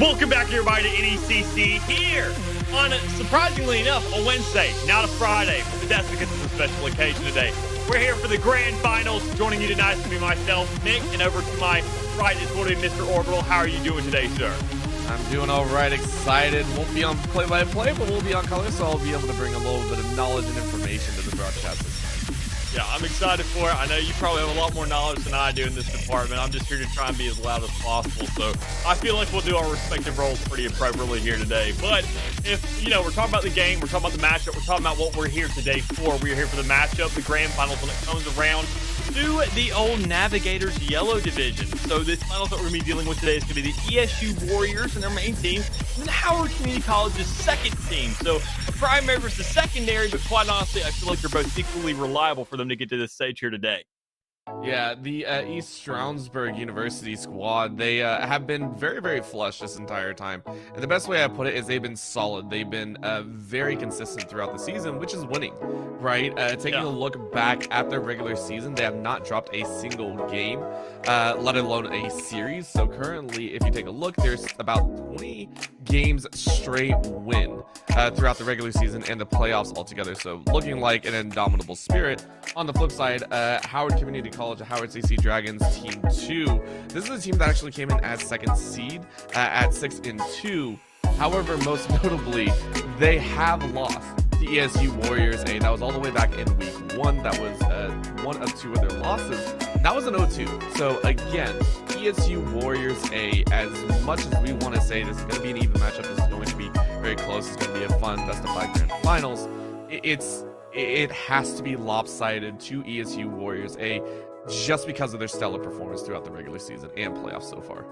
Welcome back, everybody, to NECC here on, surprisingly enough, a Wednesday, not a Friday, but that's because it's a special occasion today. We're here for the grand finals. Joining you tonight is going to be myself, Nick, and over to my right is going to be Mr. Orbital. How are you doing today, sir? I'm doing all right, excited. Won't be on play-by-play, but we'll be on color, so I'll be able to bring a little bit of knowledge and information to the broadcast this time. Yeah, I'm excited for it. I know you probably have a lot more knowledge than I do in this department. I'm just here to try and be as loud as possible. So I feel like we'll do our respective roles pretty appropriately here today. But if, you know, we're talking about the game, we're talking about the matchup, we're talking about what we're here today for. We're here for the matchup, the grand finals, when it comes around to the old Navigators Yellow Division. So this finals that we're going to be dealing with today is going to be the ESU Warriors and their main team, and then Howard Community College's second team. So a primary versus secondary, but quite honestly, I feel like they're both equally reliable for them to get to this stage here today. Yeah, the East Stroudsburg University squad, they have been very, very flush this entire time. And the best way I put it is they've been solid. They've been very consistent throughout the season, which is winning, right? Taking a look back at their regular season, they have not dropped a single game, let alone a series. So currently, if you take a look, there's about 20 games straight win throughout the regular season and the playoffs altogether. So looking like an indomitable spirit. On the flip side, Howard Community College, Howard CC Dragons Team 2. This is a team that actually came in as second seed at 6-2. However, most notably, they have lost to ESU Warriors A. That was all the way back in week 1. That was one of 2 of their losses. That was an 0-2. So again, ESU Warriors A, as much as we want to say this is going to be an even matchup, this is going to be very close, it's going to be a fun best of 5 grand finals, it has to be lopsided to ESU Warriors A just because of their stellar performance throughout the regular season and playoffs so far.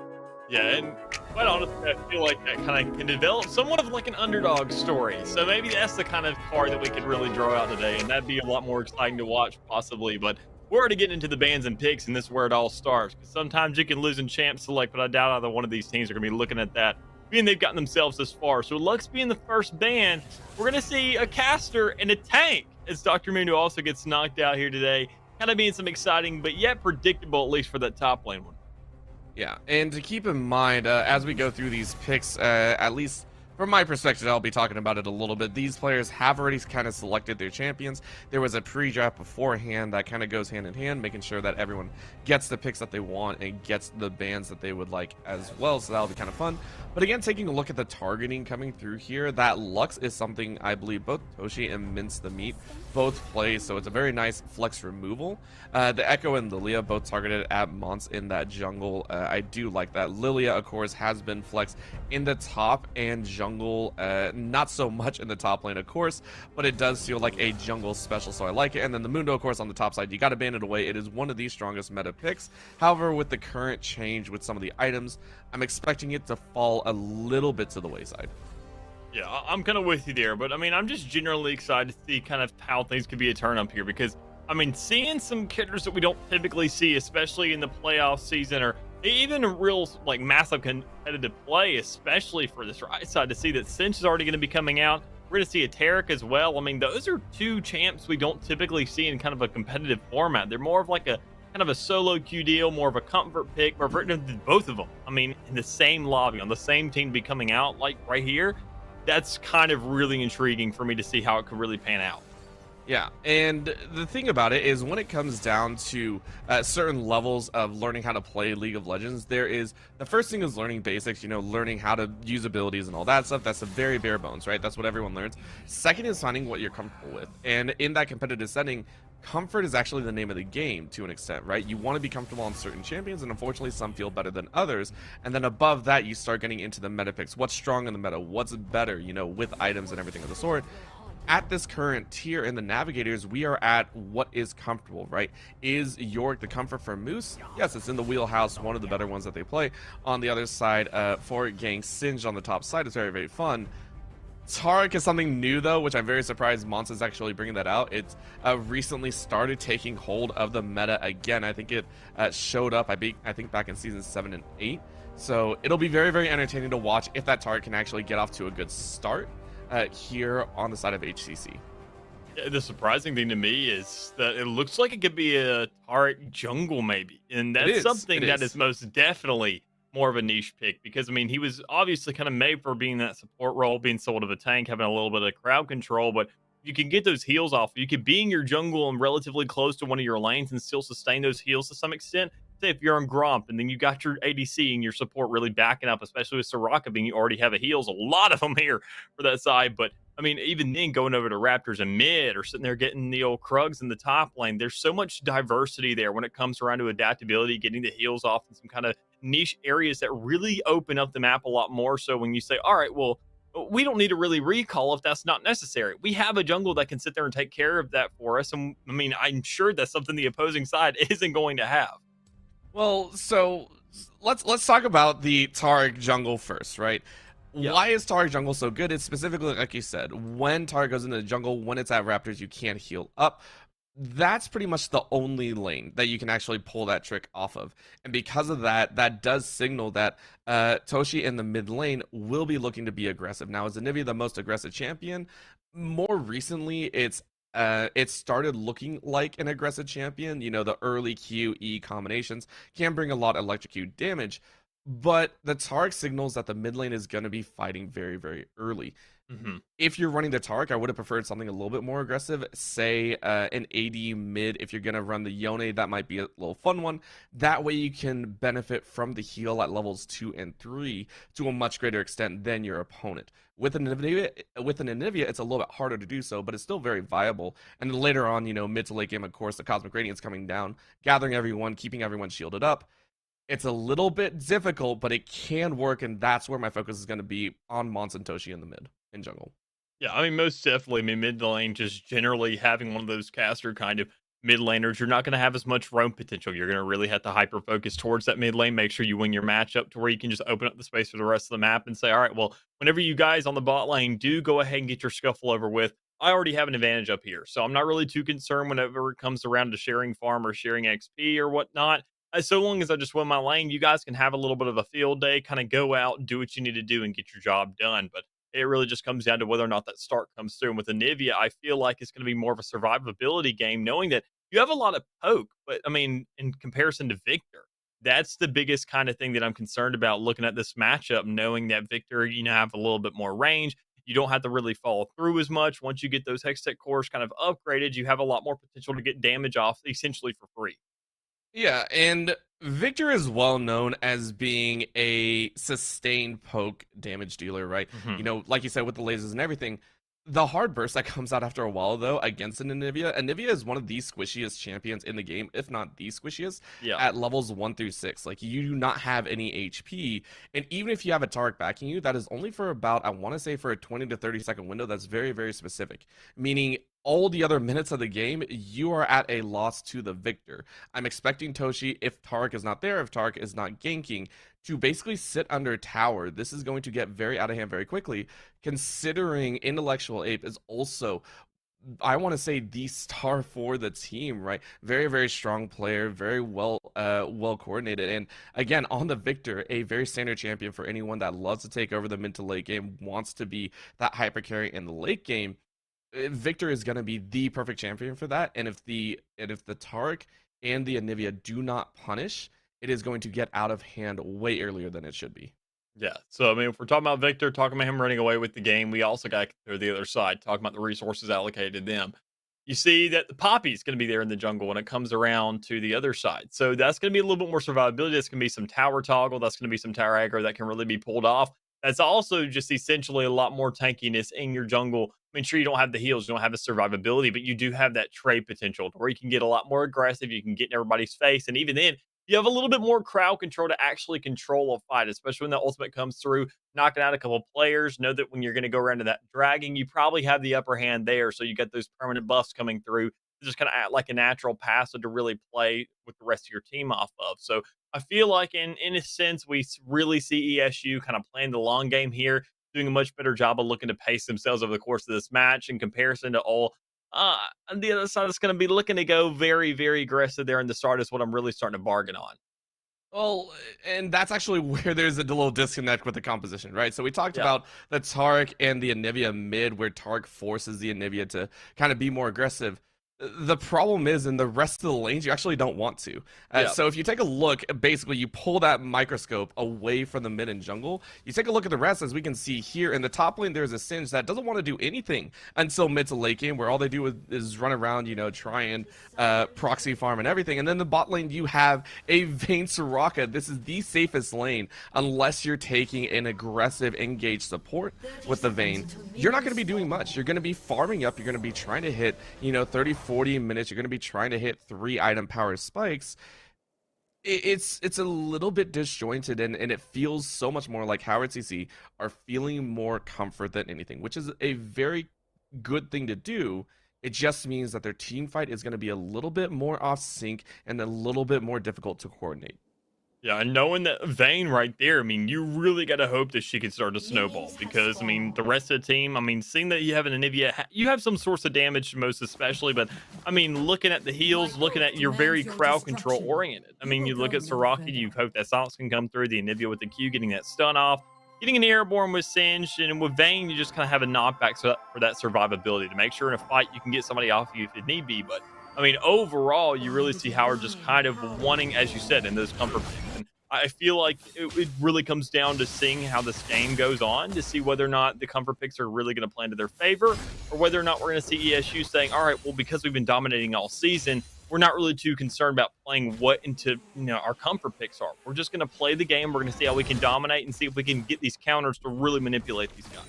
Yeah, and quite honestly, I feel like that kind of can develop somewhat of like an underdog story. So maybe that's the kind of card that we could really draw out today, and that'd be a lot more exciting to watch possibly. But we're already getting into the bans and picks, and this is where it all starts. Because sometimes you can lose in champ select, but I doubt either one of these teams are going to be looking at that, being they've gotten themselves this far. So Lux being the first ban, we're going to see a caster and a tank as Dr. Mundo also gets knocked out here today. Kind of being some exciting, but yet predictable, at least for that top lane one. Yeah, and to keep in mind, as we go through these picks, at least from my perspective, I'll be talking about it a little bit. These players have already kind of selected their champions. There was a pre-draft beforehand that kind of goes hand in hand, making sure that everyone gets the picks that they want and gets the bans that they would like as well. So that'll be kind of fun. But again, taking a look at the targeting coming through here, that Lux is something I believe both Toshi and Mince the Meat both play. So it's a very nice flex removal. The Echo and Lilia both targeted at Mons in that jungle. I do like that. Lilia, of course, has been flexed in the top and jungle. Not so much in the top lane, of course, but it does feel like a jungle special, so I like it. And then the Mundo, of course, on the top side, you got to ban it away. It is one of the strongest meta picks. However, with the current change with some of the items, I'm expecting it to fall a little bit to the wayside. Yeah, I'm kind of with you there, but I mean, I'm just generally excited to see kind of how things could be a turn up here, because I mean, seeing some characters that we don't typically see, especially in the playoff season or even in real like massive competitive play, especially for this right side, to see that Cinch is already going to be coming out. We're going to see a Tarek as well. I mean, those are two champs we don't typically see in kind of a competitive format. They're more of like a kind of a solo queue deal, more of a comfort pick, or both of them. I mean, in the same lobby on the same team to be coming out like right here. That's kind of really intriguing for me to see how it could really pan out. Yeah, and the thing about it is when it comes down to certain levels of learning how to play League of Legends, there is the first thing is learning basics, learning how to use abilities and all that stuff. That's a very bare bones, right? That's what everyone learns. Second is finding what you're comfortable with. And in that competitive setting, comfort is actually the name of the game to an extent, right? You want to be comfortable on certain champions, and unfortunately some feel better than others. And then above that, you start getting into the meta picks. What's strong in the meta? What's better, with items and everything of the sort. At this current tier in the navigators, we are at what is comfortable, right? Is York the comfort for Moose? Yes, it's in the wheelhouse, one of the better ones that they play. On the other side, for Gang Singed on the top side is very, very fun. Taric is something new though, which I'm very surprised Mons is actually bringing that out. It's recently started taking hold of the meta again. I think it showed up, I think back in season 7 and 8. So it'll be very, very entertaining to watch if that Taric can actually get off to a good start here on the side of HCC. The surprising thing to me is that it looks like it could be a Taric jungle maybe, and that's something that is most definitely more of a niche pick because I mean he was obviously kind of made for being that support role, being somewhat of a tank, having a little bit of crowd control, but you can get those heals off. You could be in your jungle and relatively close to one of your lanes and still sustain those heals to some extent. Say if you're on Gromp and then you got your ADC and your support really backing up, especially with Soraka being you already have a heals, a lot of them here for that side. But I mean, even then going over to Raptors and mid or sitting there getting the old Krugs in the top lane, there's so much diversity there when it comes around to adaptability, getting the heals off in some kind of niche areas that really open up the map a lot more. So when you say, all right, well, we don't need to really recall if that's not necessary. We have a jungle that can sit there and take care of that for us. And I mean, I'm sure that's something the opposing side isn't going to have. Well, so let's talk about the Taric jungle first, right? Yep. Why is Taric jungle so good? It's specifically like you said, when Taric goes into the jungle, when it's at Raptors, you can't heal up. That's pretty much the only lane that you can actually pull that trick off of. And because of that, that does signal that Toshi in the mid lane will be looking to be aggressive. Now, is Anivia the most aggressive champion? More recently, it started looking like an aggressive champion. The early QE combinations can bring a lot of electrocute damage, but the Taric signals that the mid lane is going to be fighting very, very early. Mm-hmm. If you're running the Taric, I would have preferred something a little bit more aggressive. Say an AD mid. If you're going to run the Yone, that might be a little fun one. That way you can benefit from the heal at levels 2 and 3 to a much greater extent than your opponent. With an Anivia, it's a little bit harder to do so, but it's still very viable. And then later on, mid to late game, of course, the Cosmic Radiance coming down, gathering everyone, keeping everyone shielded up. It's a little bit difficult, but it can work, and that's where my focus is going to be on Mons and Toshi in the mid. In jungle. Yeah, I mean, most definitely. I mean, mid lane, just generally having one of those caster kind of mid laners, you're not going to have as much roam potential. You're going to really have to hyper focus towards that mid lane. Make sure you win your matchup to where you can just open up the space for the rest of the map and say, all right, well, whenever you guys on the bot lane do go ahead and get your scuffle over with, I already have an advantage up here. So I'm not really too concerned whenever it comes around to sharing farm or sharing XP or whatnot. So long as I just win my lane, you guys can have a little bit of a field day, kind of go out, do what you need to do, and get your job done. But it really just comes down to whether or not that start comes through. And with Anivia, I feel like it's going to be more of a survivability game, knowing that you have a lot of poke. But, I mean, in comparison to Victor, that's the biggest kind of thing that I'm concerned about looking at this matchup, knowing that Victor, have a little bit more range. You don't have to really follow through as much. Once you get those Hextech cores kind of upgraded, you have a lot more potential to get damage off essentially for free. Yeah, and Victor is well known as being a sustained poke damage dealer, right? Mm-hmm. Like you said, with the lasers and everything. The hard burst that comes out after a while, though, against an Anivia. Anivia is one of the squishiest champions in the game, if not the squishiest, at levels 1 through 6. Like, you do not have any HP, and even if you have a Taric backing you, that is only for about, I want to say, for a 20 to 30 second window. That's very, very specific, meaning all the other minutes of the game, you are at a loss to the victor. I'm expecting Toshi, if Taric is not there, if Taric is not ganking, to basically sit under tower. This is going to get very out of hand very quickly, considering Intellectual Ape is also I want to say the star for the team, right? Very, very strong player, very well coordinated. And again, on the Victor, a very standard champion for anyone that loves to take over the mid to late game, wants to be that hyper carry in the late game. Victor is going to be the perfect champion for that. And if the Tark and the Anivia do not punish, it is going to get out of hand way earlier than it should be. Yeah. So I mean, if we're talking about Victor, talking about him running away with the game, we also got to consider the other side, talking about the resources allocated to them. You see that the Poppy's going to be there in the jungle when it comes around to the other side. So that's going to be a little bit more survivability. That's going to be some tower toggle. That's going to be some tower aggro that can really be pulled off. That's also just essentially a lot more tankiness in your jungle. I mean, sure, you don't have the heals, you don't have the survivability, but you do have that trade potential where you can get a lot more aggressive. You can get in everybody's face. And even then, you have a little bit more crowd control to actually control a fight, especially when the ultimate comes through, knocking out a couple of players. Know that when you're going to go around to that dragging, you probably have the upper hand there. So you get those permanent buffs coming through. Just kind of act like a natural passive to really play with the rest of your team off of. So I feel like in a sense, we really see ESU kind of playing the long game here, doing a much better job of looking to pace themselves over the course of this match in comparison to all on the other side is going to be looking to go very, very aggressive there in the start is what I'm really starting to bargain on. Well, and that's actually where there's a little disconnect with the composition, right? So we talked Yeah. about the Tark and the Anivia mid, where Tark forces the Anivia to kind of be more aggressive. The problem is in the rest of the lanes, you actually don't want to. Yeah. So if you take a look, basically you pull that microscope away from the mid and jungle. You take a look at the rest, as we can see here in the top lane, there's a Singe that doesn't want to do anything until mid to late game, where all they do is run around, try and proxy farm and everything. And then the bot lane, you have a Vayne Soraka. This is the safest lane unless you're taking an aggressive engaged support with the Vayne. You're not going to be doing much. You're going to be farming up. You're going to be trying to hit, 30, 40 minutes. You're going to be trying to hit 3 item power spikes. It's a little bit disjointed, and it feels so much more like Howard CC are feeling more comfort than anything, which is a very good thing to do. It just means that their team fight is going to be a little bit more off sync and a little bit more difficult to coordinate. Yeah, and knowing that Vayne right there, I mean, you really got to hope that she can start to snowball because, I mean, the rest of the team, I mean, seeing that you have an Anivia, you have some source of damage most especially, but, I mean, looking at the heals, looking at you're very crowd control oriented. I mean, you look at Soraka, you hope that silence can come through, the Anivia with the Q, getting that stun off, getting an airborne with Singe, and with Vayne, you just kind of have a knockback for that survivability to make sure in a fight you can get somebody off you if it need be, but I mean, overall, you really see Howard just kind of wanting, as you said, in those comfort picks. And I feel like it really comes down to seeing how this game goes on to see whether or not the comfort picks are really going to play into their favor or whether or not we're going to see ESU saying, all right, well, because we've been dominating all season, we're not really too concerned about playing what into our comfort picks are. We're just going to play the game. We're going to see how we can dominate and see if we can get these counters to really manipulate these guys.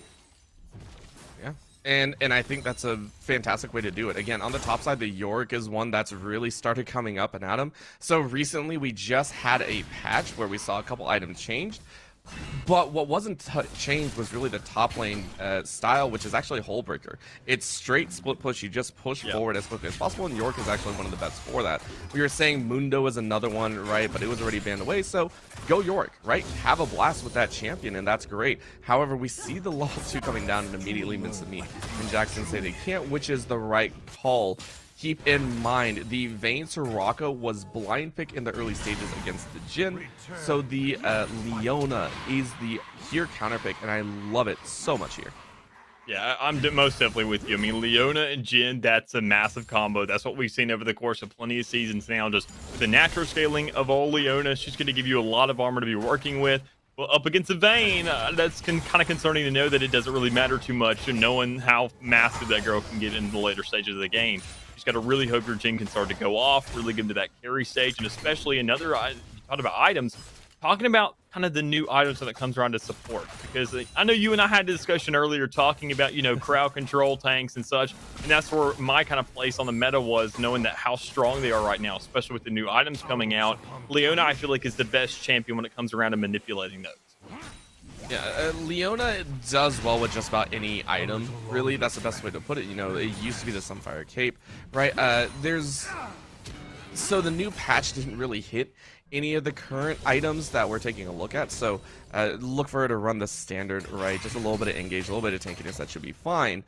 Yeah. And I think that's a fantastic way to do it. Again, on the top side, the York is one that's really started coming up and at him. So recently, we just had a patch where we saw a couple items changed. But what wasn't changed was really the top lane style, which is actually Hole Breaker. It's straight split push. You just push forward as quickly as possible, and York is actually one of the best for that. We were saying Mundo is another one, right? But it was already banned away, so go York, right? Have a blast with that champion, and that's great. However, we see the level 2 coming down and immediately mince me. And Jackson say they can't, which is the right call. Keep in mind, the Vayne Soraka was blind pick in the early stages against the Jhin, so the Leona is the here counter pick, and I love it so much here. Yeah, I'm most definitely with you. I mean, Leona and Jhin, that's a massive combo. That's what we've seen over the course of plenty of seasons now. Just the natural scaling of all Leona, she's going to give you a lot of armor to be working with. Well, up against the Vayne, that's kind of concerning to know that it doesn't really matter too much, and knowing how massive that girl can get in the later stages of the game. You just got to really hope your Jhin can start to go off, really get into that carry stage, and especially another, you talked about items, talking about kind of the new items when it comes around to support. Because I know you and I had a discussion earlier talking about, crowd control tanks and such, and that's where my kind of place on the meta was, knowing that how strong they are right now, especially with the new items coming out. Leona, I feel like, is the best champion when it comes around to manipulating those. Yeah, Leona does well with just about any item, really. That's the best way to put it. It used to be the Sunfire Cape, right? So the new patch didn't really hit any of the current items that we're taking a look at, so look for her to run the standard, right? Just a little bit of engage, a little bit of tankiness, that should be fine.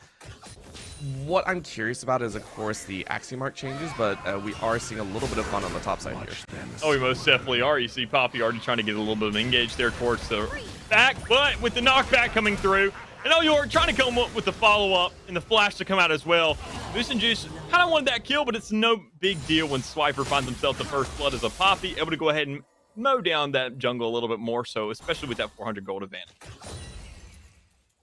What I'm curious about is, of course, the Axiom Mark changes, but we are seeing a little bit of fun on the top side here. Oh, we most definitely are. You see Poppy already trying to get a little bit of engage there towards the back, but with the knockback coming through, and York trying to come up with the follow-up and the flash to come out as well. Moose and Juice kind of wanted that kill, but it's no big deal when Swiper finds himself the first blood as a Poppy, able to go ahead and mow down that jungle a little bit more so, especially with that 400 gold advantage.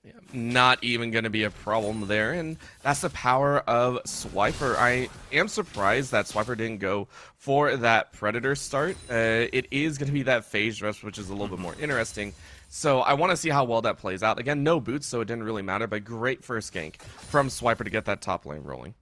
Yeah, not even going to be a problem there, and that's the power of Swiper. I am surprised that Swiper didn't go for that Predator start. It is going to be that phased rush, which is a little bit more interesting. So I want to see how well that plays out. Again, no boots, so it didn't really matter, but great first gank from Swiper to get that top lane rolling.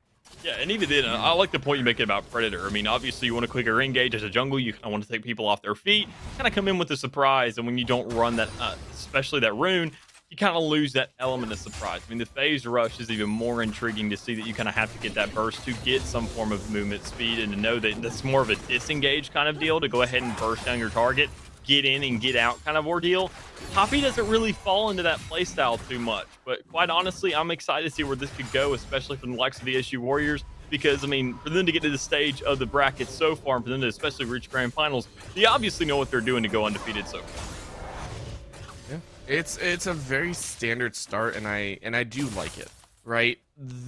Yeah, and even then, I like the point you make about Predator. I mean, obviously, you want a quicker engage as a jungle. You kind of want to take people off their feet, kind of come in with a surprise, and when you don't run that, especially that rune, you kind of lose that element of surprise. I mean, the phase rush is even more intriguing to see that you kind of have to get that burst to get some form of movement speed and to know that that's more of a disengage kind of deal to go ahead and burst down your target, get in and get out kind of ordeal. Poppy doesn't really fall into that playstyle too much, but quite honestly, I'm excited to see where this could go, especially from the likes of the SU Warriors, because, I mean, for them to get to the stage of the bracket so far, and for them to especially reach grand finals, they obviously know what they're doing to go undefeated so far. It's a very standard start, and I do like it, right?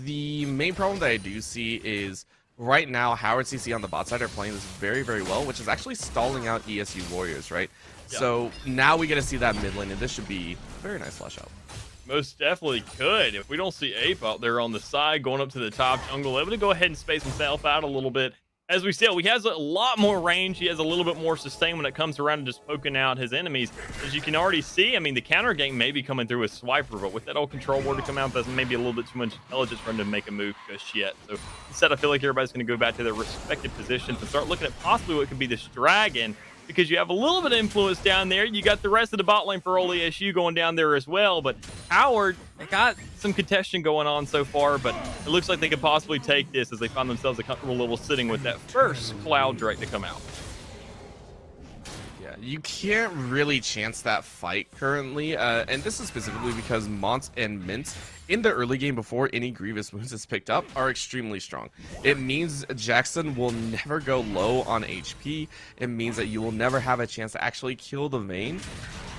The main problem that I do see is right now Howard CC on the bot side are playing this very, very well, which is actually stalling out ESU Warriors, right? Yeah. So now we get to see that mid lane, and this should be a very nice flash out. Most definitely could. If we don't see Ape out there on the side going up to the top jungle, able to go ahead and space himself out a little bit. As we said, he has a lot more range. He has a little bit more sustain when it comes around and just poking out his enemies. As you can already see, I mean, the counter gank may be coming through with Swiper, but with that old control ward to come out, that's maybe a little bit too much intelligence for him to make a move just yet. So instead, I feel like everybody's going to go back to their respective positions and start looking at possibly what could be this dragon, because you have a little bit of influence down there. You got the rest of the bot lane for Ole SU going down there as well, but Howard, they got some contention going on so far, but it looks like they could possibly take this as they find themselves a comfortable level sitting with that first Cloud Drake to come out. Yeah, you can't really chance that fight currently, and this is specifically because Mont and Mint in the early game before any Grievous wounds is picked up are extremely strong. It means Jackson will never go low on HP. It means that you will never have a chance to actually kill the Vayne.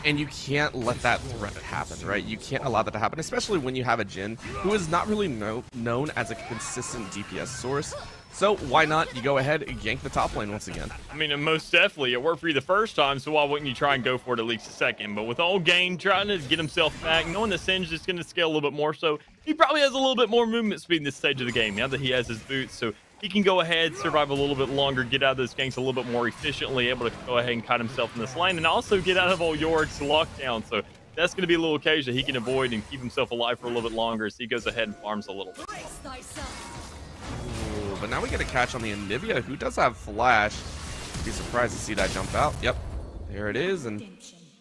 And you can't let that threat happen, right? You can't allow that to happen, especially when you have a Jhin who is not really known as a consistent DPS source. So why not you go ahead and gank the top lane once again? I mean, most definitely. It worked for you the first time, so why wouldn't you try and go for it at least a second? But with old Gain trying to get himself back, knowing that Singe is going to scale a little bit more, so he probably has a little bit more movement speed in this stage of the game now that he has his boots. So he can go ahead, survive a little bit longer, get out of those ganks a little bit more efficiently, able to go ahead and kite himself in this lane, and also get out of old Yorick's lockdown. So that's going to be a little occasion he can avoid and keep himself alive for a little bit longer as he goes ahead and farms a little bit. But now we get a catch on the Anivia, who does have flash. Be surprised to see that jump out. Yep, there it is, and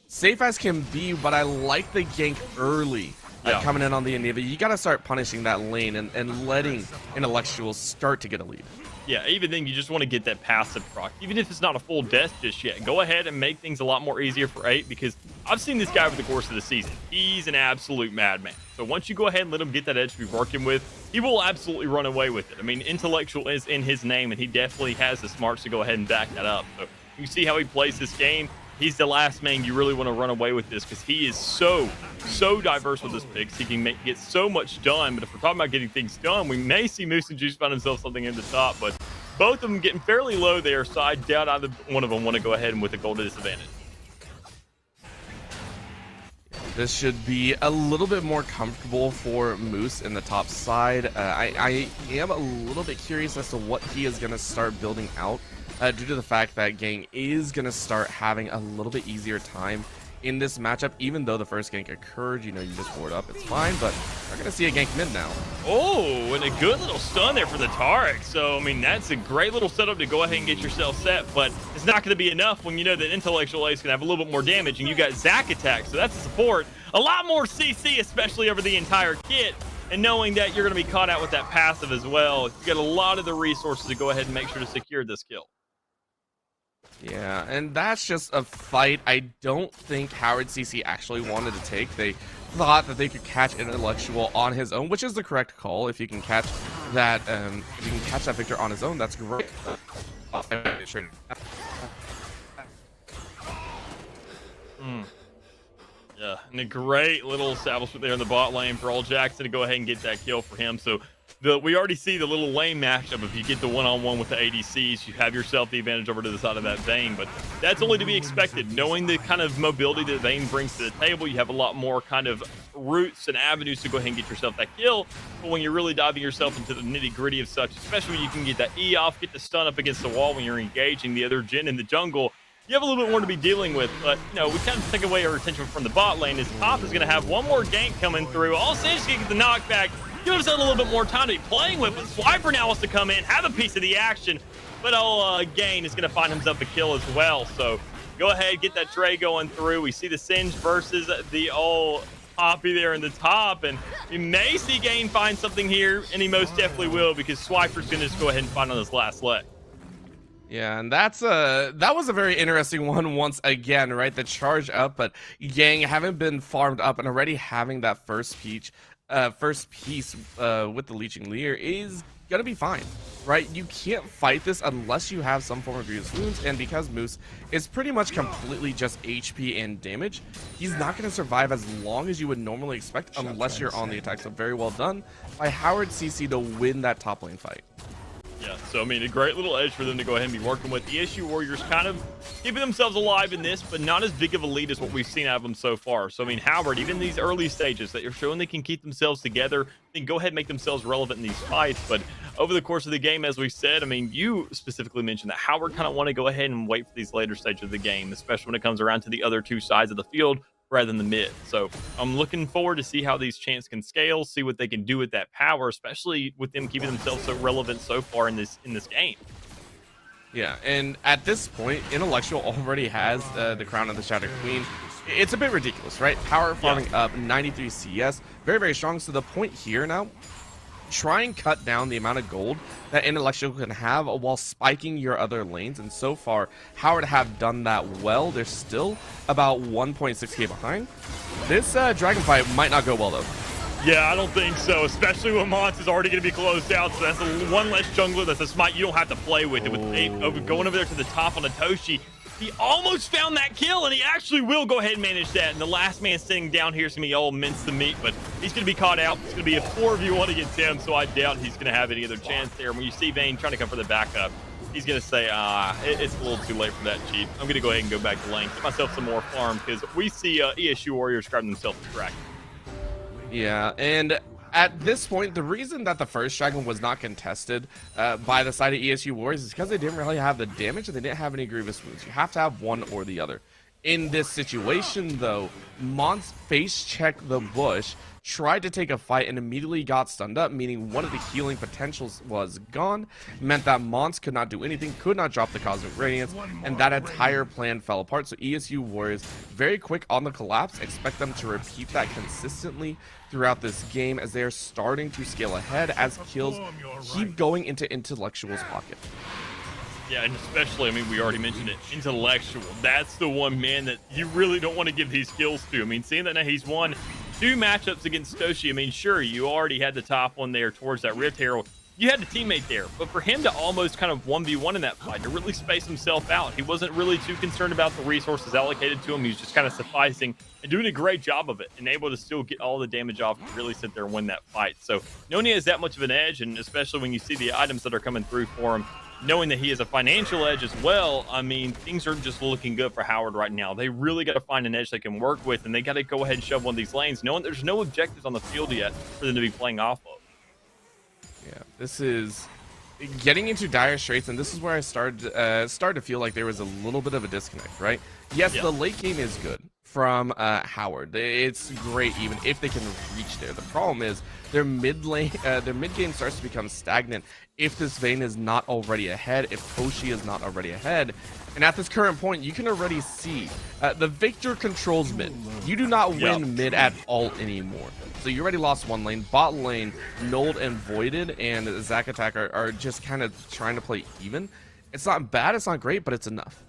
safe as can be, but I like the gank early. Coming in on the Anivia, you got to start punishing that lane and letting Intellectuals start to get a lead. Yeah, even then, you just want to get that passive proc. Even if it's not a full death just yet, go ahead and make things a lot more easier for 8, because I've seen this guy over the course of the season. He's an absolute madman. So once you go ahead and let him get that edge to be working with, he will absolutely run away with it. I mean, Intellectual is in his name, and he definitely has the smarts to go ahead and back that up. So you see how he plays this game. He's the last man you really want to run away with this, because he is so diverse with his picks. He can get so much done, but if we're talking about getting things done, we may see Moose and Juice find himself something in the top, but both of them getting fairly low there, so I doubt either one of them want to go ahead and with a goal to disadvantage. This should be a little bit more comfortable for Moose in the top side. I am a little bit curious as to what he is going to start building out. Due to the fact that Gang is going to start having a little bit easier time in this matchup, even though the first gank occurred. You know, you just ward up, it's fine, but we're going to see a gank mid now. Oh, and a good little stun there for the Taric. So, I mean, that's a great little setup to go ahead and get yourself set, but it's not going to be enough when you know that Intellectual Ace can have a little bit more damage, and you got Zac attack, so that's a support. A lot more CC, especially over the entire kit. And knowing that you're going to be caught out with that passive as well, you got a lot of the resources to go ahead and make sure to secure this kill. Yeah, and that's just a fight I don't think Howard CC actually wanted to take. They thought that they could catch Intellectual on his own, which is the correct call. If you can catch that, Victor on his own, that's great. Yeah, and a great little establishment there in the bot lane for Old Jackson to go ahead and get that kill for him. So we already see the little lane matchup. If you get the one-on-one with the ADCs, you have yourself the advantage over to the side of that Vayne. But that's only to be expected. Knowing the kind of mobility that Vayne brings to the table, you have a lot more kind of routes and avenues to go ahead and get yourself that kill. But when you're really diving yourself into the nitty-gritty of such, especially when you can get that E off, get the stun up against the wall when you're engaging the other Jhin in the jungle, you have a little bit more to be dealing with. But, you know, we kind of take away our attention from the bot lane. His top is going to have one more gank coming through. All Sage can get the knockback. Give himself a little bit more time to be playing with. But Swiper now wants to come in, have a piece of the action. But Gain is going to find himself a kill as well. So go ahead, get that Trey going through. We see the Singe versus the old Poppy there in the top. And we may see Gain find something here. And he most definitely will, because Swiper's going to just go ahead and find on his last leg. Yeah, and that was a very interesting one once again, right? The charge up, but Yang haven't been farmed up and already having that first piece with the Leeching Leer is gonna be fine, right? You can't fight this unless you have some form of grievous wounds, and because Moose is pretty much completely just HP and damage, he's not gonna survive as long as you would normally expect unless you're on the attack. So very well done by Howard CC to win that top lane fight. Yeah, so I mean, a great little edge for them to go ahead and be working with. The ESU Warriors kind of keeping themselves alive in this, but not as big of a lead as what we've seen out of them so far. So I mean, Howard, even these early stages that you're showing they can keep themselves together, then go ahead and make themselves relevant in these fights. But over the course of the game, as we said, I mean, you specifically mentioned that Howard kind of want to go ahead and wait for these later stages of the game, especially when it comes around to the other two sides of the field rather than the mid. So I'm looking forward to see how these champs can scale, see what they can do with that power, especially with them keeping themselves so relevant so far in this game. Yeah, and at this point, Intellectual already has the crown of the Shattered Queen. It's a bit ridiculous, right? Power farming up 93 CS, very, very strong. So the point here now, try and cut down the amount of gold that Intellectual can have while spiking your other lanes, and so far Howard have done that well. They're still about 1.6k behind. This dragon fight might not go well though. Yeah, I don't think so, especially when Mons is already going to be closed out, so that's one less jungler, that's a smite you don't have to play with. With going over there to the top on a Toshi, he almost found that kill, and he actually will go ahead and manage that. And the last man sitting down here is going to be all mince the meat, but he's going to be caught out. It's going to be a 4v1 against him, so I doubt he's going to have any other chance there. When you see Vayne trying to come for the backup, he's going to say, it's a little too late for that, Chief. I'm going to go ahead and go back to lane, get myself some more farm, because we see ESU Warriors grabbing themselves a track. Yeah, and at this point, the reason that the first dragon was not contested by the side of ESU Warriors is because they didn't really have the damage and they didn't have any grievous wounds. You have to have one or the other. In this situation, though, Mons face checked the bush, tried to take a fight, and immediately got stunned up, meaning one of the healing potentials was gone, meant that Mons could not do anything, could not drop the Cosmic Radiance, and that entire plan fell apart. So ESU Warriors, very quick on the collapse, expect them to repeat that consistently throughout this game as they are starting to scale ahead as kills keep going into Intellectual's pocket. Yeah, and especially, I mean, we already mentioned it, Intellectual. That's the one man that you really don't want to give these kills to. I mean, seeing that now he's won 2 matchups against Toshi, I mean, sure, you already had the top one there towards that Rift Herald. You had a teammate there, but for him to almost kind of 1v1 in that fight, to really space himself out, he wasn't really too concerned about the resources allocated to him. He was just kind of sufficing and doing a great job of it and able to still get all the damage off to really sit there and win that fight. So Noni has that much of an edge, and especially when you see the items that are coming through for him, knowing that he has a financial edge as well, I mean, things are just looking good for Howard right now. They really got to find an edge they can work with, and they got to go ahead and shove one of these lanes, knowing there's no objectives on the field yet for them to be playing off of. Yeah, this is getting into dire straits, and this is where I started to feel like there was a little bit of a disconnect, right? Yes, the late game is good from Howard. It's great even if they can reach there. The problem is their mid game starts to become stagnant if this Vayne is not already ahead, if Toshi is not already ahead. And at this current point, you can already see the Victor controls mid. You do not win mid at all anymore. So you already lost one lane. Bot lane, Nold and Voided and Zac Attack are just kind of trying to play even. It's not bad, it's not great, but it's enough.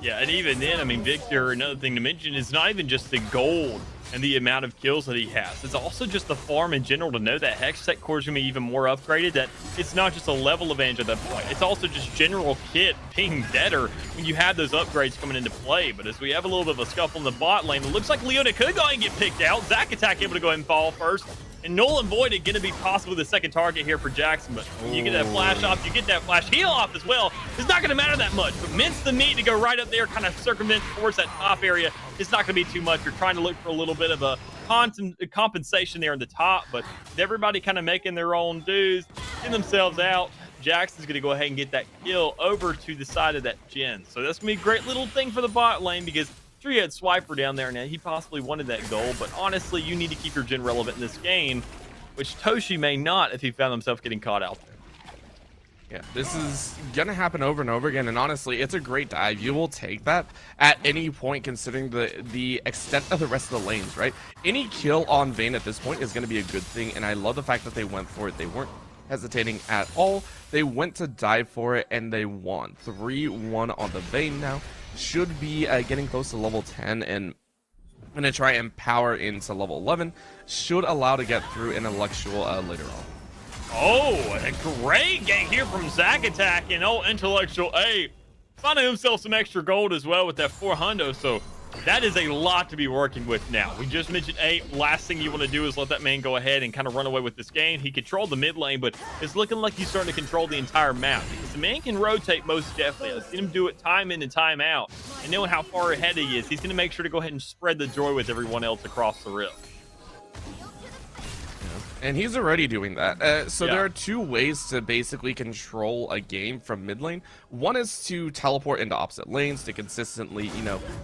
Yeah, and even then, I mean, Victor, another thing to mention is not even just the gold and the amount of kills that he has. It's also just the farm in general to know that Hex Tech core is going to be even more upgraded, that it's not just a level advantage at that point. It's also just general kit being better when you have those upgrades coming into play. But as we have a little bit of a scuffle in the bot lane, it looks like Leona could go ahead and get picked out. Zack Attack able to go ahead and fall first. And Null and Void are going to be possibly the second target here for Jackson, but you get that flash off, you get that flash heal off as well. It's not going to matter that much, but mince the meat to go right up there, kind of circumvent towards that top area. It's not going to be too much. You're trying to look for a little bit of a compensation there in the top, but everybody kind of making their own dues, getting themselves out. Jackson's going to go ahead and get that kill over to the side of that Jhin. So that's going to be a great little thing for the bot lane, because sure, you had Swiper down there, and he possibly wanted that goal, but honestly, you need to keep your Jhin relevant in this game, which Toshi may not if he found himself getting caught out there. Yeah, this is gonna happen over and over again, and honestly, it's a great dive. You will take that at any point, considering the extent of the rest of the lanes, right? Any kill on Vayne at this point is gonna be a good thing, and I love the fact that they went for it. They weren't hesitating at all. They went to dive for it, and they won. 3-1 on the Vayne now. Should be getting close to level 10, and I'm gonna try and power into level 11. Should allow to get through intellectual later on. Oh, and a great game here from Zack Attack, and intellectual A finding himself some extra gold as well with that 400. So that is a lot to be working with now. We just mentioned A. Last thing you want to do is let that man go ahead and kind of run away with this game. He controlled the mid lane, but it's looking like he's starting to control the entire map, because the man can rotate most definitely. I've seen him do it time in and time out, and knowing how far ahead he is, he's going to make sure to go ahead and spread the joy with everyone else across the rift. And he's already doing that. So Yeah. there are two ways to basically control a game from mid lane. One is to teleport into opposite lanes to consistently,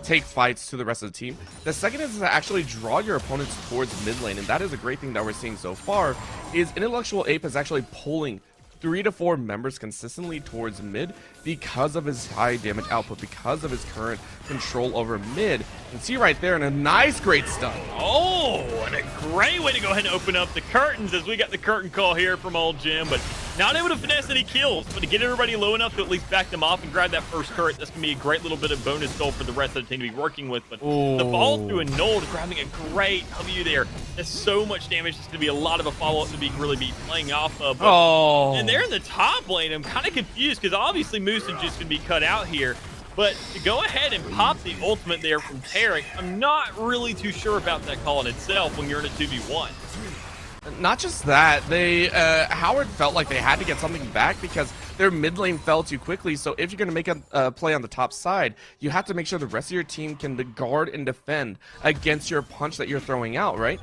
take fights to the rest of the team. The second is to actually draw your opponents towards mid lane, and that is a great thing that we're seeing so far, is Intellectual Ape is actually pulling 3 to 4 members consistently towards mid because of his high damage output, because of his current control over mid. You can see right there, and a nice great stun. Oh, and a great way to go ahead and open up the curtains, as we got the curtain call here from old Jim, but not able to finesse any kills, but to get everybody low enough to at least back them off and grab that first turret. That's going to be a great little bit of bonus goal for the rest of the team to be working with. But the follow through and Nold grabbing a great W there. That's so much damage. It's going to be a lot of a follow-up to really be playing off of. And they're in the top lane. I'm kind of confused, because obviously Moose is just going to be cut out here. But to go ahead and pop the ultimate there from Tarek, I'm not really too sure about that call in itself when you're in a 2v1. Not just that, Howard felt like they had to get something back because their mid lane fell too quickly. So if you're going to make a play on the top side, you have to make sure the rest of your team can guard and defend against your punch that you're throwing out, right?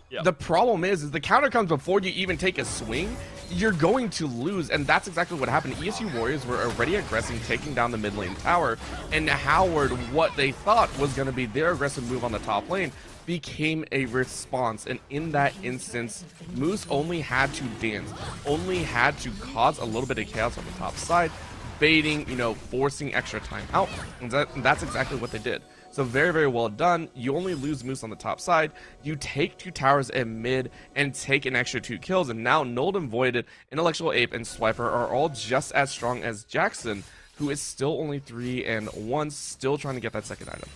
Yep. The problem is the counter comes before you even take a swing. You're going to lose, and that's exactly what happened. ESU Warriors were already aggressive, taking down the mid lane tower, and Howard, what they thought was going to be their aggressive move on the top lane, became a response. And in that instance, Moose only had to dance, only had to cause a little bit of chaos on the top side, baiting, forcing extra time out, and that's exactly what they did. So very, very well done. You only lose Moose on the top side. You take 2 towers in mid and take an extra 2 kills. And now Nulled and Voided, Intellectual Ape, and Swiper are all just as strong as Jackson, who is still only 3-1, still trying to get that second item.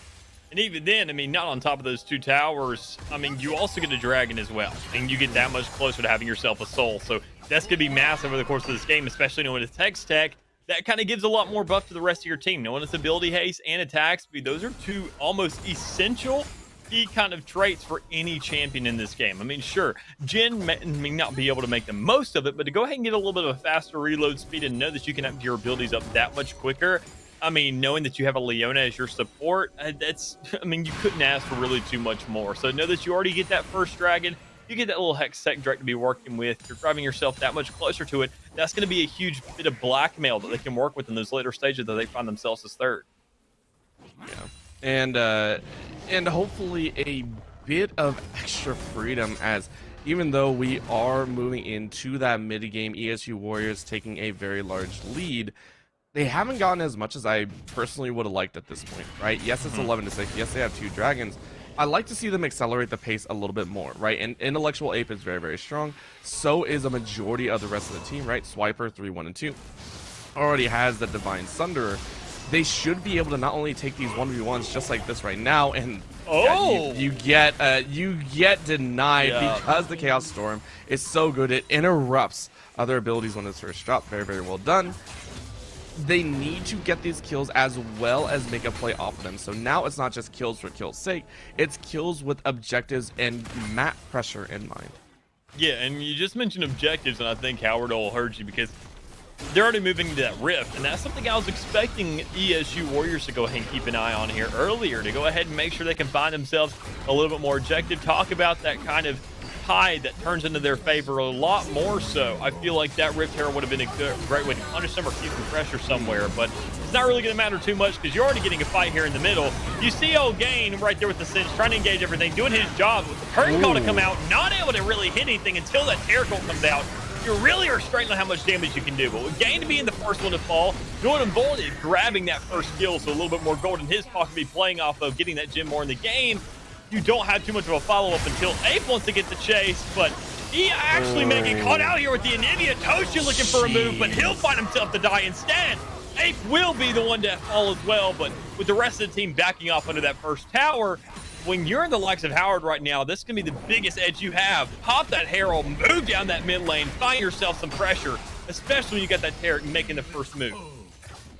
And even then, I mean, not on top of those 2 towers, I mean, you also get a dragon as well. And you get that much closer to having yourself a soul. So that's going to be massive over the course of this game, especially knowing it's Hex Tech. That kind of gives a lot more buff to the rest of your team. Knowing its ability haste and attack speed, those are 2 almost essential key kind of traits for any champion in this game. I mean, sure, Jhin may not be able to make the most of it, but to go ahead and get a little bit of a faster reload speed and know that you can have your abilities up that much quicker, I mean, knowing that you have a Leona as your support, you couldn't ask for really too much more. So know that you already get that first dragon. You get that little Hex Tech Drake to be working with. You're driving yourself that much closer to it. That's going to be a huge bit of blackmail that they can work with in those later stages that they find themselves as third. Yeah, and hopefully a bit of extra freedom, as even though we are moving into that mid game, ESU Warriors taking a very large lead, they haven't gotten as much as I personally would have liked at this point, right? Yes, it's 11-6. Yes, they have 2 dragons. I like to see them accelerate the pace a little bit more, right? And Intellectual Ape is very, very strong. So is a majority of the rest of the team, right? Swiper 3-1-2 already has the Divine Sunderer, they should be able to not only take these 1v1s just like this right now, and Oh, you get denied because the Chaos Storm is so good. It interrupts other abilities when it's first dropped. Very, very well done. They need to get these kills as well as make a play off of them. So now it's not just kills for kill's sake. It's kills with objectives and map pressure in mind. yeah, and you just mentioned objectives, and I think Howard will hurt you because they're already moving into that rift, and that's something I was expecting ESU Warriors to go ahead and keep an eye on here earlier, to go ahead and make sure they can find themselves a little bit more objective. Talk about that kind of tide that turns into their favor a lot more so. I feel like that Rift Herald would have been a great way to punish them or keep some pressure somewhere, but it's not really going to matter too much because you're already getting a fight here in the middle. You see old Gain right there with the cinch, trying to engage everything, doing his job with the curtain call to come out, not able to really hit anything until that Terror Cult comes out. You really are straightening on how much damage you can do. But with Gain being the first one to fall, Jordan Bolden grabbing that first kill, so a little bit more gold in his pocket, be playing off of getting that gem more in the game. You don't have too much of a follow-up until Ape wants to get the chase, but he actually may get caught out here with the Anivia. Toshi looking for a move, but he'll find himself to die instead. Ape will be the one to fall as well, but with the rest of the team backing off under that first tower, when you're in the likes of Howard right now, this can be the biggest edge you have. Pop that Herald, move down that mid lane, find yourself some pressure, especially when you got that Terror making the first move.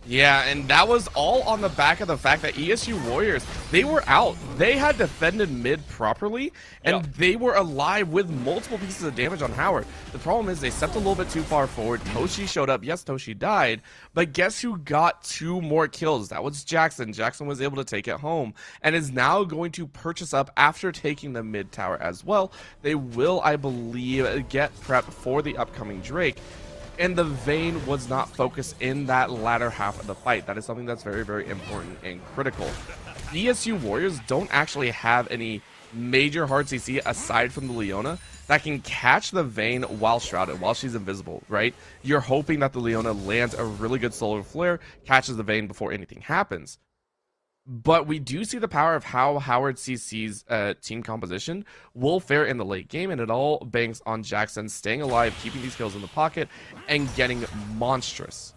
Yeah, and that was all on the back of the fact that ESU Warriors, they were out. They had defended mid properly, and they were alive with multiple pieces of damage on Howard. The problem is they stepped a little bit too far forward. Toshi showed up. Yes, Toshi died, but guess who got 2 more kills? That was Jackson. Jackson was able to take it home and is now going to purchase up after taking the mid tower as well. They will, I believe, get prepped for the upcoming Drake. And the Vayne was not focused in that latter half of the fight. That is something that's very, very important and critical. ESU Warriors don't actually have any major hard CC aside from the Leona that can catch the Vayne while shrouded, while she's invisible, right? You're hoping that the Leona lands a really good solar flare, catches the Vayne before anything happens. But we do see the power of how Howard CC's team composition will fare in the late game, and it all banks on Jackson staying alive, keeping these kills in the pocket, and getting monstrous.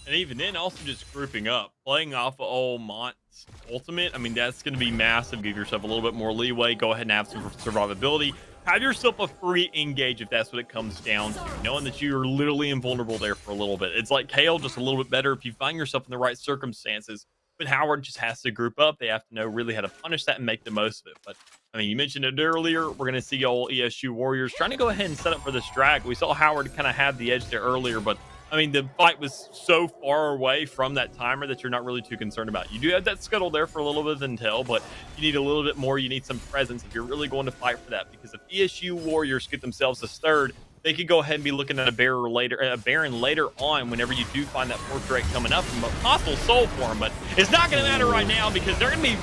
And even then, also just grouping up, playing off of old Mont's ultimate. I mean, that's going to be massive. Give yourself a little bit more leeway. Go ahead and have some survivability. Have yourself a free engage if that's what it comes down to, knowing that you're literally invulnerable there for a little bit. It's like Kale, just a little bit better if you find yourself in the right circumstances. But Howard just has to group up. They have to know really how to punish that and make the most of it. But, I mean, you mentioned it earlier. We're going to see old ESU Warriors trying to go ahead and set up for this drag. We saw Howard kind of have the edge there earlier, but, I mean, the fight was so far away from that timer that you're not really too concerned about. You do have that scuttle there for a little bit of intel, but you need a little bit more. You need some presence if you're really going to fight for that. Because if ESU Warriors get themselves a third, they could go ahead and be looking at a Baron later on whenever you do find that fourth Drake coming up from a possible soul form. But it's not going to matter right now because they're going to be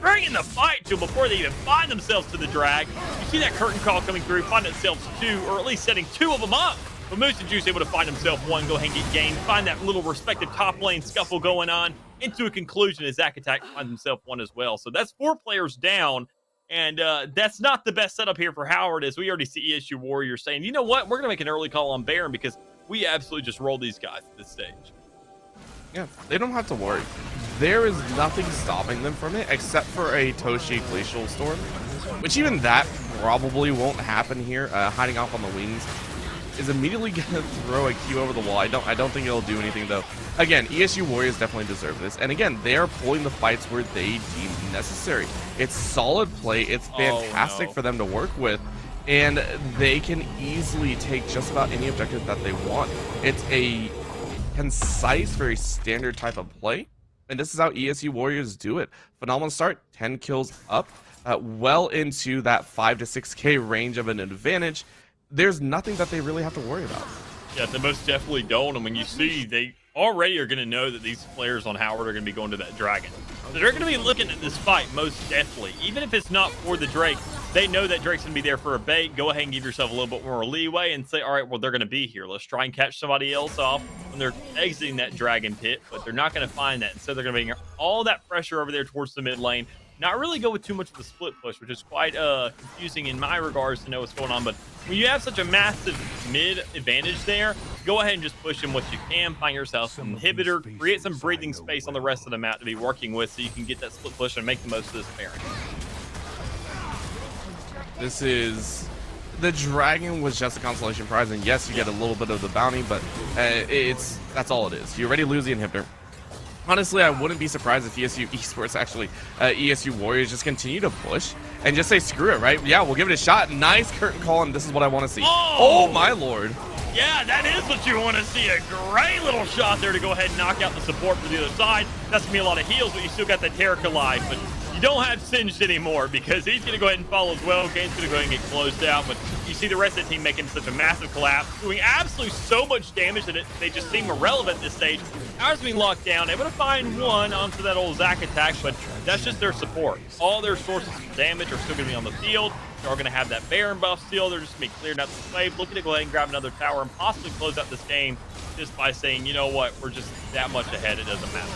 bringing the fight to them before they even find themselves to the drag. You see that curtain call coming through, find themselves 2, or at least setting 2 of them up. But Moose and Juice able to find himself 1, go ahead and get gained, find that little respective top lane scuffle going on into a conclusion as Zack Attack finds himself 1 as well. So that's 4 players down. And that's not the best setup here for Howard, as we already see ESU Warriors saying, you know what, we're going to make an early call on Baron because we absolutely just rolled these guys at this stage. Yeah, they don't have to worry. There is nothing stopping them from it except for a Toshi Glacial Storm, which even that probably won't happen here. Hiding off on the wings is immediately going to throw a Q over the wall. I don't think it'll do anything, though. Again, ESU Warriors definitely deserve this. And again, they are pulling the fights where they deem necessary. It's solid play. It's fantastic for them to work with. And they can easily take just about any objective that they want. It's a concise, very standard type of play. And this is how ESU Warriors do it. Phenomenal start, 10 kills up, well into that 5 to 6K range of an advantage. There's nothing that they really have to worry about. Yeah, they most definitely don't. And when you see, they already are going to know that these players on Howard are going to be going to that Dragon. So they're going to be looking at this fight most definitely. Even if it's not for the Drake, they know that Drake's going to be there for a bait. Go ahead and give yourself a little bit more leeway and say, all right, well, they're going to be here. Let's try and catch somebody else off when they're exiting that Dragon pit, but they're not going to find that. And so they're going to bring all that pressure over there towards the mid lane. not really go with too much of the split push, which is quite confusing in my regards to know what's going on. But when you have such a massive mid advantage there, go ahead and just push in what you can. Find yourself an inhibitor, create some breathing space on the rest of the map to be working with so you can get that split push and make the most of this Baron. This is the dragon was just a consolation prize, and yes, you get a little bit of the bounty, but that's all it is. You already lose the inhibitor. Honestly, I wouldn't be surprised if ESU Esports actually, ESU Warriors just continue to push and just say screw it, right? Yeah, we'll give it a shot. Nice curtain call, and this is what I want to see. Oh my lord. Yeah, that is what you want to see. A great little shot there to go ahead and knock out the support for the other side. That's going to be a lot of heals, but you still got that Terror alive. But you don't have Singed anymore because he's going to go ahead and fall as well. Game's going to go ahead and get closed out. But you see the rest of the team making such a massive collapse, doing absolutely so much damage that they just seem irrelevant at this stage. Ours being locked down, able to find one onto that old Zac attack, but that's just their support. All their sources of damage are still going to be on the field. They're all going to have that Baron buff still. They're just going to be cleared out the slave, looking to go ahead and grab another tower and possibly close out this game just by saying, you know what, we're just that much ahead, it doesn't matter.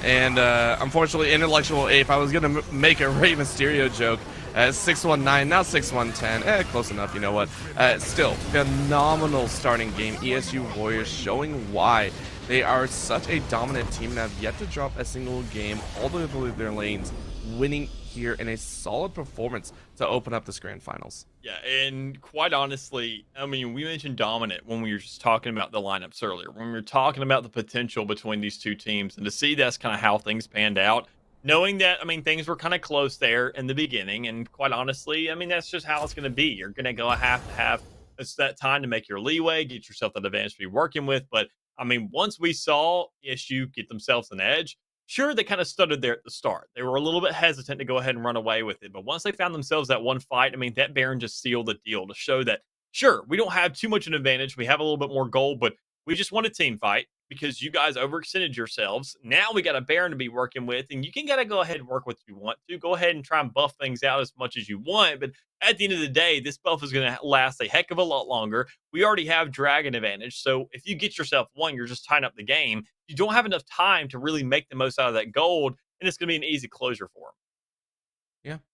And unfortunately, Intellectual Ape, I was going to make a Rey Mysterio joke. 619, now 6110. Close enough, you know what. Still, phenomenal starting game. ESU Warriors showing why they are such a dominant team and have yet to drop a single game all the way through their lanes, winning here in a solid performance to open up this grand finals. Yeah, and quite honestly, I mean, we mentioned dominant when we were just talking about the lineups earlier, when we were talking about the potential between these two teams, and to see that's kind of how things panned out, knowing that, I mean, things were kind of close there in the beginning, and quite honestly, I mean, that's just how it's going to be. You're going to have that time to make your leeway, get yourself that advantage to be working with, but I mean, once we saw ESU get themselves an edge, sure, they kind of stuttered there at the start. They were a little bit hesitant to go ahead and run away with it. But once they found themselves that one fight, I mean, that Baron just sealed the deal to show that, sure, we don't have too much an advantage. We have a little bit more gold, but we just want a team fight because you guys overextended yourselves. Now we got a Baron to be working with, and you can gotta go ahead and work what you want to. Go ahead and try and buff things out as much as you want. But at the end of the day, this buff is going to last a heck of a lot longer. We already have Dragon advantage. So if you get yourself one, you're just tying up the game. You don't have enough time to really make the most out of that gold, and it's going to be an easy closure for them.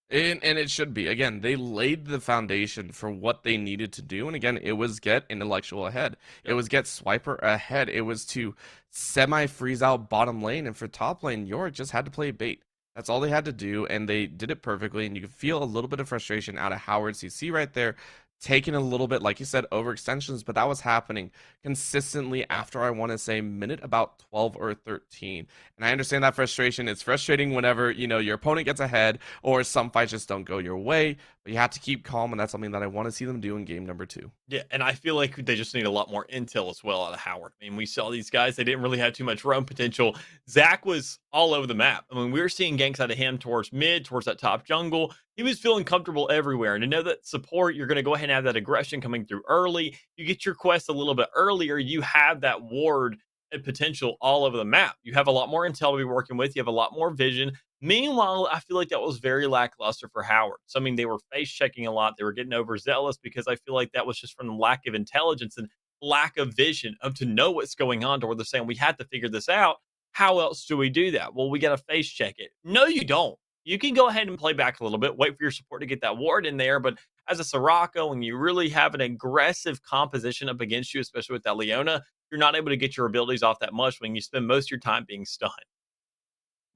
Yeah, and it should be. Again, they laid the foundation for what they needed to do. And again, it was get Intellectual ahead. It was get Swiper ahead. It was to semi-freeze out bottom lane. And for top lane, Yorick just had to play bait. That's all they had to do, and they did it perfectly. And you could feel a little bit of frustration out of Howard CC right there, taking a little bit, like you said, overextensions, but that was happening consistently after, I want to say, minute about 12 or 13. And I understand that frustration. It's frustrating whenever, you know, your opponent gets ahead or some fights just don't go your way, but you have to keep calm, and that's something that I want to see them do in game number 2. Yeah, and I feel like they just need a lot more intel as well out of Howard. I mean, we saw these guys, they didn't really have too much roam potential. Zac was all over the map. I mean, we were seeing ganks out of him towards mid, towards that top jungle. He was feeling comfortable everywhere. And to know that support, you're going to go ahead and have that aggression coming through early. You get your quest a little bit earlier. You have that ward and potential all over the map. You have a lot more intel to be working with. You have a lot more vision. Meanwhile, I feel like that was very lackluster for Howard. So, I mean, they were face checking a lot. They were getting overzealous because I feel like that was just from the lack of intelligence and lack of vision of to know what's going on, to where they're saying we had to figure this out. How else do we do that? Well, we got to face check it. No, you don't. You can go ahead and play back a little bit, wait for your support to get that ward in there. But as a Soraka, when you really have an aggressive composition up against you, especially with that Leona, you're not able to get your abilities off that much when you spend most of your time being stunned.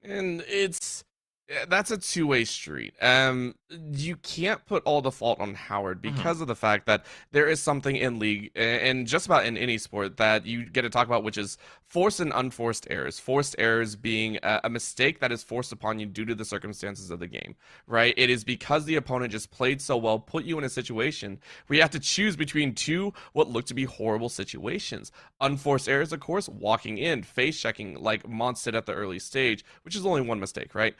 And that's a two-way street. You can't put all the fault on Howard because of the fact that there is something in League and just about in any sport that you get to talk about, which is forced and unforced errors. Forced errors being a mistake that is forced upon you due to the circumstances of the game, right? It is because the opponent just played so well, put you in a situation where you have to choose between two what look to be horrible situations. Unforced errors, of course, walking in, face checking like Mons did at the early stage, which is only one mistake, right?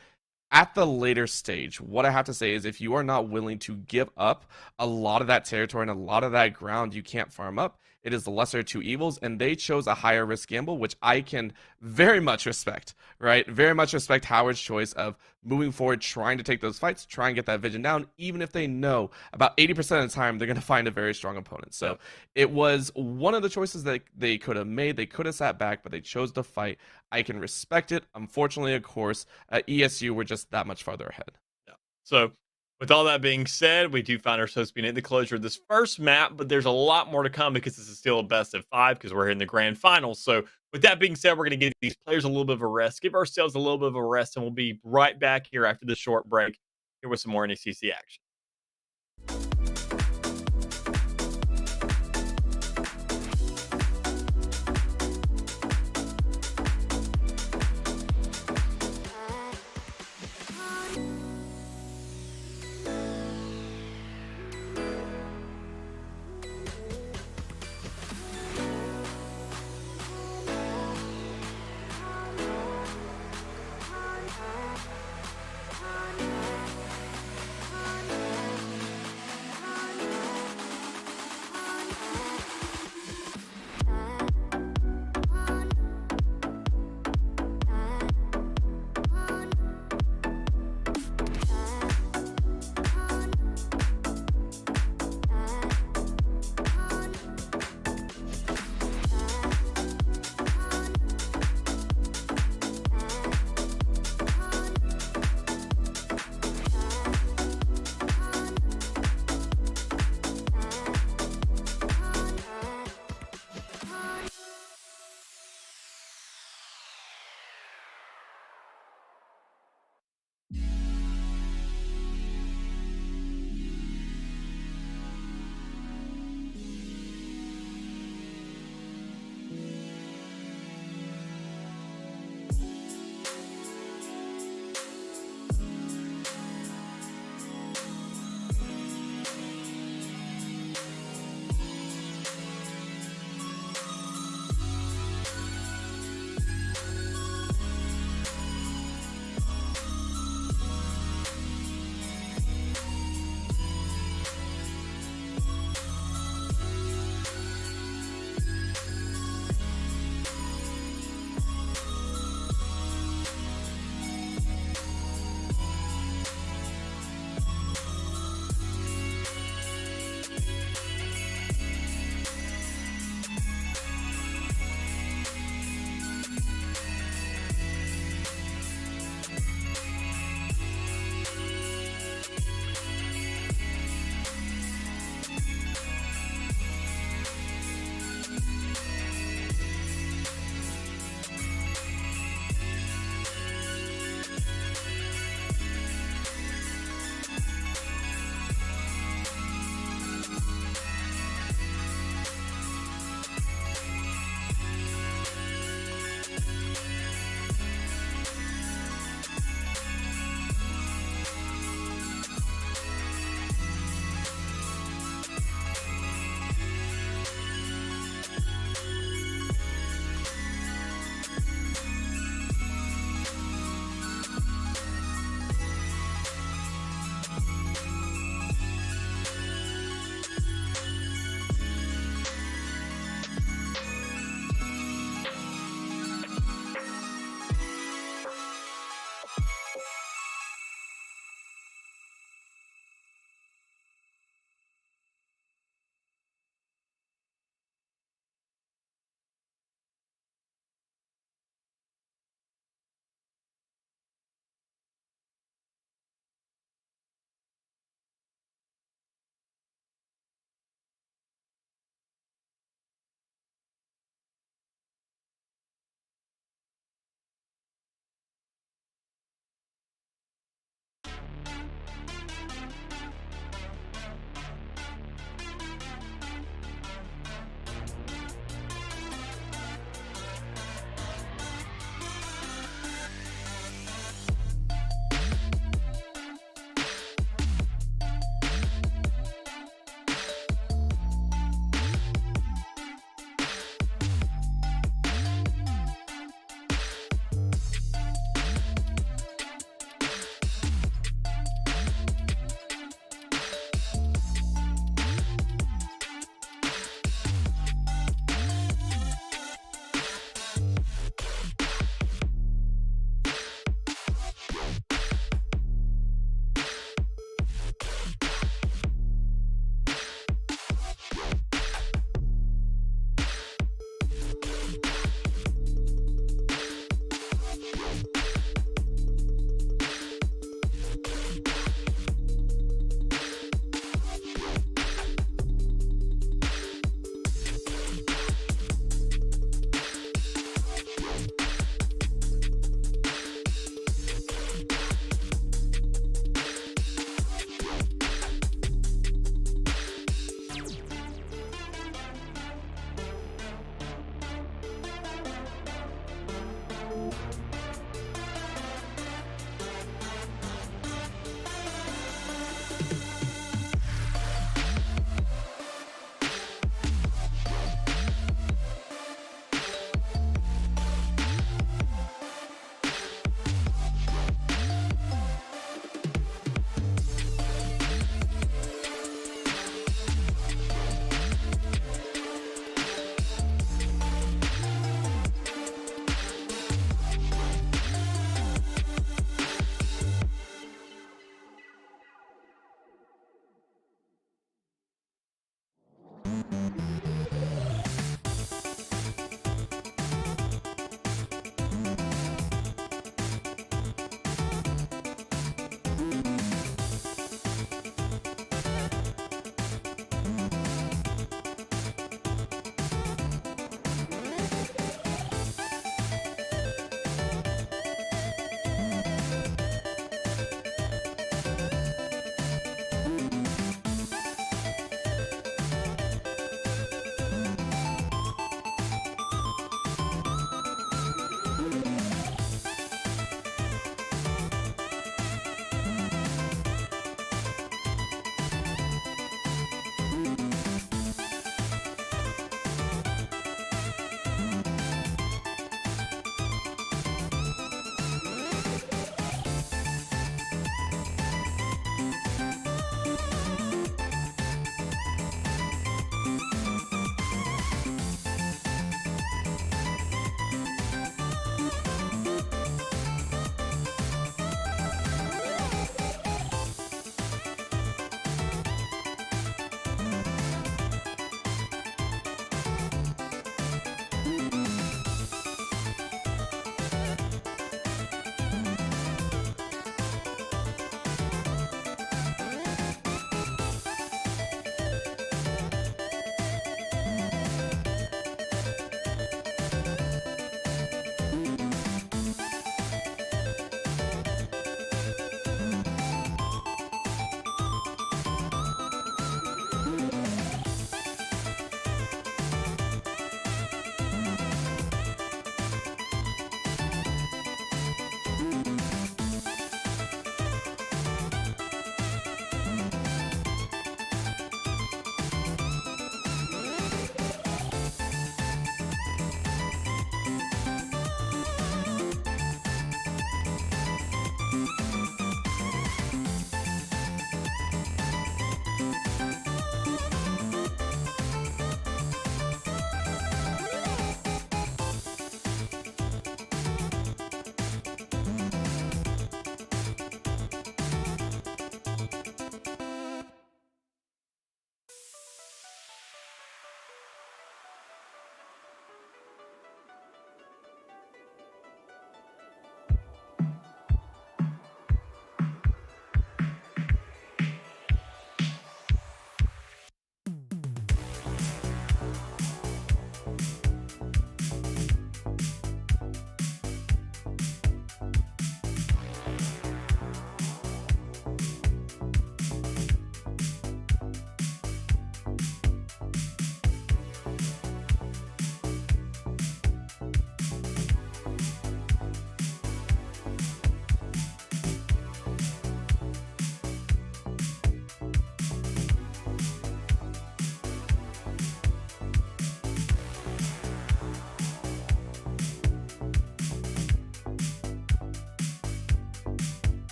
At the later stage, what I have to say is if you are not willing to give up a lot of that territory and a lot of that ground you can't farm up, It is the lesser of two evils, and they chose a higher risk gamble, which I can very much respect, right? Very much respect Howard's choice of moving forward, trying to take those fights, try and get that vision down, even if they know about 80% of the time they're going to find a very strong opponent. So it was one of the choices that they could have made. They could have sat back, but they chose to fight. I can respect it. Unfortunately, of course, ESU were just that much farther ahead. Yeah. So with all that being said, we do find ourselves being at the closure of this first map, but there's a lot more to come because this is still a best of 5 because we're in the grand finals. So with that being said, we're going to give these players a little bit of a rest, give ourselves a little bit of a rest, and we'll be right back here after this short break here with some more NECC action.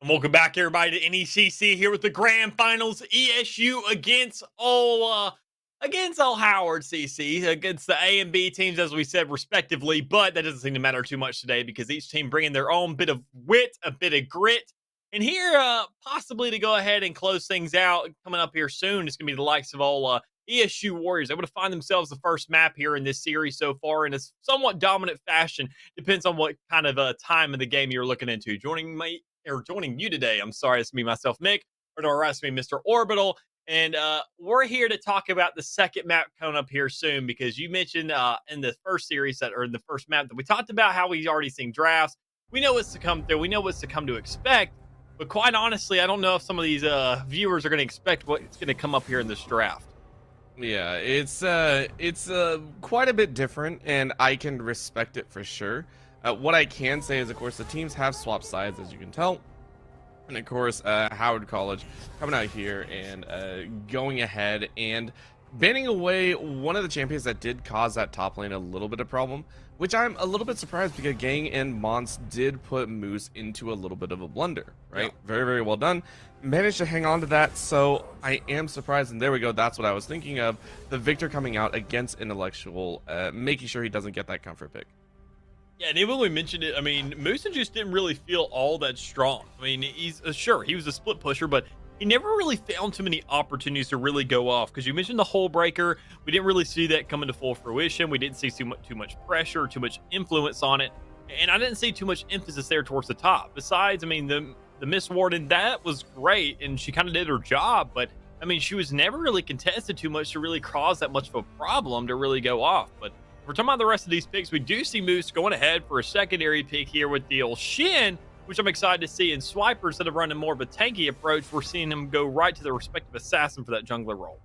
And welcome back, everybody, to NECC here with the grand finals. ESU against all Howard CC, against the A and B teams, as we said, respectively. But that doesn't seem to matter too much today because each team bringing their own bit of wit, a bit of grit. And here, possibly to go ahead and close things out, coming up here soon, it's going to be the likes of all ESU Warriors. Able to find themselves the first map here in this series so far in a somewhat dominant fashion. Depends on what kind of time of the game you're looking into. Joining you today, I'm sorry, it's me, myself, Mick, or to arrest me, Mr. Orbital. And we're here to talk about the second map coming up here soon because you mentioned in the first series or in the first map that we talked about how we've already seen drafts. We know what's to come through. We know what's to come to expect. But quite honestly, I don't know if some of these viewers are going to expect what's going to come up here in this draft. Yeah, it's quite a bit different, and I can respect it for sure. What I can say is, of course, the teams have swapped sides, as you can tell. And, of course, Howard College coming out here and going ahead and banning away one of the champions that did cause that top lane a little bit of problem, which I'm a little bit surprised because Gang and Mons did put Moose into a little bit of a blunder, right? Yeah. Very, very well done. Managed to hang on to that, so I am surprised, and there we go. That's what I was thinking of. The Victor coming out against Intellectual, making sure he doesn't get that comfort pick. Yeah, and even when we mentioned it, I mean, Moose just didn't really feel all that strong. I mean, he's sure he was a split pusher, but he never really found too many opportunities to really go off. Because you mentioned the hole breaker, we didn't really see that coming to full fruition. We didn't see too much pressure, too much influence on it, and I didn't see too much emphasis there towards the top. Besides, I mean, the Miss Warden, that was great, and she kind of did her job, but I mean, she was never really contested too much to really cause that much of a problem to really go off. But we're talking about the rest of these picks. We do see Moose going ahead for a secondary pick here with the old Shin, which I'm excited to see. And Swiper, instead of running more of a tanky approach, we're seeing him go right to the respective assassin for that jungler role.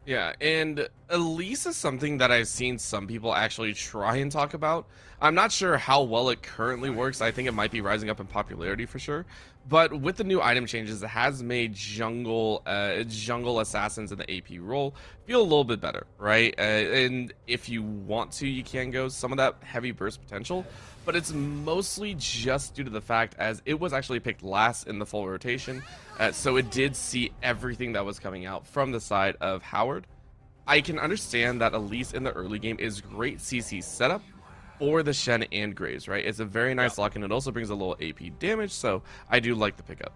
Yeah, and Elise is something that I've seen some people actually try and talk about. I'm not sure how well it currently works. I think it might be rising up in popularity for sure. But with the new item changes, it has made jungle assassins in the AP role feel a little bit better, right? And if you want to, you can go some of that heavy burst potential. But it's mostly just due to the fact as it was actually picked last in the full rotation. So it did see everything that was coming out from the side of Howard. I can understand that Elise in the early game is great CC setup for the Shen and Graves, right? It's a very nice lock, and it also brings a little AP damage, so I do like the pickup.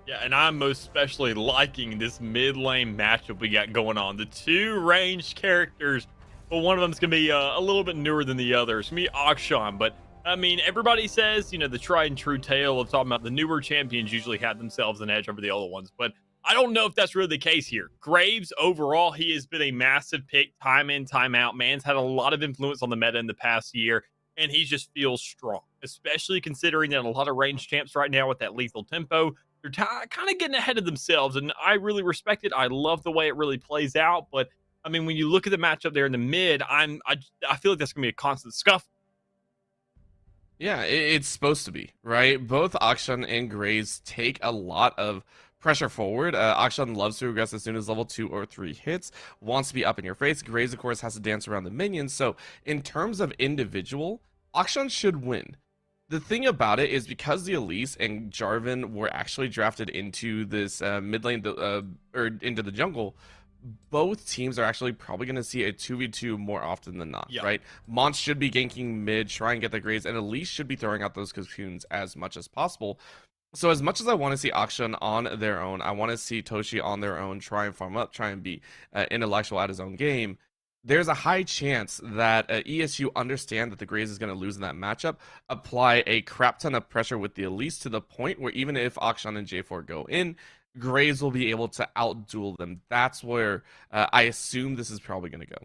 Yeah, and I'm most especially liking this mid lane matchup we got going on. The two ranged characters, but one of them's going to be a little bit newer than the other. It's going to be Akshan, but I mean, everybody says, you know, the tried and true tale of talking about the newer champions usually had themselves an edge over the older ones, but I don't know if that's really the case here. Graves, overall, he has been a massive pick time in, time out. Man's had a lot of influence on the meta in the past year, and he just feels strong, especially considering that a lot of ranged champs right now with that lethal tempo, they're kind of getting ahead of themselves, and I really respect it. I love the way it really plays out, but I mean, when you look at the matchup there in the mid, I feel like that's going to be a constant scuffle. Yeah, it's supposed to be, right? Both Akshan and Graves take a lot of pressure forward. Akshan loves to regress as soon as level 2 or 3 hits, wants to be up in your face. Graves, of course, has to dance around the minions. So in terms of individual, Akshan should win. The thing about it is because the Elise and Jarvan were actually drafted into this mid lane or into the jungle, both teams are actually probably going to see a 2v2 more often than not, right? Mons should be ganking mid, try and get the Graves, and Elise should be throwing out those cocoons as much as possible. So as much as I want to see Akshan on their own, I want to see Toshi on their own, try and farm up, try and be intellectual at his own game. There's a high chance that ESU understand that the Graves is going to lose in that matchup, apply a crap ton of pressure with the Elise to the point where even if Akshan and J4 go in, Graves will be able to outduel them. That's where I assume this is probably going to go.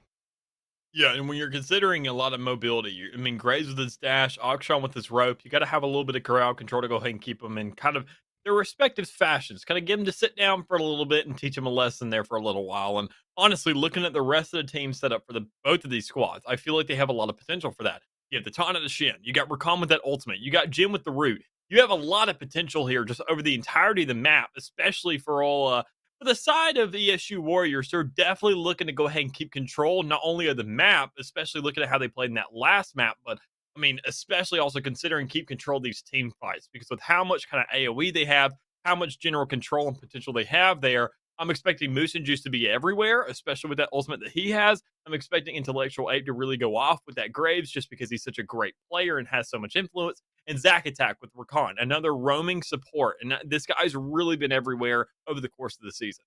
Yeah, and when you're considering a lot of mobility, I mean, Graves with his dash, Akshan with his rope, you got to have a little bit of crowd control to go ahead and keep them in kind of their respective fashions. Kind of get them to sit down for a little bit and teach them a lesson there for a little while. And honestly, looking at the rest of the team set up for both of these squads, I feel like they have a lot of potential for that. You have the Taunt at the Shin. You got Rakan with that ultimate. You got Jin with the root. You have a lot of potential here just over the entirety of the map, especially for all for the side of the ESU Warriors. They're definitely looking to go ahead and keep control not only of the map, especially looking at how they played in that last map, but I mean, especially also considering keep control of these team fights because with how much kind of AoE they have, how much general control and potential they have there, I'm expecting Moose and Juice to be everywhere, especially with that ultimate that he has. I'm expecting Intellectual Ape to really go off with that Graves just because he's such a great player and has so much influence. And Zack Attack with Rakan, another roaming support. And this guy's really been everywhere over the course of the season.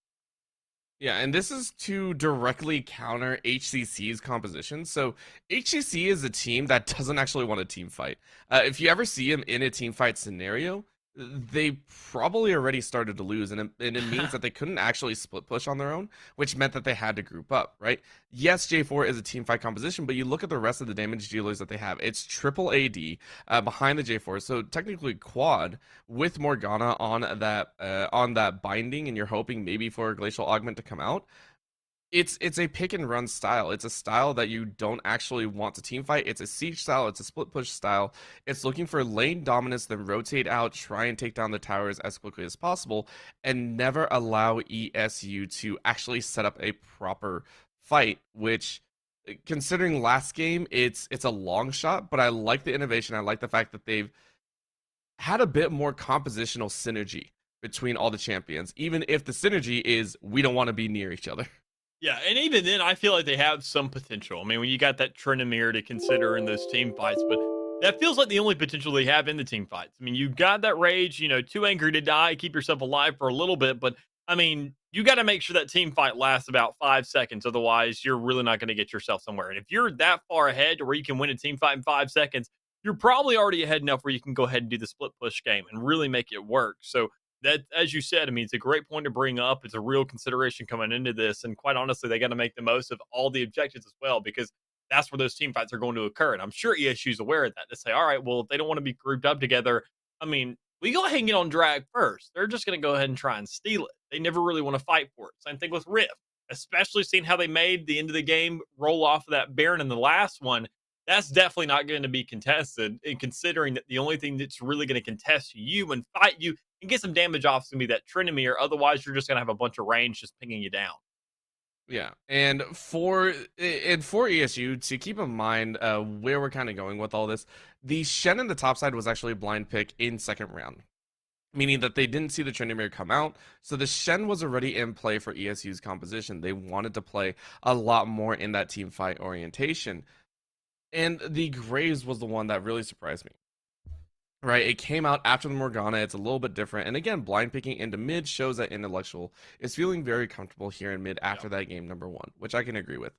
Yeah, and this is to directly counter HCC's composition. So HCC is a team that doesn't actually want a team fight. If you ever see them in a team fight scenario, they probably already started to lose, and it means that they couldn't actually split push on their own, which meant that they had to group up, right? Yes, J4 is a team fight composition, but you look at the rest of the damage dealers that they have. It's triple AD behind the J4, so technically quad with Morgana on that binding, and you're hoping maybe for a Glacial Augment to come out. It's a pick and run style. It's a style that you don't actually want to team fight. It's a siege style. It's a split push style. It's looking for lane dominance, then rotate out, try and take down the towers as quickly as possible, and never allow ESU to actually set up a proper fight. Which, considering last game, it's a long shot, but I like the innovation. I like the fact that they've had a bit more compositional synergy between all the champions, even if the synergy is we don't want to be near each other. Yeah, and even then, I feel like they have some potential. I mean, when you got that Tryndamere to consider in those team fights, but that feels like the only potential they have in the team fights. I mean, you got that rage, too angry to die, keep yourself alive for a little bit, but I mean, you got to make sure that team fight lasts about 5 seconds. Otherwise, you're really not going to get yourself somewhere. And if you're that far ahead to where you can win a team fight in 5 seconds, you're probably already ahead enough where you can go ahead and do the split push game and really make it work. So that, as you said, I mean, it's a great point to bring up. It's a real consideration coming into this. And quite honestly, they got to make the most of all the objectives as well, because that's where those team fights are going to occur. And I'm sure ESU is aware of that. To say, all right, well, if they don't want to be grouped up together, I mean, we go ahead and get on drag first. They're just going to go ahead and try and steal it. They never really want to fight for it. Same thing with Rift, especially seeing how they made the end of the game roll off of that Baron in the last one. That's definitely not going to be contested. And considering that the only thing that's really going to contest you and fight you and get some damage off is going to be that Tryndamere. Otherwise, you're just going to have a bunch of range just pinging you down. Yeah, and for ESU to keep in mind where we're kind of going with all this, the Shen in the top side was actually a blind pick in second round, meaning that they didn't see the Tryndamere come out, so the Shen was already in play for ESU's composition. They wanted to play a lot more in that team fight orientation, and the Graves was the one that really surprised me. Right, it came out after the Morgana. It's a little bit different, and again, blind picking into mid shows that Intellectual is feeling very comfortable here in mid after that game number 1, which I can agree with.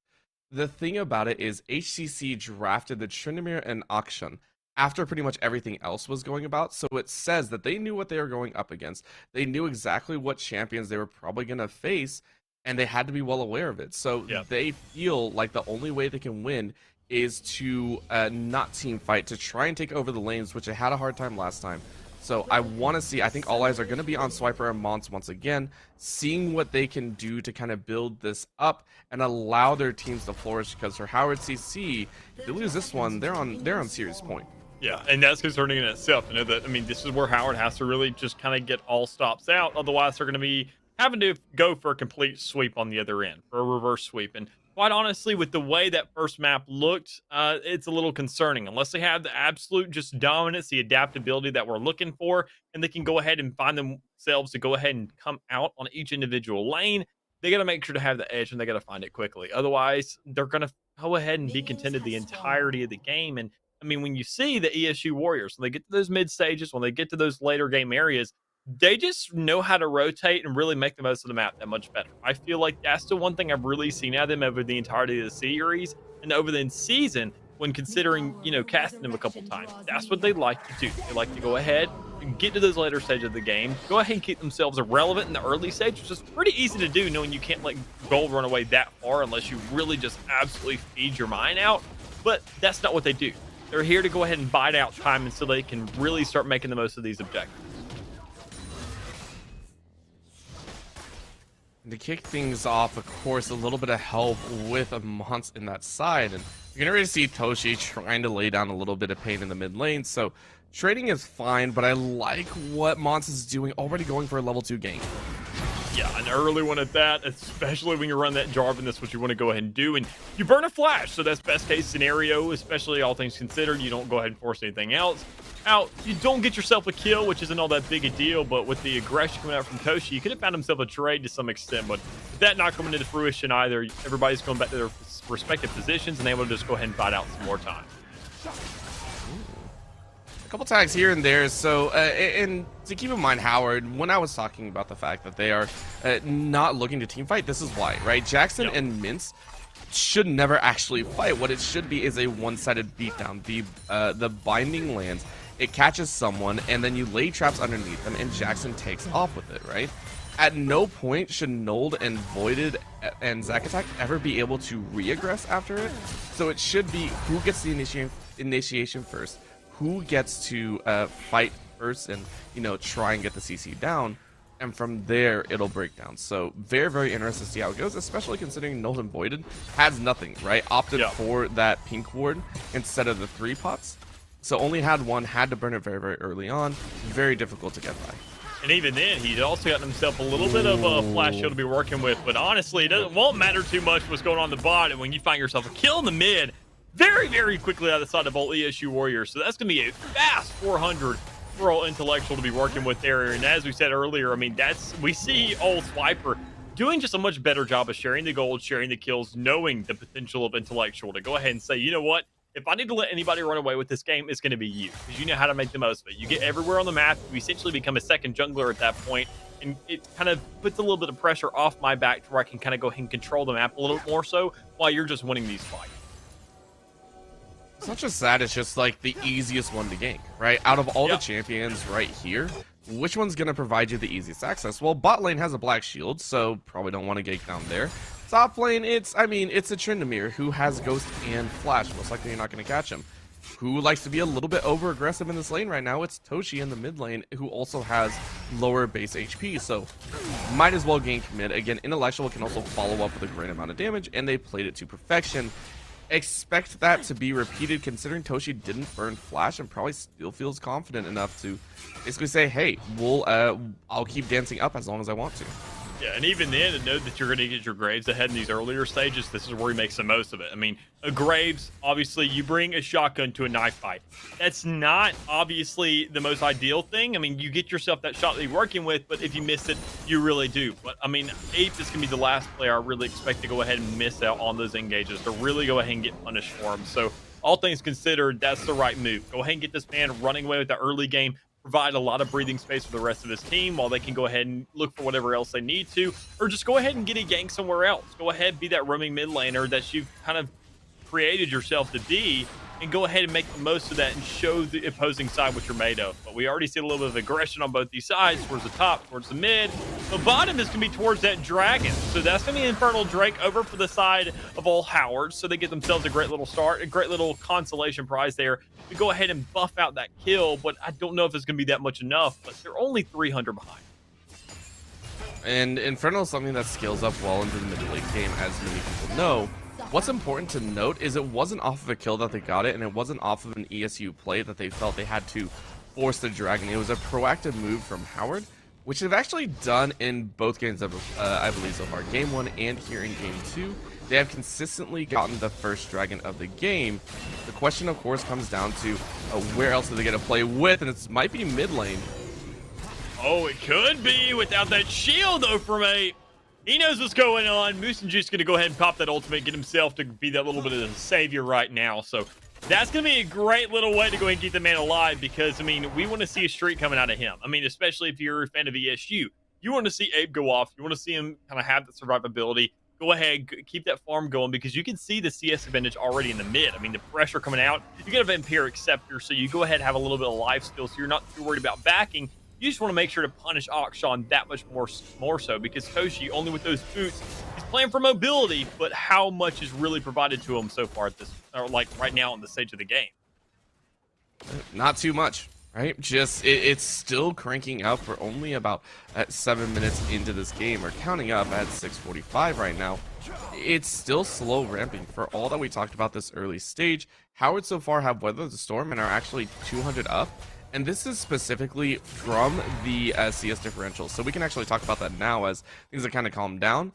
The thing about it is HCC drafted the Tryndamere and Akshan after pretty much everything else was going about, so it says that they knew what they were going up against. They knew exactly what champions they were probably going to face, and they had to be well aware of it. So they feel like the only way they can win is to not team fight, to try and take over the lanes, which I had a hard time last time. So I want to see, I think all eyes are going to be on Swiper and Mons once again, seeing what they can do to kind of build this up and allow their teams to flourish, because for Howard CC, if they lose this one, they're on serious point. Yeah, and that's concerning in itself. I mean, this is where Howard has to really just kind of get all stops out. Otherwise, they're going to be having to go for a complete sweep on the other end, for a reverse sweep. And quite honestly, with the way that first map looked, it's a little concerning. Unless they have the absolute just dominance, the adaptability that we're looking for, and they can go ahead and find themselves to go ahead and come out on each individual lane, they got to make sure to have the edge, and they got to find it quickly. Otherwise, they're going to go ahead and be contended the entirety of the game. And I mean, when you see the ESU Warriors, when they get to those mid stages, when they get to those later game areas, they just know how to rotate and really make the most of the map that much better. I feel like that's the one thing I've really seen out of them over the entirety of the series and over the season, when considering, casting them a couple times. That's what they like to do. They like to go ahead and get to those later stages of the game, go ahead and keep themselves irrelevant in the early stage, which is pretty easy to do, knowing you can't let gold run away that far unless you really just absolutely feed your mind out. But that's not what they do. They're here to go ahead and bide out time until they can really start making the most of these objectives. To kick things off, of course, a little bit of help with a Mons in that side, and you can already see Toshi trying to lay down a little bit of pain in the mid lane, so trading is fine, but I like what Mons is doing, already going for a level 2 gank. Yeah, an early one at that, especially when you run that Jarvan. That's what you want to go ahead and do. And you burn a flash, so that's best case scenario, especially all things considered. You don't go ahead and force anything else out. You don't get yourself a kill, which isn't all that big a deal, but with the aggression coming out from Toshi, you could have found himself a trade to some extent, but that not coming into fruition either. Everybody's going back to their respective positions and able to just go ahead and fight out some more time. A couple tags here and there. So, and to keep in mind, Howard, when I was talking about the fact that they are not looking to team fight, this is why, right? Jackson and Mince should never actually fight. What it should be is a one-sided beatdown. The binding lands, it catches someone, and then you lay traps underneath them, and Jackson takes off with it, right? At no point should Nold and Voided and Zack Attack ever be able to re-aggress after it. So it should be who gets the initiation first, who gets to fight first and, you know, try and get the CC down, and from there it'll break down. So very, very interested to see how it goes, especially considering Nold and Voided has nothing, right? Opted for that pink ward instead of the 3 pots. So only had one, had to burn it very, very early on. Very difficult to get by. And even then, he's also gotten himself a little bit of a flash shield to be working with. But honestly, it won't matter too much what's going on in the bot. And when you find yourself a kill in the mid, very, very quickly out of the side of all ESU Warriors. So that's going to be a fast 400 for all Intellectual to be working with there. And as we said earlier, I mean, we see old Swiper doing just a much better job of sharing the gold, sharing the kills, knowing the potential of Intellectual to go ahead and say, you know what? If I need to let anybody run away with this game, it's going to be you, because you know how to make the most of it. You get everywhere on the map. You essentially become a second jungler at that point, and it kind of puts a little bit of pressure off my back to where I can kind of go ahead and control the map a little bit more so while you're just winning these fights. It's not just that, it's just like the easiest one to gank, right? Out of all the champions right here, which one's going to provide you the easiest access? Well, bot lane has a black shield, so probably don't want to gank down there. Top lane, it's a Tryndamere who has Ghost and Flash. Most likely you're not going to catch him. Who likes to be a little bit over aggressive in this lane right now? It's Toshi in the mid lane, who also has lower base HP, so might as well gank mid. Again, Intellectual can also follow up with a great amount of damage, and they played it to perfection. Expect that to be repeated, considering Toshi didn't burn Flash and probably still feels confident enough to basically say, hey, I'll keep dancing up as long as I want to. Yeah, and even then, to know that you're going to get your Graves ahead in these earlier stages, this is where he makes the most of it. I mean, a Graves, obviously, you bring a shotgun to a knife fight. That's not, obviously, the most ideal thing. I mean, you get yourself that shot that you're working with, but if you miss it, you really do. But, I mean, Ape is going to be the last player I really expect to go ahead and miss out on those engages, to really go ahead and get punished for him. So, all things considered, that's the right move. Go ahead and get this man running away with the early game, provide a lot of breathing space for the rest of his team while they can go ahead and look for whatever else they need to, or just go ahead and get a gank somewhere else. Go ahead, be that roaming mid laner that you've kind of created yourself to be, and go ahead and make the most of that and show the opposing side what you're made of. But we already see a little bit of aggression on both these sides, towards the top, towards the mid. The bottom is going to be towards that dragon. So that's going to be Infernal Drake over for the side of all Howard. So they get themselves a great little start, a great little consolation prize there to go ahead and buff out that kill. But I don't know if it's going to be that much enough, but they're only 300 behind. And Infernal is something that scales up well into the mid late game, as many people know. What's important to note is it wasn't off of a kill that they got it, and it wasn't off of an ESU play that they felt they had to force the dragon. It was a proactive move from Howard, which they've actually done in both games of, I believe so far. Game 1 and here in Game 2. They have consistently gotten the first dragon of the game. The question, of course, comes down to where else do they get to play with, and it might be mid lane. Oh, it could be without that shield, though, from Ape. He knows what's going on. Moose and Juice going to go ahead and pop that ultimate, get himself to be that little bit of a savior right now. So that's going to be a great little way to go ahead and keep the man alive, because, I mean, we want to see a streak coming out of him. I mean, especially if you're a fan of ESU. You want to see Abe go off. You want to see him kind of have the survivability. Go ahead, keep that farm going, because you can see the CS advantage already in the mid. I mean, the pressure coming out. You get a Vampiric Scepter, so you go ahead and have a little bit of life steal, so you're not too worried about backing. You just want to make sure to punish Akshan that much more so, because Toshi, only with those boots, he's playing for mobility, but how much is really provided to him so far at this, or like right now on the stage of the game? Not too much, right? Just it's still cranking out for only about 7 minutes into this game, or counting up at 6:45 right now. It's still slow ramping for all that we talked about this early stage. Howard so far have weathered the storm and are actually 200 up, And this is specifically from the CS differential. So we can actually talk about that now as things have kind of calmed down.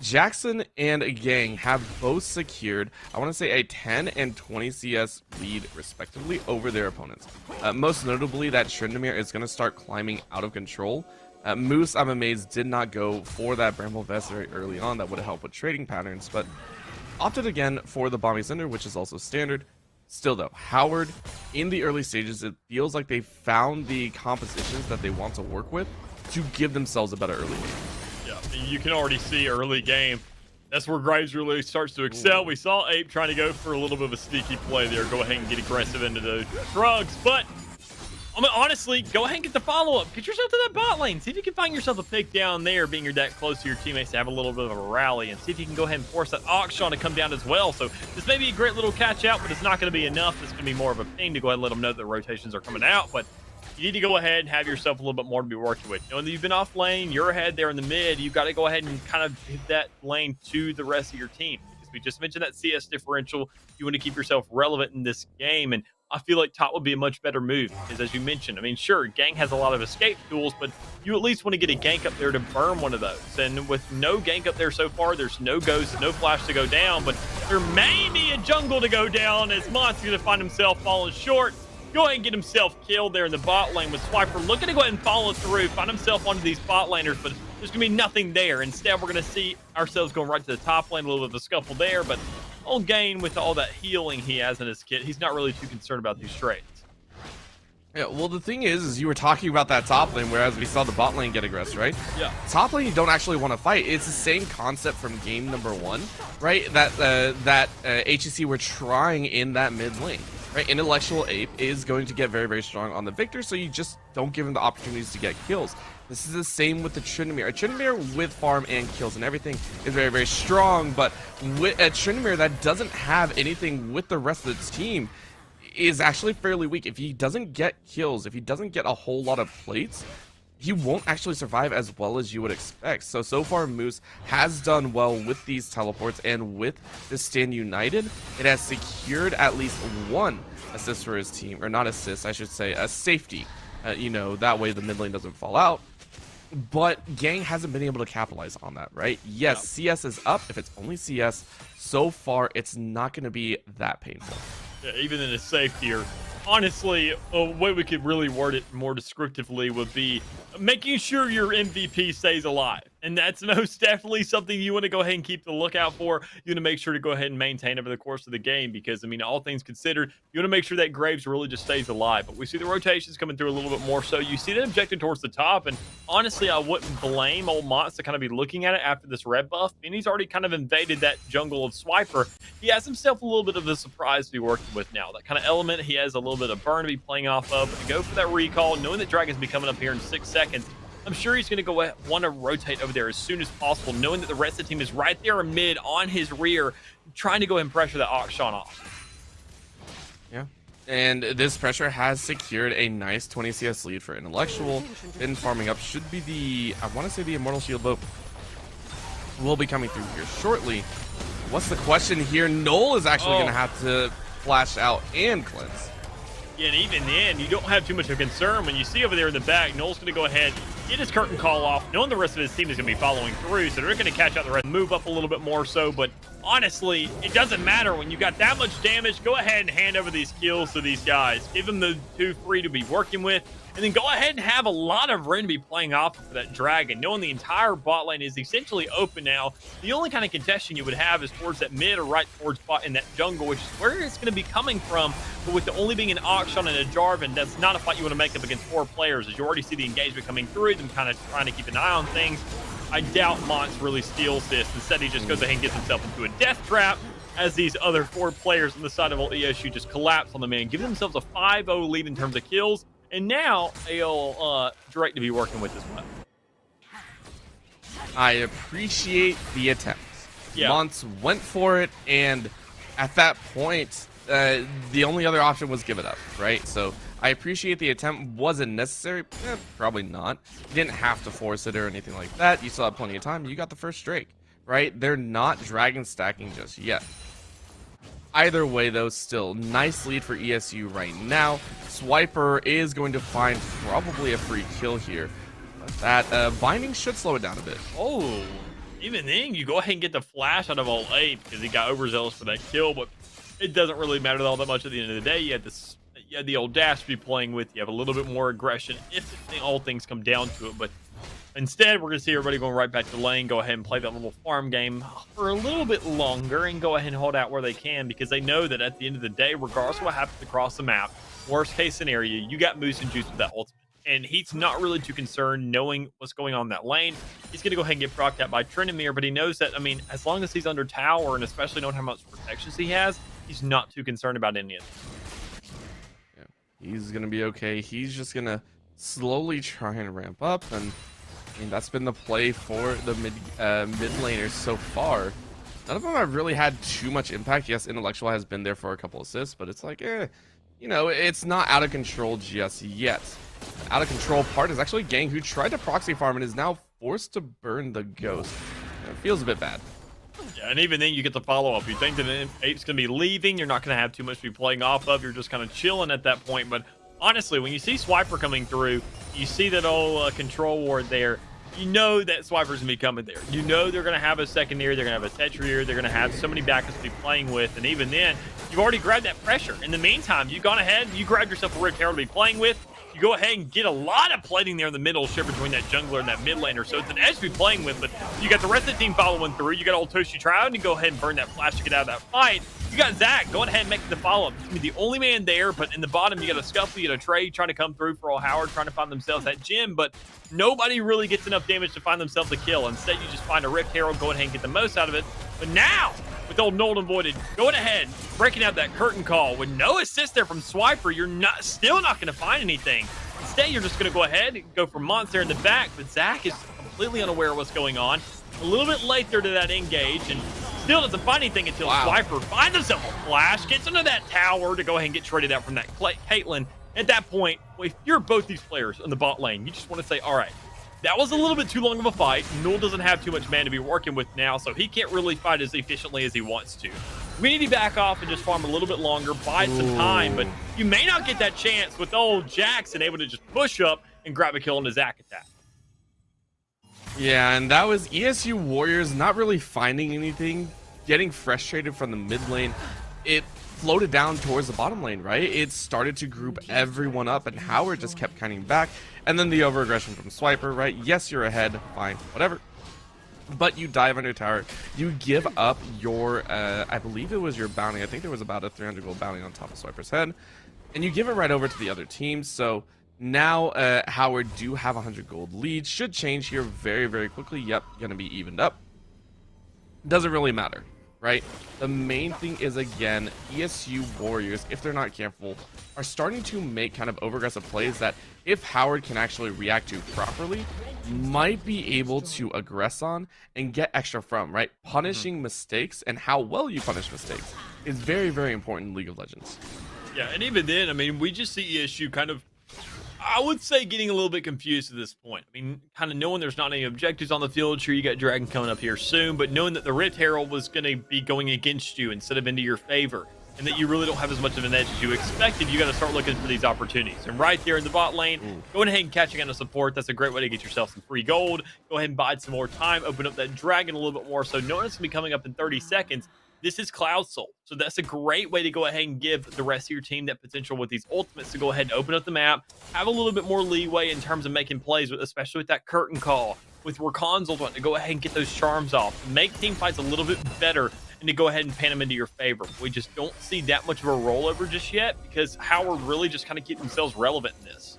Jackson and Gang have both secured, I want to say, a 10 and 20 CS lead respectively over their opponents. Most notably, that Tryndamere is going to start climbing out of control. Moose, I'm amazed, did not go for that Bramble Vest very early on. That would have helped with trading patterns, but opted again for the Bombing Cinder, which is also standard. Still though, Howard, in the early stages, it feels like they found the compositions that they want to work with to give themselves a better early game. Yeah, you can already see early game. That's where Graves really starts to excel. We saw Ape trying to go for a little bit of a sneaky play there. Go ahead and get aggressive into those drugs. But, I mean, honestly, go ahead and get the follow-up. Get yourself to that bot lane. See if you can find yourself a pick down there, being you're that close to your teammates to have a little bit of a rally. And see if you can go ahead and force that Auction to come down as well. So this may be a great little catch out, but it's not going to be enough. It's going to be more of a ping to go ahead and let them know that the rotations are coming out. But you need to go ahead and have yourself a little bit more to be working with. Knowing that you've been off lane, you're ahead there in the mid, you've got to go ahead and kind of hit that lane to the rest of your team. Because we just mentioned that CS differential. You want to keep yourself relevant in this game, and I feel like top would be a much better move. Because as you mentioned, I mean, sure, Gang has a lot of escape tools, but you at least want to get a gank up there to burn one of those. And with no gank up there so far, there's no ghost, no flash to go down, but there may be a jungle to go down as Mont's going to find himself falling short. Go ahead and get himself killed there in the bot lane with Swiper looking to go ahead and follow through, find himself onto these bot laners, but there's going to be nothing there. Instead, we're going to see ourselves going right to the top lane, a little bit of a scuffle there, but old Gain with all that healing he has in his kit, he's not really too concerned about these trades. Yeah, well, the thing is you were talking about that top lane, whereas we saw the bot lane get aggressive, right? Yeah. Top lane, you don't actually want to fight. It's the same concept from game number 1, right? That HEC were trying in that mid lane. Right, Intellectual Ape is going to get very, very strong on the Victor, so you just don't give him the opportunities to get kills. This is the same with the Tryndamere. A Tryndamere with farm and kills and everything is very, very strong, but with a Tryndamere that doesn't have anything with the rest of its team is actually fairly weak. If he doesn't get kills, if he doesn't get a whole lot of plates, he won't actually survive as well as you would expect. So far, Moose has done well with these teleports, and with the Stand United, it has secured at least one assist for his team, or not assist, I should say, a safety. You know, that way the mid lane doesn't fall out. But Gang hasn't been able to capitalize on that, right? Yes, CS is up. If it's only CS, so far, it's not going to be that painful. Yeah, even in a safety, or honestly, a way we could really word it more descriptively would be making sure your MVP stays alive. And that's most definitely something you want to go ahead and keep the lookout for. You want to make sure to go ahead and maintain over the course of the game because, I mean, all things considered, you want to make sure that Graves really just stays alive. But we see the rotations coming through a little bit more so. You see that objective towards the top, and honestly, I wouldn't blame old Montz to kind of be looking at it after this red buff. And he's already kind of invaded that jungle of Swiper. He has himself a little bit of a surprise to be working with now. That kind of element, he has a little bit of burn to be playing off of. But to go for that recall, knowing that Dragon's be coming up here in 6 seconds, I'm sure he's going to go want to rotate over there as soon as possible, knowing that the rest of the team is right there in mid on his rear, trying to go ahead and pressure that Auction off. Yeah. And this pressure has secured a nice 20 CS lead for Intellectual. Been farming up. Should be the, I want to say the Immortal Shield, but will be coming through here shortly. What's the question here? Noel is actually going to have to flash out and cleanse. Yeah, and even then, you don't have too much of a concern. When you see over there in the back, Noel's going to go ahead, get his curtain call off, knowing the rest of his team is going to be following through, so they're going to catch out the rest, move up a little bit more so, but honestly, it doesn't matter. When you got that much damage, go ahead and hand over these kills to these guys. Give them the 2 free to be working with, and then go ahead and have a lot of Ren to be playing off for that Dragon, knowing the entire bot lane is essentially open now. The only kind of contention you would have is towards that mid or right towards bot in that jungle, which is where it's going to be coming from. But with the only being an Auction and a Jarvan, that's not a fight you want to make up against 4 players, as you already see the engagement coming through, them kind of trying to keep an eye on things. I doubt Montz really steals this. Instead, he just goes ahead and gets himself into a death trap as these other 4 players on the side of old ESU just collapse on the man, giving themselves a 5-0 lead in terms of kills. And now they'll Drake to be working with as well. I appreciate the attempt. Yeah. Montz went for it, and at that point, the only other option was give it up, right? So I appreciate the attempt. Wasn't necessary? Probably not. You didn't have to force it or anything like that. You still have plenty of time. You got the first Drake, right? They're not dragon stacking just yet. Either way, though, still nice lead for ESU right now. Swiper is going to find probably a free kill here. But that binding should slow it down a bit. Oh, even then, you go ahead and get the flash out of all 8 because he got overzealous for that kill, but it doesn't really matter all that much at the end of the day. You had the old dash to be playing with. You have a little bit more aggression if all things come down to it, but instead, we're going to see everybody going right back to lane, go ahead and play that little farm game for a little bit longer and go ahead and hold out where they can because they know that at the end of the day, regardless of what happens across the map, worst case scenario, you got Moose and Juice with that ultimate. And he's not really too concerned knowing what's going on in that lane. He's going to go ahead and get procced out by Trendamere, but he knows that, I mean, as long as he's under tower and especially knowing how much protections he has, he's not too concerned about any of this. Yeah, he's going to be okay. He's just going to slowly try and ramp up, and I mean, that's been the play for the mid laners so far. None of them have really had too much impact. Yes, Intellectual has been there for a couple assists, but it's like, you know, it's not out of control just yet. The out of control part is actually Gang, who tried to proxy farm and is now forced to burn the ghost. It feels a bit bad. Yeah, and even then you get the follow-up. You think that 8's going to be leaving. You're not going to have too much to be playing off of. You're just kind of chilling at that point. But honestly, when you see Swiper coming through, you see that old control ward there, you know that Swiper's going to be coming there. You know they're going to have a secondary, they're going to have a tetrier, they're going to have so many backups to be playing with. And even then, you've already grabbed that pressure. In the meantime, you've gone ahead, you grabbed yourself a Rift Herald to be playing with. You go ahead and get a lot of plating there in the middle, share between that jungler and that mid laner. So it's an edge to be playing with, but you got the rest of the team following through. You got old Toshi Trout, and go ahead and burn that flash to get out of that fight. You got Zach going ahead and making the follow-up. He's going to be the only man there, but in the bottom, you got a Scuffle, you got a Trey trying to come through for all Howard, trying to find themselves that gym, but nobody really gets enough damage to find themselves a kill. Instead, you just find a Rift Herald, go ahead and get the most out of it. But now, with old Nolden Voided going ahead, breaking out that curtain call with no assist there from Swiper, you're still not going to find anything. Instead, you're just going to go ahead and go for Monster in the back, but Zach is completely unaware of what's going on. A little bit late there to that engage, and still doesn't find anything until Swiper finds himself a flash, gets into that tower to go ahead and get traded out from that Caitlyn. At that point, if you're both these players in the bot lane, you just want to say, all right, that was a little bit too long of a fight. Null doesn't have too much man to be working with now, so he can't really fight as efficiently as he wants to. We need to back off and just farm a little bit longer, bide some time, but you may not get that chance with old Jackson able to just push up and grab a kill on the Zac attack. Yeah, and that was ESU Warriors not really finding anything, getting frustrated from the mid lane. It floated down towards the bottom lane, right? It started to group everyone up, and Howard just kept counting back. And then the over-aggression from Swiper, right? Yes, you're ahead, fine, whatever. But you dive under tower, you give up your, I believe it was your bounty. I think there was about a 300 gold bounty on top of Swiper's head. And you give it right over to the other team. So now Howard do have 100 gold lead. Should change here very, very quickly. Yep, gonna be evened up. Doesn't really matter, right? The main thing is, again, ESU Warriors, if they're not careful, are starting to make kind of over-aggressive plays that, if Howard can actually react to properly, might be able to aggress on and get extra from, right? Punishing mistakes and how well you punish mistakes is very, very important in League of Legends. Yeah, and even then, I mean, we just see ESU kind of, I would say, getting a little bit confused at this point. I mean, kind of knowing there's not any objectives on the field. Sure, you got Dragon coming up here soon, but knowing that the Rift Herald was going to be going against you instead of into your favor, and that you really don't have as much of an edge as you expected, you got to start looking for these opportunities. And right there in the bot lane, going ahead and catching on a support, that's a great way to get yourself some free gold. Go ahead and bide some more time, open up that Dragon a little bit more. So knowing it's going to be coming up in 30 seconds, this is Cloud Soul. So that's a great way to go ahead and give the rest of your team that potential with these ultimates to go ahead and open up the map, have a little bit more leeway in terms of making plays, especially with that curtain call, with Rakan's ultimate to go ahead and get those charms off, make team fights a little bit better, and to go ahead and pan them into your favor. We just don't see that much of a rollover just yet because Howard really just kind of keep themselves relevant in this.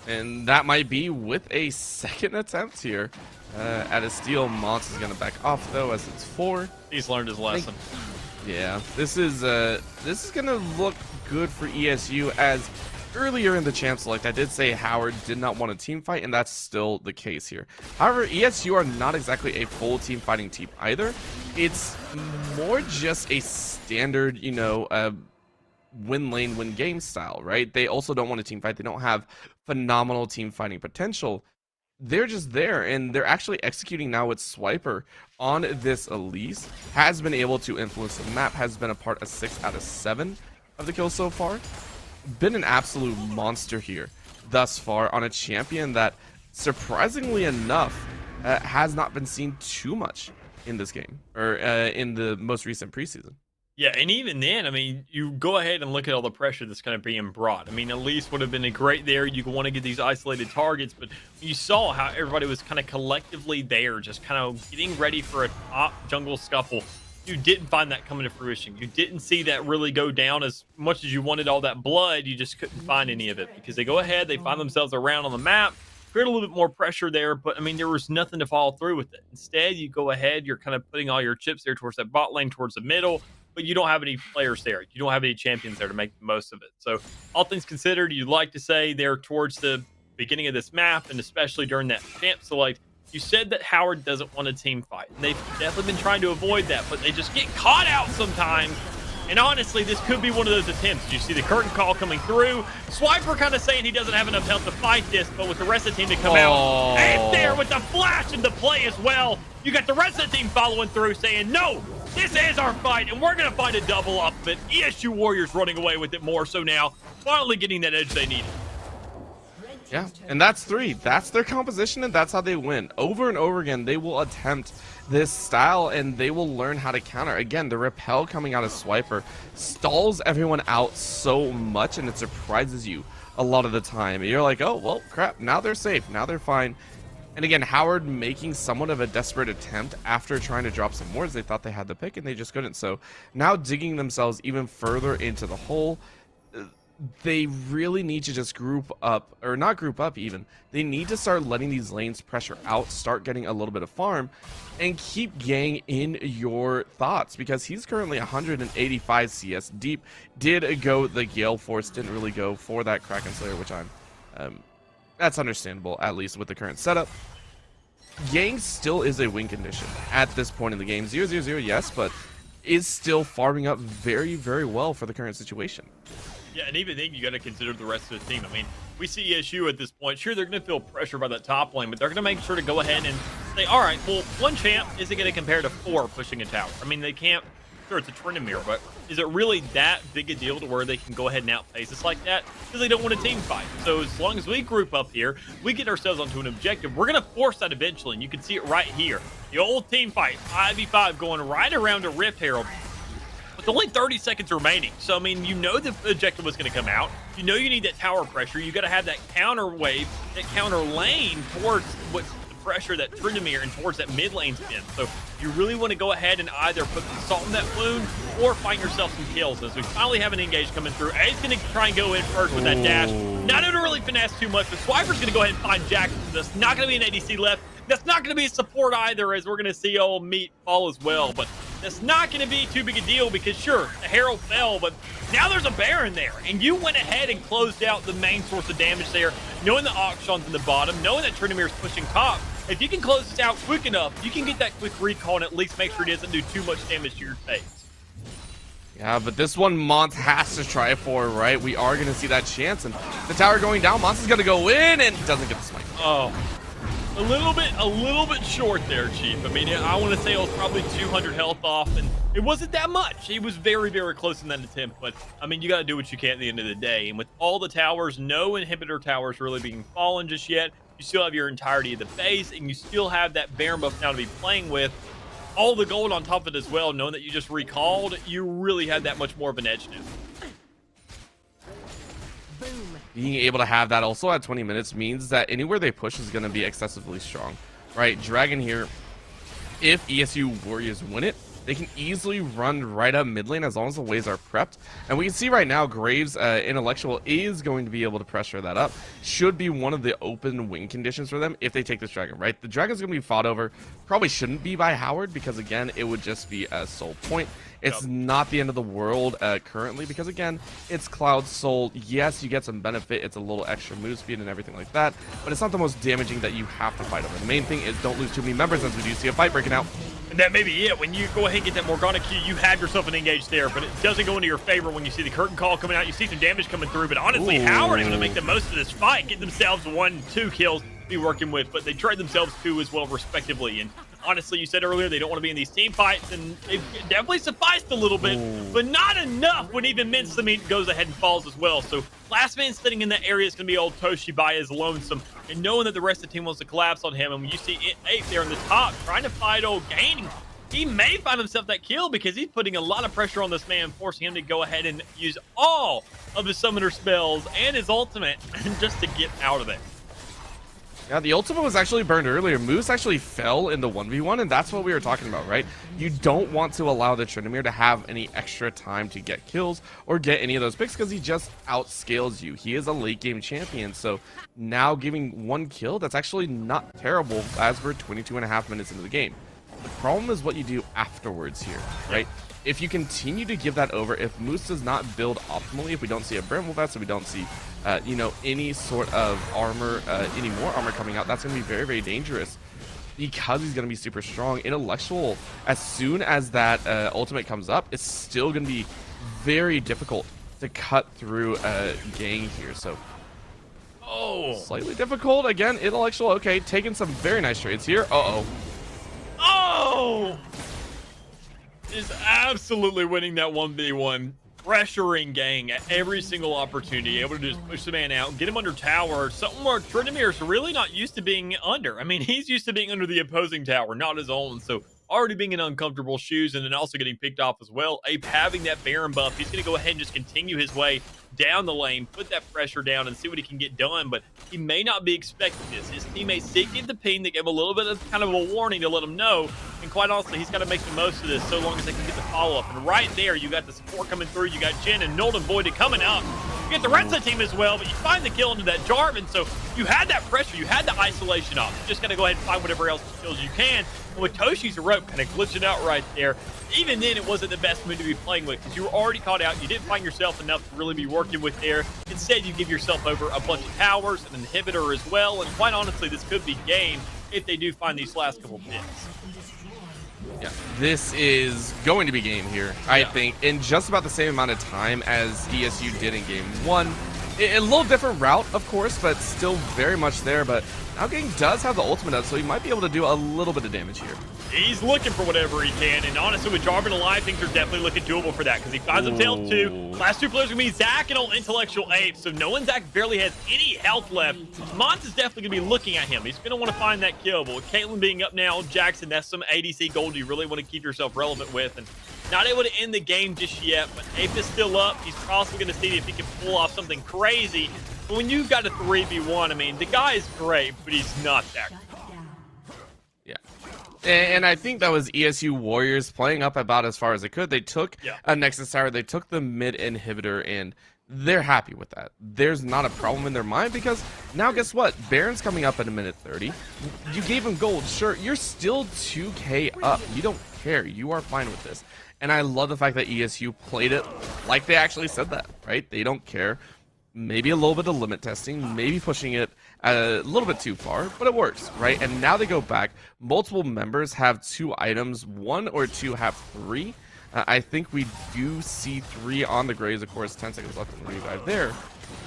And that might be with a second attempt here. At a steal, Mons is going to back off, though, as it's 4. He's learned his lesson. Yeah, this is going to look good for ESU, as earlier in the champ select, I did say Howard did not want a team fight, and that's still the case here. However, ESU are not exactly a full team fighting team either. It's more just a standard, you know, win lane, win game style, right? They also don't want a team fight. They don't have phenomenal team fighting potential. they're just there, and they're actually executing now with Swiper on this Elise. Has been able to influence the map, has been a part of 6 out of 7 of the kills so far. Been an absolute monster here thus far on a champion that, surprisingly enough, has not been seen too much in this game, or in the most recent preseason. Yeah, and even then, I mean, you go ahead and look at all the pressure that's kind of being brought. I mean, Elise would have been a great there. You want to get these isolated targets, but you saw how everybody was kind of collectively there, just kind of getting ready for a top jungle scuffle. You didn't find that coming to fruition. You didn't see that really go down as much as you wanted all that blood. You just couldn't find any of it because they go ahead, they find themselves around on the map, create a little bit more pressure there, but I mean, there was nothing to follow through with it. Instead, you go ahead, you're kind of putting all your chips there towards that bot lane, towards the middle, but you don't have any players there. You don't have any champions there to make the most of it. So all things considered, you'd like to say there towards the beginning of this map, and especially during that champ select, you said that Howard doesn't want a team fight. And they've definitely been trying to avoid that, but they just get caught out sometimes. And honestly, this could be one of those attempts. You see the curtain call coming through. Swiper kind of saying he doesn't have enough health to fight this, but with the rest of the team to come out, and there with the flash into play as well. You got the rest of the team following through saying, no, this is our fight, and we're going to find a double up of it. ESU Warriors running away with it more so now, finally getting that edge they needed. Yeah, and that's 3. That's their composition, and that's how they win. Over and over again, they will attempt this style, and they will learn how to counter. Again, the repel coming out of Swiper stalls everyone out so much, and it surprises you a lot of the time. You're like, oh, well, crap, now they're safe. Now they're fine. And again, Howard making somewhat of a desperate attempt after trying to drop some wards. They thought they had the pick, and they just couldn't. So now digging themselves even further into the hole. They really need to just group up, or not group up even. They need to start letting these lanes pressure out, start getting a little bit of farm, and keep Gang in your thoughts, because he's currently 185 CS deep. Did go the Gale Force, didn't really go for that Kraken Slayer, which that's understandable, at least with the current setup. Yang still is a win condition at this point in the game. 0-0-0, yes, but is still farming up very, very well for the current situation. Yeah, and even then, you got to consider the rest of the team. I mean, we see ESU at this point. Sure, they're going to feel pressure by that top lane, but they're going to make sure to go ahead and say, all right, well, one champ isn't going to compare to 4 pushing a tower. I mean, they can't. Sure, it's a Tryndamere, but is it really that big a deal to where they can go ahead and outpace us like that? Because they don't want a team fight. So as long as we group up here, we get ourselves onto an objective, we're going to force that eventually, and you can see it right here. The old team fight, 5v5, going right around a Rift Herald. With only 30 seconds remaining. So, I mean, you know the objective was going to come out. You know you need that tower pressure. You got to have that counter wave, that counter lane towards what's the pressure that Tryndamere and towards that mid lane's been. So, you really want to go ahead and either put the salt in that wound or find yourself some kills. As we finally have an engage coming through, A's going to try and go in first with that dash. Not able to really finesse too much, but Swiper's going to go ahead and find Jackson. There's not going to be an ADC left. That's not going to be a support either, as we're going to see old Meat fall as well. But that's not going to be too big a deal because, sure, the Herald fell, but now there's a Baron there. And you went ahead and closed out the main source of damage there, knowing the Auction's in the bottom, knowing that Tryndamere's pushing top. If you can close this out quick enough, you can get that quick recall and at least make sure it doesn't do too much damage to your face. Yeah, but this one Mont has to try for, right? We are going to see that chance, and the tower going down. Mont's is going to go in and doesn't get the smite. Oh. A little bit short there, Chief. I mean, I want to say it was probably 200 health off, and it wasn't that much. He was very, very close in that attempt, but, I mean, you got to do what you can at the end of the day. And with all the towers, no inhibitor towers really being fallen just yet, you still have your entirety of the base, and you still have that Baron buff now to be playing with. All the gold on top of it as well, knowing that you just recalled, you really had that much more of an edge now. Being able to have that also at 20 minutes means that anywhere they push is going to be excessively strong, right? Dragon here, if ESU Warriors win it, they can easily run right up mid lane as long as the waves are prepped. And we can see right now Graves Intellectual is going to be able to pressure that up. Should be one of the open win conditions for them if they take this Dragon, right? The Dragon's going to be fought over. Probably shouldn't be by Howard because, again, it would just be a soul point. It's not the end of the world currently because, again, it's Cloud Soul. Yes, you get some benefit. It's a little extra move speed and everything like that, but it's not the most damaging that you have to fight over. The main thing is don't lose too many members as we do see a fight breaking out. And that may be it. When you go ahead and get that Morgana Q, you have yourself an engage there, but it doesn't go into your favor when you see the curtain call coming out. You see some damage coming through, but honestly, Howard able to make the most of this fight, get themselves 1-2 kills. be working with, but they trade themselves too as well, respectively. And honestly, you said earlier they don't want to be in these team fights, and it definitely sufficed a little bit, but not enough when even Mincemeat goes ahead and falls as well. So last man sitting in that area is going to be old Toshi by his lonesome, and knowing that the rest of the team wants to collapse on him. And when you see Ape there on the top trying to fight old Gaining, he may find himself that kill because he's putting a lot of pressure on this man, forcing him to go ahead and use all of his summoner spells and his ultimate just to get out of there. Yeah, the ultimate was actually burned earlier. Moose actually fell in the 1v1, and that's what we were talking about, right? You don't want to allow the Tryndamere to have any extra time to get kills or get any of those picks because he just outscales you. He is a late game champion, so now giving one kill, that's actually not terrible as we're 22.5 minutes into the game. The problem is what you do afterwards here, right? If you continue to give that over, if Moose does not build optimally, if we don't see a Bramble Vest, if we don't see, you know, any sort of armor, any more armor coming out, that's going to be very, very dangerous because he's going to be super strong. Intellectual, as soon as that ultimate comes up, it's still going to be very difficult to cut through Gang here. So, slightly difficult. Again, Intellectual, okay, taking some very nice trades here. Is absolutely winning that 1v1, pressuring Gang at every single opportunity, able to just push the man out, get him under tower, something where Tryndamere's really not used to being under. I mean, he's used to being under the opposing tower, not his own, so already being in uncomfortable shoes and then also getting picked off as well. Ape having that Baron buff, he's going to go ahead and just continue his way down the lane, put that pressure down and see what he can get done, but he may not be expecting this. His teammates did get the ping, they gave a little bit of kind of a warning to let him know, and quite honestly, he's got to make the most of this so long as they can get the follow-up. And right there, you got the support coming through, you got Jhin and Nolden Voided coming out, you get the rest of the team as well, but you find the kill into that Jarvan, so you had that pressure, you had the isolation off, you just got to go ahead and find whatever else kills you can. And with Toshi's rope kind of glitching out right there, even then it wasn't the best move to be playing with because you were already caught out. You didn't find yourself enough to really be working with there. Instead, you give yourself over a bunch of towers, an inhibitor as well, and quite honestly, this could be game if they do find these last couple picks. Yeah, this is going to be game here, I think, in just about the same amount of time as ESU did in game one. A little different route, of course, but still very much there. But now Gang does have the ultimate up, so he might be able to do a little bit of damage here. He's looking for whatever he can, and honestly, with Jarvan alive, things are definitely looking doable for that because he finds himself too. Last two players are going to be Zac and old Intellectual Ape, so knowing Zac barely has any health left, Mons is definitely going to be looking at him. He's going to want to find that kill, but with Caitlyn being up now, Jackson, that's some ADC gold you really want to keep yourself relevant with, and not able to end the game just yet, but Ape is still up. He's possibly going to see if he can pull off something crazy. But when you've got a 3v1, I mean, the guy is great, but he's not that good. Yeah. And I think that was ESU Warriors playing up about as far as they could. They took a Nexus Tower, they took the mid inhibitor, and they're happy with that. There's not a problem in their mind because now guess what? Baron's coming up in a minute 30. You gave him gold, sure. You're still 2k up. You don't care. You are fine with this. And I love the fact that ESU played it like they actually said that, right? They don't care. Maybe a little bit of limit testing, maybe pushing it a little bit too far, but it works, right? And now they go back. Multiple members have 2 items, 1 or 2 have 3. I think we do see 3 on the Graves, of course, 10 seconds left in the revive there.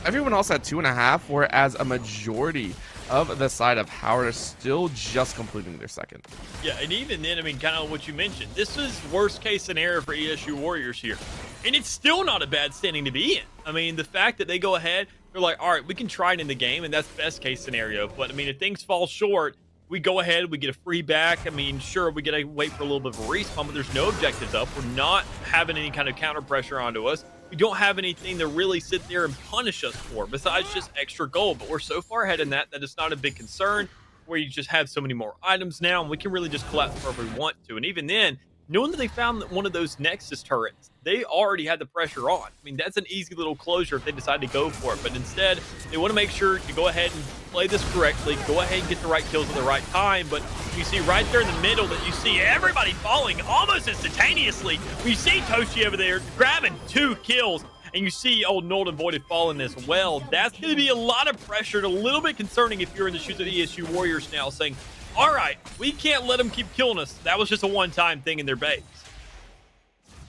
Everyone else had 2.5, whereas a majority of the side of Howard are still just completing their second. Yeah, and even then, I mean, kind of what you mentioned, this is worst case scenario for ESU Warriors here. And it's still not a bad standing to be in. I mean, the fact that they go ahead, they're like, all right, we can try it in the game, and that's best case scenario. But, I mean, if things fall short, we go ahead, we get a free back. I mean, sure, we got to wait for a little bit of a respawn, but there's no objectives up. We're not having any kind of counter pressure onto us. We don't have anything to really sit there and punish us for besides just extra gold. But we're so far ahead in that it's not a big concern where you just have so many more items now, and we can really just collapse wherever we want to. And even then, knowing that they found one of those Nexus turrets, they already had the pressure on. I mean, that's an easy little closure if they decide to go for it. But instead, they want to make sure to go ahead and play this correctly, go ahead and get the right kills at the right time. But you see right there in the middle that you see everybody falling almost instantaneously. You see Toshi over there grabbing 2 kills, and you see old Nolden Voided falling as well. That's going to be a lot of pressure and a little bit concerning if you're in the shoes of the ESU Warriors now, saying, all right, we can't let them keep killing us. That was just a one-time thing in their base.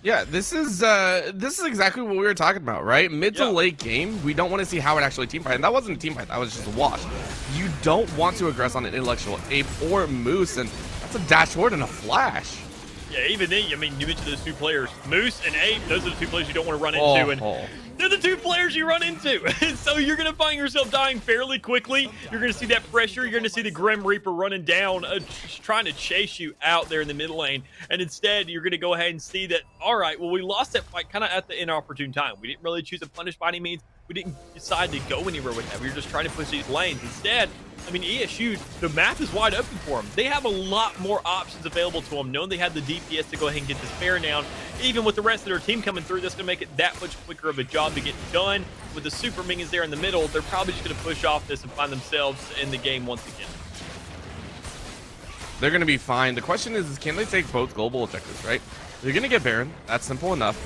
Yeah, this is exactly what we were talking about, right? Mid to Yeah. late game, we don't want to see Howard actually team fight, and that wasn't a team fight, that was just a wash. You don't want to aggress on an intellectual ape or moose, and that's a dash forward and a flash. Yeah, even then, I mean, you mentioned those two players, Moose and Ape. Those are the two players you don't want to run into, and they're the two players you run into. So you're going to find yourself dying fairly quickly. You're going to see that pressure. You're going to see the Grim Reaper running down, trying to chase you out there in the mid lane. And instead, you're going to go ahead and see that, all right, well, we lost that fight kind of at the inopportune time. We didn't really choose to punish by any means. We didn't decide to go anywhere with that. We were just trying to push these lanes. Instead, I mean, ESU, the map is wide open for them. They have a lot more options available to them, knowing they had the DPS to go ahead and get this bear down. Even with the rest of their team coming through, that's going to make it that much quicker of a job to get done. With the super minions there in the middle, they're probably just going to push off this and find themselves in the game once again. They're going to be fine. The question is can they take both global objectives, right? They're going to get Baron. That's simple enough.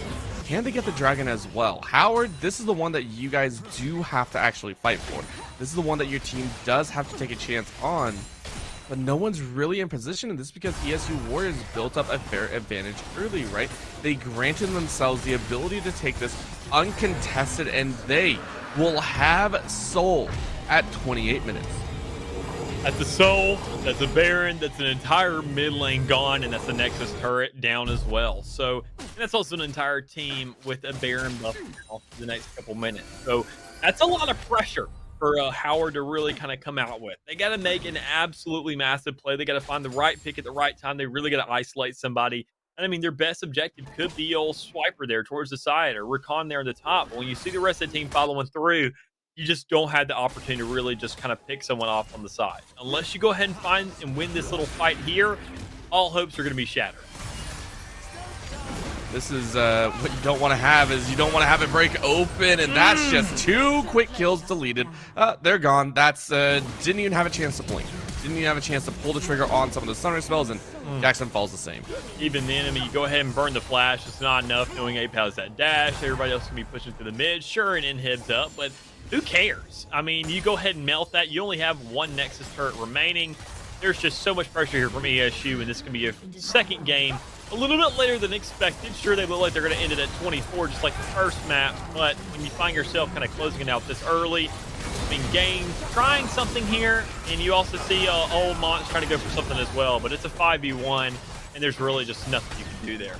Can they get the dragon as well? Howard, this is the one that you guys do have to actually fight for. This is the one that your team does have to take a chance on. But no one's really in position, and this is because ESU Warriors built up a fair advantage early, right? They granted themselves the ability to take this uncontested, and they will have Soul at 28 minutes. That's the Soul, that's a Baron, that's an entire mid lane gone, and that's the Nexus turret down as well. So, and that's also an entire team with a Baron buff off for the next couple minutes. So that's a lot of pressure for Howard to really kind of come out with. They got to make an absolutely massive play. They got to find the right pick at the right time. They really got to isolate somebody. And I mean, their best objective could be old Swiper there towards the side or Recon there on the top. But when you see the rest of the team following through, you just don't have the opportunity to really just kind of pick someone off on the side. Unless you go ahead and find and win this little fight here, all hopes are going to be shattered. This is what you don't want to have is you don't want to have it break open, and that's just 2 quick kills deleted. They're gone. That's didn't even have a chance to blink. Didn't even have a chance to pull the trigger on some of the stunner spells, and Jackson falls the same. Even then, I mean, you go ahead and burn the flash. It's not enough knowing Ape has that dash. Everybody else can be pushing to the mid. Sure, an inhib's up, but who cares? I mean, you go ahead and melt that. You only have 1 Nexus turret remaining. There's just so much pressure here from ESU, and this can be a second game a little bit later than expected. Sure, they look like they're going to end it at 24, just like the first map, but when you find yourself kind of closing it out this early, I mean, Games trying something here, and you also see old Mons trying to go for something as well, but it's a 5v1, and there's really just nothing you can do there.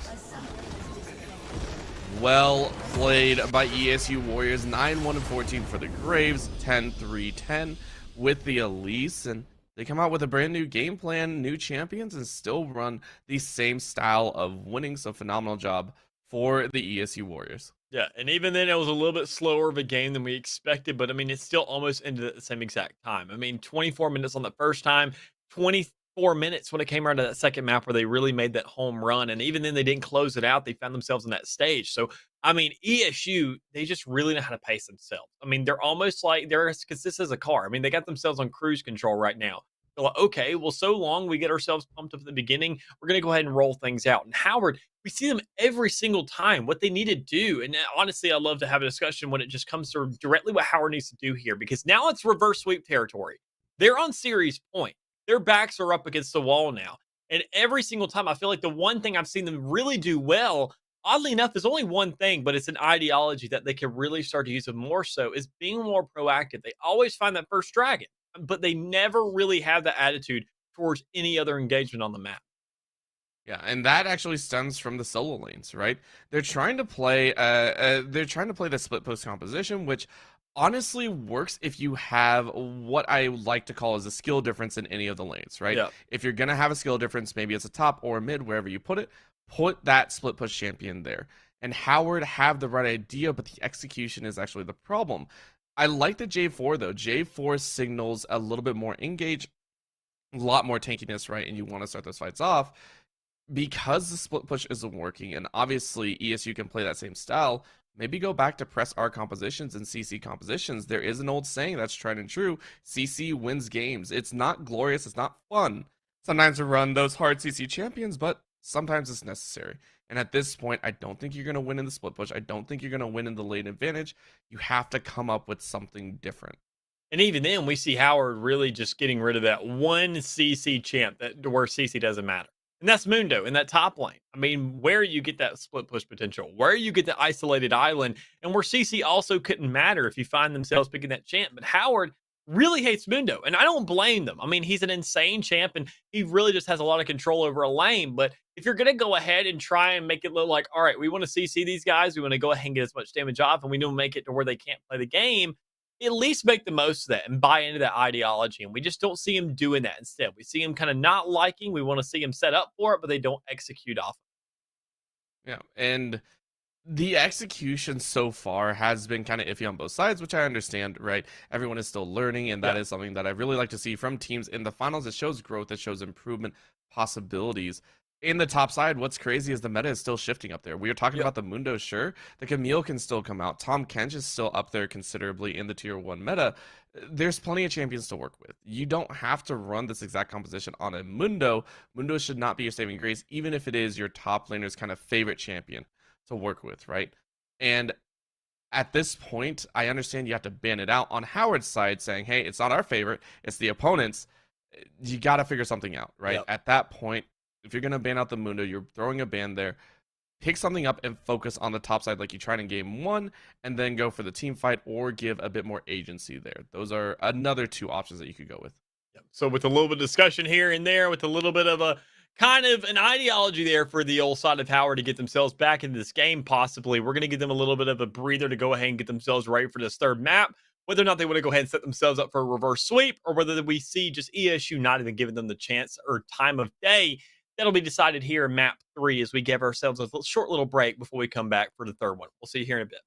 Well played by ESU Warriors. 9-1-14 for the Graves, 10-3-10 with the Elise, and they come out with a brand new game plan, new champions, and still run the same style of winning. So phenomenal job for the ESU Warriors. Yeah, and even then it was a little bit slower of a game than we expected, but I mean, it still almost ended at the same exact time. I mean, 24 minutes on the first time, 24 minutes when it came around to that second map where they really made that home run. And even then they didn't close it out. They found themselves in that stage. So, I mean, ESU, they just really know how to pace themselves. I mean, they're almost like they're as consistent as a car. I mean, they got themselves on cruise control right now. They're like, okay, well, so long we get ourselves pumped up at the beginning. We're going to go ahead and roll things out. And Howard, we see them every single time, what they need to do. And honestly, I love to have a discussion when it just comes to directly what Howard needs to do here, because now it's reverse sweep territory. They're on series point. Their backs are up against the wall now. And every single time, I feel like the one thing I've seen them really do well, oddly enough, is only one thing, but it's an ideology that they can really start to use it more so, is being more proactive. They always find that first dragon, but they never really have the attitude towards any other engagement on the map. Yeah, and that actually stems from the solo lanes, right? They're trying to play the split post composition, which honestly works if you have what I like to call as a skill difference in any of the lanes, right? Yeah. If you're gonna have a skill difference, maybe it's a top or a mid, wherever you put it, put that split push champion there. And Howard have the right idea, but the execution is actually the problem. I like the J4 though. J4 signals a little bit more engage, a lot more tankiness, right? And you want to start those fights off. Because the split push isn't working, and obviously ESU can play that same style, maybe go back to press R compositions and CC compositions. There is an old saying that's tried and true. CC wins games. It's not glorious. It's not fun sometimes to run those hard CC champions, but sometimes it's necessary. And at this point, I don't think you're going to win in the split push. I don't think you're going to win in the lane advantage. You have to come up with something different. And even then, we see Howard really just getting rid of that one CC champ where CC doesn't matter. and that's Mundo in that top lane. I mean, where you get that split push potential, where you get the isolated island, and where CC also couldn't matter if you find themselves picking that champ. But Howard really hates Mundo, and I don't blame them. I mean, he's an insane champ, and he really just has a lot of control over a lane. But if you're going to go ahead and try and make it look like, all right, we want to CC these guys, we want to go ahead and get as much damage off, and we don't make it to where they can't play the game, at least make the most of that and buy into that ideology. And we just don't see him doing that. Instead, we see him kind of not liking. We want to see him set up for it, but they don't execute off. Yeah, and the execution so far has been kind of iffy on both sides, which I understand, right? Everyone is still learning, and that is something that I really like to see from teams in the finals. It shows growth, it shows improvement possibilities. In the top side, what's crazy is the meta is still shifting up there. We were talking about the Mundo, sure. The Camille can still come out. Tom Kench is still up there considerably in the tier 1 meta. There's plenty of champions to work with. You don't have to run this exact composition on a Mundo. Mundo should not be your saving grace, even if it is your top laner's kind of favorite champion to work with, right? And at this point, I understand you have to ban it out. On Howard's side, saying, hey, it's not our favorite, it's the opponent's, you got to figure something out, right? At that point, if you're going to ban out the Mundo, you're throwing a ban there. Pick something up and focus on the top side like you tried in game 1, and then go for the team fight or give a bit more agency there. Those are another 2 options that you could go with. So with a little bit of discussion here and there, with a little bit of a kind of an ideology there for the old side of Howard to get themselves back into this game, possibly, we're going to give them a little bit of a breather to go ahead and get themselves ready for this third map. Whether or not they want to go ahead and set themselves up for a reverse sweep, or whether we see just ESU not even giving them the chance or time of day, that'll be decided here in map 3 as we give ourselves a short little break before we come back for the third one. We'll see you here in a bit.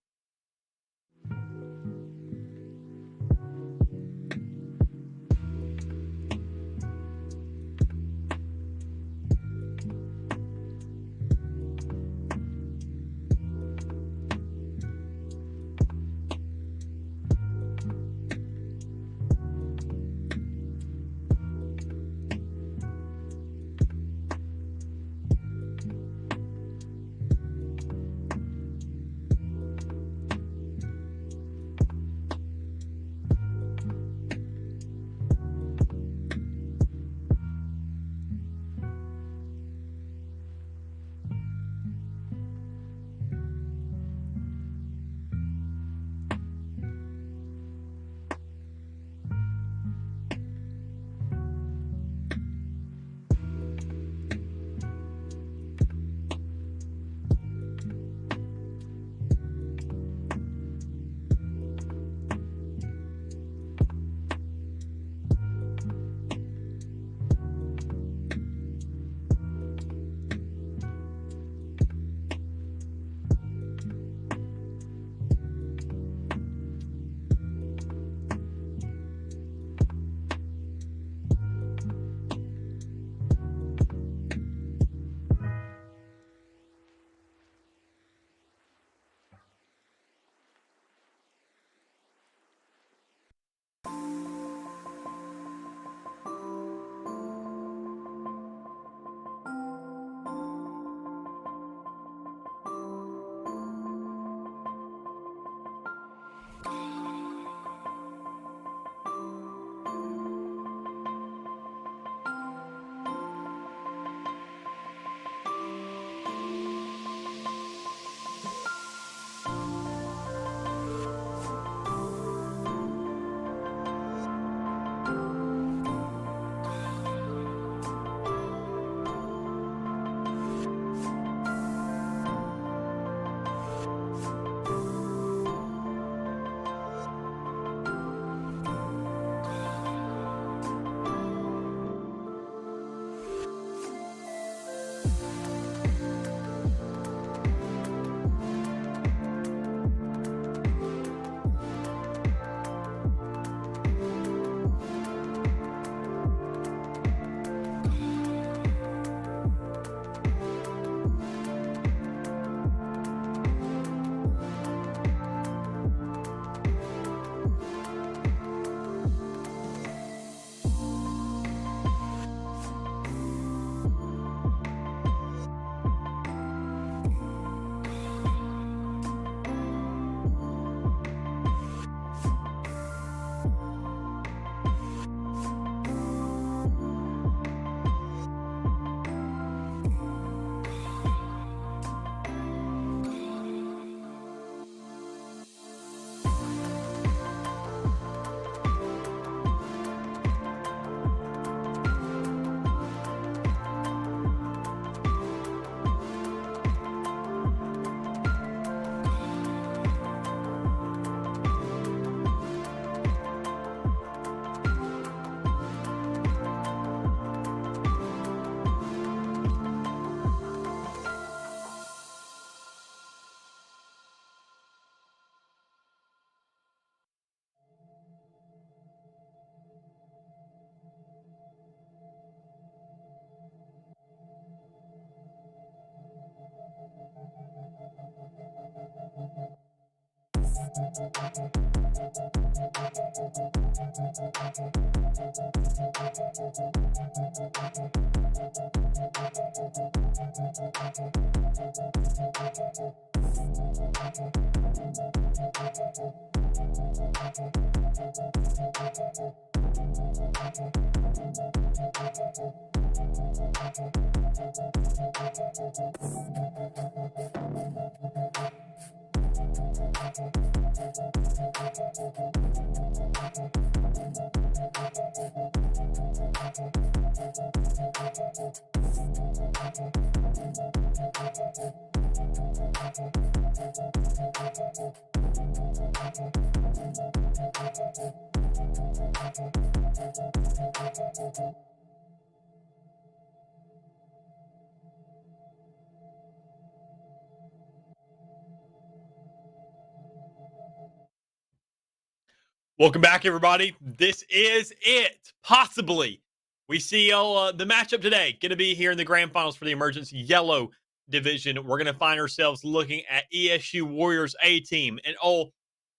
Welcome back, everybody. This is it. Possibly. We see the matchup today going to be here in the grand finals for the Emergency Yellow Division. We're going to find ourselves looking at ESU Warriors A team and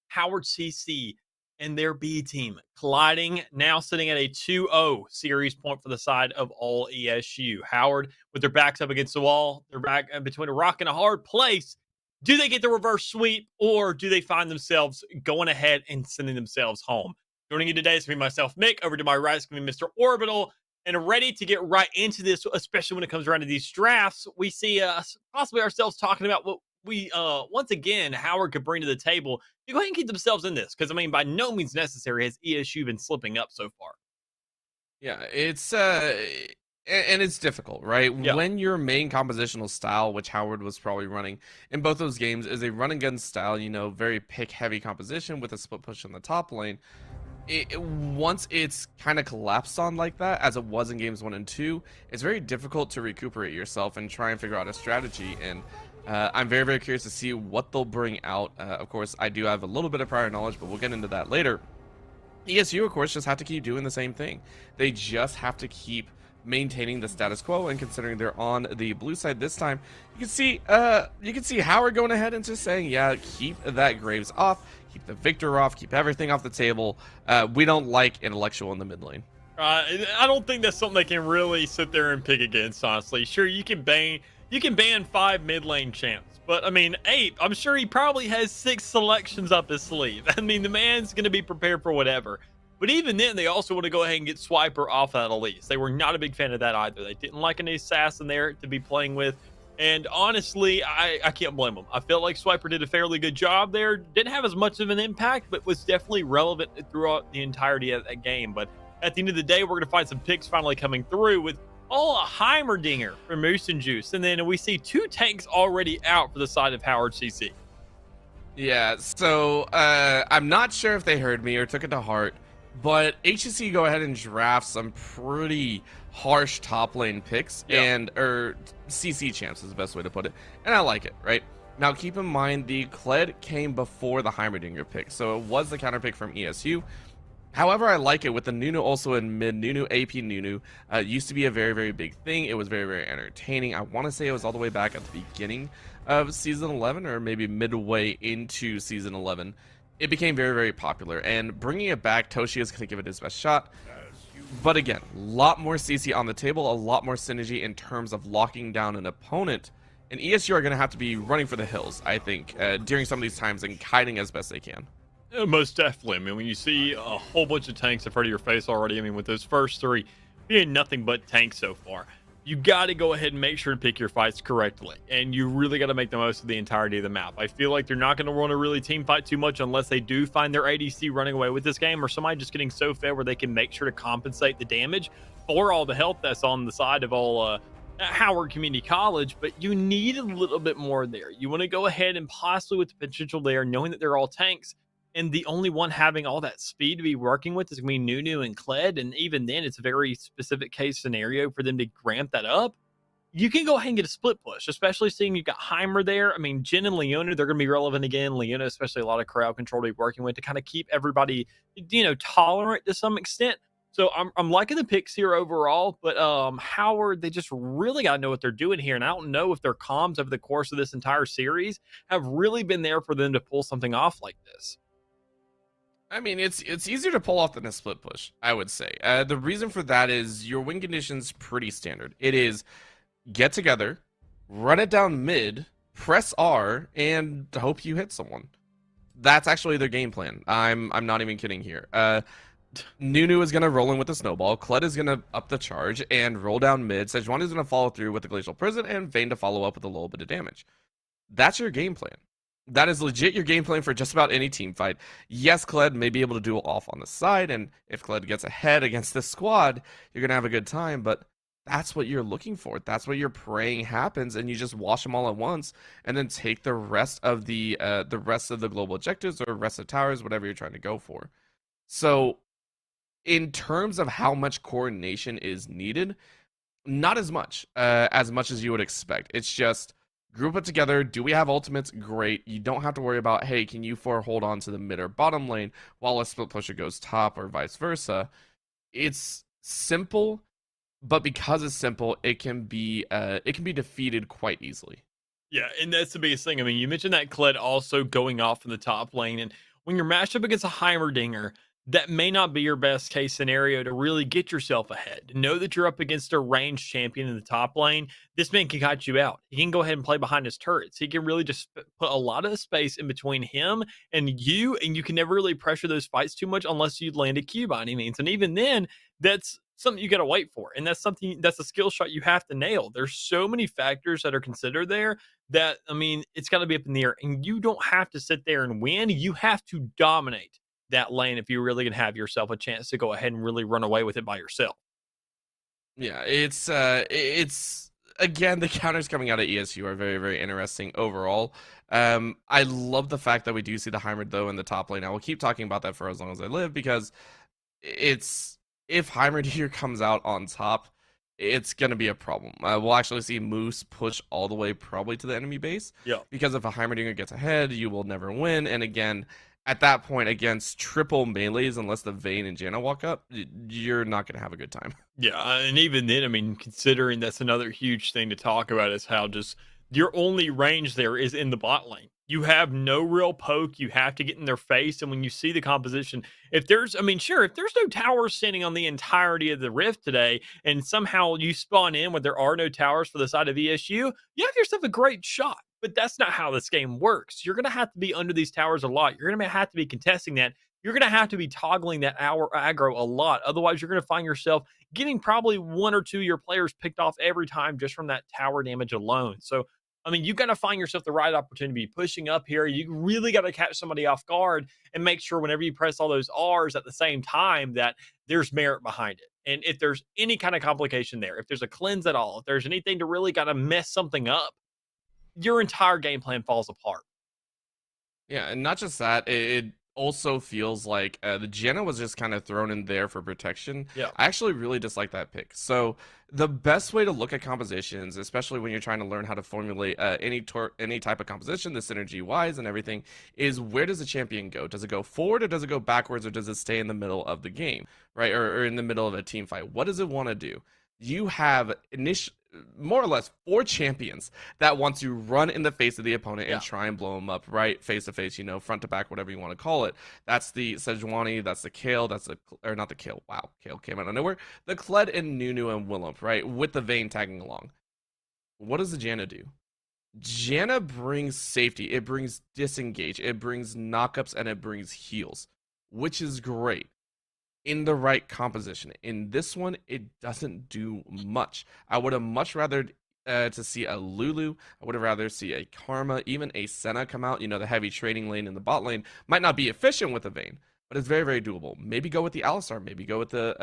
Howard CC and their B team colliding, now sitting at a 2-0 series point for the side of all ESU. Howard, with their backs up against the wall, they're back between a rock and a hard place. Do they get the reverse sweep, or do they find themselves going ahead and sending themselves home? Joining you today is going to be myself, Mick. Over to my right is going to be Mr. Orbital. And ready to get right into this, especially when it comes around to these drafts, we see possibly ourselves talking about what we, once again, Howard could bring to the table to go ahead and keep themselves in this. Because, I mean, by no means necessary has ESU been slipping up so far. Yeah, it's and it's difficult, right? Yeah. When your main compositional style, which Howard was probably running in both those games, is a run and gun style, very pick heavy composition with a split push in the top lane. Once it's kind of collapsed on like that, as it was in games 1 and 2, it's very difficult to recuperate yourself and try and figure out a strategy. And I'm very, very curious to see what they'll bring out. Of course, I do have a little bit of prior knowledge, but we'll get into that later. ESU, of course, just have to keep doing the same thing. They just have to keep maintaining the status quo, and considering they're on the blue side this time, you can see Howard going ahead and just saying, yeah, keep that Graves off, keep the Victor off, keep everything off the table. We don't like intellectual in the mid lane. I don't think that's something they can really sit there and pick against, honestly. Sure, you can ban 5 mid lane champs, but I mean, 8, I'm sure he probably has 6 selections up his sleeve. I mean, the man's going to be prepared for whatever. But even then, they also want to go ahead and get Swiper off that Elise. They were not a big fan of that either. They didn't like an assassin there to be playing with. And honestly, I can't blame them. I felt like Swiper did a fairly good job there. Didn't have as much of an impact, but was definitely relevant throughout the entirety of that game. But at the end of the day, we're going to find some picks finally coming through with a Heimerdinger for Moose and Juice. And then we see 2 tanks already out for the side of Howard CC. Yeah, so I'm not sure if they heard me or took it to heart, but HCC go ahead and draft some pretty harsh top lane picks, or CC champs is the best way to put it, and I like it, right? Now keep in mind the Kled came before the Heimerdinger pick, so it was the counter pick from ESU. However, I like it with the Nunu also in mid. Nunu, AP Nunu used to be a very, very big thing. It was very, very entertaining. I want to say it was all the way back at the beginning of Season 11 or maybe midway into Season 11. It became very, very popular. And bringing it back, Toshi is going to give it his best shot. But again, a lot more CC on the table, a lot more synergy in terms of locking down an opponent. And ESU are going to have to be running for the hills, I think, during some of these times and hiding as best they can. Most definitely. I mean, when you see a whole bunch of tanks in front of your face already, I mean, with those first 3 being nothing but tanks so far, you got to go ahead and make sure to pick your fights correctly. And you really got to make the most of the entirety of the map. I feel like they're not going to want to really team fight too much unless they do find their ADC running away with this game, or somebody just getting so fed where they can make sure to compensate the damage for all the health that's on the side of all Howard Community College. But you need a little bit more there. You want to go ahead and possibly with the potential there, knowing that they're all tanks, and the only one having all that speed to be working with is going to be Nunu and Kled. And even then, it's a very specific case scenario for them to ramp that up. You can go ahead and get a split push, especially seeing you've got Heimer there. I mean, Jin and Leona, they're going to be relevant again. Leona, especially a lot of crowd control to be working with to kind of keep everybody, tolerant to some extent. So I'm liking the picks here overall, but Howard, they just really got to know what they're doing here, and I don't know if their comms over the course of this entire series have really been there for them to pull something off like this. I mean, it's easier to pull off than a split push, I would say. The reason for that is your win condition's pretty standard. It is get together, run it down mid, press R, and hope you hit someone. That's actually their game plan. I'm not even kidding here. Nunu is gonna roll in with the snowball. Kled is gonna up the charge and roll down mid. Sejuani is gonna follow through with the glacial prison, and Vayne to follow up with a little bit of damage. That's your game plan. That is legit your game plan for just about any team fight. Yes, Kled may be able to duel off on the side, and if Kled gets ahead against this squad, you're gonna have a good time. But that's what you're looking for. That's what you're praying happens, and you just wash them all at once, and then take the rest of the global objectives or rest of towers, whatever you're trying to go for. So in terms of how much coordination is needed, not as much as you would expect. It's just group it together. Do we have ultimates? Great. You don't have to worry about, hey, can you four hold on to the mid or bottom lane while a split pusher goes top or vice versa. It's simple, but because it's simple, it can be defeated quite easily. Yeah, and that's the biggest thing. I mean, you mentioned that Kled also going off in the top lane, and when you're matched up against a Heimerdinger, that may not be your best case scenario to really get yourself ahead. Know that you're up against a ranged champion in the top lane. This man can cut you out. He can go ahead and play behind his turrets. He can really just put a lot of space in between him and you can never really pressure those fights too much unless you land a Q by any means. And even then, that's something you got to wait for. And that's a skill shot you have to nail. There's so many factors that are considered there that, I mean, it's got to be up in the air. And you don't have to sit there and win. You have to dominate that lane if you're really going to have yourself a chance to go ahead and really run away with it by yourself. Yeah, it's again, the counters coming out of ESU are very, very interesting overall. I love the fact that we do see the Heimer though in the top lane. I will keep talking about that for as long as I live, because it's if Heimerdinger comes out on top, it's gonna be a problem. We'll actually see Moose push all the way probably to the enemy base. Yeah. Because if a Heimerdinger gets ahead, you will never win. And again, at that point, against triple melees, unless the Vayne and Janna walk up, you're not gonna have a good time. Yeah, and even then, I mean, considering that's another huge thing to talk about is how just your only range there is in the bot lane. You have no real poke. You have to get in their face. And when you see the composition, if there's, I mean, sure, if there's no towers standing on the entirety of the rift today, and somehow you spawn in where there are no towers for the side of ESU, you have yourself a great shot. But that's not how this game works. You're going to have to be under these towers a lot. You're going to have to be contesting that. You're going to have to be toggling that hour aggro a lot. Otherwise, you're going to find yourself getting probably one or two of your players picked off every time just from that tower damage alone. So, I mean, you got to find yourself the right opportunity pushing up here. You really got to catch somebody off guard and make sure whenever you press all those R's at the same time that there's merit behind it. And if there's any kind of complication there, if there's a cleanse at all, if there's anything to really got to mess something up, your entire game plan falls apart. Yeah, and not just that, it also feels like the Janna was just kind of thrown in there for protection. Yeah. I actually really dislike that pick. So the best way to look at compositions, especially when you're trying to learn how to formulate any type of composition, the synergy wise and everything, is where does the champion go? Does it go forward or does it go backwards, or does it stay in the middle of the game, right? Or in the middle of a team fight? What does it want to do? You have more or less 4 champions that want to run in the face of the opponent and try and blow them up, right? Face to face, front to back, whatever you want to call it. That's the Sejuani, that's the Kale, or not the Kale. Wow, Kale came out of nowhere. The Kled and Nunu and Willump, right? With the Vayne tagging along. What does the Janna do? Janna brings safety. It brings disengage. It brings knockups, and it brings heals, which is great in the right composition. In this one, it doesn't do much. I would have much rather to see a Lulu. I would have rather see a Karma, even a Senna come out. The heavy trading lane in the bot lane might not be efficient with the Vayne, but it's very, very doable. Maybe go with the Alistar. Maybe go with the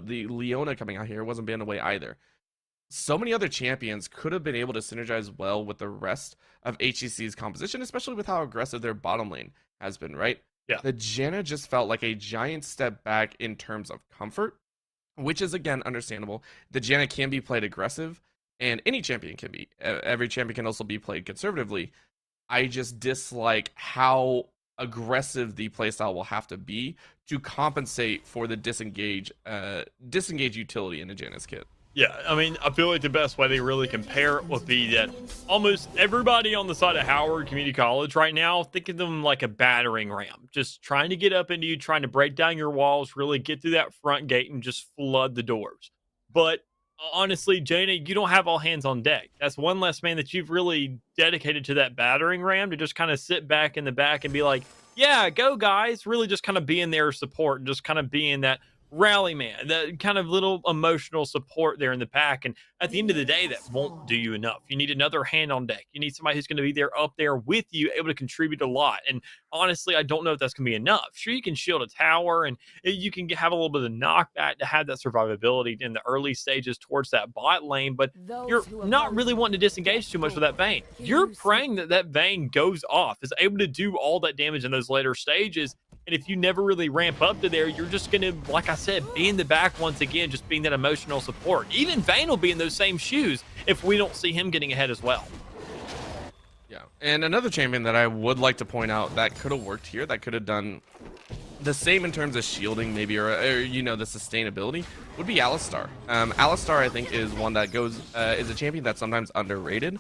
the Leona coming out here. It wasn't banned away either. So many other champions could have been able to synergize well with the rest of HEC's composition, especially with how aggressive their bottom lane has been, right? Yeah. The Janna just felt like a giant step back in terms of comfort, which is, again, understandable. The Janna can be played aggressive, and any champion can be. Every champion can also be played conservatively. I just dislike how aggressive the playstyle will have to be to compensate for the disengage utility in a Janus kit. Yeah, I mean, I feel like the best way to really compare it would be that almost everybody on the side of Howard Community College right now, think of them like a battering ram, just trying to get up into you, trying to break down your walls, really get through that front gate and just flood the doors. But honestly, Jaina, you don't have all hands on deck. That's one less man that you've really dedicated to that battering ram to just kind of sit back in the back and be like, yeah, go guys, really just kind of being their support and just kind of being that rally man, that kind of little emotional support there in the back. And at the end of the day, that won't do you enough. You need another hand on deck. You need somebody who's going to be there up there with you, able to contribute a lot. And honestly, I don't know if that's going to be enough. Sure, you can shield a tower and you can have a little bit of knockback to have that survivability in the early stages towards that bot lane, but you're not really wanting to disengage too much with that Vayne. You're praying that that Vayne goes off, is able to do all that damage in those later stages. And if you never really ramp up to there, you're just going to, like I said, be in the back once again, just being that emotional support. Even Vayne will be in those same shoes if we don't see him getting ahead as well. Yeah, and another champion that I would like to point out that could have worked here, that could have done the same in terms of shielding maybe, or you know, the sustainability, would be Alistar. Alistar, I think, is one that is a champion that's sometimes underrated.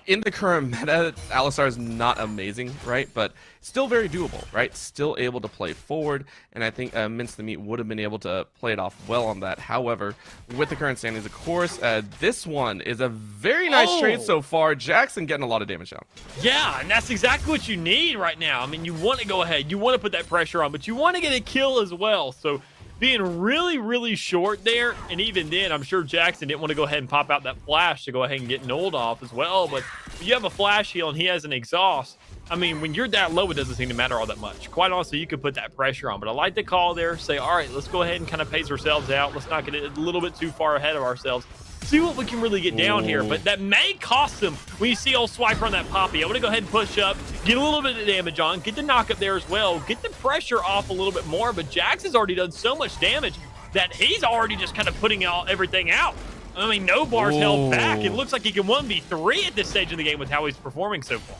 In the current meta, Alistar is not amazing, right? But still very doable, right? Still able to play forward, and I think Mince the Meat would have been able to play it off well on that. However, with the current standings, of course, this one is a very nice trade so far. Jackson getting a lot of damage down. Yeah, and that's exactly what you need right now. I mean, you want to go ahead, you want to put that pressure on, but you want to get a kill as well. So being really, really short there, and even then, I'm sure Jackson didn't want to go ahead and pop out that flash to go ahead and get Nulled off as well, but if you have a flash heal and he has an exhaust, I mean, when you're that low, it doesn't seem to matter all that much. Quite honestly, you could put that pressure on, but I like the call there, say, all right, let's go ahead and kind of pace ourselves out. Let's not get a little bit too far ahead of ourselves. See what we can really get down here, but that may cost them when you see old Swiper on that Poppy. I want to go ahead and push up, get a little bit of damage on, get the knock up there as well, get the pressure off a little bit more, but Jackson's already done so much damage that he's already just kind of putting everything out. I mean, no bars held back. It looks like he can 1v3 at this stage of the game with how he's performing so far.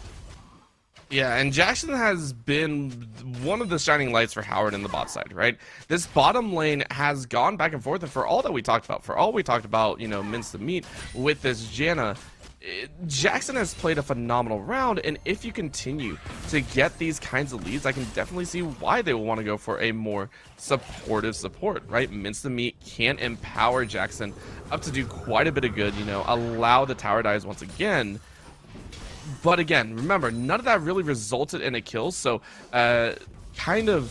Yeah, and Jackson has been one of the shining lights for Howard in the bot side, right? This bottom lane has gone back and forth, and for all that we talked about, you know, Mince the Meat with this Janna, Jackson has played a phenomenal round, and if you continue to get these kinds of leads, I can definitely see why they will want to go for a more supportive support, right? Mince the Meat can empower Jackson up to do quite a bit of good, you know, allow the tower dives once again. But again, remember, none of that really resulted in a kill, so kind of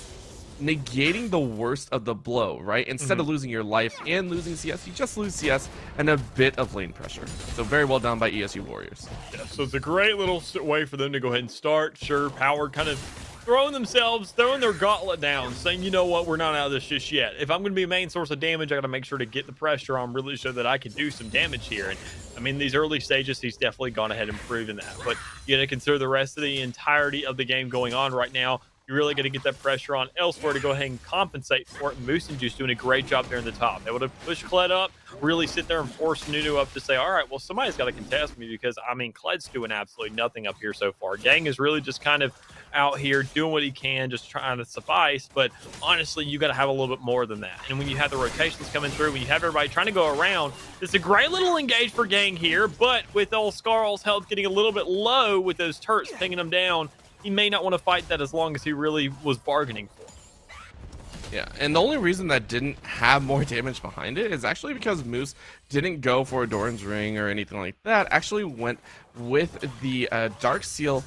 negating the worst of the blow, right? Instead of losing your life and losing CS, you just lose CS and a bit of lane pressure. So very well done by ESU Warriors. Yeah, so it's a great little way for them to go ahead and start. Sure, Howard kind of throwing their gauntlet down, saying, you know what, we're not out of this just yet. If I'm going to be a main source of damage, I got to make sure to get the pressure on, really so that I can do some damage here. And I mean, these early stages, he's definitely gone ahead and proven that. But you got to consider the rest of the entirety of the game going on right now. You're really going to get that pressure on elsewhere to go ahead and compensate for it. Moose and Juice doing a great job there in the top. Able to push Kled up, really sit there and force Nunu up to say, all right, well, somebody's got to contest me, because, I mean, Kled's doing absolutely nothing up here so far. Gang is really just kind of out here doing what he can, just trying to suffice. But honestly, you got to have a little bit more than that. And when you have the rotations coming through, when you have everybody trying to go around, it's a great little engage for Gang here. But with old Scarl's health getting a little bit low with those turrets pinging him down, he may not want to fight that as long as he really was bargaining for. Yeah, and the only reason that didn't have more damage behind it is actually because Moose didn't go for a Doran's Ring or anything like that. Actually went with the Dark Seal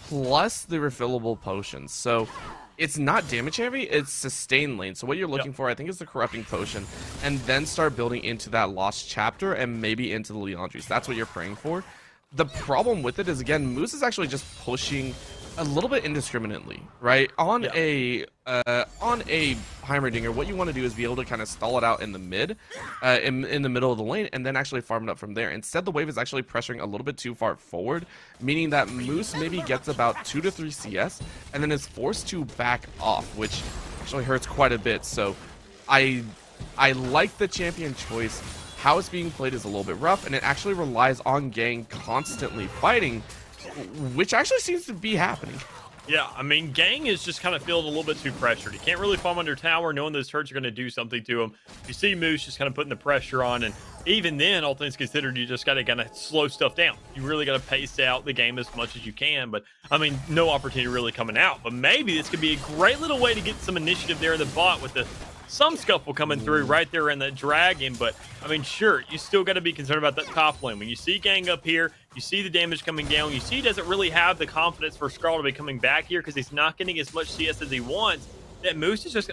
plus the refillable potions. So it's not damage heavy, it's sustain lane. So what you're looking for, I think, is the Corrupting Potion, and then start building into that Lost Chapter and maybe into the Leandries. That's what you're praying for. The problem with it is, again, Moose is actually just pushing a little bit indiscriminately, right? On a Heimerdinger, what you want to do is be able to kind of stall it out in the mid, in the middle of the lane, and then actually farm it up from there. Instead, the wave is actually pressuring a little bit too far forward, meaning that Moose maybe gets about 2 to 3 CS, and then is forced to back off, which actually hurts quite a bit. So I like the champion choice. How it's being played is a little bit rough, and it actually relies on Gang constantly fighting, which actually seems to be happening. Yeah, I mean, Gang is just kind of feeling a little bit too pressured. He can't really farm under tower, knowing those turrets are going to do something to him. You see Moose just kind of putting the pressure on, and even then, all things considered, you just got to kind of slow stuff down. You really got to pace out the game as much as you can, but I mean, no opportunity really coming out. But maybe this could be a great little way to get some initiative there in the bot with some scuffle coming through right there in that dragon. But I mean, sure, you still got to be concerned about that top lane. When you see Gang up here, you see the damage coming down, you see he doesn't really have the confidence for Skrull to be coming back here because he's not getting as much CS as he wants. That Moose is just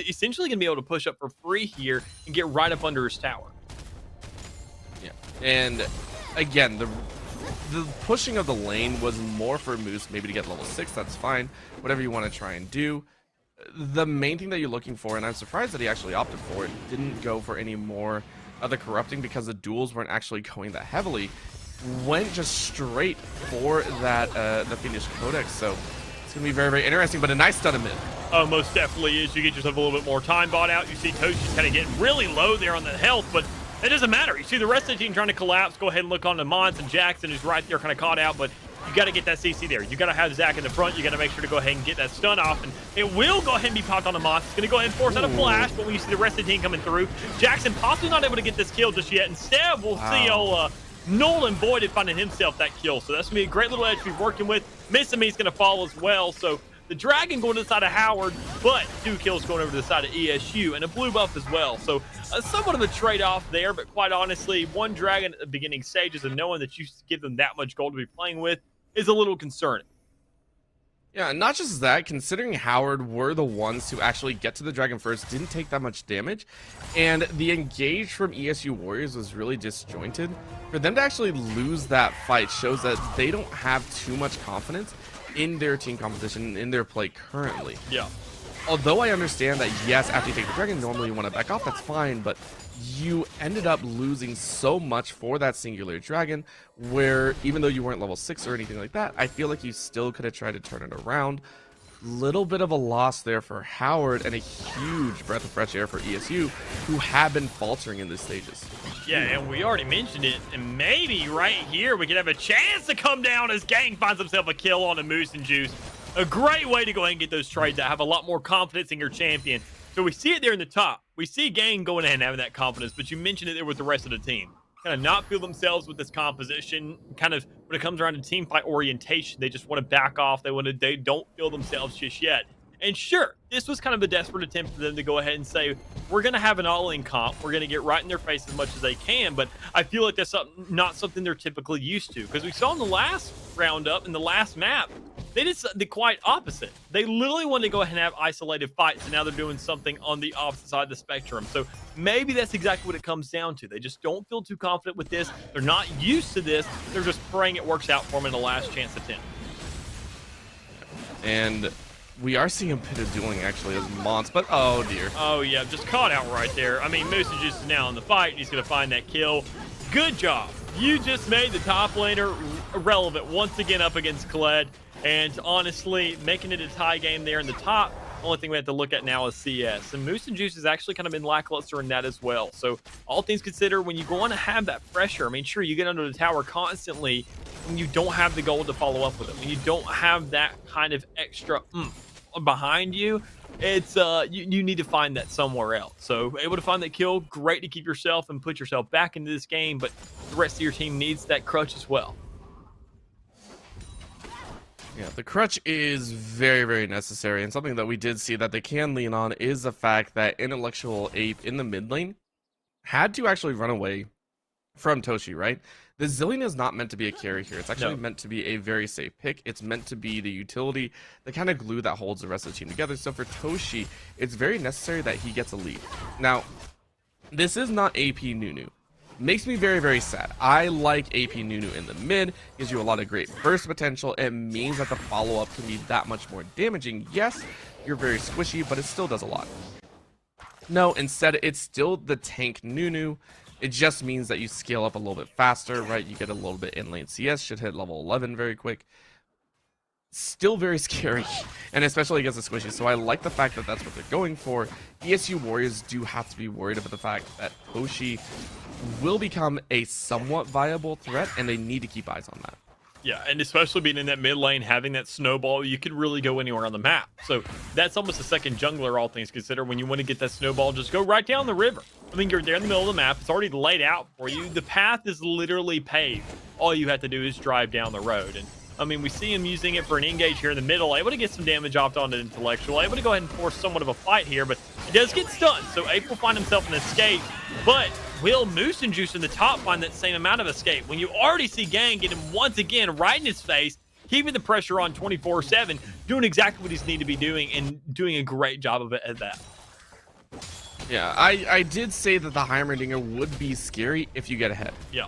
essentially going to be able to push up for free here and get right up under his tower. Yeah, and again, the pushing of the lane was more for Moose maybe to get level 6. That's fine, whatever you want to try and do. The main thing that you're looking for, and I'm surprised that he actually opted for it, didn't go for any more of the corrupting because the duels weren't actually going that heavily, went just straight for that the Fiendish Codex. So it's gonna be very, very interesting, but a nice stun in mid. Oh, most definitely is. You get yourself a little bit more time bought out. You see Toshi's kind of getting really low there on the health, but it doesn't matter. You see the rest of the team trying to collapse. Go ahead and look on the Mons and Jackson, who's right there kind of caught out, but you got to get that CC there. You got to have Zach in the front. You got to make sure to go ahead and get that stun off, and it will go ahead and be popped on the Mons. It's going to go ahead and force out a flash, but when you see the rest of the team coming through, Jackson possibly not able to get this kill just yet. Instead, we'll see Nolan Boyd finding himself that kill. So that's going to be a great little edge to be working with. Missami's going to fall as well. So the Dragon going to the side of Howard, but 2 kills going over to the side of ESU and a blue buff as well. So somewhat of a trade-off there, but quite honestly, 1 Dragon at the beginning stages and knowing that you give them that much gold to be playing with is a little concerning. Yeah, not just that, considering Howard were the ones to actually get to the Dragon first, didn't take that much damage, and the engage from ESU Warriors was really disjointed. For them to actually lose that fight shows that they don't have too much confidence in their team composition, in their play currently. Yeah. Although I understand that, yes, after you take the Dragon, normally you want to back off, that's fine, but you ended up losing so much for that singular Dragon, where even though you weren't level 6 or anything like that, I feel like you still could have tried to turn it around. Little bit of a loss there for Howard, and a huge breath of fresh air for ESU, who have been faltering in these stages. Yeah, and we already mentioned it, and maybe right here we could have a chance to come down as Gang finds himself a kill on a Moose and Juice. A great way to go ahead and get those trades that have a lot more confidence in your champion. So we see it there in the top. We see Gang going ahead and having that confidence, but you mentioned it there with the rest of the team. Kind of not feel themselves with this composition. Kind of when it comes around to team fight orientation, they just want to back off. They don't feel themselves just yet. And sure, this was kind of a desperate attempt for them to go ahead and say, we're going to have an all-in comp. We're going to get right in their face as much as they can. But I feel like that's not something they're typically used to. Because we saw in the last roundup, in the last map, they did the quite opposite. They literally wanted to go ahead and have isolated fights, and now they're doing something on the opposite side of the spectrum. So maybe that's exactly what it comes down to. They just don't feel too confident with this. They're not used to this. They're just praying it works out for them in the last chance attempt. And we are seeing a bit of dueling actually as Mons, but oh dear. Oh yeah, just caught out right there. I mean, Moose is just now in the fight, and he's going to find that kill. Good job. You just made the top laner relevant once again up against Kled. And honestly, making it a tie game there in the top, only thing we have to look at now is CS. And Moose and Juice has actually kind of been lackluster in that as well. So all things considered, when you go on to have that pressure, I mean, sure, you get under the tower constantly when you don't have the gold to follow up with it. When you don't have that kind of extra behind you, it's you need to find that somewhere else. So able to find that kill, great to keep yourself and put yourself back into this game, but the rest of your team needs that crutch as well. Yeah, the crutch is very, very necessary, and something that we did see that they can lean on is the fact that Intellectual Ape in the mid lane had to actually run away from Toshi, right? The Zillion is not meant to be a carry here. It's actually meant to be a very safe pick. It's meant to be the utility, the kind of glue that holds the rest of the team together. So for Toshi, it's very necessary that he gets a lead. Now, this is not AP Nunu. Makes me very, very sad. I like AP Nunu in the mid. Gives you a lot of great burst potential. It means that the follow-up can be that much more damaging. Yes, you're very squishy, but it still does a lot. No, instead, it's still the tank Nunu. It just means that you scale up a little bit faster, right? You get a little bit in lane CS, should hit level 11 very quick. Still very scary, and especially against the squishy. So I like the fact that that's what they're going for. ESU Warriors do have to be worried about the fact that Toshi will become a somewhat viable threat, and they need to keep eyes on that. Yeah, and especially being in that mid lane, having that snowball, you could really go anywhere on the map. So that's almost a second jungler, all things considered. When you want to get that snowball, just go right down the river. I mean, you're there in the middle of the map. It's already laid out for you. The path is literally paved. All you have to do is drive down the road. And I mean, we see him using it for an engage here in the middle, able to get some damage off on an intellectual, able to go ahead and force somewhat of a fight here, but he does get stunned. So Ape will find himself an escape, but will Moose and Juice in the top find that same amount of escape? When you already see Gang get him once again right in his face, keeping the pressure on 24/7, doing exactly what he's need to be doing and doing a great job of it at that. Yeah, I did say that the Heimerdinger would be scary if you get ahead. Yeah.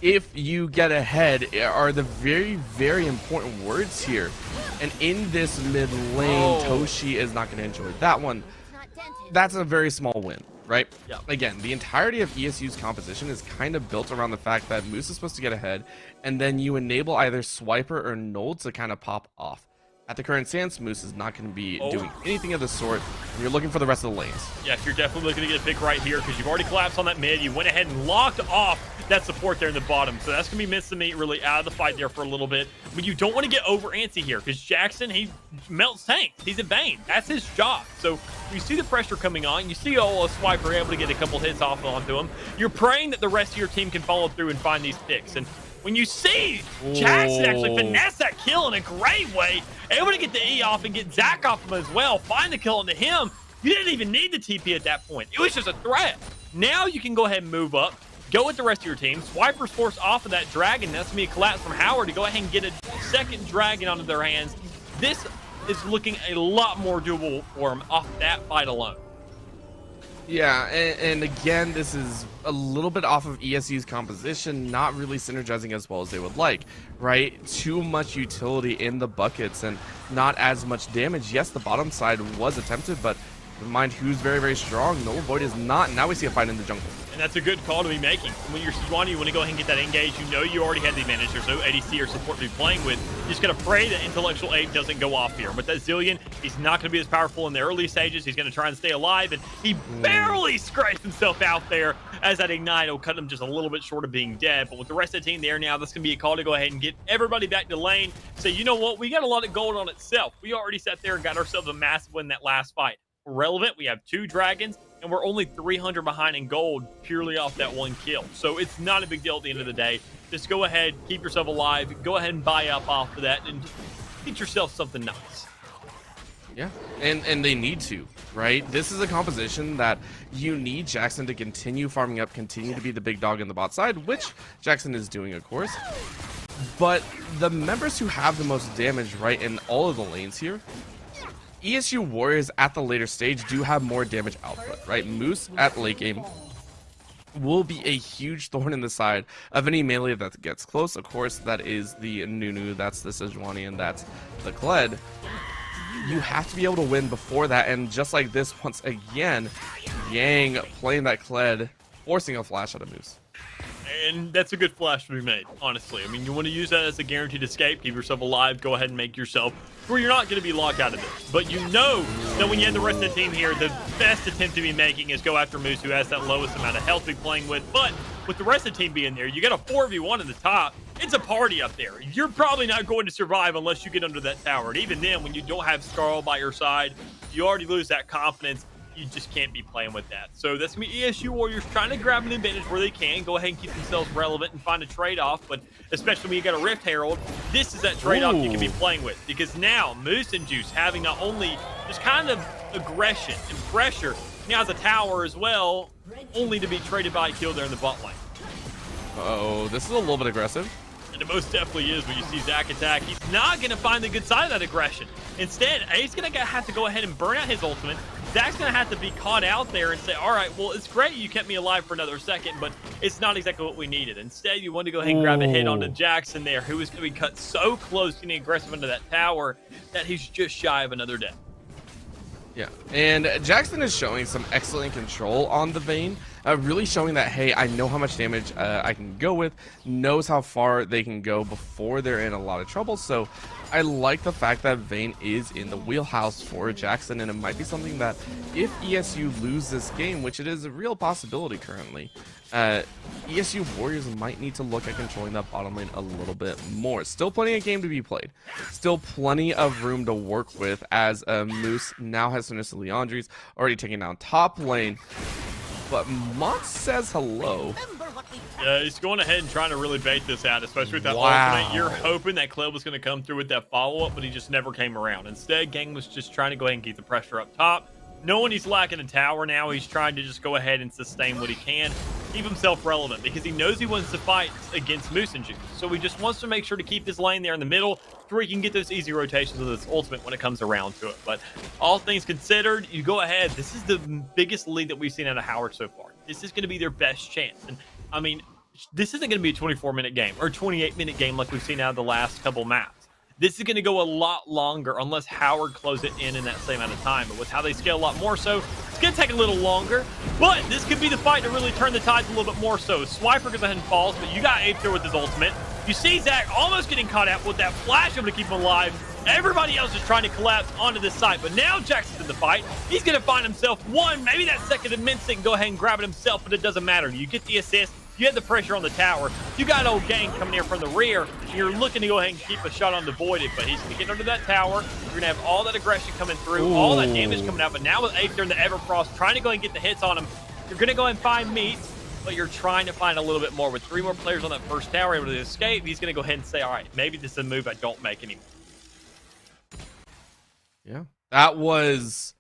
If you get ahead are the very, very important words here. And in this mid lane, Toshi is not going to enjoy that one. That's a very small win, right? Yeah. Again, the entirety of ESU's composition is kind of built around the fact that Moose is supposed to get ahead, and then you enable either Swiper or Nold to kind of pop off. At the current stance, Moose is not going to be doing anything of the sort. You're looking for the rest of the lanes. Yeah, you're definitely looking to get a pick right here because you've already collapsed on that mid. You went ahead and locked off that support there in the bottom. So that's going to be Miss the Meat really out of the fight there for a little bit. But you don't want to get over antsy here because Jackson, he melts tanks. He's a Bane. That's his job. So you see the pressure coming on. You see a Swiper able to get a couple hits off onto him. You're praying that the rest of your team can follow through and find these picks. And when you see Jackson actually finesse that kill in a great way, able to get the E off and get Zach off him as well, find the kill into him, you didn't even need the TP at that point. It was just a threat. Now you can go ahead and move up, go with the rest of your team. Swiper's forced off of that dragon. That's going to be a collapse from Howard to go ahead and get a second dragon onto their hands. This is looking a lot more doable for him off that fight alone. Yeah, and again, this is a little bit off of ESU's composition, not really synergizing as well as they would like, right? Too much utility in the buckets and not as much damage. Yes, the bottom side was attempted, but mind who's very, very strong. Noble Void is not. Now we see a fight in the jungle. And that's a good call to be making. When you're Sejuani, you want to go ahead and get that engage. You know you already had the advantage. There's no ADC or support to be playing with. You just got to pray that Intellectual Ape doesn't go off here. But that Zillion, he's not going to be as powerful in the early stages. He's going to try and stay alive. And he barely scrapes himself out there as that Ignite will cut him just a little bit short of being dead. But with the rest of the team there now, that's going to be a call to go ahead and get everybody back to lane. Say, you know what? We got a lot of gold on itself. We already sat there and got ourselves a massive win that last fight. Relevant, we have 2 dragons and we're only 300 behind in gold purely off that 1 kill, so it's not a big deal at the end of the day. Just go ahead, keep yourself alive, go ahead and buy up off of that and get yourself something nice. Yeah, and they need to, right? This is a composition that you need Jackson to continue farming up, continue to be the big dog in the bot side, which Jackson is doing, of course. But the members who have the most damage, right, in all of the lanes here, ESU Warriors at the later stage do have more damage output, right? Moose at late game will be a huge thorn in the side of any melee that gets close. Of course, that is the Nunu, that's the Sejuani, and that's the Kled. You have to be able to win before that, and just like this, once again, Yang playing that Kled, forcing a flash out of Moose. And that's a good flash to be made, honestly. I mean, you want to use that as a guaranteed escape, keep yourself alive, go ahead and make yourself where you're not going to be locked out of this. But you know that when you have the rest of the team here, the best attempt to be making is go after Moose, who has that lowest amount of health to be playing with. But with the rest of the team being there, you got a 4v1 in the top. It's a party up there. You're probably not going to survive unless you get under that tower. And even then, when you don't have Scarl by your side, you already lose that confidence. You just can't be playing with that. So that's going to be ESU Warriors trying to grab an advantage where they can. Go ahead and keep themselves relevant and find a trade-off. But especially when you got a Rift Herald, this is that trade-off you can be playing with. Because now, Moose and Juice having not only just kind of aggression and pressure, now has a tower as well, only to be traded by a kill there in the bot lane. Uh-oh, this is a little bit aggressive. And it most definitely is when you see Zach attack. He's not going to find the good side of that aggression. Instead, A's going to have to go ahead and burn out his ultimate. Zach's going to have to be caught out there and say, all right, well, it's great you kept me alive for another second, but it's not exactly what we needed. Instead, you want to go ahead and grab a hit onto Jackson there, who is going to be cut so close getting aggressive into that tower that he's just shy of another death. Yeah, and Jackson is showing some excellent control on the Vayne. really showing that, hey, I know how much damage I can go with, knows how far they can go before they're in a lot of trouble. So I like the fact that Vayne is in the wheelhouse for Jackson, and it might be something that if ESU lose this game, which it is a real possibility currently, ESU Warriors might need to look at controlling that bottom lane a little bit more. Still plenty of game to be played. Still plenty of room to work with, as Moose now has finished the Leandries, already taking down top lane. But Mont says hello. Yeah, he's going ahead and trying to really bait this out, especially with that Wow. ultimate. You're hoping that Kleb was going to come through with that follow-up, but he just never came around. Instead, Gang was just trying to go ahead and keep the pressure up top. Knowing he's lacking a tower now, he's trying to just go ahead and sustain what he can, keep himself relevant, because he knows he wants to fight against Moose and Juice. So he just wants to make sure to keep his lane there in the middle to where he can get those easy rotations with his ultimate when it comes around to it. But all things considered, you go ahead. This is the biggest lead that we've seen out of Howard so far. This is going to be their best chance. And I mean, this isn't going to be a 24-minute game or 28-minute game like we've seen out of the last couple maps. This is going to go a lot longer unless Howard close it in that same amount of time. But with how they scale a lot more so, it's going to take a little longer. But this could be the fight to really turn the tides a little bit more so. Swiper goes ahead and falls, but you got Aether with his ultimate. You see Zach almost getting caught out with that flash able to keep him alive. Everybody else is trying to collapse onto this side, but now Jackson's in the fight. He's going to find himself one, maybe that second immense and go ahead and grab it himself, but it doesn't matter. You get the assist. You had the pressure on the tower. You got old Gang coming here from the rear. You're looking to go ahead and keep a shot on the voided, but he's going to get under that tower. You're going to have all that aggression coming through, all that damage coming out. But now with Aether and the Everfrost trying to go ahead and get the hits on him, you're going to go ahead and find meat, but you're trying to find a little bit more. With 3 more players on that first tower able to escape, he's going to go ahead and say, all right, maybe this is a move I don't make anymore. Yeah, that was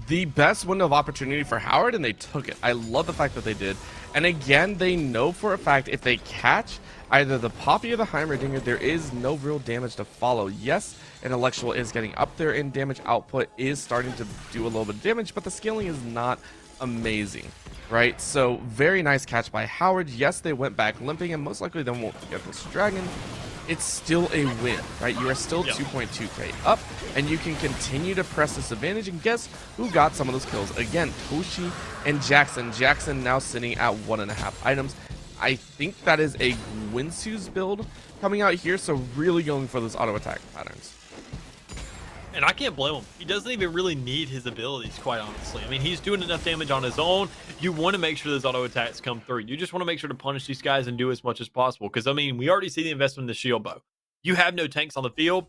the best window of opportunity for Howard, and they took it. I love the fact that they did. And again, they know for a fact if they catch either the Poppy or the Heimerdinger, there is no real damage to follow. Yes, Intellectual is getting up there in damage output, is starting to do a little bit of damage, but the scaling is not amazing, right? So very nice catch by Howard. Yes, they went back limping, and most likely they won't get this dragon. It's still a win, right? You are still 2.2k up, and you can continue to press this advantage. And guess who got some of those kills? Again, Toshi and Jackson. Jackson now sitting at 1.5 items. I think that is a Gwinsu's build coming out here, so really going for those auto attack patterns. And I can't blame him. He doesn't even really need his abilities, quite honestly. I mean, he's doing enough damage on his own. You want to make sure those auto attacks come through. You just want to make sure to punish these guys and do as much as possible. Because, I mean, we already see the investment in the shield bow. You have no tanks on the field.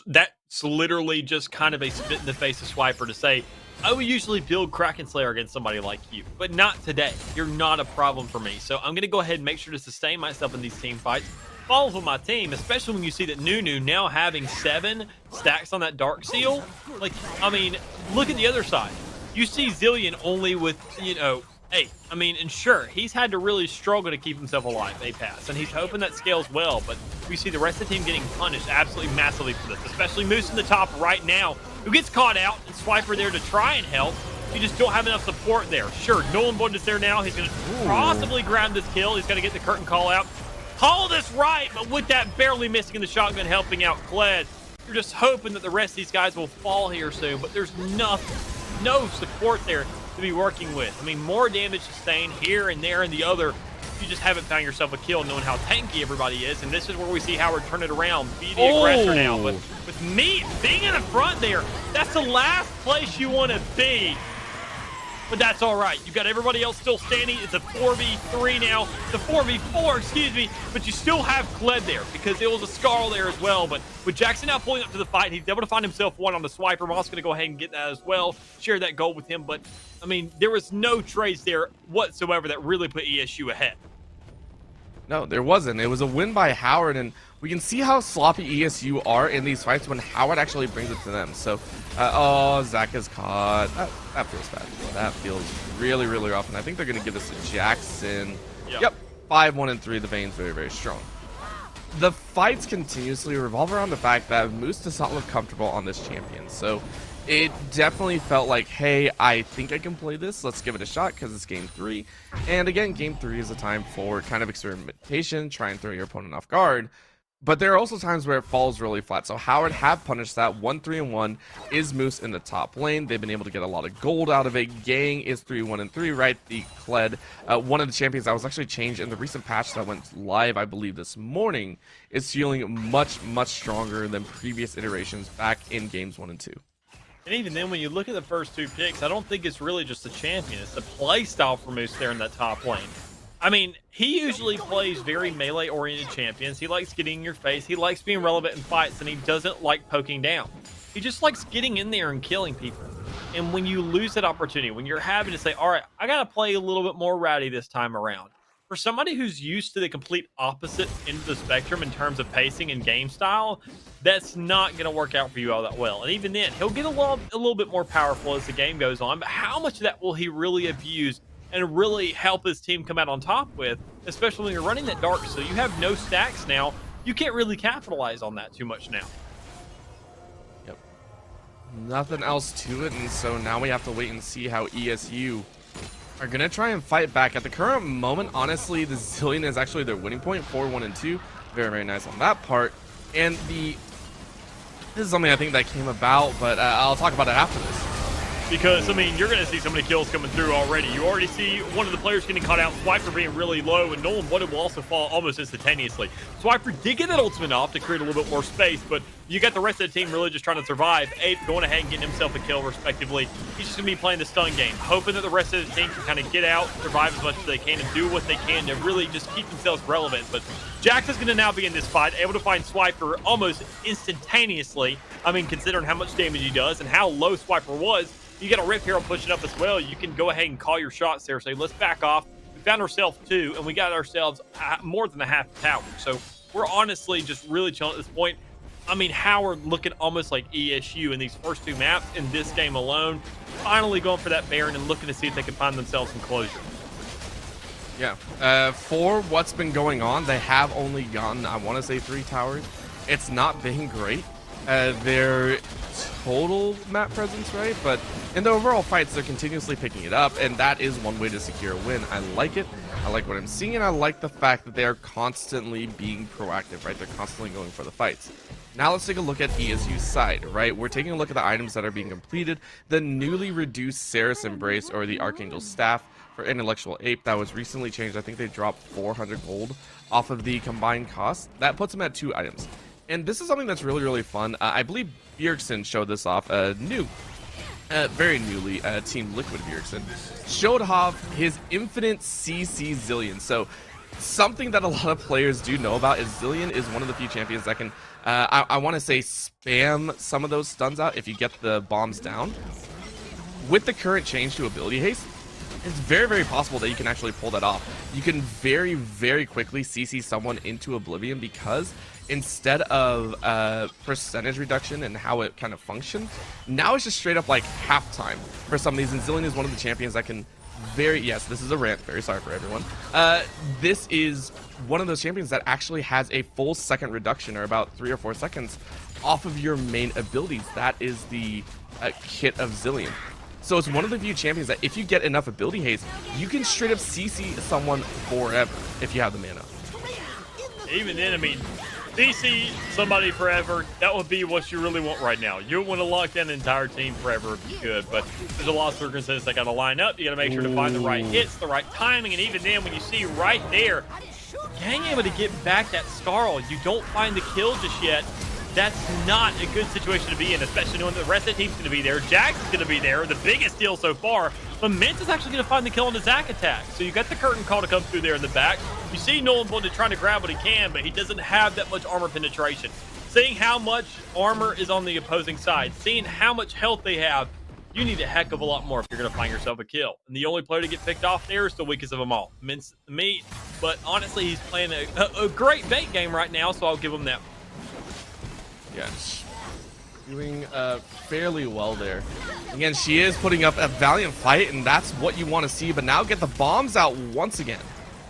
That's literally just kind of a spit in the face of Swiper to say, I would usually build Kraken Slayer against somebody like you, but not today. You're not a problem for me. So I'm going to go ahead and make sure to sustain myself in these team fights. Follow with my team, especially when you see that Nunu now having 7 stacks on that Dark Seal. Like, I mean, look at the other side. You see Zillion only with, 8. I mean, and sure, he's had to really struggle to keep himself alive, pass, and he's hoping that scales well, but we see the rest of the team getting punished absolutely massively for this, especially Moose in the top right now, who gets caught out, and Swiper there to try and help. You just don't have enough support there. Sure, Nolan Boyd is there now. He's going to possibly grab this kill. He's going to get the curtain call out. Call this right, but with that barely missing in the shotgun helping out Kled, you're just hoping that the rest of these guys will fall here soon, but there's nothing, no support there to be working with. I mean, more damage sustained here and there and the other. You just haven't found yourself a kill knowing how tanky everybody is, and this is where we see Howard turn it around, be the aggressor now. But with me being in the front there, that's the last place you want to be. But that's all right. You got everybody else still standing. It's a 4v3 now. It's a 4v4, excuse me. But you still have Kled there because it was a Scarl there as well. But with Jackson now pulling up to the fight, he's able to find himself one on the Swiper. I'm also going to go ahead and get that as well. Share that goal with him. But, I mean, there was no trades there whatsoever that really put ESU ahead. No, there wasn't. It was a win by Howard, and we can see how sloppy ESU are in these fights when Howard actually brings it to them. So, oh, Zach is caught. That feels bad. That feels really, really rough, and I think they're going to give this to Jackson. Yep. 5-1 and 3. The Vayne's very, very strong. The fights continuously revolve around the fact that Moose does not look comfortable on this champion. So, it definitely felt like, hey, I think I can play this. Let's give it a shot because it's game 3. And again, game 3 is a time for kind of experimentation, try and throw your opponent off guard. But there are also times where it falls really flat. So Howard have punished that. 1-3-1 is Moose in the top lane. They've been able to get a lot of gold out of it. Gang is 3-1-3, right? The Kled, one of the champions that was actually changed in the recent patch that went live, I believe, this morning, is feeling much, much stronger than previous iterations back in games 1 and 2. And even then, when you look at the first 2 picks, I don't think it's really just the champion. It's the play style for Moose there in that top lane. I mean, he usually plays very melee-oriented champions. He likes getting in your face. He likes being relevant in fights, and he doesn't like poking down. He just likes getting in there and killing people. And when you lose that opportunity, when you're having to say, all right, I got to play a little bit more rowdy this time around. For somebody who's used to the complete opposite end of the spectrum in terms of pacing and game style, that's not going to work out for you all that well. And even then, he'll get a little bit more powerful as the game goes on, but how much of that will he really abuse and really help his team come out on top with, especially when you're running that dark, so you have no stacks now. You can't really capitalize on that too much now. Yep. Nothing else to it, and so now we have to wait and see how ESU are going to try and fight back. At the current moment, honestly, the Zilean is actually their winning point, 4-1-2. Very, very nice on that part. And this is something I think that came about, but I'll talk about it after this. Because, I mean, you're going to see so many kills coming through already. You already see one of the players getting caught out, Swiper being really low, and Nolan Wooded will also fall almost instantaneously. Swiper did get that ultimate off to create a little bit more space, but you got the rest of the team really just trying to survive. Ape going ahead and getting himself a kill, respectively. He's just going to be playing the stun game, hoping that the rest of the team can kind of get out, survive as much as they can, and do what they can to really just keep themselves relevant. But Jax is going to now be in this fight, able to find Swiper almost instantaneously. I mean, considering how much damage he does and how low Swiper was, you get a Rip Hero pushing up as well. You can go ahead and call your shots there. Say, let's back off. We found ourselves 2, and we got ourselves more than a half tower. So we're honestly just really chilling at this point. I mean, Howard looking almost like ESU in these first 2 maps in this game alone. Finally going for that Baron and looking to see if they can find themselves some closure. Yeah. For what's been going on, they have only gotten, I want to say, 3 towers. It's not been great. Their total map presence, right? But in the overall fights, they're continuously picking it up, and that is one way to secure a win. I like it. I like what I'm seeing, and I like the fact that they are constantly being proactive, right? They're constantly going for the fights. Now let's take a look at ESU's side, right? We're taking a look at the items that are being completed. The newly reduced Ceres Embrace, or the Archangel Staff for Intellectual Ape, that was recently changed. I think they dropped 400 gold off of the combined cost. That puts them at 2 items. And this is something that's really, really fun. I believe Bjergsen showed this off, very newly, Team Liquid Bjergsen showed off his infinite CC Zilean. So something that a lot of players do know about is Zilean is one of the few champions that can, I want to say, spam some of those stuns out if you get the bombs down. With the current change to ability haste, it's very, very possible that you can actually pull that off. You can very, very quickly CC someone into oblivion because instead of percentage reduction and how it kind of functions, now it's just straight up like halftime for some of these. And Zilean is one of the champions that can yes, this is a rant. Very sorry for everyone. This is one of those champions that actually has a full second reduction, or about 3 or 4 seconds, off of your main abilities. That is the kit of Zilean. So it's one of the few champions that if you get enough ability haste, you can straight up CC someone forever if you have the mana. Even then, I mean, CC somebody forever, that would be what you really want right now. You want to lock down the entire team forever if you could, but there's a lot of circumstances that got to line up. You got to make sure to find the right hits, the right timing, and even then, when you see right there, Gang able to get back that Scarl, you don't find the kill just yet. That's not a good situation to be in, especially knowing that the rest of the team's going to be there. Jax is going to be there, the biggest deal so far. But Mint is actually going to find the kill on the Zac attack. So you got the curtain call to come through there in the back. You see Nolan Blunden trying to grab what he can, but he doesn't have that much armor penetration. Seeing how much armor is on the opposing side, seeing how much health they have, you need a heck of a lot more if you're going to find yourself a kill. And the only player to get picked off there is the weakest of them all, Mint's meat. But honestly, he's playing a great bait game right now, so I'll give him that. Yeah, doing fairly well there. Again, she is putting up a valiant fight, and that's what you want to see. But now get the bombs out once again.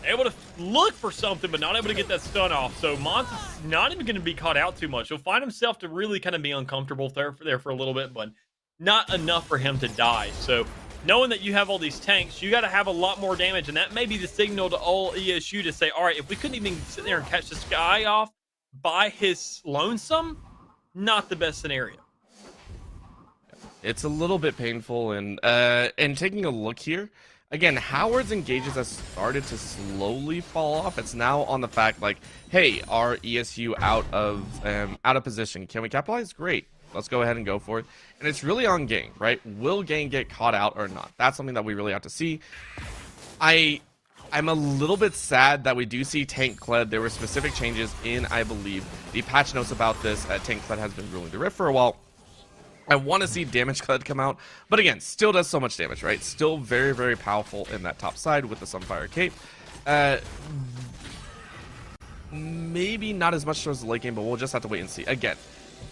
Able to look for something, but not able to get that stun off. So Mons is not even going to be caught out too much. He'll find himself to really kind of be uncomfortable there for a little bit, but not enough for him to die. So knowing that you have all these tanks, you got to have a lot more damage, and that may be the signal to all ESU to say, all right, if we couldn't even sit there and catch this guy off, by his lonesome, not the best scenario. It's a little bit painful, and taking a look here, again, Howard's engages has started to slowly fall off. It's now on the fact like, hey, are ESU out of position? Can we capitalize? Great. Let's go ahead and go for it. And it's really on Gang, right? Will Gang get caught out or not? That's something that we really have to see. I'm a little bit sad that we do see Tank Kled. There were specific changes in, I believe, the patch notes about this. Tank Kled has been ruling the Rift for a while. I want to see Damage Kled come out, but again, still does so much damage, right? Still very, very powerful in that top side with the Sunfire Cape. Maybe not as much towards the late game, but we'll just have to wait and see. Again,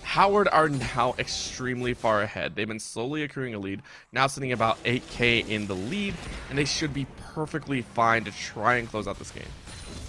Howard are now extremely far ahead. They've been slowly accruing a lead, now sitting about 8k in the lead, and they should be perfectly fine to try and close out this game.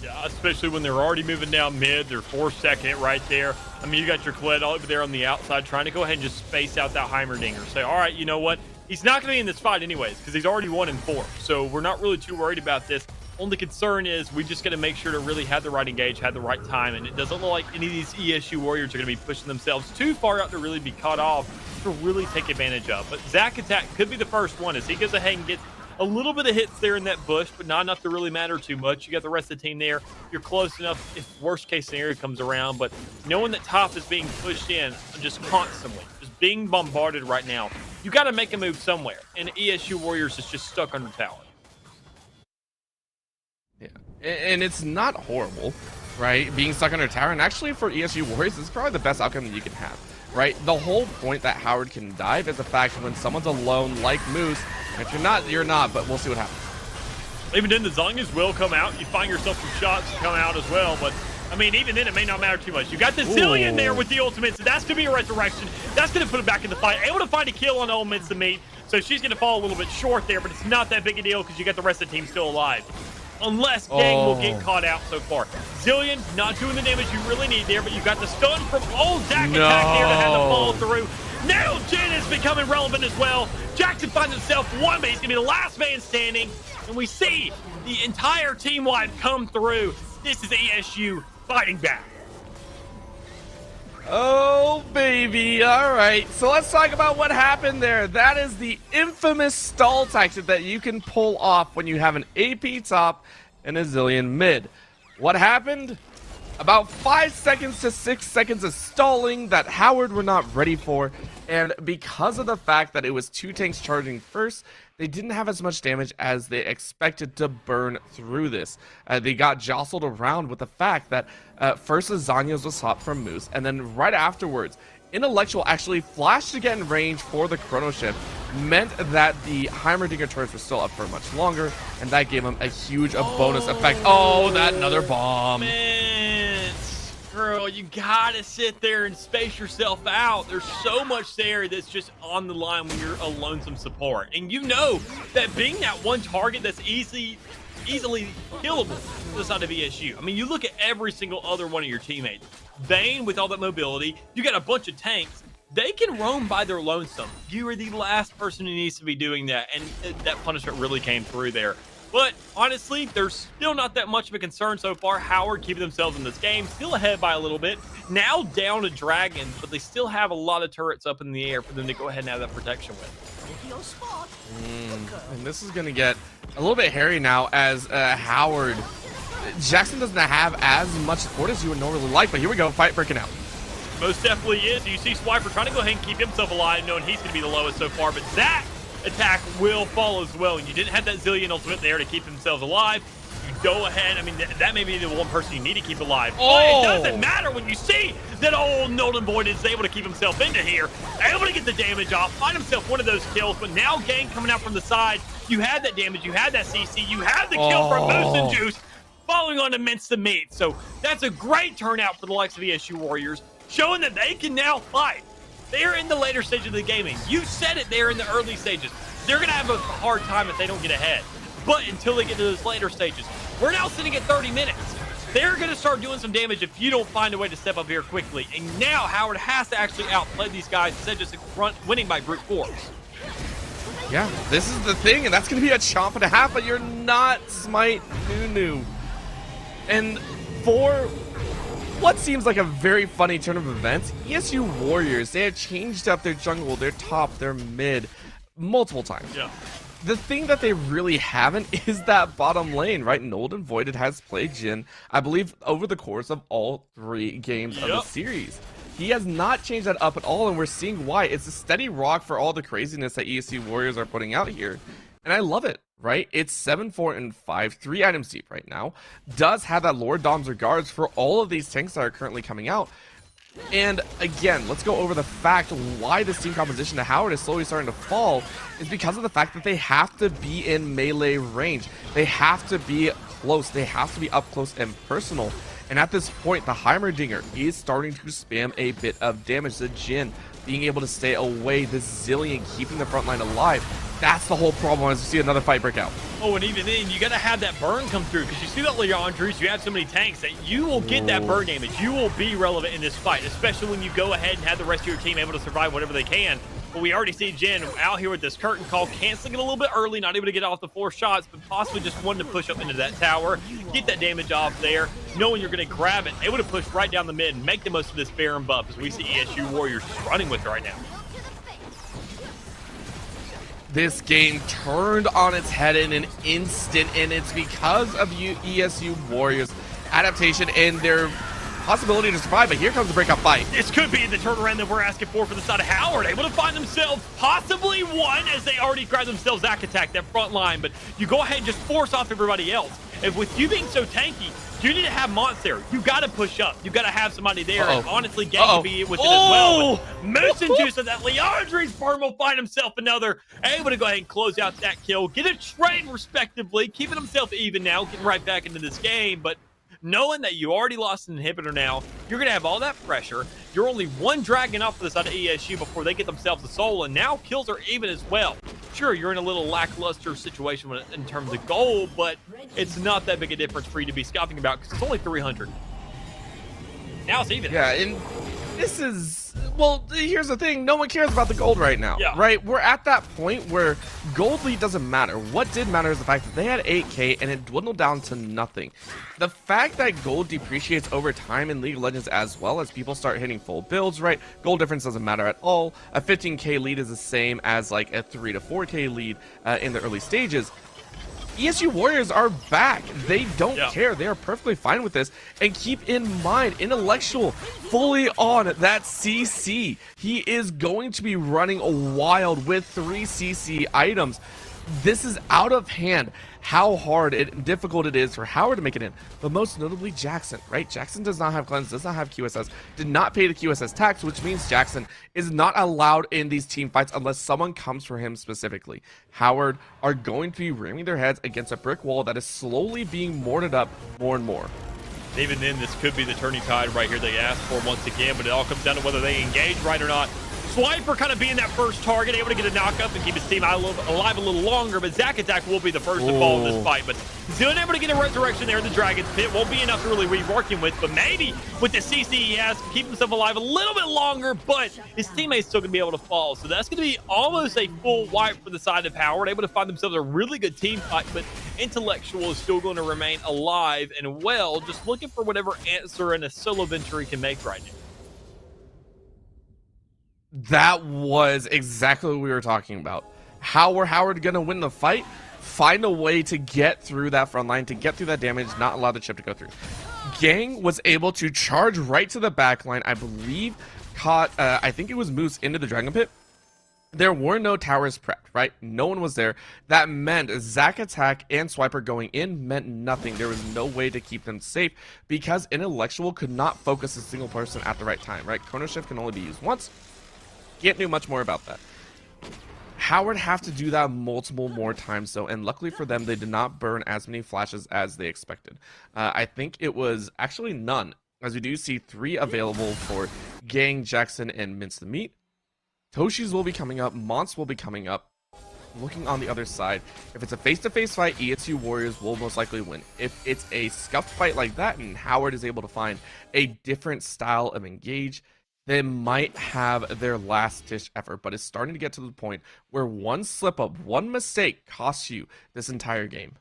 Yeah, especially when they're already moving down mid. They're 4-second it right there. I mean, you got your Kled over there on the outside trying to go ahead and just space out that Heimerdinger. Say, all right, you know what? He's not going to be in this fight anyways because he's already 1-4. So we're not really too worried about this. Only concern is we just got to make sure to really have the right engage, have the right time, and it doesn't look like any of these ESU Warriors are going to be pushing themselves too far out to really be caught off to really take advantage of. But Zach Attack could be the first one as he goes ahead and gets a little bit of hits there in that bush, but not enough to really matter too much. You got the rest of the team there. You're close enough if worst case scenario comes around, but knowing that top is being pushed in just constantly, just being bombarded right now, you got to make a move somewhere, and ESU Warriors is just stuck under tower. Yeah, and it's not horrible, right? Being stuck under tower, and actually for ESU Warriors, this is probably the best outcome that you can have, right? The whole point that Howard can dive is the fact when someone's alone like Moose, if you're not, you're not, but we'll see what happens. Even then, the Zhongas will come out. You find yourself some shots to come out as well, but I mean, even then, it may not matter too much. You got the Zillion there with the ultimate, so that's going to be a resurrection. That's going to put him back in the fight. Able to find a kill on Elements to meet, so she's going to fall a little bit short there, but it's not that big a deal because you got the rest of the team still alive. Unless Gang will get caught out so far. Zillion not doing the damage you really need there, but you got the stun from old Zach Attack there to have to follow through. Now Jin is becoming relevant as well. Jackson finds himself one, but he's going to be the last man standing. And we see the entire team wide come through. This is ESU fighting back. Oh, baby. All right. So let's talk about what happened there. That is the infamous stall tactic that you can pull off when you have an AP top and a Zillion mid. What happened? About 5 seconds to 6 seconds of stalling that Howard were not ready for. And because of the fact that it was 2 tanks charging first, they didn't have as much damage as they expected to burn through this. They got jostled around with the fact that first the Zanyos was swapped from Moose, and then right afterwards, Intellectual actually flashed to get in range for the Chrono Shift, meant that the Heimerdinger turrets were still up for much longer, and that gave him a huge bonus effect. Oh, that another bomb. Man, girl, you gotta sit there and space yourself out. There's so much there that's just on the line when you're a lonesome support. And you know that being that one target that's easily killable to the side of ESU. I mean, you look at every single other one of your teammates. Vayne with all that mobility, you got a bunch of tanks. They can roam by their lonesome. You are the last person who needs to be doing that, and that punishment really came through there. But honestly, there's still not that much of a concern so far. Howard keeping themselves in this game, still ahead by a little bit. Now down to Dragons, but they still have a lot of turrets up in the air for them to go ahead and have that protection with. And this is going to get a little bit hairy now as Howard. Jackson doesn't have as much support as you would normally like, but here we go, fight breaking out. Most definitely is. You see Swiper trying to go ahead and keep himself alive, knowing he's going to be the lowest so far, but Zach Attack will fall as well. And you didn't have that Zillion ultimate there to keep themselves alive. You go ahead. I mean, that may be the one person you need to keep alive. Oh. But it doesn't matter when you see that old Nolan Boyd is able to keep himself into here, able to get the damage off, find himself one of those kills. But now Gang coming out from the side. You had that damage. You had that CC. You had the kill from Moose and Juice, following on to Mince the Meat. So that's a great turnout for the likes of ESU Warriors, showing that they can now fight. They're in the later stage of the gaming. You said it there in the early stages. They're going to have a hard time if they don't get ahead. But until they get to those later stages, we're now sitting at 30 minutes. They're going to start doing some damage if you don't find a way to step up here quickly. And now Howard has to actually outplay these guys instead of just winning by brute force. Yeah, this is the thing, and that's going to be a chomp and a half, but you're not Smite Nunu. And for what seems like a very funny turn of events, ESU Warriors, they have changed up their jungle, their top, their mid, multiple times. Yeah. The thing that they really haven't is that bottom lane, right? Nold and Voided has played Jhin, I believe, over the course of all 3 games of the series. He has not changed that up at all, and we're seeing why. It's a steady rock for all the craziness that ESU Warriors are putting out here. And I love it, right? It's 7, 4, and 5, 3 items deep right now. Does have that Lord Doms or guards for all of these tanks that are currently coming out. And again, let's go over the fact why this team composition to Howard is slowly starting to fall is because of the fact that they have to be in melee range. They have to be close. They have to be up close and personal. And at this point, the Heimerdinger is starting to spam a bit of damage. The Jhin being able to stay away, the Zillion keeping the front line alive. That's the whole problem as we see another fight break out. Oh, and even then, you got to have that burn come through because you see that Leandrews, you have so many tanks that you will get that burn damage. You will be relevant in this fight, especially when you go ahead and have the rest of your team able to survive whatever they can. But we already see Jhin out here with this curtain call, canceling it a little bit early, not able to get off the 4 shots, but possibly just wanting to push up into that tower, get that damage off there, knowing you're going to grab it, able to push right down the mid and make the most of this Baron buff as we see ESU Warriors running with it right now. This game turned on its head in an instant, and it's because of ESU Warriors' adaptation and their possibility to survive. But here comes the breakout fight. This could be the turnaround that we're asking for the side of Howard. Able to find themselves possibly one as they already grabbed themselves Zac attack that front line. But you go ahead and just force off everybody else. And with you being so tanky, you need to have Mons there. You got to push up. You got to have somebody there. And honestly, Gang can be with it as well. But Moose and Juice of that Leandre's burn will find himself another. Able to go ahead and close out that kill. Get a trade respectively. Keeping himself even now. Getting right back into this game. But knowing that you already lost an inhibitor now, you're going to have all that pressure. You're only 1 dragon up for the side of ESU before they get themselves a soul. And now kills are even as well. Sure, you're in a little lackluster situation in terms of gold, but it's not that big a difference for you to be scoffing about because it's only 300. Now it's even. Yeah, and this is, well, here's the thing. No one cares about the gold right now, right? We're at that point where gold lead doesn't matter. What did matter is the fact that they had 8K and it dwindled down to nothing. The fact that gold depreciates over time in League of Legends as well as people start hitting full builds, right? Gold difference doesn't matter at all. A 15K lead is the same as like a 3 to 4K lead in the early stages. ESU Warriors are back. They don't care. They are perfectly fine with this. And keep in mind, Intellectual fully on that CC. He is going to be running wild with 3 CC items. This is out of hand how hard and difficult it is for Howard to make it in. But most notably Jackson, right? Jackson does not have cleanse, does not have QSS, did not pay the QSS tax, which means Jackson is not allowed in these team fights unless someone comes for him specifically. Howard are going to be ramming their heads against a brick wall that is slowly being mortared up more and more. Even then, this could be the turning tide right here they asked for once again, but it all comes down to whether they engage right or not. Swiper kind of being that first target, able to get a knock-up and keep his team alive a little longer, but Zac attack will be the first to fall in this fight. But Zillion able to get a resurrection there in the Dragon's Pit. Won't be enough to really be working with, but maybe with the CC he has, keep himself alive a little bit longer, but his teammates still going to be able to fall. So that's going to be almost a full wipe for the side of Howard, able to find themselves a really good team fight, but Intellectual is still going to remain alive and well, just looking for whatever answer and a solo venture he can make right now. That was exactly what we were talking about. How were Howard going to win the fight? Find a way to get through that front line, to get through that damage, not allow the chip to go through. Gang was able to charge right to the back line. I believe caught, I think it was Moose into the Dragon Pit. There were no towers prepped, right? No one was there. That meant Zac attack and Swiper going in meant nothing. There was no way to keep them safe because Intellectual could not focus a single person at the right time, right? Chrono Shift can only be used once. Can't do much more about that. Howard have to do that multiple more times though, and luckily for them, they did not burn as many flashes as they expected. I think it was actually none, as we do see 3 available for Gang, Jackson, and Mince the Meat. Toshi's will be coming up, Mons will be coming up. Looking on the other side, if it's a face-to-face fight, ESU Warriors will most likely win. If it's a scuffed fight like that and Howard is able to find a different style of engage, they might have their last-ditch effort, but it's starting to get to the point where one slip-up, one mistake costs you this entire game.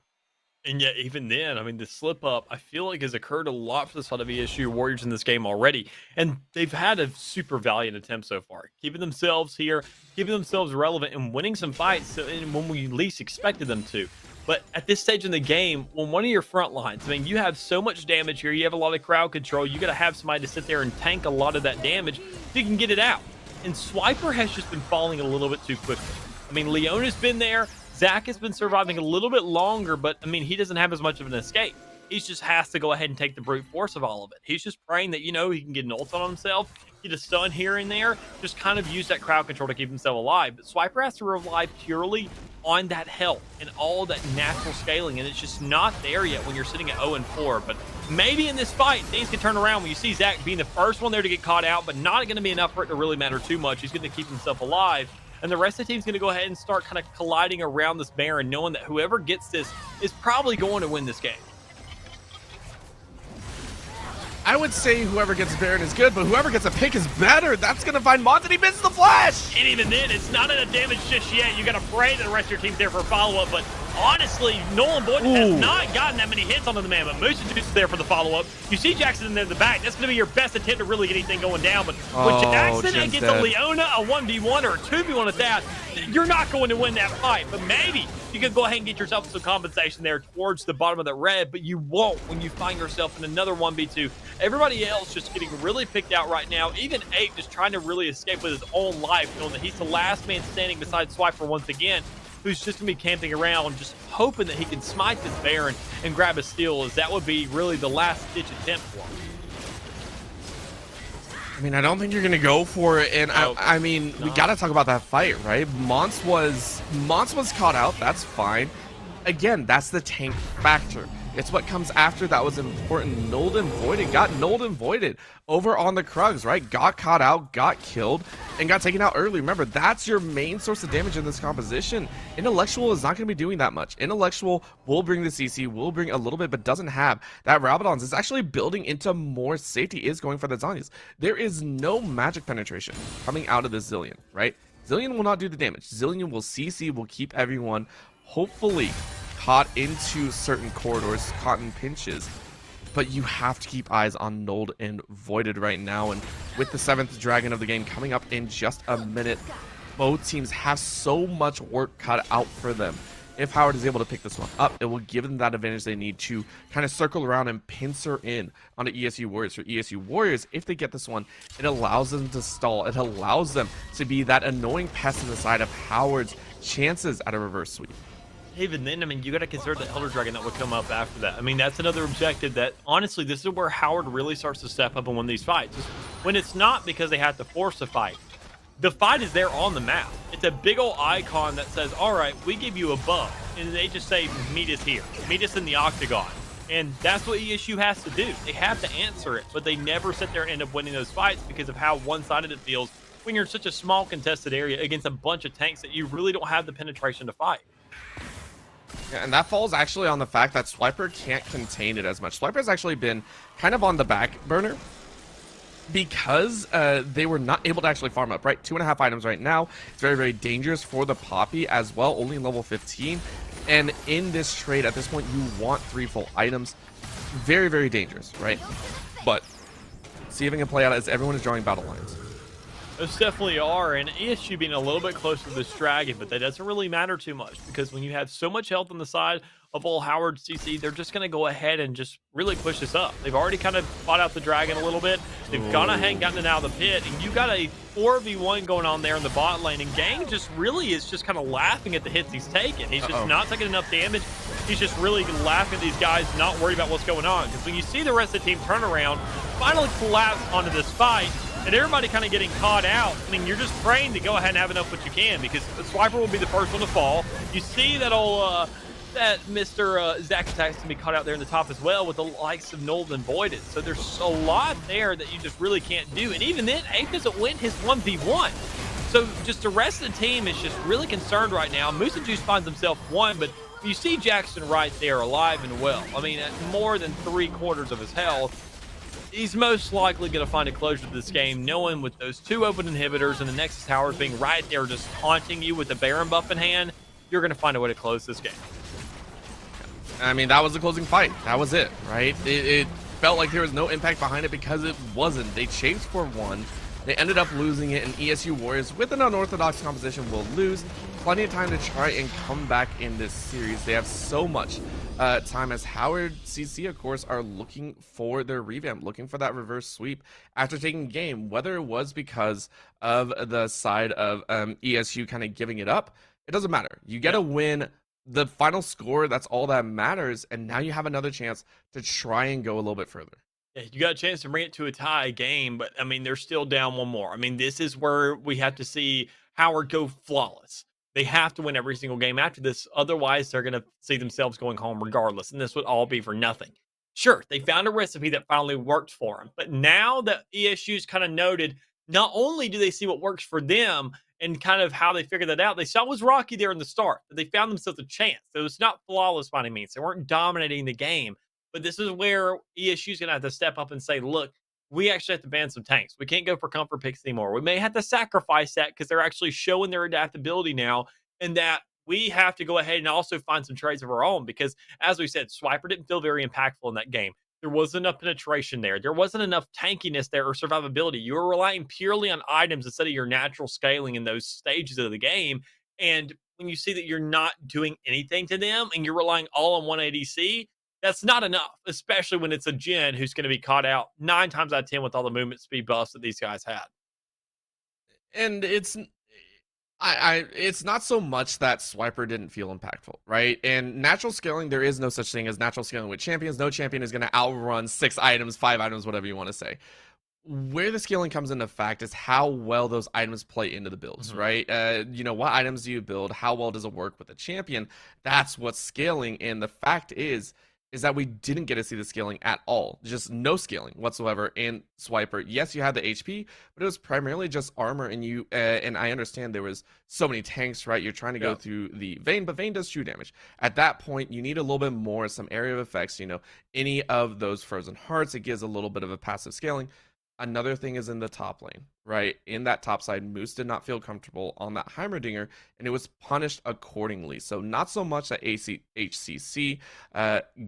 And yet, even then, I mean, the slip up, I feel like has occurred a lot for the side of ESU Warriors in this game already. And they've had a super valiant attempt so far, keeping themselves here, keeping themselves relevant, and winning some fights when we least expected them to. But at this stage in the game, when one of your front lines, I mean, you have so much damage here, you have a lot of crowd control, you got to have somebody to sit there and tank a lot of that damage so you can get it out. And Swiper has just been falling a little bit too quickly. I mean, Leona's been there. Zach has been surviving a little bit longer, but I mean, he doesn't have as much of an escape. He just has to go ahead and take the brute force of all of it. He's just praying that, he can get an ult on himself, get a stun here and there, just kind of use that crowd control to keep himself alive. But Swiper has to rely purely on that health and all that natural scaling, and it's just not there yet when you're sitting at 0-4. But maybe in this fight, things can turn around when you see Zach being the first one there to get caught out, but not going to be enough for it to really matter too much. He's going to keep himself alive. And the rest of the team's going to go ahead and start kind of colliding around this Baron, knowing that whoever gets this is probably going to win this game. I would say whoever gets Baron is good, but whoever gets a pick is better. That's going to find Mont, and he misses the flash. And even then, it's not in a damage just yet. You got to pray that the rest of your team's there for a follow-up, but honestly, Nolan Boyd has not gotten that many hits onto the man, but Moose is there for the follow-up. You see Jackson in there in the back. That's going to be your best attempt to really get anything going down, but with Jackson against a Leona, a 1v1 or a 2v1 at that, you're not going to win that fight. But maybe you could go ahead and get yourself some compensation there towards the bottom of the red, but you won't when you find yourself in another 1v2. Everybody else just getting really picked out right now. Even Ape just trying to really escape with his own life, knowing that he's the last man standing besides Swiper once again, who's just going to be camping around, just hoping that he can smite this Baron and grab a steal, as that would be really the last-ditch attempt for him. I mean, I don't think you're going to go for it, and I mean, we got to talk about that fight, right? Mons was caught out. That's fine. Again, that's the tank factor. It's what comes after that was important. Nulled and voided, got nulled and voided over on the Krugs, right? Got caught out, got killed, and got taken out early. Remember, that's your main source of damage in this composition. Intellectual is not going to be doing that much. Intellectual will bring the CC, will bring a little bit, but doesn't have that. Rabadon's is actually building into more safety, is going for the Zanyas. There is no magic penetration coming out of this Zillion, right? Zillion will not do the damage. Zillion will CC, will keep everyone, hopefully, caught into certain corridors, caught in pinches, but you have to keep eyes on Nulled and Voided right now. And with the 7th dragon of the game coming up in just a minute, both teams have so much work cut out for them. If Howard is able to pick this one up, it will give them that advantage they need to kind of circle around and pincer in on the ESU Warriors. For ESU Warriors, if they get this one, it allows them to stall. It allows them to be that annoying pest in the side of Howard's chances at a reverse sweep. Even then, I mean, you got to consider the Elder Dragon that would come up after that. I mean, that's another objective that, honestly, this is where Howard really starts to step up and win these fights. When it's not because they have to force a fight. The fight is there on the map. It's a big old icon that says, all right, we give you a buff. And they just say, meet us here. Meet us in the octagon. And that's what ESU has to do. They have to answer it, but they never sit there and end up winning those fights because of how one-sided it feels when you're in such a small contested area against a bunch of tanks that you really don't have the penetration to fight. Yeah, and that falls actually on the fact that Swiper can't contain it as much. Swiper's actually been kind of on the back burner because they were not able to actually farm up, right? 2.5 items right now. It's very, very dangerous for the Poppy as well, only level 15. And in this trade, at this point, you want 3 full items. Very, very dangerous, right? But see if it can play out as everyone is drawing battle lines. Those definitely are, and ESU being a little bit closer to this dragon, but that doesn't really matter too much because when you have so much health on the side of old Howard CC, they're just going to go ahead and just really push this up. They've already kind of fought out the dragon a little bit. They've gone ahead and gotten it out of the pit, and you got a 4v1 going on there in the bot lane, and Gang just really is just kind of laughing at the hits he's taking. He's just not taking enough damage. He's just really laughing at these guys, not worried about what's going on. Because when you see the rest of the team turn around, finally collapse onto this fight, and everybody kind of getting caught out, I mean, you're just praying to go ahead and have enough what you can because the Swiper will be the first one to fall. You see that old, that Mr. Zach Attack's going to be caught out there in the top as well with the likes of Nulled and Voided. So there's a lot there that you just really can't do. And even then, Ape doesn't win his 1v1. So just the rest of the team is just really concerned right now. Moose and Juice finds himself one, but you see Jackson right there alive and well. I mean, at more than 3/4 of his health. He's most likely going to find a closure to this game, knowing with those 2 open inhibitors and the Nexus Towers being right there just taunting you with the Baron buff in hand, you're going to find a way to close this game. I mean, that was the closing fight. That was it, right? It felt like there was no impact behind it because it wasn't. They chased for one. They ended up losing it, and ESU Warriors, with an unorthodox composition, will lose. Plenty of time to try and come back in this series. They have so much time, as Howard CC, of course, are looking for their revamp, looking for that reverse sweep after taking game, whether it was because of the side of ESU kind of giving it up. It doesn't matter. You get a win. The final score, that's all that matters, and now you have another chance to try and go a little bit further. Yeah, you got a chance to bring it to a tie game, but I mean, they're still down one more. I mean, this is where we have to see Howard go flawless. They have to win every single game after this. Otherwise, they're going to see themselves going home regardless. And this would all be for nothing. Sure, they found a recipe that finally worked for them. But now that ESU's kind of noted, not only do they see what works for them and kind of how they figured that out, they saw it was rocky there in the start, but they found themselves a chance. It was not flawless by any means. They weren't dominating the game. But this is where ESU's going to have to step up and say, look, we actually have to ban some tanks. We can't go for comfort picks anymore. We may have to sacrifice that because they're actually showing their adaptability now, and that we have to go ahead and also find some trades of our own because, as we said, Swiper didn't feel very impactful in that game. There wasn't enough penetration there. There wasn't enough tankiness there or survivability. You were relying purely on items instead of your natural scaling in those stages of the game. And when you see that you're not doing anything to them and you're relying all on one ADC, that's not enough, especially when it's a Jin who's going to be caught out 9 times out of 10 with all the movement speed buffs that these guys had. And it's not so much that Swiper didn't feel impactful, right? And natural scaling, there is no such thing as natural scaling with champions. No champion is going to outrun 6 items, 5 items, whatever you want to say. Where the scaling comes into fact is how well those items play into the builds, right? What items do you build? How well does it work with the champion? That's what's scaling. And the fact is that we didn't get to see the scaling at all. Just no scaling whatsoever in Swiper. Yes, you had the HP, but it was primarily just armor, and I understand there was so many tanks, right? You're trying to go through the Vayne, but Vayne does true damage. At that point, you need a little bit more, some area of effects, any of those frozen hearts. It gives a little bit of a passive scaling. Another thing is in the top lane, right? In that top side, Moose did not feel comfortable on that Heimerdinger, and it was punished accordingly. So not so much that HCC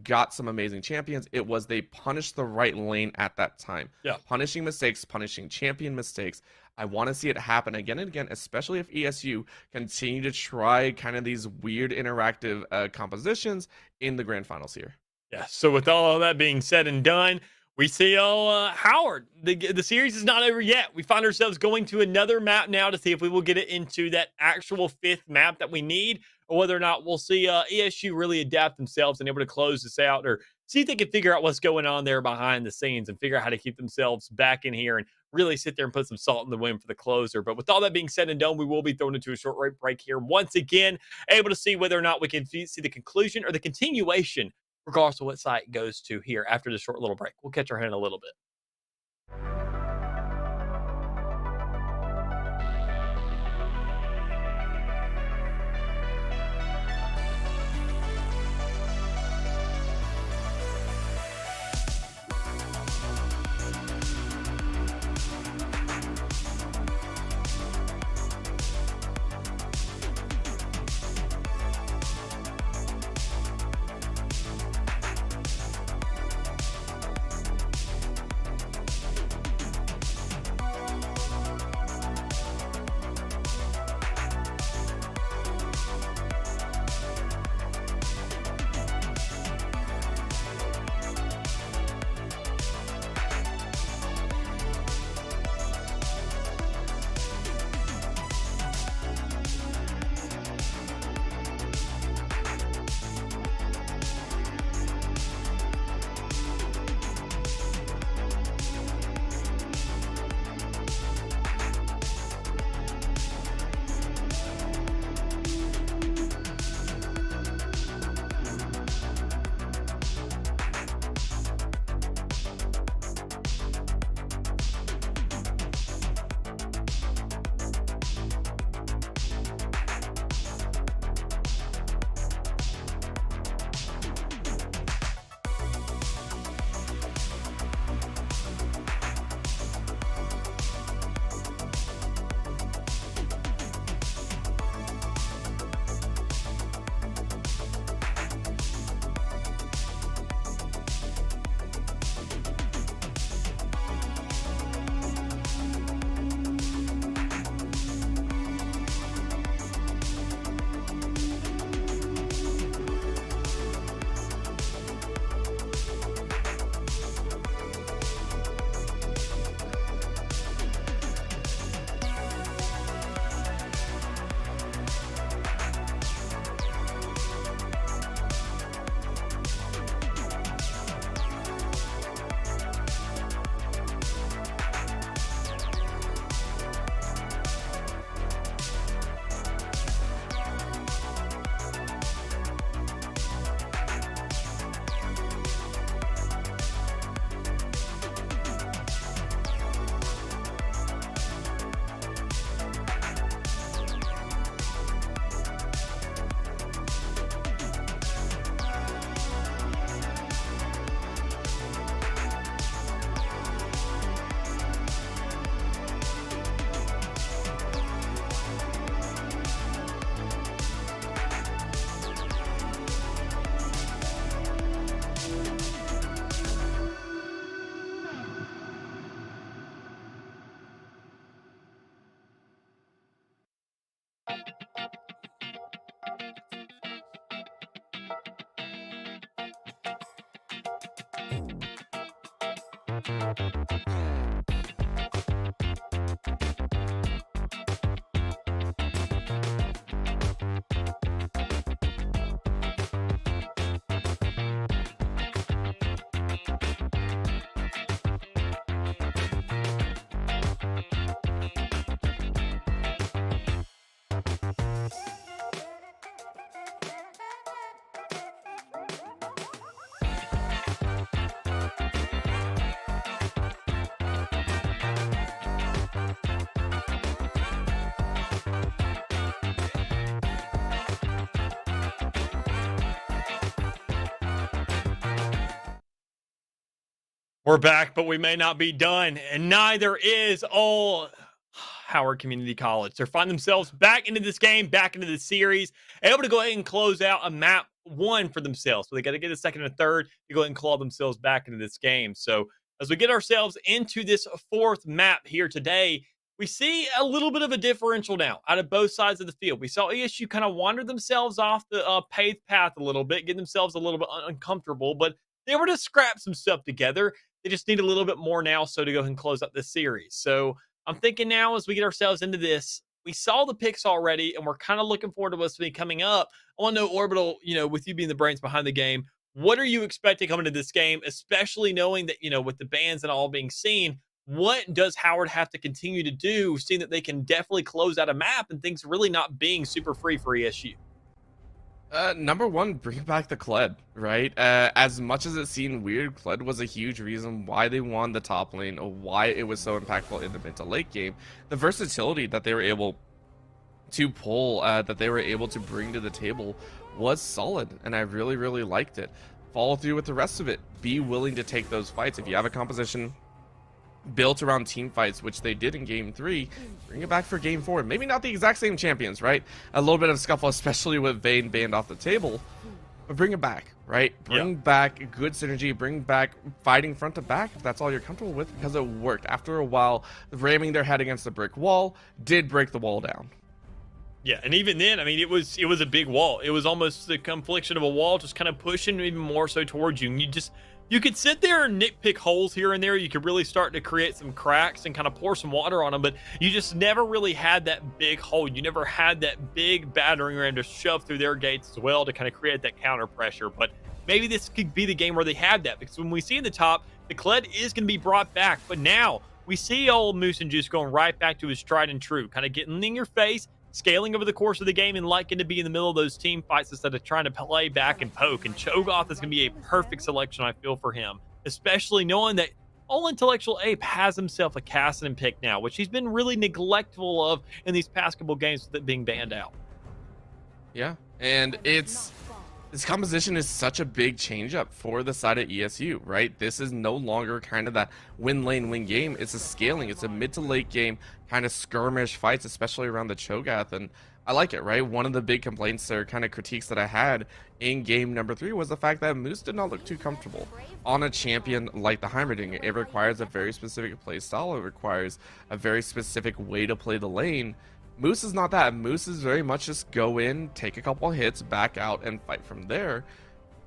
got some amazing champions. It was they punished the right lane at that time. Yeah. Punishing mistakes, punishing champion mistakes. I want to see it happen again and again, especially if ESU continue to try kind of these weird interactive compositions in the grand finals here. Yeah, so with all of that being said and done, we see Howard. The series is not over yet. We find ourselves going to another map now to see if we will get it into that actual 5th map that we need, or whether or not we'll see ESU really adapt themselves and able to close this out, or see if they can figure out what's going on there behind the scenes and figure out how to keep themselves back in here and really sit there and put some salt in the wind for the closer. But with all that being said and done, we will be thrown into a short break here once again, able to see whether or not we can see the conclusion or the continuation regardless of what site it goes to here after this short little break. We'll catch our head in a little bit. We're back, but we may not be done, and neither is all Howard Community College. They're finding themselves back into this game, back into the series, able to go ahead and close out a map one for themselves. So they got to get a second and a third to go ahead and claw themselves back into this game. So as we get ourselves into this fourth map here today, we see a little bit of a differential now out of both sides of the field. We saw ESU kind of wander themselves off the paved path a little bit, get themselves a little bit uncomfortable, but they were to scrap some stuff together. They just need a little bit more now so to go ahead and close out this series. So I'm thinking now as we get ourselves into this, we saw the picks already, and we're kind of looking forward to what's coming up. I want to know, Orbital, with you being the brains behind the game, what are you expecting coming to this game, especially knowing that, with the bans and all being seen, what does Howard have to continue to do, seeing that they can definitely close out a map and things really not being super free for ESU? Number one, bring back the Kled, right? As much as it seemed weird, Kled was a huge reason why they won the top lane, or why it was so impactful in the mid to late game. The versatility that they were able to pull, that they were able to bring to the table was solid, and I really, really liked it. Follow through with the rest of it. Be willing to take those fights. If you have a composition built around team fights, which they did in game 3, bring it back for game 4. Maybe not the exact same champions, right? A little bit of scuffle, especially with Vayne banned off the table, but bring it back, right? Bring back good synergy, bring back fighting front to back if that's all you're comfortable with, because it worked. After a while, ramming their head against the brick wall did break the wall down. Yeah, and even then, I mean, it was a big wall. It was almost the confliction of a wall just kind of pushing even more so towards you. And you could sit there and nitpick holes here and there. You could really start to create some cracks and kind of pour some water on them, but you just never really had that big hole. You never had that big battering ram to shove through their gates as well to kind of create that counter pressure. But maybe this could be the game where they had that, because when we see in the top, the Kled is going to be brought back. But now we see old Moose and Juice going right back to his tried and true, kind of getting in your face, scaling over the course of the game, and liking to be in the middle of those team fights instead of trying to play back and poke. And Cho'Gath is going to be a perfect selection, I feel, for him, especially knowing that All Intellectual Ape has himself a Kassadin pick now, which he's been really neglectful of in these past couple games with it being banned out. Yeah, and this composition is such a big change up for the side of ESU, right? This is no longer kind of that win lane win game. It's a scaling. It's a mid to late game kind of skirmish fights, especially around the Cho'Gath, and I like it, right? One of the big complaints or kind of critiques that I had in game number 3 was the fact that Moose did not look too comfortable on a champion like the Heimerdinger. It requires a very specific play style. It requires a very specific way to play the lane. Moose is not that. Moose is very much just go in, take a couple hits, back out, and fight from there.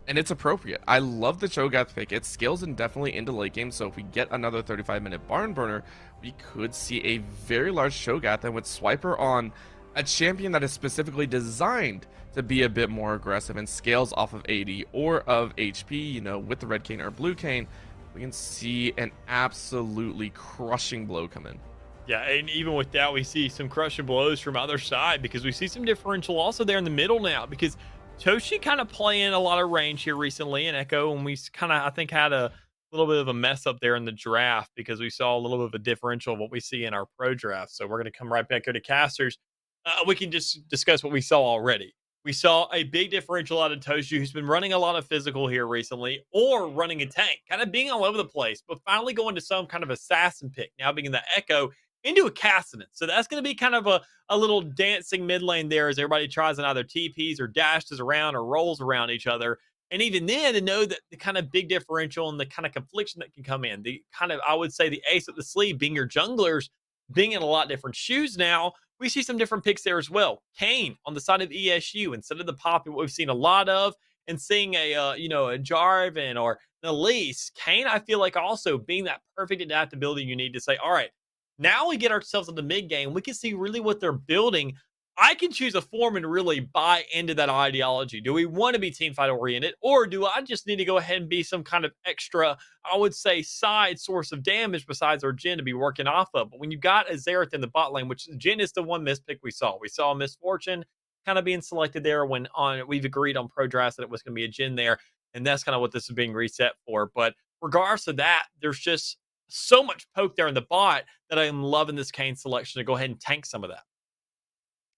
And it's appropriate. I love the Cho'Gath pick. It scales indefinitely into late game, so if we get another 35-minute barn burner, we could see a very large Cho'Gath, and with Swiper on a champion that is specifically designed to be a bit more aggressive and scales off of AD or of HP, with the red cane or blue cane, we can see an absolutely crushing blow come in. Yeah, and even with that, we see some crushing blows from other side, because we see some differential also there in the middle now, because Toshi kind of playing a lot of range here recently in Echo, and we kind of, I think, had a little bit of a mess up there in the draft, because we saw a little bit of a differential of what we see in our pro draft. So we're going to come right back here to casters. We can just discuss what we saw already. We saw a big differential out of Toshi, who's been running a lot of physical here recently, or running a tank, kind of being all over the place, but finally going to some kind of assassin pick, now being the Echo, into a Kassadin. So that's going to be kind of a little dancing mid lane there as everybody tries and either TPs or dashes around or rolls around each other. And even then, to know that the kind of big differential and the kind of confliction that can come in, the kind of, I would say, the ace up the sleeve being your junglers, being in a lot different shoes now, we see some different picks there as well. Kane on the side of ESU, instead of the pop, what we've seen a lot of, and seeing a Jarvan or an Elise, Kane, I feel like also being that perfect adaptability you need to say, all right, now we get ourselves into mid game. We can see really what they're building. I can choose a form and really buy into that ideology. Do we want to be team fight oriented, or do I just need to go ahead and be some kind of extra, I would say, side source of damage besides our Jhin to be working off of? But when you got a Xerath in the bot lane, which Jhin is the one mispick we saw Misfortune kind of being selected there when on we've agreed on pro drafts that it was going to be a Jhin there, and that's kind of what this is being reset for. But regardless of that, there's just so much poke there in the bot that I am loving this Kane selection to go ahead and tank some of that.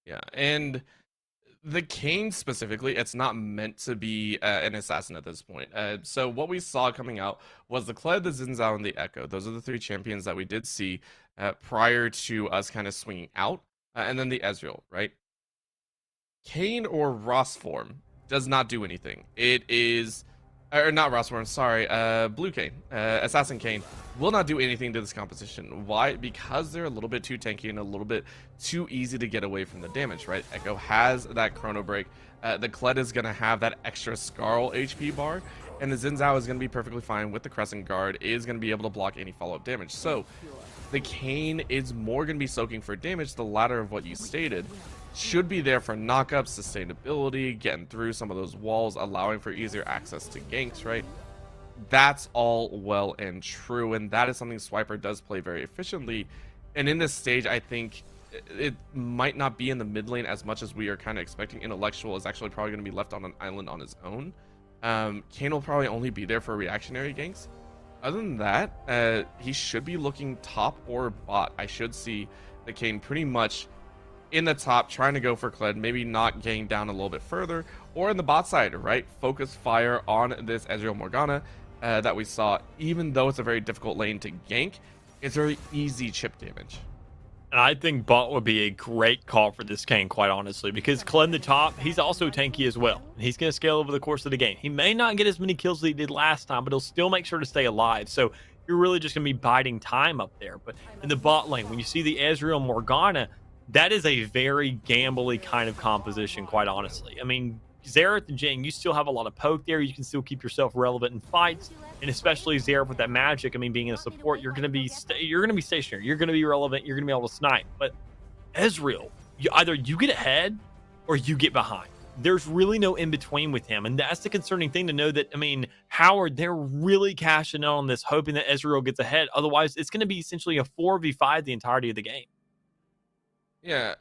Yeah, and the Kane specifically, it's not meant to be an assassin at this point. So what we saw coming out was the Kled, the Xin Zhao, and the Echo. Those are the three champions that we did see prior to us kind of swinging out, and then the Ezreal, right? Kane or Ross form does not do anything. It is, or not Ross form, sorry, Blue Kane, Assassin Kane will not do anything to this composition. Why? Because they're a little bit too tanky and a little bit too easy to get away from the damage, right? Echo has that chrono break. The Kled is going to have that extra Scarl HP bar, and the Xin Zhao is going to be perfectly fine with the Crescent Guard, is going to be able to block any follow-up damage. So the Kane is more going to be soaking for damage, the latter of what you stated. Should be there for knockups, sustainability, getting through some of those walls, allowing for easier access to ganks, right? That's all well and true, and that is something Swiper does play very efficiently. And in this stage, I think it might not be in the mid lane as much as we are kind of expecting. Intellectual is actually probably going to be left on an island on his own. Kane will probably only be there for reactionary ganks. Other than that, he should be looking top or bot. I should see the Kane pretty much in the top, trying to go for Kled, maybe not getting down a little bit further, or in the bot side, right? Focus fire on this Ezreal Morgana that we saw. Even though it's a very difficult lane to gank, it's very easy chip damage. And I think bot would be a great call for this Kane, quite honestly, because Kled in the top, he's also tanky as well. And he's going to scale over the course of the game. He may not get as many kills as he did last time, but he'll still make sure to stay alive. So you're really just going to be biding time up there. But in the bot lane, when you see the Ezreal Morgana, that is a very gambly kind of composition, quite honestly. I mean, Xerath and Jhin, you still have a lot of poke there. You can still keep yourself relevant in fights, and especially Xerath with that magic. I mean, being in a support, you're going to be stationary. You're going to be relevant. You're going to be able to snipe. But Ezreal, either you get ahead or you get behind. There's really no in between with him, and that's the concerning thing to know. That I mean, Howard, they're really cashing in on this, hoping that Ezreal gets ahead. Otherwise, it's going to be essentially a 4v5 the entirety of the game. Yeah,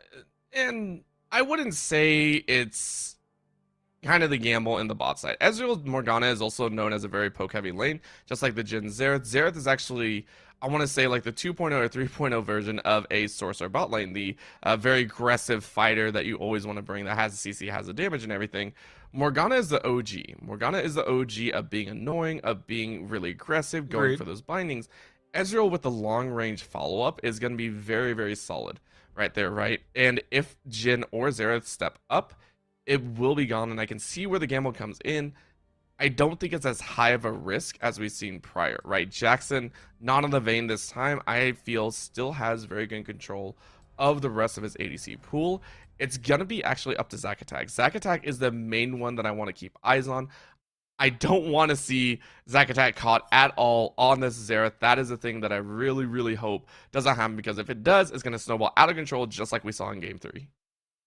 and I wouldn't say it's kind of the gamble in the bot side. Ezreal Morgana is also known as a very poke-heavy lane, just like the Jhin Xerath. Xerath is actually, I want to say, like the 2.0 or 3.0 version of a sorcerer bot lane, the very aggressive fighter that you always want to bring that has the CC, has the damage and everything. Morgana is the OG. Morgana is the OG of being annoying, of being really aggressive, going for those bindings. Ezreal with the long-range follow-up is going to be very, very solid right there, right? And if Jhin or Xerath step up, it will be gone, and I can see where the gamble comes in. I don't think it's as high of a risk as we've seen prior, right? Jackson, not on the vein this time, I feel still has very good control of the rest of his ADC pool. It's going to be actually up to Zac Attack. Zac Attack is the main one that I want to keep eyes on. I don't want to see Zac Attack caught at all on this Xerath. That is the thing that I really, really hope doesn't happen, because if it does, it's going to snowball out of control just like we saw in Game 3.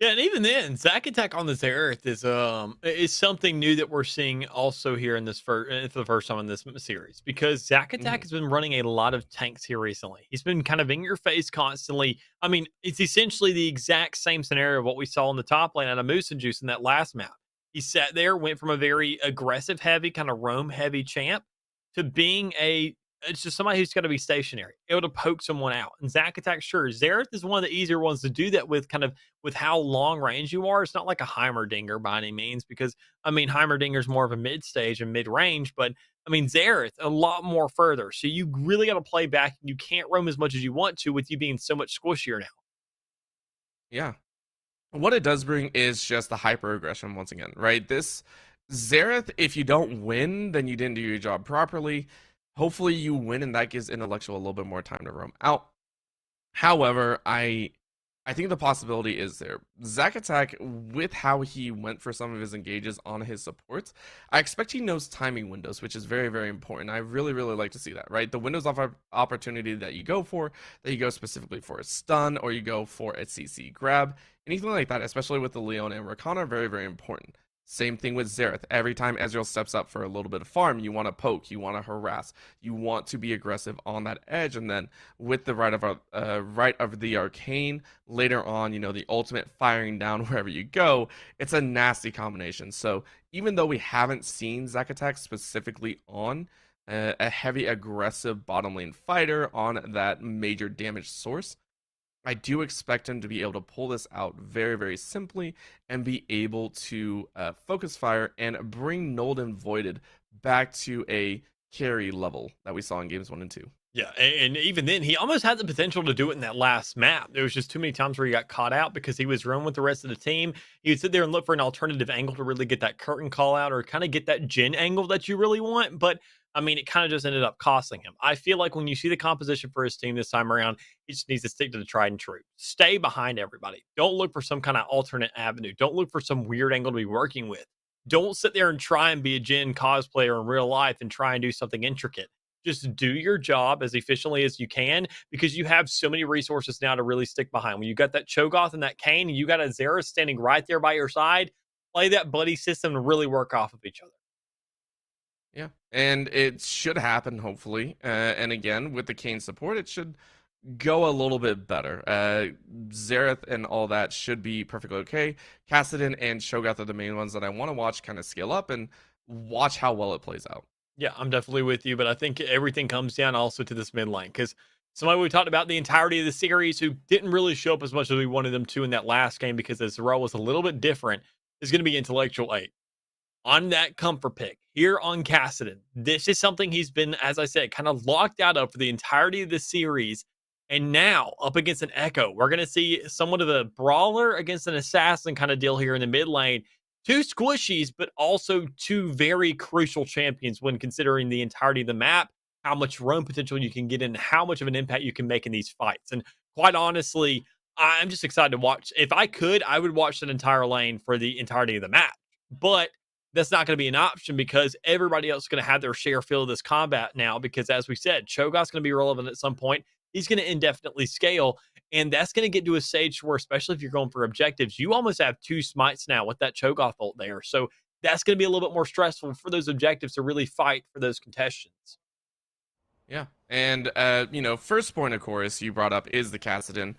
Yeah, and even then, Zac Attack on this Xerath is something new that we're seeing also here in this for the first time in this series, because Zac Attack has been running a lot of tanks here recently. He's been kind of in your face constantly. I mean, it's essentially the exact same scenario of what we saw in the top lane out of Moose and Juice in that last map. He sat there, went from a very aggressive heavy, kind of roam heavy champ to being it's just somebody who's got to be stationary, able to poke someone out. And Zac Attack, sure, Xerath is one of the easier ones to do that with, kind of with how long range you are. It's not like a Heimerdinger by any means, because I mean, Heimerdinger is more of a mid stage and mid range, but I mean, Xerath a lot more further. So you really got to play back. You can't roam as much as you want to with you being so much squishier now. Yeah. What it does bring is just the hyper aggression once again, right? This Xerath, if you don't win, then you didn't do your job properly. Hopefully you win, and that gives Intellectual a little bit more time to roam out. However, I I think the possibility is there. Zack Attack, with how he went for some of his engages on his supports, I expect he knows timing windows, which is very, very important. I really, really like to see that, right? The windows of opportunity that you go for, that you go specifically for a stun, or you go for a CC grab, anything like that, especially with the Leon and Rakan, are very, very important. Same thing with Xerath. Every time Ezreal steps up for a little bit of farm, you want to poke, you want to harass, you want to be aggressive on that edge, and then with the right of the arcane later on, the ultimate firing down wherever you go, it's a nasty combination. So even though we haven't seen Zack Attack specifically on a heavy aggressive bottom lane fighter on that major damage source, I do expect him to be able to pull this out very, very simply and be able to focus fire and bring Nulled and Voided back to a carry level that we saw in games 1 and 2. Yeah, and even then, he almost had the potential to do it in that last map. There was just too many times where he got caught out because he was running with the rest of the team. He would sit there and look for an alternative angle to really get that curtain call out or kind of get that Jhin angle that you really want. But, I mean, it kind of just ended up costing him. I feel like when you see the composition for his team this time around, he just needs to stick to the tried and true. Stay behind everybody. Don't look for some kind of alternate avenue. Don't look for some weird angle to be working with. Don't sit there and try and be a Jhin cosplayer in real life and try and do something intricate. Just do your job as efficiently as you can because you have so many resources now to really stick behind. When you got that Cho'Gath and that Kayn and you got a Xerath standing right there by your side, play that buddy system and really work off of each other. Yeah, and it should happen, hopefully. And again, with the Kayn support, it should go a little bit better. Xerath and all that should be perfectly okay. Kassadin and Cho'Gath are the main ones that I want to watch kind of scale up and watch how well it plays out. Yeah, I'm definitely with you, but I think everything comes down also to this mid lane because somebody we talked about the entirety of the series who didn't really show up as much as we wanted them to in that last game because the role was a little bit different is going to be Intellectual 8. On that comfort pick here on Kassadin, this is something he's been, as I said, kind of locked out of for the entirety of the series. And now up against an Echo, we're going to see somewhat of a brawler against an assassin kind of deal here in the mid lane. Two squishies, but also two very crucial champions when considering the entirety of the map, how much roam potential you can get in, how much of an impact you can make in these fights. And quite honestly, I'm just excited to watch. If I could, I would watch that entire lane for the entirety of the match. But that's not going to be an option because everybody else is going to have their share fill of this combat now because, as we said, Cho'Gath's going to be relevant at some point. He's going to indefinitely scale. And that's going to get to a stage where, especially if you're going for objectives, you almost have two smites now with that Cho'Gath ult there. So that's going to be a little bit more stressful for those objectives to really fight for those contestants. Yeah. And, first point, of course, you brought up is the Kassadin.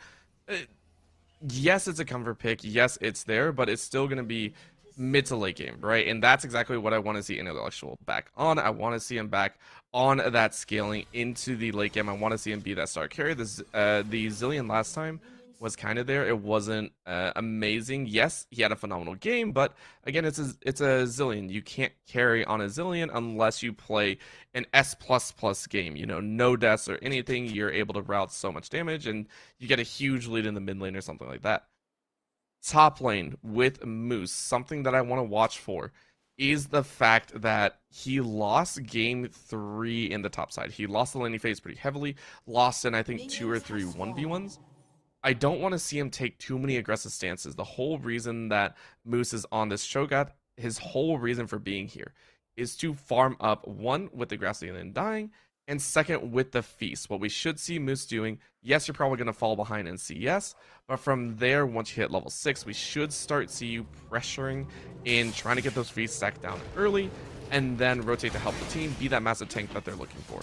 Yes, it's a comfort pick. Yes, it's there, but it's still going to be mid to late game, right? And that's exactly what I want to see Intellectual back on. I want to see him back on that scaling into the late game. I want to see him be that star carry. The Zilean last time was kind of there. It wasn't amazing. Yes, he had a phenomenal game, but again, it's a Zilean. You can't carry on a Zilean unless you play an S++ game. No deaths or anything. You're able to route so much damage, and you get a huge lead in the mid lane or something like that. Top lane with Moose, something that I want to watch for is the fact that he lost game 3 in the top side. He lost the laning phase pretty heavily, lost in I think 2 or 3 1v1s. I don't want to see him take too many aggressive stances. The whole reason that Moose is on this Cho'Gath, his whole reason for being here is to farm up, one, with the grassy and dying, and second, with the feast. What we should see Moose doing, yes, you're probably going to fall behind in CS, but from there, once you hit level 6, we should start see you pressuring in trying to get those feasts stacked down early, and then rotate to help the team be that massive tank that they're looking for.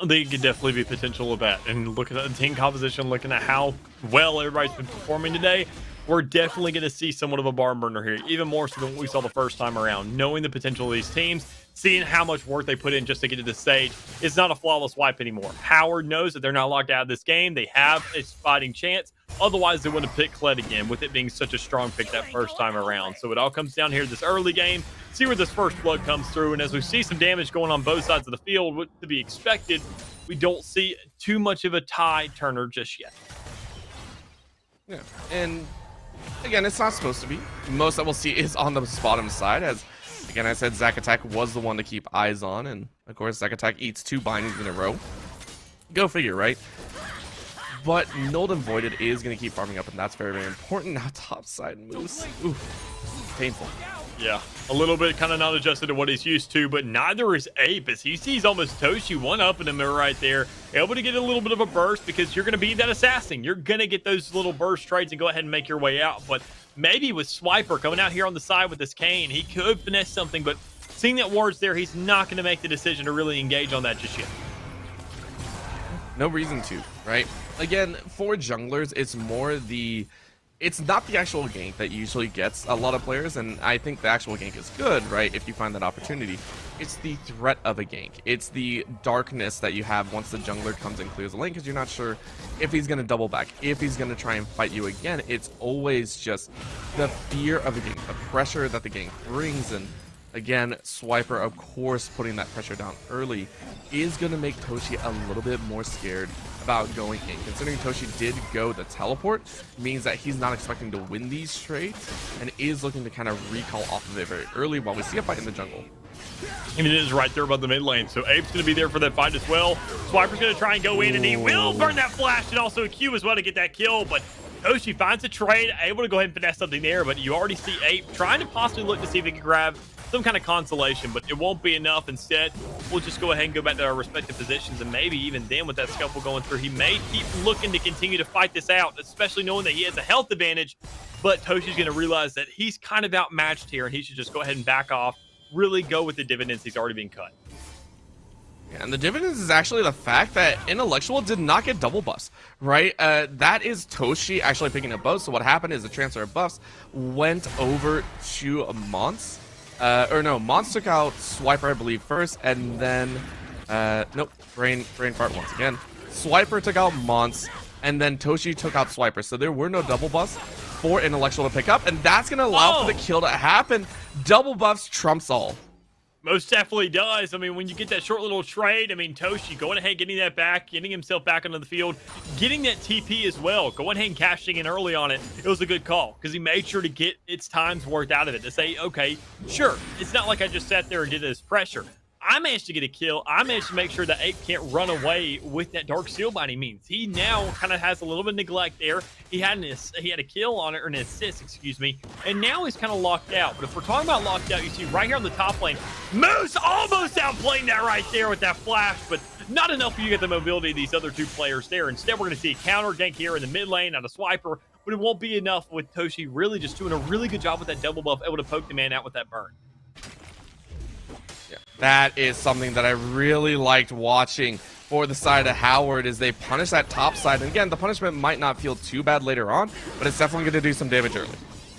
There could definitely be potential of that. And looking at the team composition, looking at how well everybody's been performing today, we're definitely going to see somewhat of a barn burner here, even more so than what we saw the first time around. Knowing the potential of these teams, seeing how much work they put in just to get to this stage, it's not a flawless wipe anymore. Howard knows that they're not locked out of this game. They have a fighting chance. Otherwise, they wouldn't have picked Kled again, with it being such a strong pick that first time around. So it all comes down here this early game, see where this first blood comes through. And as we see some damage going on both sides of the field, what to be expected, we don't see too much of a tide turner just yet. Yeah, and again, it's not supposed to be. Most that we'll see is on the bottom side, as again I said, Zack Attack was the one to keep eyes on, and of course Zack Attack eats 2 bindings in a row. Go figure, right? but Nulled and Voided is going to keep farming up, and that's very, very important. Now top side Moose. Ooh, painful. Yeah, a little bit kind of not adjusted to what he's used to, but neither is Ape, as he sees almost Toshi one up in the mirror right there, able to get a little bit of a burst because you're going to be that assassin. You're going to get those little burst trades and go ahead and make your way out. But maybe with Swiper coming out here on the side with this cane, he could finesse something, but seeing that ward's there, he's not going to make the decision to really engage on that just yet. No reason to, right? Again, for junglers, it's not the actual gank that usually gets a lot of players, and I think the actual gank is good, right, if you find that opportunity. It's the threat of a gank. It's the darkness that you have once the jungler comes and clears the lane, because you're not sure if he's going to double back, if he's going to try and fight you again. It's always just the fear of the gank, the pressure that the gank brings, and again, Swiper, of course, putting that pressure down early is going to make Toshi a little bit more scared about going in. Considering Toshi did go the teleport, means that he's not expecting to win these trades and is looking to kind of recall off of it very early while we see a fight in the jungle. And it is right there above the mid lane, so Ape's going to be there for that fight as well. Swiper's going to try and go in, and he will burn that flash and also a Q as well to get that kill, but Toshi finds a trade, able to go ahead and finesse something there, but you already see Ape trying to possibly look to see if he can grab some kind of consolation, but it won't be enough. Instead, we'll just go ahead and go back to our respective positions, and maybe even then with that scuffle going through, he may keep looking to continue to fight this out, especially knowing that he has a health advantage, but Toshi's going to realize that he's kind of outmatched here, and he should just go ahead and back off, really go with the dividends he's already been cut. Yeah, and the dividends is actually the fact that Intellectual did not get double buffs, right? That is Toshi actually picking up both. So what happened is the transfer of buffs went over to Mons. Mons took out Swiper, I believe, first, and then, nope, brain fart once again. Swiper took out Mons, and then Toshi took out Swiper. So there were no double buffs for Intellectual to pick up, and that's going to allow for the kill to happen. Double buffs trumps all. Most definitely does. I mean, when you get that short little trade, I mean, Toshi going ahead, getting that back, getting himself back onto the field, getting that TP as well, going ahead and cashing in early on it. It was a good call because he made sure to get its time's worth out of it to say, okay, sure, it's not like I just sat there and did this pressure. I managed to get a kill. I managed to make sure that Ape can't run away with that Dark Seal by any means. He now kind of has a little bit of neglect there. He had a kill on it, or an assist, excuse me, and now he's kind of locked out. But if we're talking about locked out, you see right here on the top lane, Moose almost outplaying that right there with that flash, but not enough for you to get the mobility of these other two players there. Instead, we're going to see a counter gank here in the mid lane on a Swiper, but it won't be enough with Toshi really just doing a really good job with that double buff, able to poke the man out with that burn. That is something that I really liked watching for the side of Howard, is they punish that top side. And again, the punishment might not feel too bad later on, but it's definitely going to do some damage early.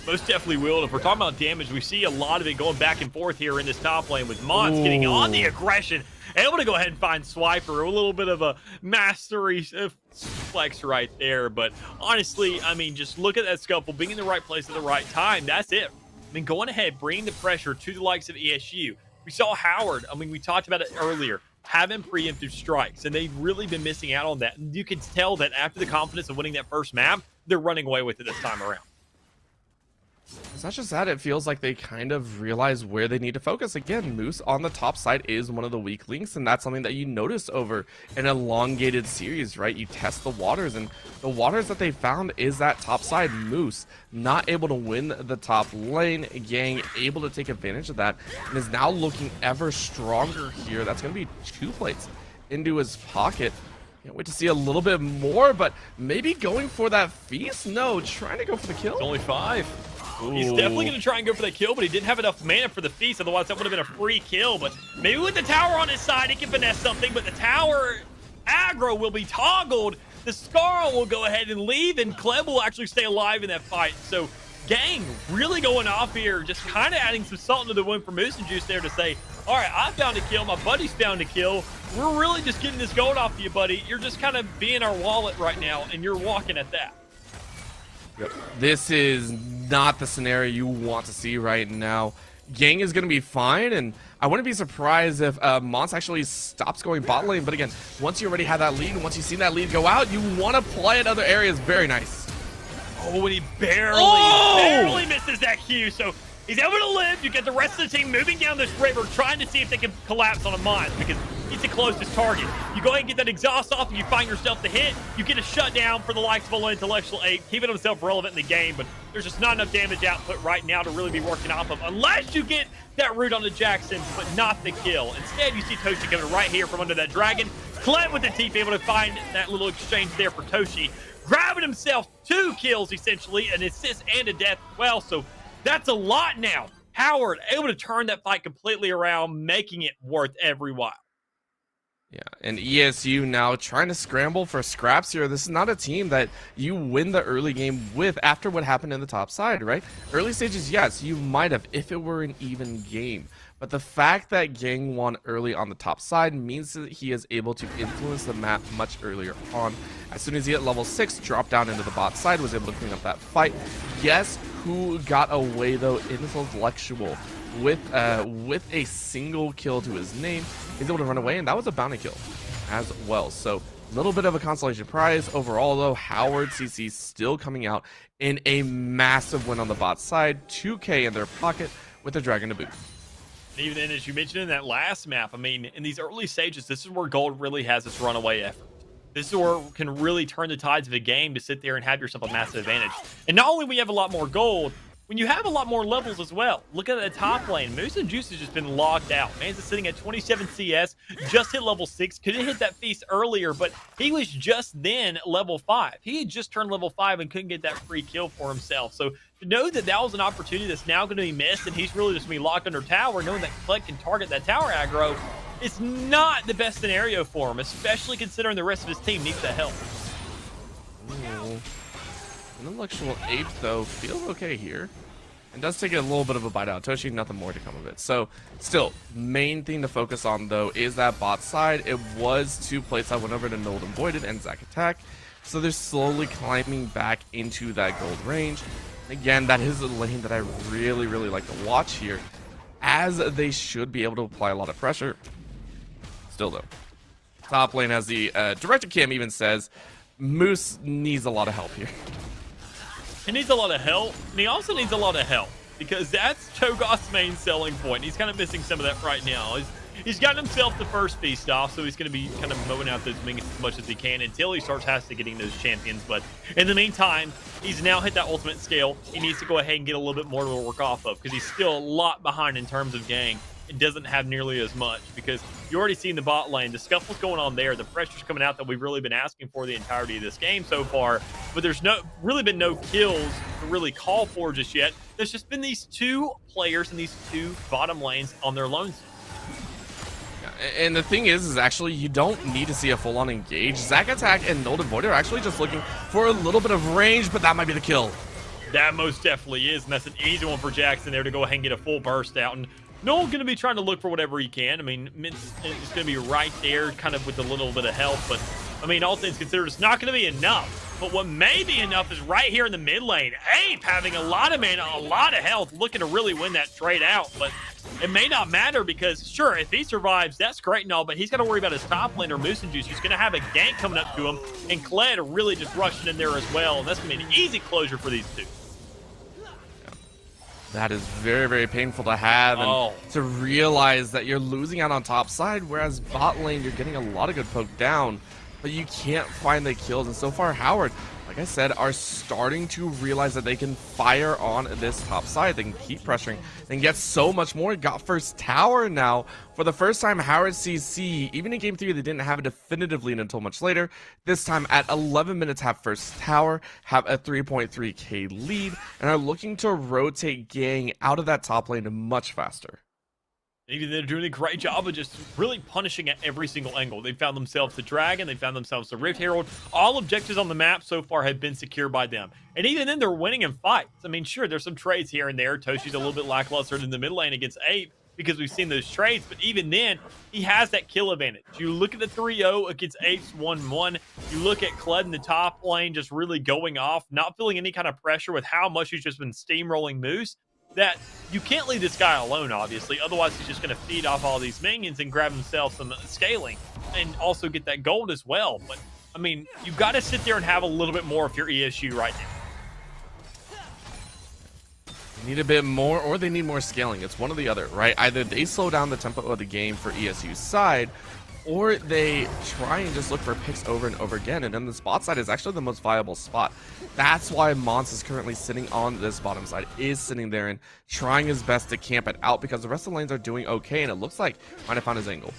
Most definitely will. And if we're talking about damage, we see a lot of it going back and forth here in this top lane with Mons getting on the aggression, able to go ahead and find Swiper. A little bit of a mastery flex right there. But honestly, I mean, just look at that scuffle, being in the right place at the right time. That's it. I mean, going ahead, bringing the pressure to the likes of ESU. We saw Howard, I mean, we talked about it earlier, having preemptive strikes, and they've really been missing out on that. And you can tell that after the confidence of winning that first map, they're running away with it this time around. It's not just that, it feels like they kind of realize where they need to focus. Again, Moose on the top side is one of the weak links, and that's something that you notice over an elongated series, right? You test the waters, and the waters that they found is that top side. Moose not able to win the top lane. Gang able to take advantage of that, and is now looking ever stronger here. That's going to be 2 plates into his pocket. Can't wait to see a little bit more, but maybe going for that feast? No, trying to go for the kill. It's only 5. He's definitely going to try and go for that kill, but he didn't have enough mana for the feast. Otherwise, that would have been a free kill. But maybe with the tower on his side, he can finesse something. But the tower aggro will be toggled. The Scarl will go ahead and leave, and Kleb will actually stay alive in that fight. So, Gang really going off here, just kind of adding some salt into the wound for Moose and Juice there to say, all right, I found a kill. My buddy's found a kill. We're really just getting this going off to you, buddy. You're just kind of being our wallet right now, and you're walking at that. Yep. This is not the scenario you want to see right now. Gang is going to be fine, and I wouldn't be surprised if Mons actually stops going bot lane. But again, once you already have that lead, once you've seen that lead go out, you want to play at other areas. Very nice. Oh, and he barely misses that Q. So he's able to live. You get the rest of the team moving down this river, trying to see if they can collapse on a Mons, because He's the closest target. You go ahead and get that exhaust off, and you find yourself the hit. You get a shutdown for the likes of Ola Intellectual 8, keeping himself relevant in the game, but there's just not enough damage output right now to really be working off of, unless you get that root on the Jackson, but not the kill. Instead, you see Toshi coming right here from under that dragon. Kled with the TP, able to find that little exchange there for Toshi, grabbing himself 2 kills, essentially, an assist and a death as well, so that's a lot now. Howard able to turn that fight completely around, making it worth every while. Yeah, and ESU now trying to scramble for scraps here. This is not a team that you win the early game with after what happened in the top side, right? Early stages, yes, you might have if it were an even game. But the fact that Gang won early on the top side means that he is able to influence the map much earlier on. As soon as he hit level 6, dropped down into the bot side, was able to clean up that fight. Guess who got away though? Intellectual. With a single kill to his name, he's able to run away, and that was a bounty kill as well. So a little bit of a consolation prize overall though. Howard CC still coming out in a massive win on the bot side, 2K in their pocket with the dragon to boot. Even then, as you mentioned in that last map, I mean, in these early stages, this is where Gold really has its runaway effort. This is where it can really turn the tides of a game to sit there and have yourself a massive advantage. And not only when you have a lot more gold, when you have a lot more levels as well. Look at the top lane. Moose and Juice has just been locked out. Man's is sitting at 27 CS, just hit level 6. Could have hit that feast earlier, but he was just then level 5. He had just turned level 5 and couldn't get that free kill for himself. So to know that that was an opportunity that's now going to be missed, and he's really just going to be locked under tower, knowing that Kled can target that tower aggro, it's not the best scenario for him, especially considering the rest of his team needs the help. Ooh. Intellectual 8 though feels okay here. And does take a little bit of a bite out. Toshi, nothing more to come of it. So, still, main thing to focus on, though, is that bot side. It was 2 plates that went over to Nulled and Voided and Zac Attack. So they're slowly climbing back into that gold range. Again, that is a lane that I really, really like to watch here, as they should be able to apply a lot of pressure. Still, though, top lane, as the director Cam even says, Moose needs a lot of help here. He needs a lot of help, and he also needs a lot of help, because that's Cho'Gath's main selling point. He's kind of missing some of that right now. He's gotten himself the first feast off, so he's going to be kind of mowing out those minions as much as he can until he starts getting those champions. But in the meantime, he's now hit that ultimate scale. He needs to go ahead and get a little bit more to work off of, because he's still a lot behind in terms of gang. It doesn't have nearly as much, because you already seen the bot lane. The scuffle's going on there. The pressure's coming out that we've really been asking for the entirety of this game so far. But there's really been no kills to really call for just yet. There's just been these 2 players in these 2 bottom lanes on their lonesome. And the thing is actually you don't need to see a full-on engage. Zac Attack and Nulled and Void are actually just looking for a little bit of range, but that might be the kill. That most definitely is, and that's an easy one for Jackson there to go ahead and get a full burst out. And Noel's going to be trying to look for whatever he can. I mean, it's going to be right there, kind of with a little bit of help. But, I mean, all things considered, it's not going to be enough. But what may be enough is right here in the mid lane. Ape having a lot of mana, a lot of health, looking to really win that trade out. But it may not matter, because, sure, if he survives, that's great and all, but he's got to worry about his top laner, Moose and Juice. He's going to have a gank coming up to him, and Kled really just rushing in there as well. And that's going to be an easy closure for these 2. That is very, very painful to have, and to realize that you're losing out on top side, whereas bot lane, you're getting a lot of good poke down, but you can't find the kills. And so far, Howard, like I said, are starting to realize that they can fire on this top side. They can keep pressuring and get so much more. Got first tower now. For the first time, Howard CC, even in Game 3, they didn't have it definitively until much later. This time, at 11 minutes, have first tower, have a 3.3k lead, and are looking to rotate gang out of that top lane much faster. Maybe they're doing a great job of just really punishing at every single angle. They found themselves the Dragon. They found themselves the Rift Herald. All objectives on the map so far have been secured by them. And even then, they're winning in fights. I mean, sure, there's some trades here and there. Toshi's a little bit lackluster in the mid lane against Ape, because we've seen those trades. But even then, he has that kill advantage. You look at the 3-0 against Ape's 1-1. You look at Kled in the top lane just really going off, not feeling any kind of pressure with how much he's just been steamrolling Moose. That you can't leave this guy alone, obviously. Otherwise, he's just going to feed off all these minions and grab himself some scaling and also get that gold as well. But, I mean, you've got to sit there and have a little bit more if you're ESU right now. They need a bit more, or they need more scaling. It's one or the other, right? Either they slow down the tempo of the game for ESU's side, or they try and just look for picks over and over again, and then the spot side is actually the most viable spot. That's why Mons is currently sitting on this bottom side, is sitting there and trying his best to camp it out, because the rest of the lanes are doing okay, and it looks like might have found his angle.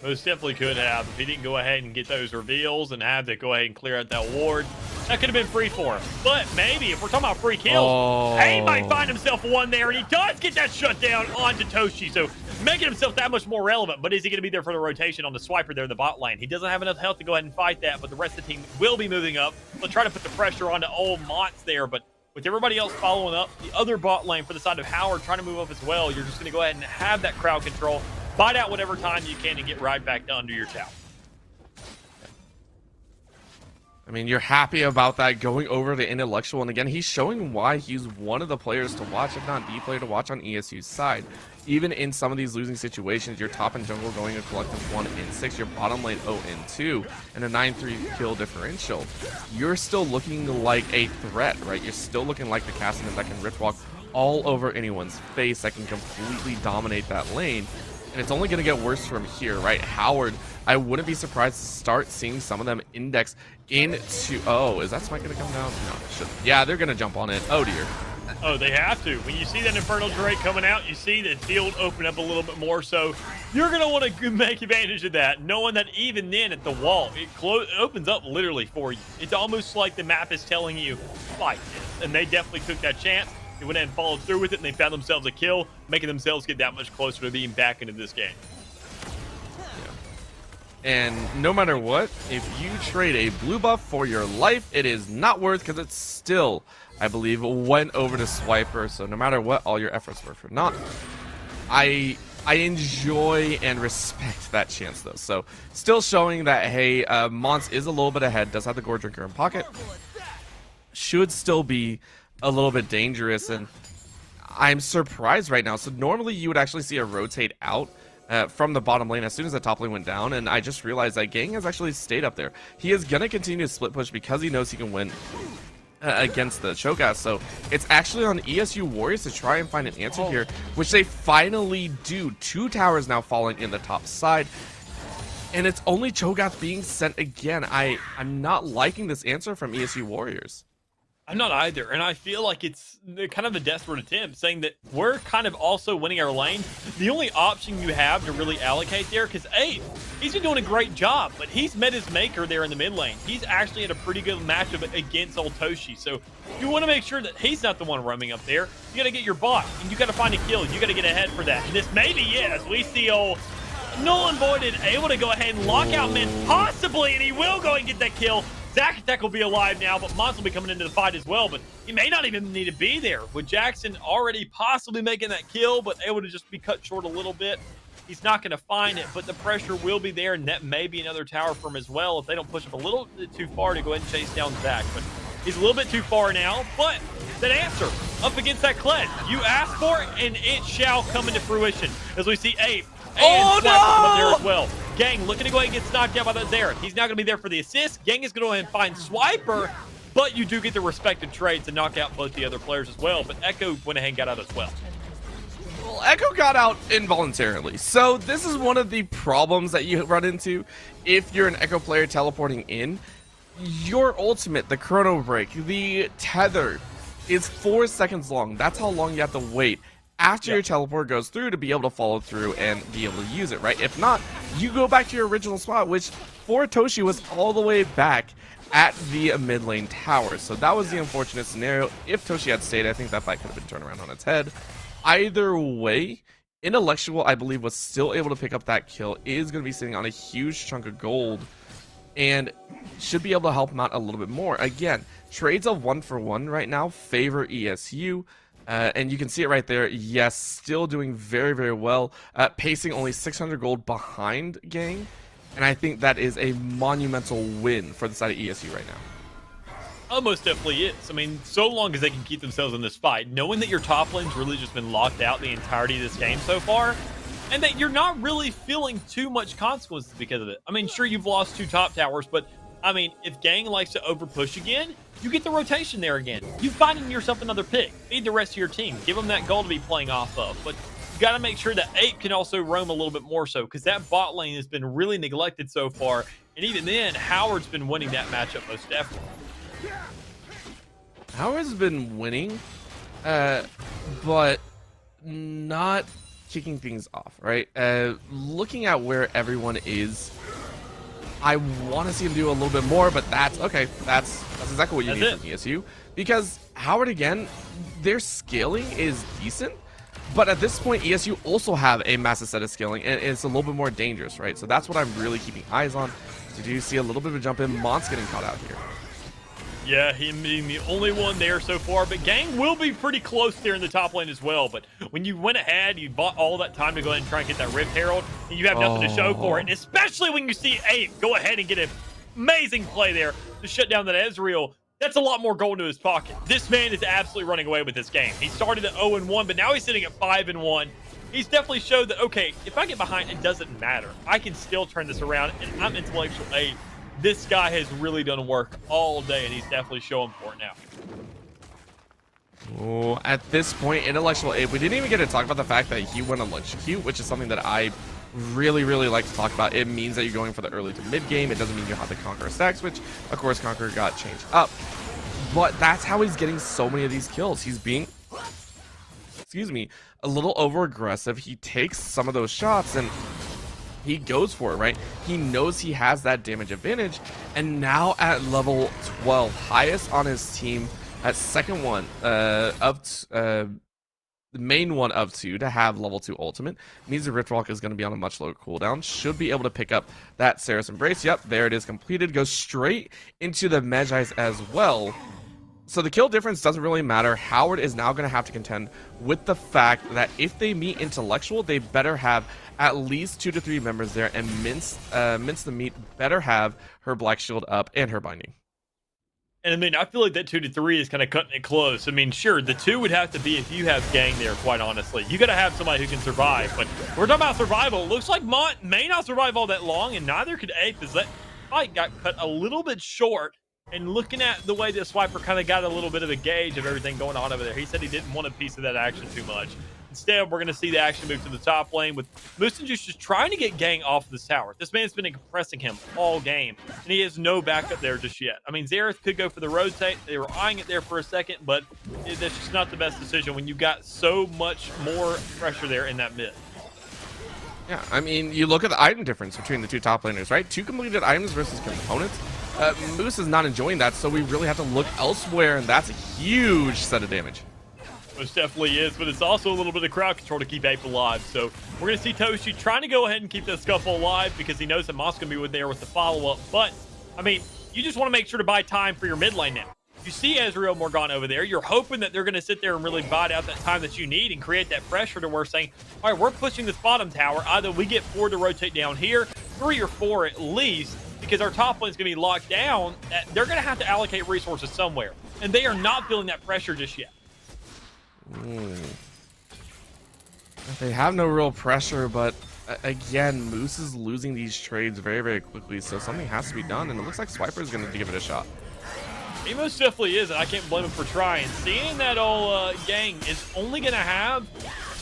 Most definitely could have if he didn't go ahead and get those reveals and have to go ahead and clear out that ward. That could have been free for him. But maybe if we're talking about free kills, he might find himself one there, and he does get that shutdown onto Toshi. So making himself that much more relevant. But is he going to be there for the rotation on the swiper there in the bot lane? He doesn't have enough health to go ahead and fight that, but the rest of the team will be moving up. They'll try to put the pressure onto old Mott's there, but with everybody else following up, the other bot lane for the side of Howard trying to move up as well, you're just going to go ahead and have that crowd control. Bite out whatever time you can and get right back under your tower. I mean, you're happy about that going over the intellectual, and again, he's showing why he's one of the players to watch, if not the player to watch on ESU's side. Even in some of these losing situations, your top and jungle going a collective 1-6, your bottom lane 0-2, and a 9-3 kill differential. You're still looking like a threat, right? You're still looking like the Cassidy that can rip walk all over anyone's face, that can completely dominate that lane. And it's only going to get worse from here, right? Howard, I wouldn't be surprised to start seeing some of them index into... Oh, is that spike going to come down? No, it shouldn't. Yeah, they're going to jump on it. Oh, dear. Oh, they have to. When you see that Infernal Drake coming out, you see the field open up a little bit more. So you're going to want to make advantage of that, knowing that even then at the wall, it opens up literally for you. It's almost like the map is telling you, fight this. And they definitely took that chance. They went ahead and followed through with it, and they found themselves a kill, making themselves get that much closer to being back into this game. Yeah. And no matter what, if you trade a blue buff for your life, it is not worth, because it's still, I believe, went over to Swiper. So no matter what, all your efforts were for naught. I enjoy and respect that chance, though. So still showing that, hey, Mons is a little bit ahead, does have the Gore Drinker in pocket. Should still be a little bit dangerous, and I'm surprised right now. So normally you would actually see a rotate out from the bottom lane as soon as the top lane went down, and I just realized that Gang has actually stayed up there. He is going to continue to split push because he knows he can win against the Cho'Gath. So it's actually on ESU Warriors to try and find an answer here, which they finally do. 2 towers now falling in the top side, and it's only Cho'Gath being sent again. I'm not liking this answer from ESU Warriors. I'm not either, and I feel like it's kind of a desperate attempt, saying that we're kind of also winning our lane. The only option you have to really allocate there, because A, he's been doing a great job, but he's met his maker there in the mid lane. He's actually had a pretty good matchup against old Toshi, so you want to make sure that he's not the one roaming up there. You got to get your bot, and you got to find a kill. You got to get ahead for that. And this may be it, as we see old Null and Voided able to go ahead and lock out Min, possibly, and he will go and get that kill. Zacatec will be alive now, but Mons will be coming into the fight as well, but he may not even need to be there. With Jackson already possibly making that kill, but able to just be cut short a little bit, he's not going to find it, but the pressure will be there, and that may be another tower for him as well if they don't push him a little bit too far to go ahead and chase down Zach. But he's a little bit too far now, but that answer up against that Kled, you asked for it, and it shall come into fruition as we see Ape and Swiper come up there as well. Gang looking to go ahead and get knocked out by that Xerath. He's not going to be there for the assist. Gang is going to go ahead and find Swiper, but you do get the respected trade to knock out both the other players as well. But Echo went ahead and got out as well. Well, Echo got out involuntarily. So this is one of the problems that you run into if you're an Echo player teleporting in. Your ultimate, the Chrono Break, the tether, is 4 seconds long. That's how long you have to wait after your teleport goes through to be able to follow through and be able to use it, right? If not, you go back to your original spot, which for Toshi was all the way back at the mid lane tower. So that was the unfortunate scenario. If Toshi had stayed, I think that fight could have been turned around on its head. Either way, Intellectual, I believe, was still able to pick up that kill, is going to be sitting on a huge chunk of gold, and should be able to help him out a little bit more. Again, trades of 1-for-1 right now favor ESU. And you can see it right there. Yes, still doing very, very well. Pacing only 600 gold behind Gang. And I think that is a monumental win for the side of ESU right now. Almost definitely is. I mean, so long as they can keep themselves in this fight, knowing that your top lane's really just been locked out the entirety of this game so far, and that you're not really feeling too much consequences because of it. I mean, sure, you've lost 2 top towers, but I mean, if Gang likes to overpush again, you get the rotation there again. You finding yourself another pick. Feed the rest of your team. Give them that goal to be playing off of. But you got to make sure that Ape can also roam a little bit more so, because that bot lane has been really neglected so far. And even then, Howard's been winning that matchup most definitely. Howard's been winning, but not kicking things off, right? Looking at where everyone is, I want to see him do a little bit more, but that's okay. That's exactly what you need from ESU, because Howard, again, their scaling is decent, but at this point ESU also have a massive set of scaling, and it's a little bit more dangerous, right? So that's what I'm really keeping eyes on. So do you see a little bit of a jump in? Mont's getting caught out here. Yeah, him being the only one there so far, but Gang will be pretty close there in the top lane as well. But when you went ahead, you bought all that time to go ahead and try and get that Rift Herald, and you have nothing to show for it. And especially when you see Ape go ahead and get an amazing play there to shut down that Ezreal, that's a lot more gold into his pocket. This man is absolutely running away with this game. He started at 0-1, but now he's sitting at 5-1. He's definitely showed that, okay, if I get behind, it doesn't matter. I can still turn this around, and I'm intellectual Ape. This guy has really done work all day, and he's definitely showing for it now. Oh, at this point, Intellectual Ape, we didn't even get to talk about the fact that he went electrocute, which is something that I really like to talk about. It means that you're going for the early to mid game. It doesn't mean you have to Conqueror stack switch. Of course, Conqueror got changed up, but that's how he's getting so many of these kills. He's being, excuse me, a little over aggressive. He takes some of those shots and he goes for it, right? He knows he has that damage advantage, and now at level 12, highest on his team, at second one the main one of 2 to have level 2 ultimate, means the Rift Walk is going to be on a much lower cooldown. Should be able to pick up that Sarah's Embrace. Yep, there it is, completed. Goes straight into the Medjai's as well. So the kill difference doesn't really matter. Howard is now going to have to contend with the fact that if they meet Intellectual, they better have at least 2 to 3 members there, and Mince the Meat better have her Black Shield up and her Binding. And I mean, I feel like that 2 to 3 is kind of cutting it close. I mean, sure, the 2 would have to be if you have Gang there, quite honestly. You got to have somebody who can survive, but we're talking about survival. It looks like Mont may not survive all that long, and neither could Ape, as that fight got cut a little bit short. And looking at the way this Swiper kind of got a little bit of a gauge of everything going on over there, he said he didn't want a piece of that action too much. Instead, we're going to see the action move to the top lane with Moose and Juice just trying to get Gang off of this tower. This man's been compressing him all game, and he has no backup there just yet. I mean, Xerath could go for the rotate. They were eyeing it there for a second, but that's just not the best decision when you got so much more pressure there in that mid. Yeah, I mean, you look at the item difference between the 2 top laners, right? 2 completed items versus components. Moose is not enjoying that, so we really have to look elsewhere, and that's a huge set of damage. Most definitely is, but it's also a little bit of crowd control to keep Ape alive. So we're going to see Toshi trying to go ahead and keep that Scuffle alive because he knows that Moss going to be there with the follow-up. But, I mean, you just want to make sure to buy time for your mid lane now. You see Ezreal Morgana over there. You're hoping that they're going to sit there and really bide out that time that you need and create that pressure to where saying, all right, we're pushing this bottom tower. Either we get 4 to rotate down here, 3 or 4 at least, because our top lane is going to be locked down. They're going to have to allocate resources somewhere, and they are not feeling that pressure just yet. They have no real pressure, but again, Moose is losing these trades very quickly, so something has to be done, and it looks like Swiper is going to give it a shot. He most definitely is, and I can't blame him for trying. Seeing that old Gang is only going to have,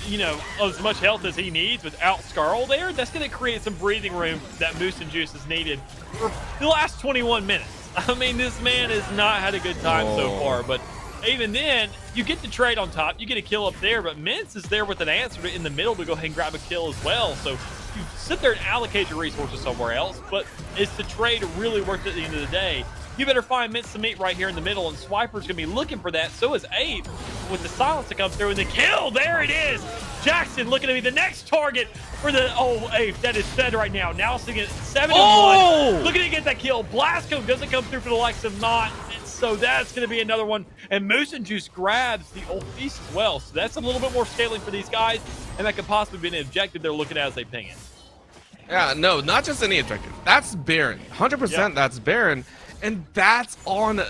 you know, as much health as he needs without Skarl there, that's going to create some breathing room that Moose and Juice has needed for the last 21 minutes. I mean, this man has not had a good time so far, but even then, you get the trade on top, you get a kill up there, but Mince is there with an answer in the middle to go ahead and grab a kill as well. So you sit there and allocate your resources somewhere else, but is the trade really worth it at the end of the day? You better find Mince to meet right here in the middle, and Swiper's going to be looking for that. So is Ape with the silence to come through, and the kill, there it is. Jackson looking to be the next target for the, Ape, that is fed right now. Now sitting at 7-1, looking to get that kill. Blasco doesn't come through for the likes of Not, and so that's going to be another one. And Moose and Juice grabs the old feast as well, so that's a little bit more scaling for these guys, and that could possibly be an objective they're looking at as they ping it. Yeah, no, not just any objective. That's Baron. 100% that's Baron. And that's on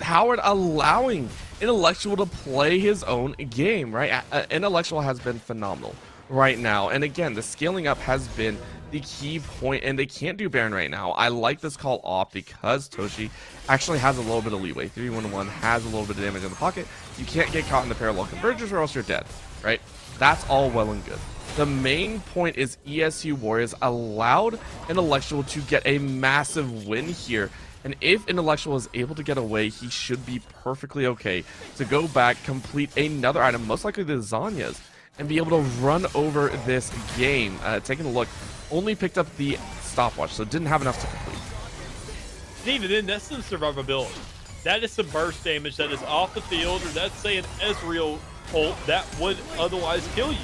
Howard allowing Intellectual to play his own game, right? Intellectual has been phenomenal right now. And again, the scaling up has been the key point, and they can't do Baron right now. I like this call off because Toshi actually has a little bit of leeway. 3-1-1 has a little bit of damage in the pocket. You can't get caught in the parallel convergence or else you're dead, right? That's all well and good. The main point is ESU Warriors allowed Intellectual to get a massive win here. And if Intellectual is able to get away, he should be perfectly okay to go back, complete another item, most likely the Zanya's, and be able to run over this game. Taking a look, only picked up the stopwatch, so didn't have enough to complete. And even then, that's some survivability. That is some burst damage that is off the field, or that's, say, an Ezreal ult that would otherwise kill you.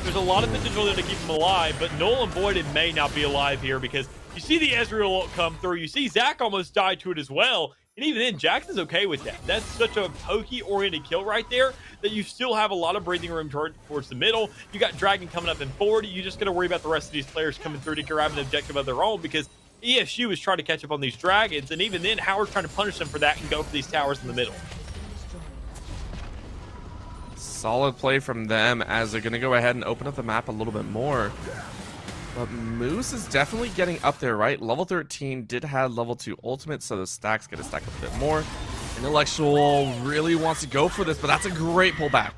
There's a lot of potential there to keep him alive, but Null and Voided may not be alive here because you see the Ezreal ult come through. You see Zach almost died to it as well. And even then, Jackson's okay with that. That's such a pokey-oriented kill right there that you still have a lot of breathing room towards the middle. You got Dragon coming up in 40. You just got to worry about the rest of these players coming through to grab an objective of their own because ESU is trying to catch up on these Dragons. And even then, Howard's trying to punish them for that and go for these towers in the middle. Solid play from them as they're going to go ahead and open up the map a little bit more. But Moose is definitely getting up there, right? Level 13 did have level 2 ultimate, so the stacks get to stack up a bit more. Intellectual really wants to go for this, but that's a great pullback.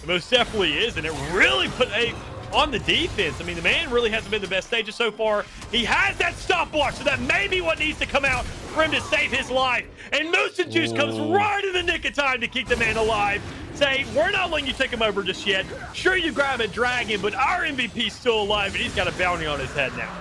It most definitely is, and it really put a on the defense. I mean, the man really hasn't been the best stages so far. He has that stopwatch, so that may be what needs to come out for him to save his life. And Moose and Juice comes right in the nick of time to keep the man alive. Say, we're not letting you take him over just yet. Sure, you grab a dragon, but our MVP's still alive, and he's got a bounty on his head now.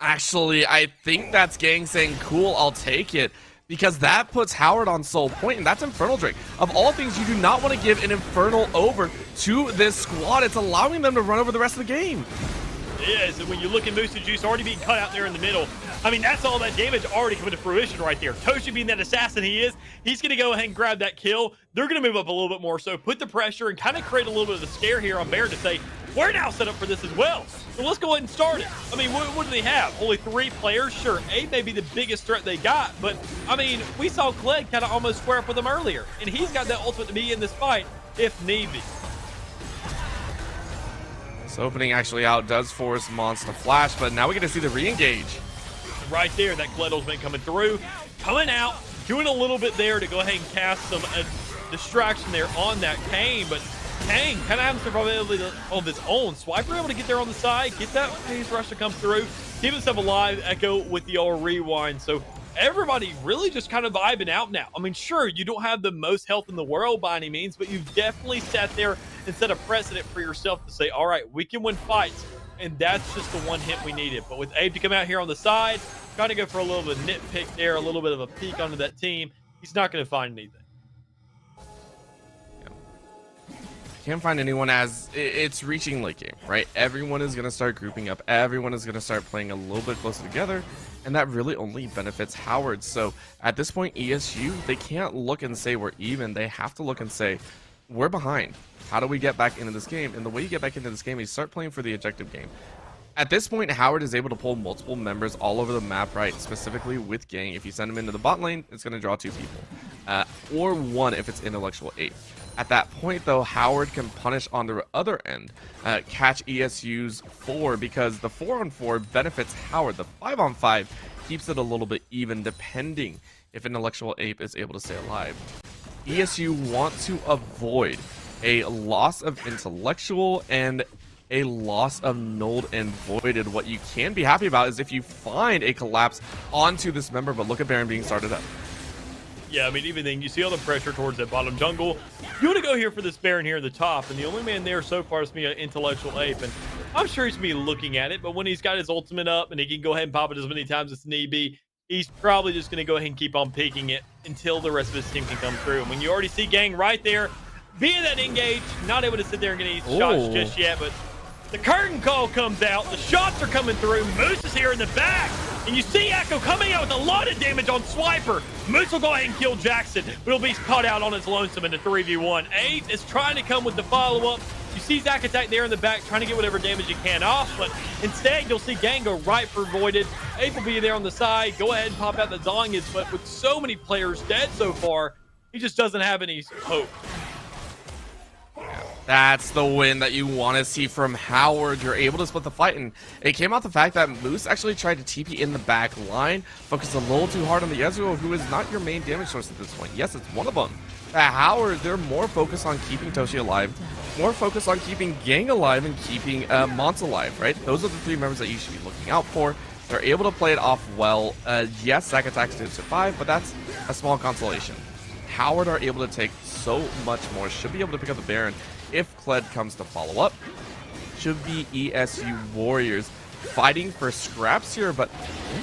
Actually, I think that's Gang saying, cool, I'll take it. Because that puts Howard on Soul Point, and that's Infernal Drake. Of all things, you do not want to give an Infernal over to this squad. It's allowing them to run over the rest of the game. It is, and when you look at Moose and Juice already being cut out there in the middle, I mean, that's all that damage already coming to fruition right there. Toshi being that assassin he is, he's going to go ahead and grab that kill. They're going to move up a little bit more, so put the pressure and kind of create a little bit of a scare here on Baron to say, we're now set up for this as well. So let's go ahead and start it. I mean, what do they have? Only 3 players? Sure, 8 may be the biggest threat they got, but, I mean, we saw Clegg kind of almost square up with them earlier, and he's got that ultimate to be in this fight if need be. This opening actually out does force Mons to flash, but now we get to see the re-engage. Right there, that Gledo's been coming through, coming out, doing a little bit there to go ahead and cast some distraction there on that Kane, but Kane kind of having survivability of his own. Swiper able to get there on the side, get that phase rush to come through, keep himself alive, Echo with the old rewind. So everybody really just kind of vibing out now. I mean, sure, you don't have the most health in the world by any means, but you've definitely sat there and set a precedent for yourself to say, all right, we can win fights. And that's just the one hit we needed. But with Abe to come out here on the side, trying to go for a little bit of nitpick there, a little bit of a peek onto that team, he's not going to find anything. Can't find anyone as it's reaching late game, right? Everyone is going to start grouping up. Everyone is going to start playing a little bit closer together. And that really only benefits Howard. So at this point, ESU, they can't look and say we're even. They have to look and say, we're behind. How do we get back into this game? And the way you get back into this game is start playing for the objective game. At this point, Howard is able to pull multiple members all over the map, right? Specifically with Gang. If you send them into the bot lane, it's going to draw 2 people. Or 1 if it's Intellectual 8. At that point, though, Howard can punish on the other end, catch ESU's 4, because the 4-on-4 benefits Howard. The 5-on-5 keeps it a little bit even, depending if Intellectual 8 is able to stay alive. ESU want to avoid a loss of Intellectual and a loss of Nulled and Voided. What you can be happy about is if you find a collapse onto this member, but look at Baron being started up. Yeah, I mean, even then, you see all the pressure towards that bottom jungle. You want to go here for this Baron here at the top, and the only man there so far is me, an Intellectual Ape, and I'm sure he's going to be looking at it, but when he's got his ultimate up and he can go ahead and pop it as many times as need be, he's probably just going to go ahead and keep on peeking it until the rest of his team can come through. And when you already see Gang right there, being that engaged, not able to sit there and get any shots just yet, but the curtain call comes out, the shots are coming through, Moose is here in the back, and you see Echo coming out with a lot of damage on Swiper. Moose will go ahead and kill Jackson, but he'll be caught out on his lonesome in the 3v1. Abe is trying to come with the follow-up. You see Zach attack there in the back, trying to get whatever damage he can off, but instead you'll see Gang go right for Voided. Abe will be there on the side, go ahead and pop out the Zonyas, but with so many players dead so far, he just doesn't have any hope. That's the win that you want to see from Howard. You're able to split the fight, and it came out the fact that Moose actually tried to TP in the back line, focused a little too hard on the Ezreal, who is not your main damage source at this point. Yes, it's one of them. Howard, they're more focused on keeping Toshi alive, more focused on keeping Gang alive and keeping Mons alive, right? Those are the three members that you should be looking out for. They're able to play it off well. Yes, Zac attacks did survive, but that's a small consolation. Howard are able to take so much more. Should be able to pick up the Baron if Kled comes to follow up. Should be ESU Warriors fighting for scraps here, but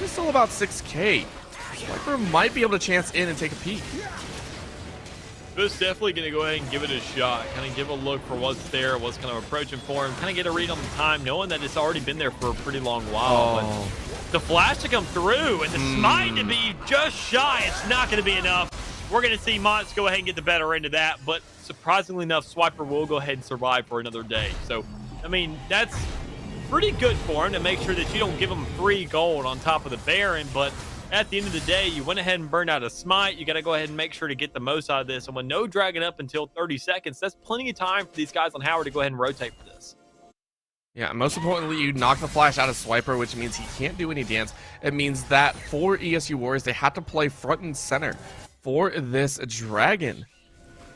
it's still about 6k. Swiper might be able to chance in and take a peek. Boost's definitely going to go ahead and give it a shot, kind of give a look for what's there, what's kind of approaching for him, kind of get a read on the time, knowing that it's already been there for a pretty long while. But the flash to come through and the smite to be just shy, it's not going to be enough. We're going to see Mons go ahead and get the better end of that, but surprisingly enough, Swiper will go ahead and survive for another day. So, I mean, that's pretty good for him to make sure that you don't give him free gold on top of the Baron, but at the end of the day, you went ahead and burned out a smite. You got to go ahead and make sure to get the most out of this, and with no dragon up until 30 seconds, that's plenty of time for these guys on Howard to go ahead and rotate for this. Yeah, most importantly, you knock the flash out of Swiper, which means he can't do any dance. It means that for ESU Warriors, they have to play front and center for this dragon.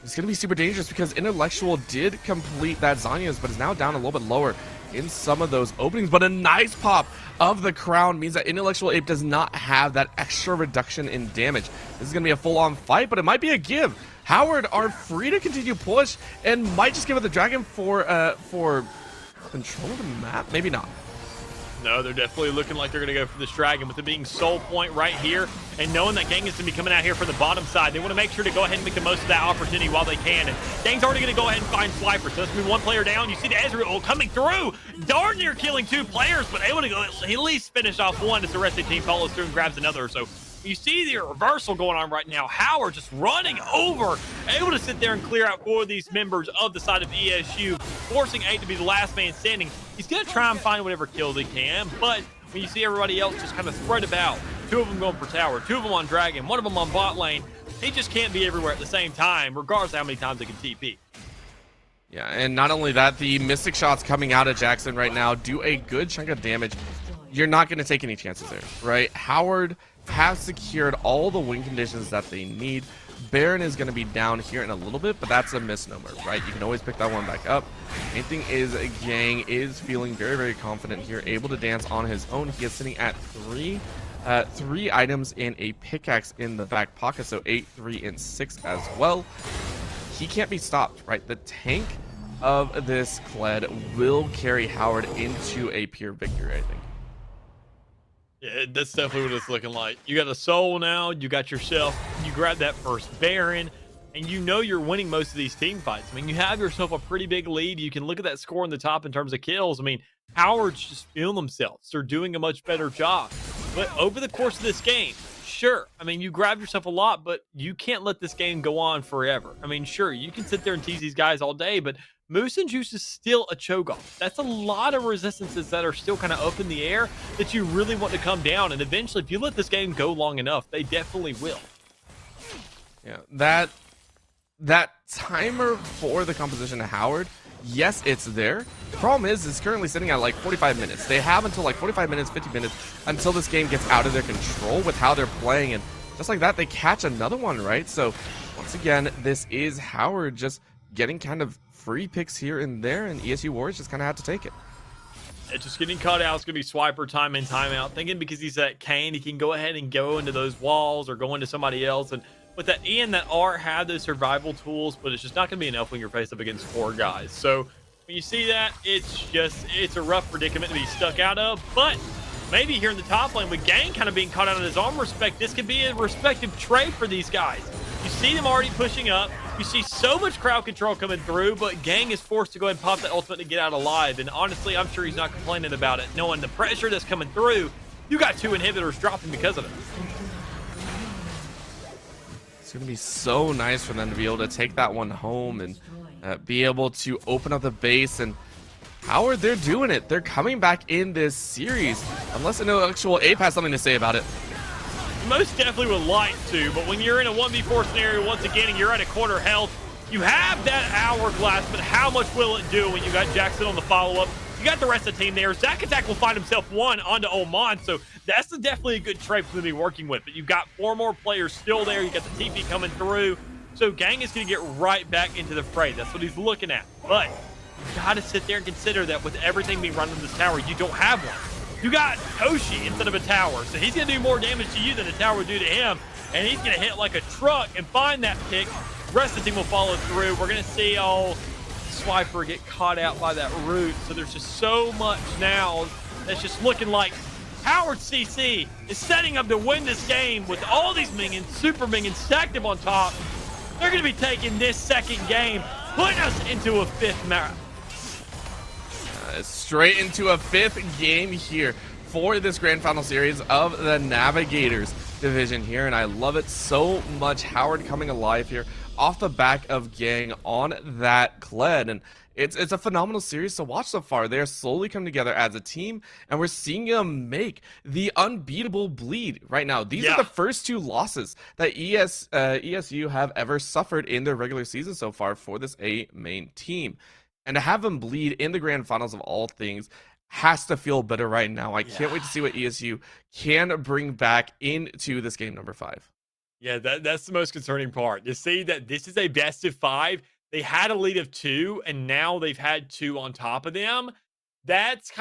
It's going to be super dangerous because Intellectual did complete that Zanya's, but is now down a little bit lower in some of those openings. But a nice pop of the crown means that Intellectual Ape does not have that extra reduction in damage. This is going to be a full-on fight, but it might be a give. Howard are free to continue push and might just give it the dragon for control of the map. Maybe not. No, they're definitely looking like they're going to go for this dragon with it being soul point right here, and knowing that Gang is going to be coming out here for the bottom side. They want to make sure to go ahead and make the most of that opportunity while they can. And Gang's already going to go ahead and find Swiper, so let's move one player down. You see the Ezreal coming through, darn near killing two players, but able to go at least finish off one as the rest of the team follows through and grabs another. So you see the reversal going on right now. Howard just running over, able to sit there and clear out 4 of these members of the side of ESU, forcing 8 to be the last man standing. He's going to try and find whatever kills he can, but when you see everybody else just kind of spread about, 2 of them going for tower, 2 of them on dragon, 1 of them on bot lane, he just can't be everywhere at the same time, regardless of how many times they can TP. Yeah, and not only that, the Mystic shots coming out of Jackson right now do a good chunk of damage. You're not going to take any chances there, right? Howard have secured all the win conditions that they need. Baron is going to be down here in a little bit, but that's a misnomer, right? You can always pick that one back up. Main thing is Gang is feeling very, very confident here, able to dance on his own. He is sitting at 3 items in a pickaxe in the back pocket, so 8, 3, and 6 as well. He can't be stopped, right? The tank of this Kled will carry Howard into a pure victory, I think. Yeah, that's definitely what it's looking like. You got a soul now, you got yourself, you grab that first Baron, and you know you're winning most of these team fights. I mean, you have yourself a pretty big lead. You can look at that score on the top in terms of kills. I mean, Howard's just feeling themselves. They're doing a much better job. But over the course of this game, sure, I mean, you grab yourself a lot, but you can't let this game go on forever. I mean, sure, you can sit there and tease these guys all day, but Moose and Juice is still a choke-off. That's a lot of resistances that are still kind of up in the air that you really want to come down. And eventually, if you let this game go long enough, they definitely will. Yeah, that timer for the composition of Howard, yes, it's there. The problem is it's currently sitting at like 45 minutes. They have until like 45 minutes, 50 minutes until this game gets out of their control with how they're playing. And just like that, they catch another one, right? So once again, this is Howard just getting kind of free picks here and there, and ESU Warriors just kind of had to take it. It's just getting cut out. It's going to be Swiper time in, time out. Thinking because he's that Kane, he can go ahead and go into those walls or go into somebody else. And with that E and that R have those survival tools, but it's just not going to be enough when you're faced up against 4 guys. So when you see that, it's a rough predicament to be stuck out of. But maybe here in the top lane with Gang kind of being caught out of his own respect, this could be a respective trade for these guys. You see them already pushing up. You see so much crowd control coming through, but Gang is forced to go ahead and pop that ultimate to get out alive. And honestly, I'm sure he's not complaining about it, knowing the pressure that's coming through. You got 2 inhibitors dropping because of it. It's going to be so nice for them to be able to take that one home and be able to open up the base. And Howard, they're doing it. They're coming back in this series, unless Intellectual Ape has something to say about it. Most definitely would like to, but when you're in a 1v4 scenario once again and you're at a quarter health, You have that hourglass, but how much will it do when you got Jackson on the follow-up? You got the rest of the team there. Zack Attack will find himself one onto Oman, so that's definitely a good trade for them to be working with. But you've got 4 more players still there. You got the TP coming through. So Gang is going to get right back into the fray. That's what he's looking at. But you got to sit there and consider that with everything being run in this tower, you don't have one. You got Toshi instead of a tower, so he's going to do more damage to you than a tower would do to him. And he's going to hit like a truck and find that pick. The rest of the team will follow through. We're going to see Swiper get caught out by that root. So there's just so much now that's just looking like Howard CC is setting up to win this game with all these minions, super minions stacked up on top. They're going to be taking this second game, putting us into a 5th map. Straight into a 5th game here for this grand final series of the Navigators division here, and I love it so much. Howard coming alive here off the back of Gang on that Kled, and it's a phenomenal series to watch so far. They're slowly coming together as a team, and we're seeing them make the unbeatable bleed right now. These are the first 2 losses that ESU have ever suffered in their regular season so far for this A main team. And to have them bleed in the grand finals of all things has to feel better right now. I can't wait to see what ESU can bring back into this game number 5. Yeah, that's the most concerning part. To see that this is a best of 5. They had a lead of 2, and now they've had 2 on top of them. This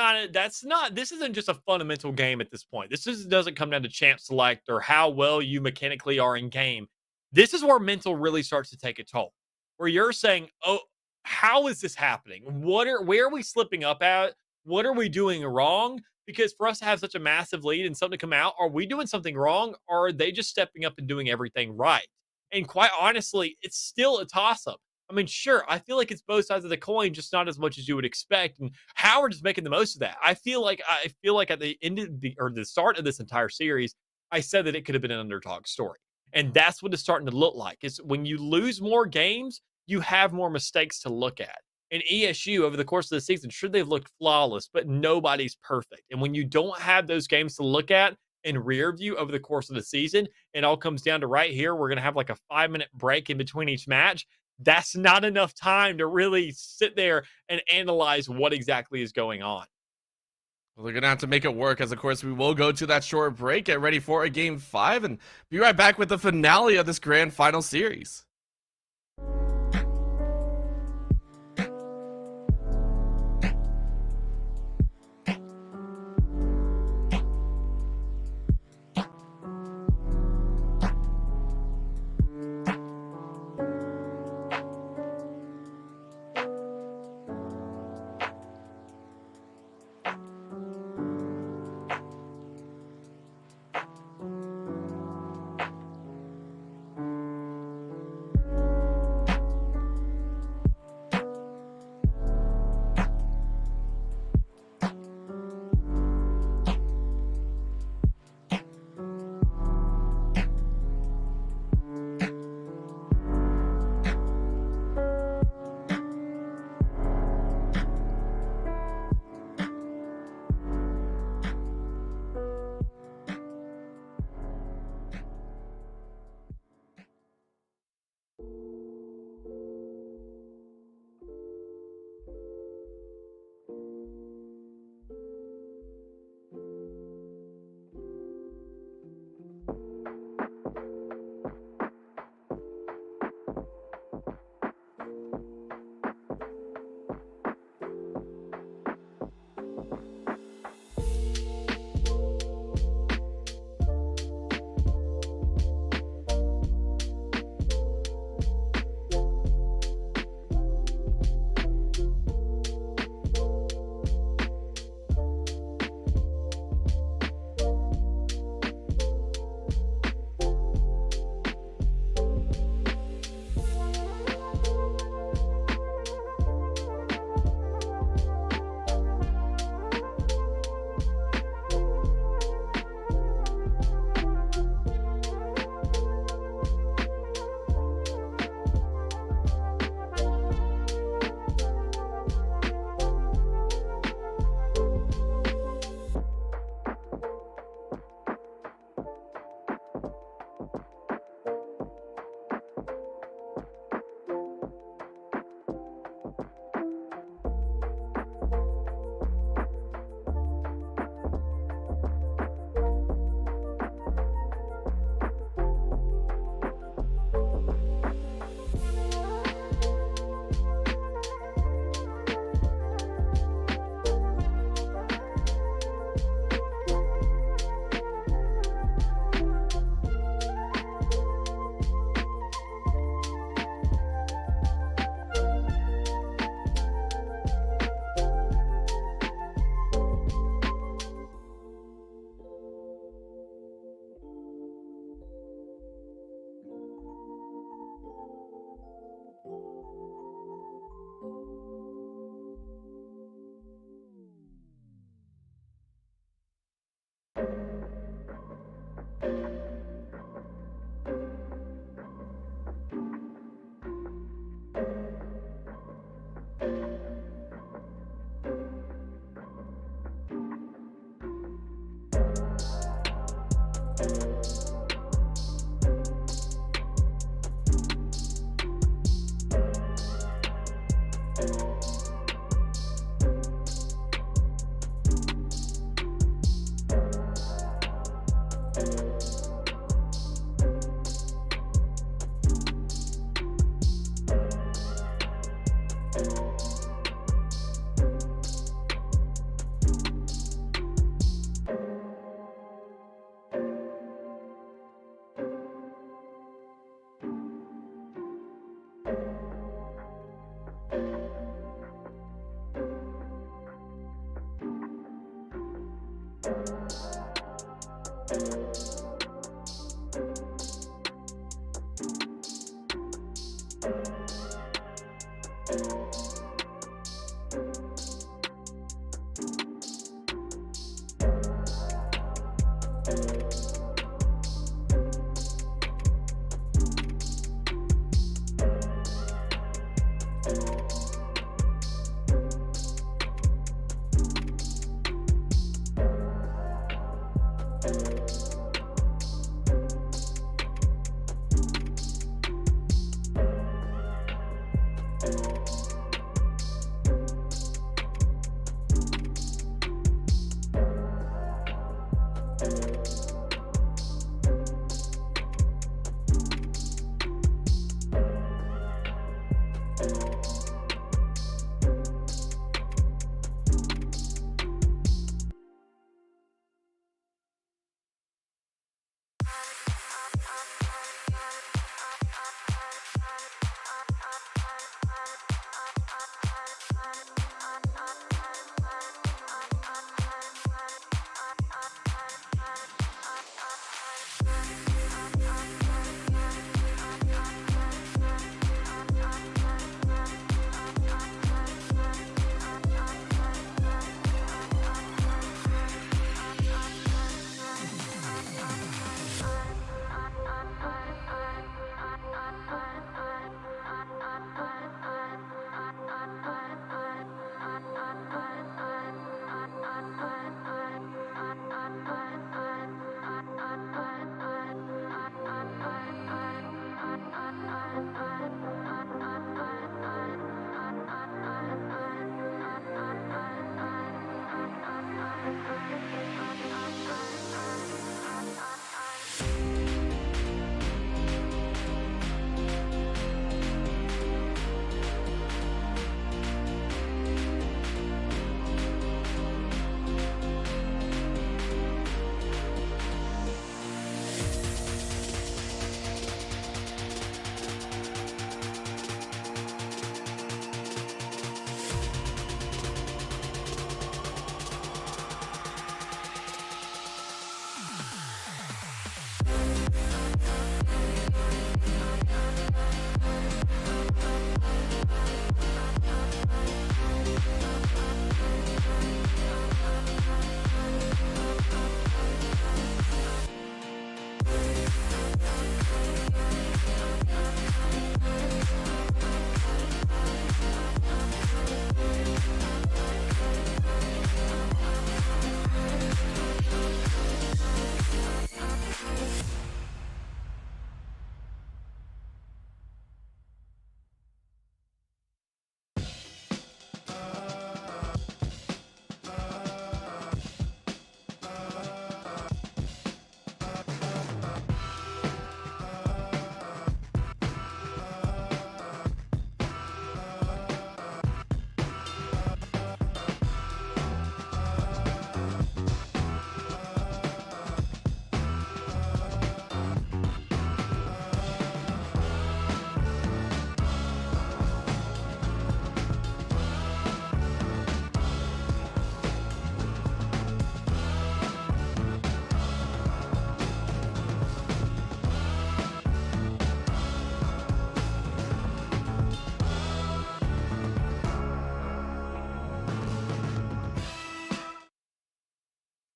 isn't just a fundamental game at this point. Doesn't come down to champ select or how well you mechanically are in game. This is where mental really starts to take a toll. Where you're saying, oh, how is this happening? Where are we slipping up at? What are we doing wrong? Because for us to have such a massive lead and something to come out, are we doing something wrong? Or are they just stepping up and doing everything right? And quite honestly, it's still a toss-up. I mean, sure, I feel like it's both sides of the coin, just not as much as you would expect. And Howard is making the most of that. I feel like at the end of the start of this entire series, I said that it could have been an underdog story. And that's what it's starting to look like. Is when you lose more games, you have more mistakes to look at. And ESU over the course of the season, sure, they've looked flawless, but nobody's perfect. And when you don't have those games to look at in rear view over the course of the season, it all comes down to right here. We're going to have like a 5-minute break in between each match. That's not enough time to really sit there and analyze what exactly is going on. Well, they're going to have to make it work, as of course we will go to that short break, get ready for a game 5, and be right back with the finale of this grand final series.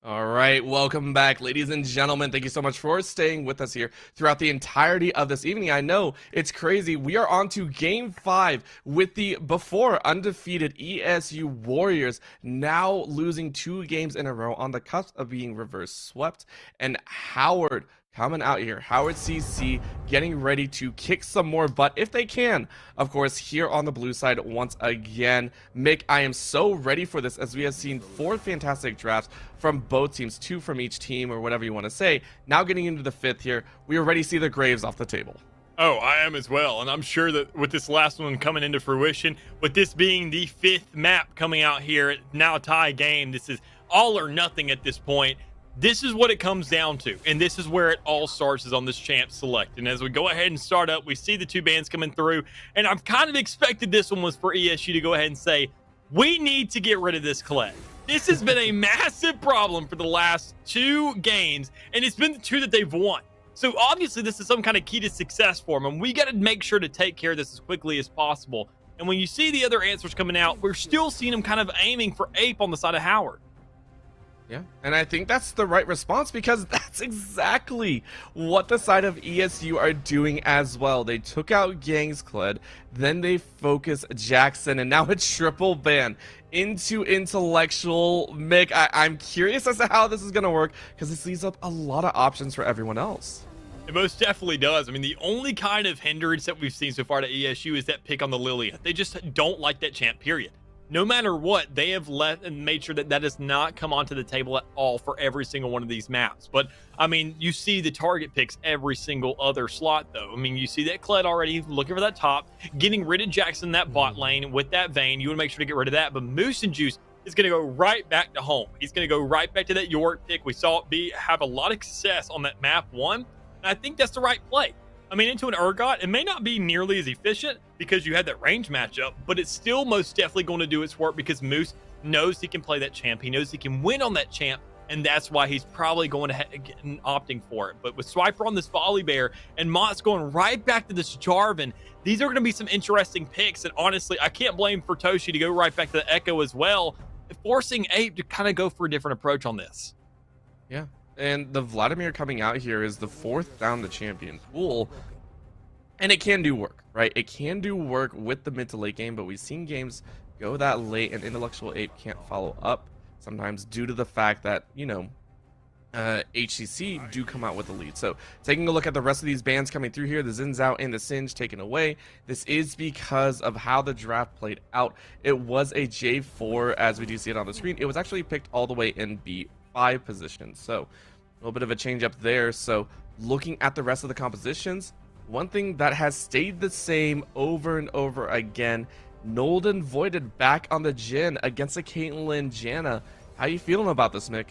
All right, welcome back, ladies and gentlemen. Thank you so much for staying with us here throughout the entirety of this evening. I know it's crazy. We are on to Game 5 with the before undefeated ESU Warriors now losing 2 games in a row on the cusp of being reverse swept, and Howard coming out here. Howard CC getting ready to kick some more butt if they can. Of course, here on the blue side once again. Mick, I am so ready for this as we have seen 4 fantastic drafts from both teams, 2 from each team or whatever you want to say. Now getting into the 5th here, we are ready to see the Graves off the table. Oh, I am as well. And I'm sure that with this last one coming into fruition, with this being the 5th map coming out here, now tie game, this is all or nothing at this point. This is what it comes down to, and this is where it all starts, is on this champ select. And as we go ahead and start up, we see the 2 bands coming through, and I've kind of expected this one was for ESU to go ahead and say, we need to get rid of this Kled. This has been a massive problem for the last 2 games, and it's been the 2 that they've won. So obviously this is some kind of key to success for them, and we got to make sure to take care of this as quickly as possible. And when you see the other answers coming out, we're still seeing them kind of aiming for Ape on the side of Howard. Yeah, and I think that's the right response because that's exactly what the side of ESU are doing as well. They took out Gang's Kled, then they focus Jackson, and now it's triple ban into intellectual. Mick, I'm curious as to how this is going to work because this leaves up a lot of options for everyone else. It most definitely does. I mean, the only kind of hindrance that we've seen so far to ESU is that pick on the Lilia. They just don't like that champ, period. No matter what, they have let and made sure that that does not come onto the table at all for every single one of these maps. But, I mean, you see the target picks every single other slot, though. I mean, you see that Kled already looking for that top, getting rid of Jackson in that bot lane with that Vayne. You want to make sure to get rid of that. But Moose and Juice is going to go right back to home. He's going to go right back to that York pick. We saw it have a lot of success on that map 1. And I think that's the right play. I mean, into an Urgot, it may not be nearly as efficient because you had that range matchup, but it's still most definitely going to do its work because Moose knows he can play that champ. He knows he can win on that champ, and that's why he's probably going to opting for it. But with Swiper on this Volley Bear and Mott's going right back to this Jarvan, these are going to be some interesting picks. And honestly, I can't blame Fertoshi to go right back to the Echo as well, forcing Ape to kind of go for a different approach on this. Yeah. And the Vladimir coming out here is the 4th down the champion pool. And it can do work, right? It can do work with the mid to late game, but we've seen games go that late and Intellectual Ape can't follow up sometimes due to the fact that, you know, HCC do come out with the lead. So taking a look at the rest of these bands coming through here, the Zin's out and the Singe taken away. This is because of how the draft played out. It was a J4 as we do see it on the screen. It was actually picked all the way in B5 position. So a little bit of a change up there. So looking at the rest of the compositions, one thing that has stayed the same over and over again, Nolden Voided back on the Jhin against a Caitlyn Janna. How you feeling about this, Mick?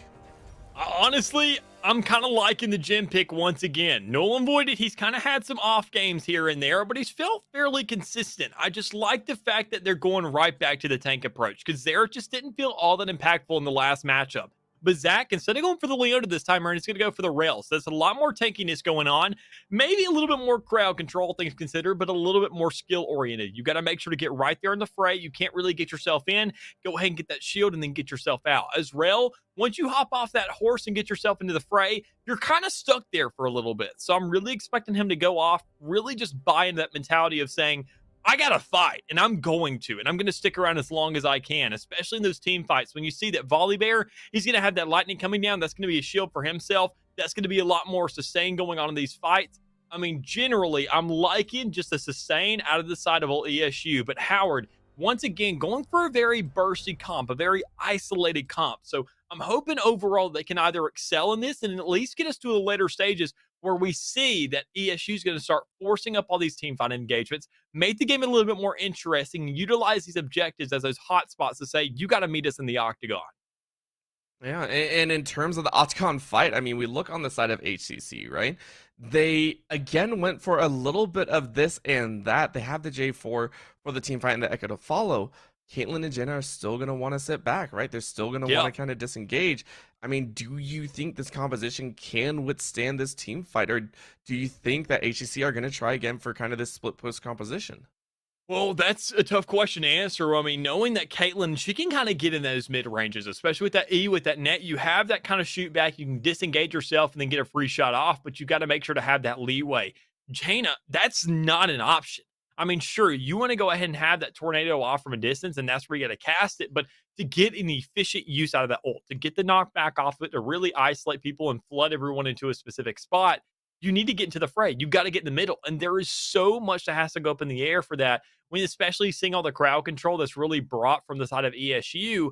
Honestly, I'm kind of liking the Jhin pick once again. Nolan Voided, he's kind of had some off games here and there, but he's felt fairly consistent. I just like the fact that they're going right back to the tank approach because Zera just didn't feel all that impactful in the last matchup. But Zach, instead of going for the Leona this time around, he's going to go for the rails. There's a lot more tankiness going on. Maybe a little bit more crowd control, things considered, but a little bit more skill-oriented. You got to make sure to get right there in the fray. You can't really get yourself in. Go ahead and get that shield and then get yourself out. As Rail, once you hop off that horse and get yourself into the fray, you're kind of stuck there for a little bit. So I'm really expecting him to go off, really just buy into that mentality of saying, I got to fight, and I'm going to, and I'm going to stick around as long as I can, especially in those team fights. When you see that Volley Bear, he's going to have that lightning coming down. That's going to be a shield for himself. That's going to be a lot more sustain going on in these fights. I mean, generally, I'm liking just a sustain out of the side of old ESU, but Howard, once again, going for a very bursty comp, a very isolated comp. So I'm hoping overall they can either excel in this and at least get us to the later stages where we see that ESU is going to start forcing up all these team fight engagements, make the game a little bit more interesting, and utilize these objectives as those hot spots to say, you got to meet us in the octagon. Yeah, and in terms of the octagon fight, I mean, we look on the side of HCC, right? They, again, went for a little bit of this and that. They have the J4 for the team fight and the Echo to follow. Caitlyn and Jenna are still going to want to sit back, right? They're still going to want to kind of disengage. I mean, do you think this composition can withstand this team fight? Or do you think that HCC are going to try again for kind of this split post composition? Well, that's a tough question to answer. I mean, knowing that Caitlyn, she can kind of get in those mid ranges, especially with that E, with that net. You have that kind of shoot back. You can disengage yourself and then get a free shot off, but you got to make sure to have that leeway. Jaina, that's not an option. I mean, sure, you want to go ahead and have that tornado off from a distance, and that's where you got to cast it. But to get an efficient use out of that ult, to get the knockback off of it, to really isolate people and flood everyone into a specific spot, you need to get into the fray. You got to get in the middle. And there is so much that has to go up in the air for that. When especially seeing all the crowd control that's really brought from the side of ESU,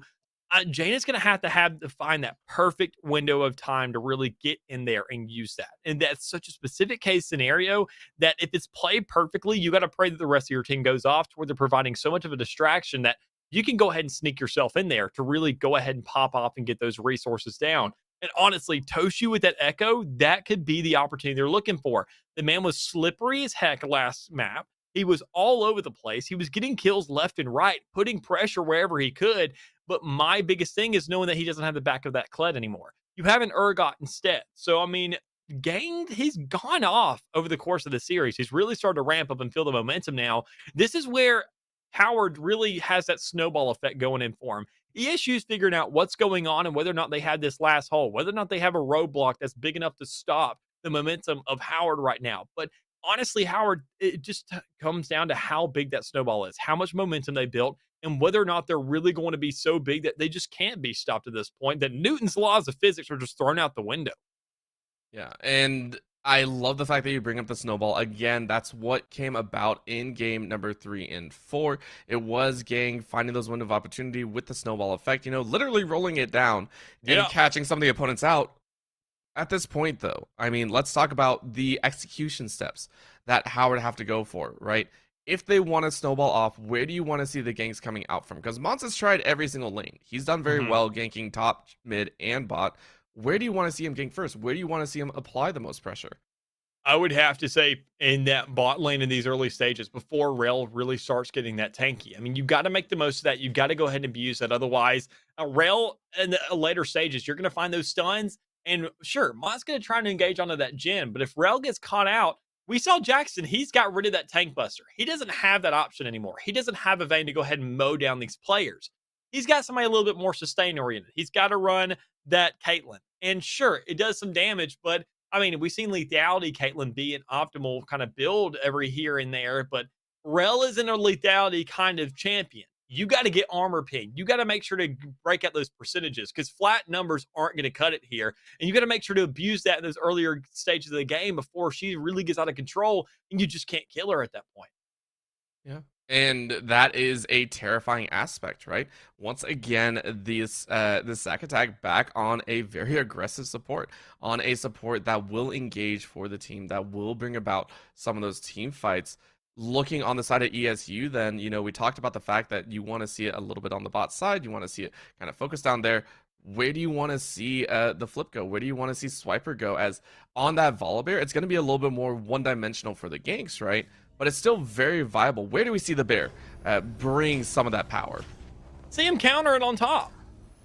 Jane is going to have to find that perfect window of time to really get in there and use that. And that's such a specific case scenario that if it's played perfectly, you got to pray that the rest of your team goes off to where they're providing so much of a distraction that you can go ahead and sneak yourself in there to really go ahead and pop off and get those resources down. And honestly, Toshu with that Echo, that could be the opportunity they're looking for. The man was slippery as heck last map. He was all over the place. He was getting kills left and right, putting pressure wherever he could. But my biggest thing is knowing that he doesn't have the back of that Kled anymore. You have an Urgot instead. So, I mean, he's gone off over the course of the series. He's really started to ramp up and feel the momentum now. This is where Howard really has that snowball effect going in for him. ESU's figuring out what's going on and whether or not they had this last hole, whether or not they have a roadblock that's big enough to stop the momentum of Howard right now. But honestly, Howard, it just comes down to how big that snowball is, how much momentum they built, and whether or not they're really going to be so big that they just can't be stopped at this point, that Newton's laws of physics are just thrown out the window. Yeah, and I love the fact that you bring up the snowball. Again, that's what came about in game number 3 and 4. It was Gang finding those window of opportunity with the snowball effect, literally rolling it down and catching some of the opponents out. At this point, though, I mean, let's talk about the execution steps that Howard have to go for, right? If they want to snowball off, where do you want to see the ganks coming out from? Because Mons has tried every single lane. He's done very well ganking top, mid, and bot. Where do you want to see him gank first? Where do you want to see him apply the most pressure? I would have to say in that bot lane in these early stages before Rel really starts getting that tanky. I mean, you've got to make the most of that. You've got to go ahead and abuse that. Otherwise, Rel in the later stages, you're going to find those stuns. And sure, Mott's going to try to engage onto that gen. But if Rel gets caught out, we saw Jackson. He's got rid of that tank buster. He doesn't have that option anymore. He doesn't have a vein to go ahead and mow down these players. He's got somebody a little bit more sustain oriented. He's got to run that Caitlyn. And sure, it does some damage, but I mean, we've seen lethality Caitlyn be an optimal kind of build every here and there, but Rel isn't a lethality kind of champion. You got to get armor ping. You got to make sure to break out those percentages because flat numbers aren't going to cut it here. And you got to make sure to abuse that in those earlier stages of the game before she really gets out of control and you just can't kill her at that point. Yeah. And that is a terrifying aspect, right? Once again, this Zac attack back on a very aggressive support, on a support that will engage for the team, that will bring about some of those team fights. Looking on the side of ESU, then, we talked about the fact that you want to see it a little bit on the bot side. You want to see it kind of focus down there. Where do you want to see the flip go? Where do you want to see Swiper go? As on that Volibear, it's going to be a little bit more one-dimensional for the ganks, right? But it's still very viable. Where do we see the bear bring some of that power? See him counter it on top.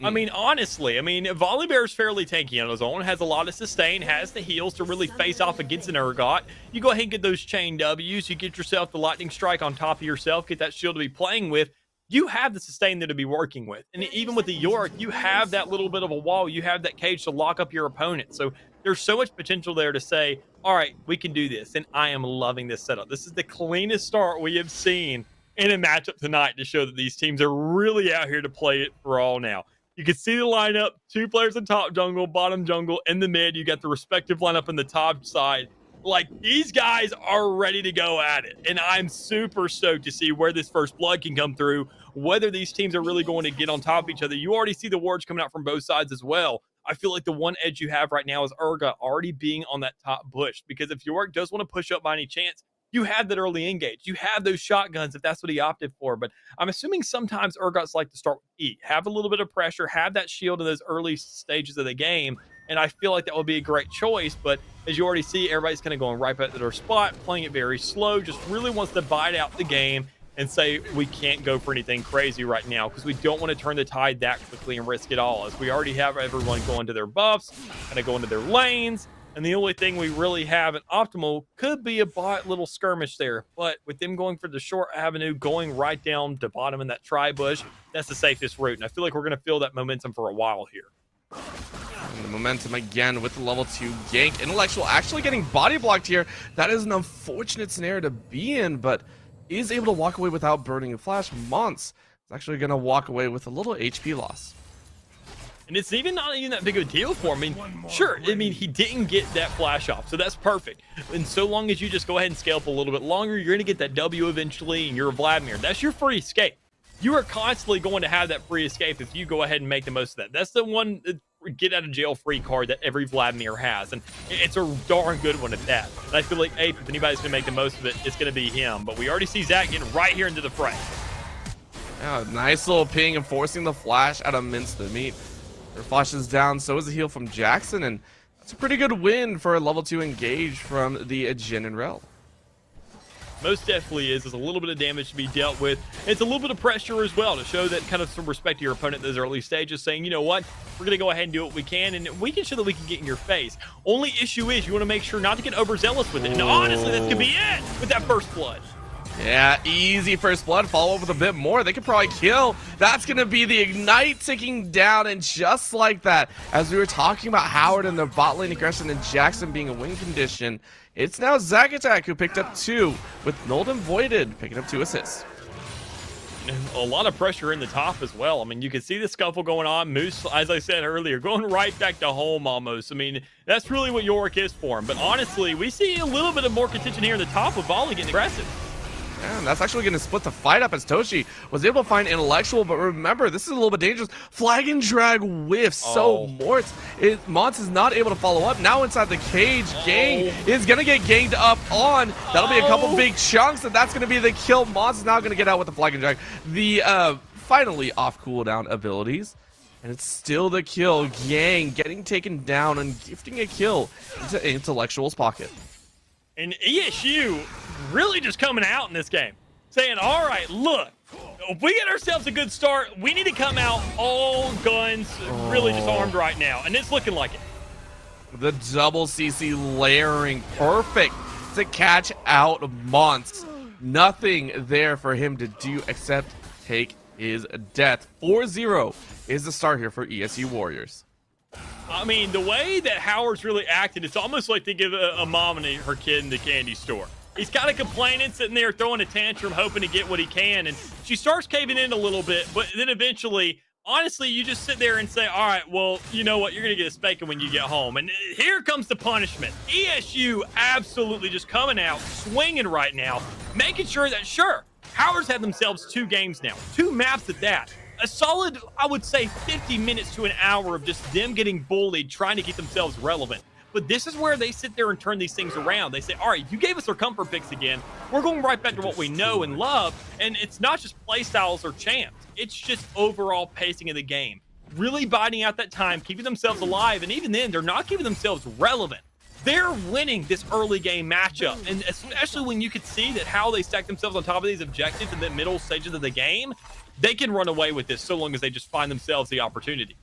I mean, honestly, Volibear is fairly tanky on his own, has a lot of sustain, has the heals to really face off against an Urgot. You go ahead and get those chain Ws, you get yourself the lightning strike on top of yourself, get that shield to be playing with. You have the sustain there to be working with. And even with the Yorick, you have that little bit of a wall, you have that cage to lock up your opponent. So there's so much potential there to say, all right, we can do this. And I am loving this setup. This is the cleanest start we have seen in a matchup tonight to show that these teams are really out here to play it for all now. You can see the lineup, 2 players in top jungle, bottom jungle, in the mid. You got the respective lineup in the top side. Like, these guys are ready to go at it. And I'm super stoked to see where this first blood can come through, whether these teams are really going to get on top of each other. You already see the wards coming out from both sides as well. I feel like the one edge you have right now is Urga already being on that top bush. Because if Yorick does want to push up by any chance, you have that early engage. You have those shotguns if that's what he opted for. But I'm assuming sometimes Urgots like to start with E. Have a little bit of pressure, have that shield in those early stages of the game. And I feel like that would be a great choice. But as you already see, everybody's kind of going right back to their spot, playing it very slow, just really wants to bite out the game and say we can't go for anything crazy right now because we don't want to turn the tide that quickly and risk it all. As we already have everyone going to their buffs, kind of going to their lanes. And the only thing we really have an optimal could be a bot little skirmish there. But with them going for the short avenue, going right down to bottom in that tri-bush, that's the safest route. And I feel like we're going to feel that momentum for a while here. And the momentum again with the level 2 gank. Intellectual actually getting body blocked here. That is an unfortunate scenario to be in, but is able to walk away without burning a flash. Mons is actually going to walk away with a little HP loss. And it's not even that big of a deal for him. I mean, sure, I mean, he didn't get that flash off, so that's perfect. And so long as you just go ahead and scale up a little bit longer, you're going to get that W eventually, and you're a Vladimir. That's your free escape. You are constantly going to have that free escape if you go ahead and make the most of that. That's the one get out of jail free card that every Vladimir has, and it's a darn good one at that. And I feel like, Ape, if anybody's going to make the most of it, it's going to be him. But we already see Zach getting right here into the fray. Yeah, nice little ping and forcing the flash out of Mince the Meat. Her flash is down, so is the heal from Jackson, and that's a pretty good win for a level 2 engage from the Jin and Rel. Most definitely is. There's a little bit of damage to be dealt with. It's a little bit of pressure as well to show that kind of some respect to your opponent at those early stages, saying, you know what, we're going to go ahead and do what we can, and we can show that we can get in your face. Only issue is you want to make sure not to get overzealous with it. And honestly, that could be it with that first blood. Yeah, easy first blood. Follow up with a bit more. They could probably kill. That's going to be the Ignite ticking down. And just like that, as we were talking about Howard and the bot lane aggression and Jackson being a win condition, it's now Zagatak who picked up 2, with Nolden Voided picking up 2 assists. A lot of pressure in the top as well. I mean, you can see the scuffle going on. Moose, as I said earlier, going right back to home almost. I mean, that's really what Yorick is for him. But honestly, we see a little bit of more contention here in the top with Volley getting aggressive. And that's actually going to split the fight up as Toshi was able to find Intellectual, but remember, this is a little bit dangerous. Flag and drag whiffs, so Mons is not able to follow up. Now inside the cage, Gang is going to get ganged up on. That'll be a couple big chunks, and that's going to be the kill. Mons is now going to get out with the flag and drag. The finally off cooldown abilities. And it's still the kill. Gang getting taken down and gifting a kill into Intellectual's pocket. And ESU really just coming out in this game, saying, all right, look, if we get ourselves a good start, we need to come out all guns, really just armed right now. And it's looking like it. The double CC layering, perfect to catch out Mons. Nothing there for him to do except take his death. 4-0 is the start here for ESU Warriors. I mean, the way that Howard's really acted, it's almost like they give a mom and her kid in the candy store. He's kind of complaining, sitting there throwing a tantrum, hoping to get what he can. And she starts caving in a little bit, but then eventually, honestly, you just sit there and say, all right, well, you know what? You're going to get a spanking when you get home. And here comes the punishment. ESU absolutely just coming out, swinging right now, making sure that, sure, Howard's had themselves 2 games now, 2 maps at that. A solid, I would say, 50 minutes to an hour of just them getting bullied, trying to keep themselves relevant. But this is where they sit there and turn these things around. They say, all right, you gave us our comfort picks again. We're going right back to what we know and love. And it's not just playstyles or champs. It's just overall pacing of the game. Really biding out that time, keeping themselves alive. And even then, they're not keeping themselves relevant. They're winning this early game matchup. And especially when you could see that how they stack themselves on top of these objectives in the middle stages of the game, they can run away with this so long as they just find themselves the opportunity.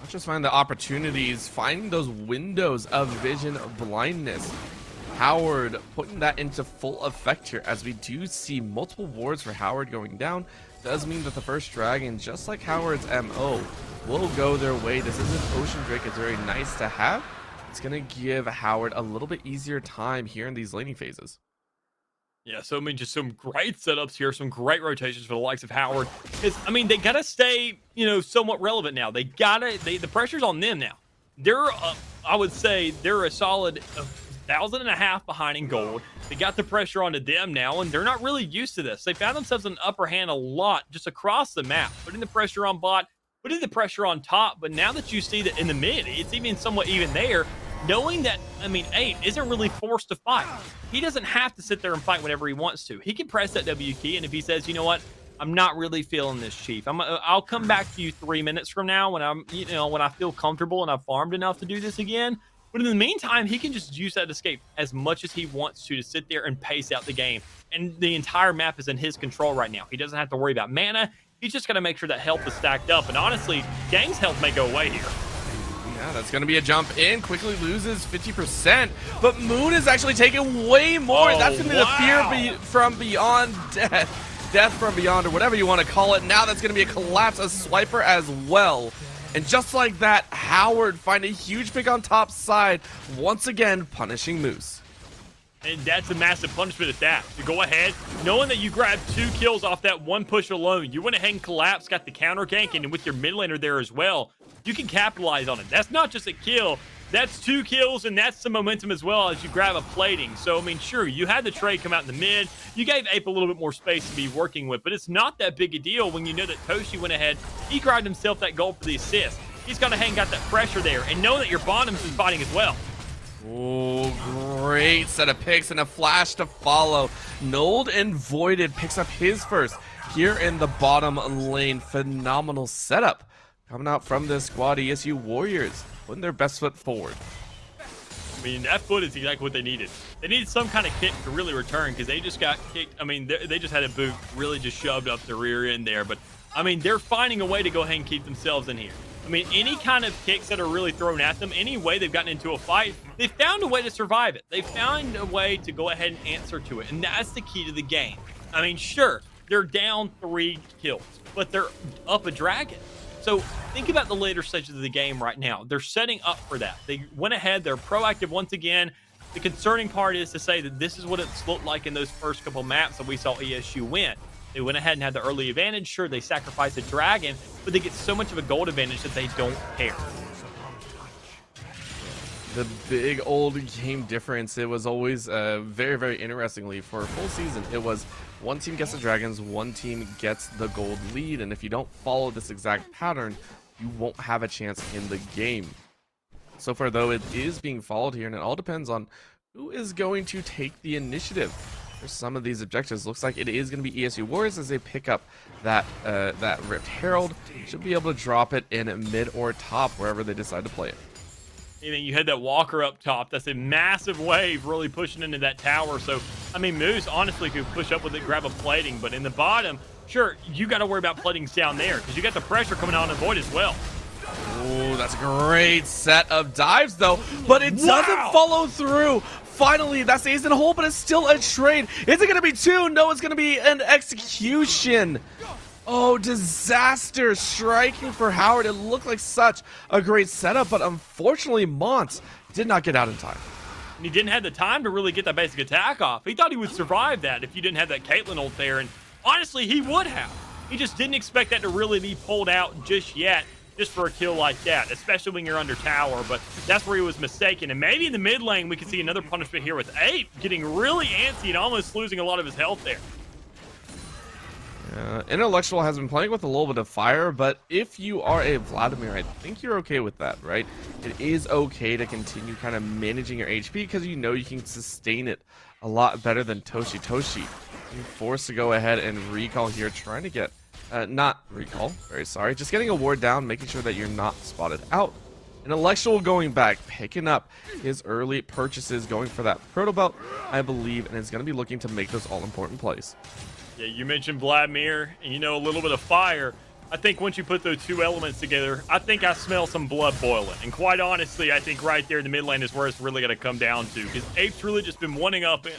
Not just find the opportunities, finding those windows of vision blindness. Howard putting that into full effect here as we do see multiple wards for Howard going down. Does mean that the first dragon, just like Howard's MO, will go their way. This isn't Ocean Drake. It's very nice to have. It's going to give Howard a little bit easier time here in these laning phases. Yeah, so I mean, just some great setups here, some great rotations for the likes of Howard. I mean, they gotta stay, you know, somewhat relevant now. The pressure's on them now. They're, I would say, they're a solid 1,500 behind in gold. They got the pressure onto them now, and they're not really used to this. They found themselves an upper hand a lot just across the map, putting the pressure on bot, putting the pressure on top. But now that you see that in the mid, it's even somewhat even there. Knowing that, I mean, Ape isn't really forced to fight. He doesn't have to sit there and fight whenever he wants to. He can press that W key, and if he says, you know what, I'm not really feeling this, Chief. I'll come back to you 3 minutes from now when when I feel comfortable and I've farmed enough to do this again. But in the meantime, he can just use that escape as much as he wants to sit there and pace out the game. And the entire map is in his control right now. He doesn't have to worry about mana. He's just got to make sure that health is stacked up. And honestly, Gang's health may go away here. Yeah, that's going to be a jump in. Quickly loses 50%, but Moon is actually taking way more. That's going to be the fear from beyond death. Death from beyond, or whatever you want to call it. Now that's going to be a collapse, a swiper as well. And just like that, Howard find a huge pick on top side, once again punishing Moose. And that's a massive punishment at that. To go ahead, knowing that you grabbed 2 kills off that one push alone, you went ahead and collapsed, got the counter gank, and with your mid laner there as well, you can capitalize on it. That's not just a kill. That's 2 kills, and that's some momentum as well as you grab a plating. So, I mean, sure, you had the trade come out in the mid. You gave Ape a little bit more space to be working with, but it's not that big a deal when you know that Toshi went ahead. He grabbed himself that goal for the assist. He's gone ahead and got that pressure there, and know that your bottoms is fighting as well. Oh, great set of picks and a flash to follow. Nold and Voided picks up his first here in the bottom lane. Phenomenal setup coming out from this squad. ESU Warriors putting their best foot forward. I mean, that foot is exactly what they needed. They needed some kind of kick to really return because they just got kicked. I mean, they just had a boot really just shoved up the rear end there. But, I mean, they're finding a way to go ahead and keep themselves in here. I mean, any kind of kicks that are really thrown at them, any way they've gotten into a fight, they've found a way to survive it. They've found a way to go ahead and answer to it, and that's the key to the game. I mean, sure, they're down 3 kills, but they're up a dragon. So think about the later stages of the game right now. They're setting up for that. They went ahead. They're proactive once again. The concerning part is to say that this is what it's looked like in those first couple maps that we saw ESU win. They went ahead and had the early advantage. Sure, they sacrificed a dragon, but they get so much of a gold advantage that they don't care. The big old game difference, it was always very, very interestingly for a full season. It was one team gets the dragons, one team gets the gold lead, and if you don't follow this exact pattern, you won't have a chance in the game. So far, though, it is being followed here, and it all depends on who is going to take the initiative. For some of these objectives, looks like it is going to be ESU Warriors as they pick up that Rift Herald. Should be able to drop it in mid or top wherever they decide to play it. And then you had that walker up top. That's a massive wave really pushing into that tower. So, I mean, Moose honestly could push up with it, grab a plating. But in the bottom, sure, you got to worry about platings down there because you got the pressure coming on the Void as well. Oh, that's a great set of dives, though. But it doesn't follow through. Finally, that stays in a hole, but it's still a trade. Is it going to be 2? No, it's going to be an execution. Oh, disaster striking for Howard. It looked like such a great setup, but unfortunately, Mont did not get out in time. And he didn't have the time to really get that basic attack off. He thought he would survive that if you didn't have that Caitlyn ult there, and honestly, he would have. He just didn't expect that to really be pulled out just yet, just for a kill like that, especially when you're under tower, but that's where he was mistaken. And maybe in the mid lane, we can see another punishment here with Ape getting really antsy and almost losing a lot of his health there. Intellectual has been playing with a little bit of fire, but if you are a Vladimir, I think you're okay with that, right? It is okay to continue kind of managing your HP because you know you can sustain it a lot better than Toshi. Toshi being forced to go ahead and recall here, trying to get, not recall, very sorry, just getting a ward down, making sure that you're not spotted out. Intellectual going back, picking up his early purchases, going for that Proto Belt, I believe, and is going to be looking to make those all-important plays. Yeah, you mentioned Vladimir, and you know, a little bit of fire. I think once you put those two elements together, I think I smell some blood boiling. And quite honestly, I think right there in the mid lane is where it's really going to come down to. Because Ape's really just been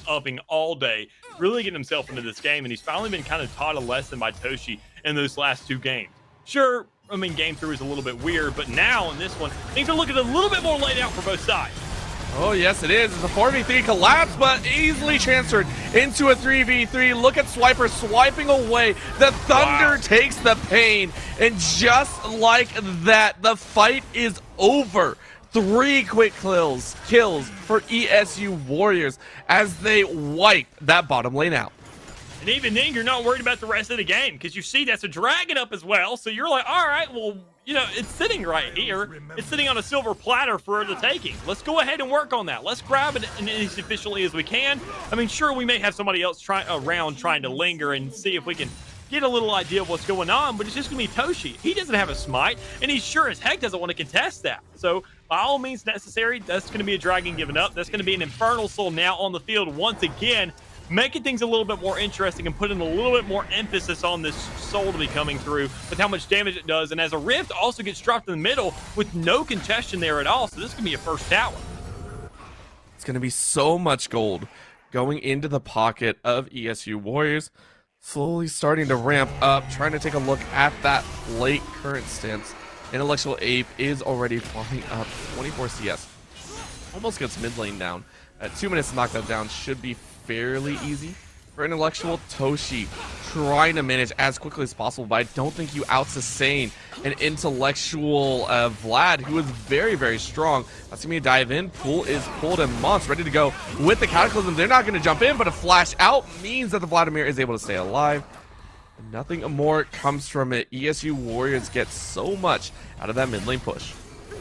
upping all day, really getting himself into this game. And he's finally been kind of taught a lesson by Toshi in those last 2 games. Sure, I mean, game 3 is a little bit weird, but now in this one, things are looking a little bit more laid out for both sides. Oh, yes, it is. It's a 4v3 collapse, but easily transferred into a 3v3. Look at Swiper swiping away. The Thunder takes the pain. And just like that, the fight is over. 3 quick kills for ESU Warriors as they wipe that bottom lane out. And even then, you're not worried about the rest of the game because you see that's a dragon up as well. So you're like, all right, well, you know, it's sitting right here. It's sitting on a silver platter for the taking. Let's go ahead and work on that. Let's grab it as efficiently as we can. I mean, sure, we may have somebody else around trying to linger and see if we can get a little idea of what's going on, but it's just going to be Toshi. He doesn't have a smite, and he sure as heck doesn't want to contest that. So by all means necessary, that's going to be a dragon given up. That's going to be an Infernal Soul now on the field once again, making things a little bit more interesting and putting a little bit more emphasis on this soul to be coming through with how much damage it does. And as a Rift also gets dropped in the middle with no congestion there at all. So this can be a first tower. It's going to be so much gold going into the pocket of ESU Warriors. Slowly starting to ramp up, trying to take a look at that late current stance. Intellectual Ape is already farming up 24 CS. Almost gets mid lane down. 2 minutes to knock that down should be fairly easy. For Intellectual, Toshi trying to manage as quickly as possible, but I don't think you out-sustain an Intellectual Vlad, who is very, very strong. That's going to be a dive in. Pool is pulled, and Mons ready to go with the Cataclysm. They're not going to jump in, but a flash out means that the Vladimir is able to stay alive. And nothing more comes from it. ESU Warriors get so much out of that mid lane push.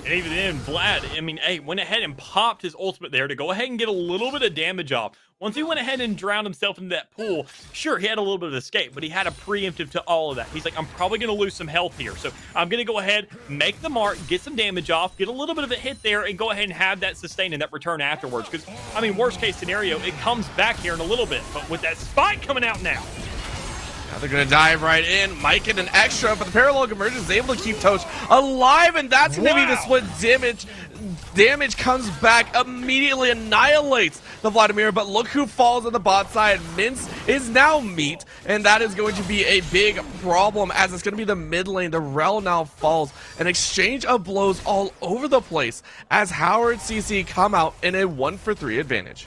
And even then, Vlad, I mean, hey, went ahead and popped his ultimate there to go ahead and get a little bit of damage off. Once he went ahead and drowned himself into that pool, sure, he had a little bit of escape, but he had a preemptive to all of that. He's like, I'm probably going to lose some health here. So I'm going to go ahead, make the mark, get some damage off, get a little bit of a hit there, and go ahead and have that sustain and that return afterwards. Because, I mean, worst case scenario, it comes back here in a little bit. But with that spike coming out now, they're going to dive right in. Mike in an extra, but the parallel conversion is able to keep Tosh alive, and that's going to be the split damage. Damage comes back, immediately annihilates the Vladimir, but look who falls on the bot side. Mince is now meat, and that is going to be a big problem as it's going to be the mid lane. The Rel now falls. An exchange of blows all over the place as Howard CC come out in a 1-for-3 advantage.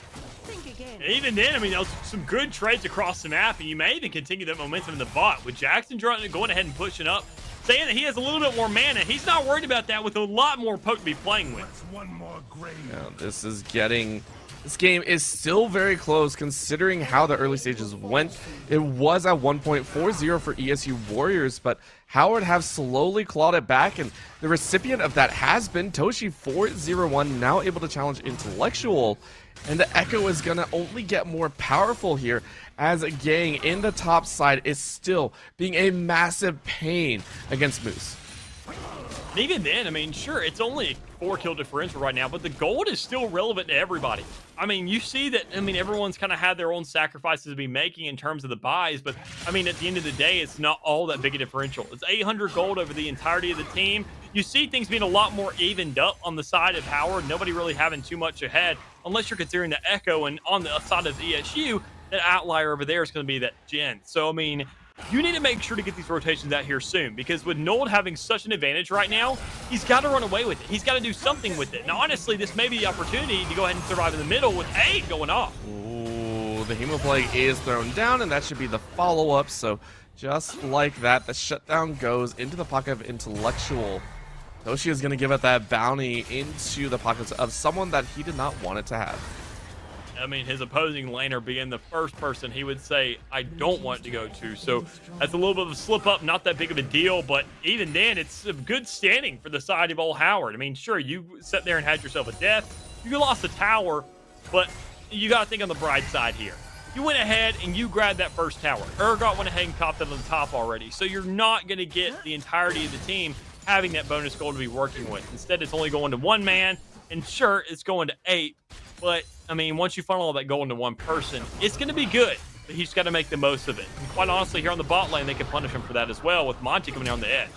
even then, I mean, those some good trades across the map, and you may even continue that momentum in the bot. With Jackson going ahead and pushing up, saying that he has a little bit more mana, he's not worried about that with a lot more poke to be playing with. Now, this game is still very close considering how the early stages went. It was at 1.40 for ESU Warriors, but Howard have slowly clawed it back, and the recipient of that has been Toshi 401, now able to challenge Intellectual. And the Echo is going to only get more powerful here as Gang in the top side is still being a massive pain against Moose. And even then, I mean, sure, it's only 4 kill differential right now, but the gold is still relevant to everybody. I mean, you see that, I mean, everyone's kind of had their own sacrifices to be making in terms of the buys, but I mean, at the end of the day, it's not all that big a differential. It's 800 gold over the entirety of the team. You see things being a lot more evened up on the side of Howard, nobody really having too much ahead, unless you're considering the Echo, and on the side of ESU, that outlier over there is going to be that Gen. So, I mean, you need to make sure to get these rotations out here soon, because with Nold having such an advantage right now, he's got to run away with it. He's got to do something with it. Now, honestly, this may be the opportunity to go ahead and survive in the middle with 8 going off. Ooh, the Hemoplague is thrown down, and that should be the follow-up. So just like that, the shutdown goes into the pocket of Intellectual. Toshi is going to give it that bounty into the pockets of someone that he did not want it to have. I mean, his opposing laner being the first person he would say, I don't want to go to. So that's a little bit of a slip up, not that big of a deal. But even then, it's a good standing for the side of old Howard. I mean, sure, you sat there and had yourself a death. You lost a tower, but you got to think on the bright side here. You went ahead and you grabbed that first tower. Urgot went ahead and copped it on the top already. So you're not going to get the entirety of the team having that bonus gold to be working with. Instead, it's only going to 1 man. And sure, it's going to 8. But, I mean, once you funnel all that gold into 1 person, it's going to be good. But he's got to make the most of it. And quite honestly, here on the bot lane, they can punish him for that as well, with Monty coming down the edge.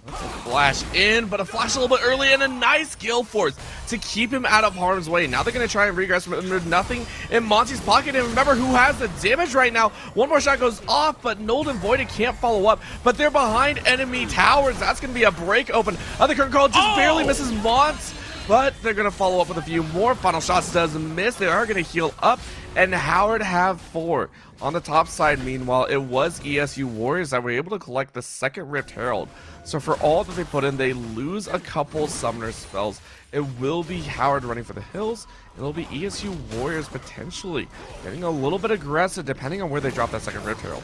That's a flash in, but a flash a little bit early, and a nice kill force to keep him out of harm's way. Now they're going to try and regress from under nothing in Monty's pocket. And remember who has the damage right now. One more shot goes off, but Nold and Voided can't follow up. But they're behind enemy towers. That's going to be a break open. The current call just barely misses Mont. But they're going to follow up with a few more. Final shots does miss. They are going to heal up. And Howard have 4. On the top side, meanwhile, it was ESU Warriors that were able to collect the second Rift Herald. So for all that they put in, they lose a couple summoner spells. It will be Howard running for the hills. It'll be ESU Warriors potentially getting a little bit aggressive depending on where they drop that second Rift Herald.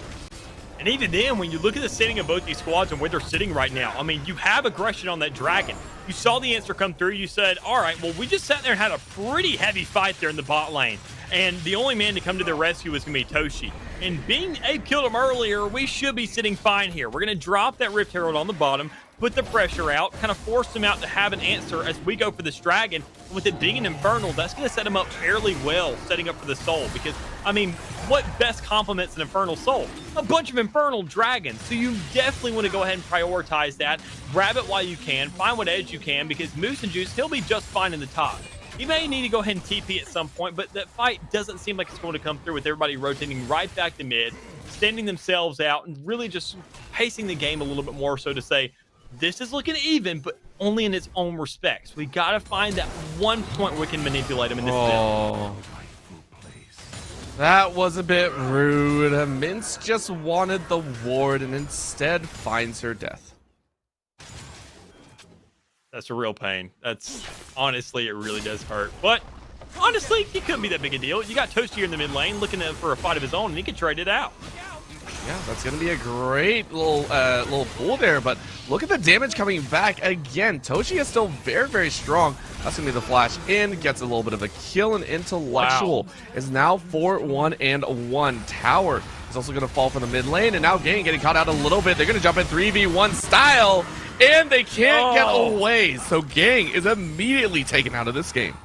And even then, when you look at the setting of both these squads and where they're sitting right now, I mean, you have aggression on that dragon. You saw the answer come through. You said, all right, well, we just sat there and had a pretty heavy fight there in the bot lane. And the only man to come to their rescue was going to be Toshi. And being Abe killed him earlier, we should be sitting fine here. We're going to drop that Rift Herald on the bottom, put the pressure out, kind of force them out to have an answer as we go for this dragon. With it being an Infernal, that's going to set him up fairly well, setting up for the Soul. Because, I mean, what best complements an Infernal Soul? A bunch of Infernal dragons. So you definitely want to go ahead and prioritize that. Grab it while you can. Find what edge you can, because Moose and Juice, he'll be just fine in the top. He may need to go ahead and TP at some point, but that fight doesn't seem like it's going to come through with everybody rotating right back to mid, standing themselves out, and really just pacing the game a little bit more so to say, This is looking even, but only in its own respects. We got to find that one point where we can manipulate him in this build. That was a bit rude. Mince just wanted the ward and instead finds her death. That's a real pain. That's honestly, it really does hurt. But honestly, it couldn't be that big a deal. You got Toast here in the mid lane looking for a fight of his own, and he could trade it out. Yeah, that's going to be a great little pull there, but look at the damage coming back again. Toshi is still very, very strong. That's going to be the flash in, gets a little bit of a kill, and Intellectual is now 4-1-1. Tower is also going to fall from the mid lane, and now Gang getting caught out a little bit. They're going to jump in 3v1 style, and they can't get away. So Gang is immediately taken out of this game.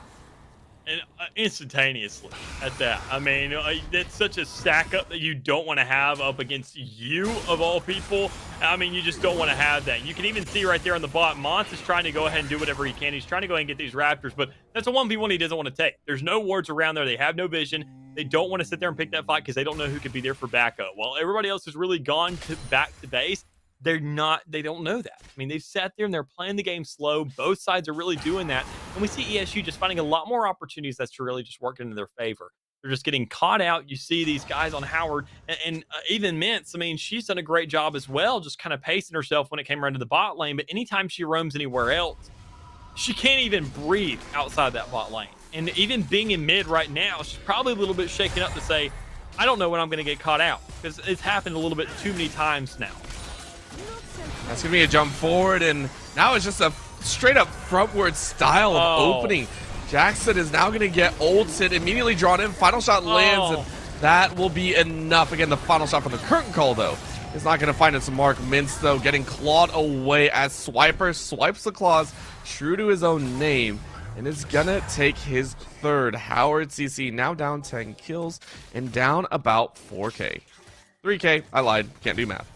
And instantaneously at that. I mean, it's such a stack up that you don't want to have up against you of all people. I mean, you just don't want to have that. You can even see right there on the bot, Mons is trying to go ahead and do whatever he can. He's trying to go ahead and get these Raptors, but that's a 1v1 he doesn't want to take. There's no wards around there. They have no vision. They don't want to sit there and pick that fight because they don't know who could be there for backup. While everybody else has really gone back to base, they don't know that. I mean, they've sat there and they're playing the game slow. Both sides are really doing that. And we see ESU just finding a lot more opportunities that's really just working in their favor. They're just getting caught out. You see these guys on Howard and even Mintz. I mean, she's done a great job as well, just kind of pacing herself when it came around to the bot lane. But anytime she roams anywhere else, she can't even breathe outside that bot lane. And even being in mid right now, she's probably a little bit shaken up to say, I don't know when I'm going to get caught out, because it's happened a little bit too many times now. That's going to be a jump forward, and now it's just a straight-up frontward style of opening. Jackson is now going to get ulted, immediately drawn in. Final shot lands, and that will be enough. Again, the final shot from the curtain call, though, is not going to find its mark. Mintz, though, getting clawed away as Swiper swipes the claws, true to his own name, and is going to take his third. Howard CC now down 10 kills and down about 4K. 3K, I lied, can't do math.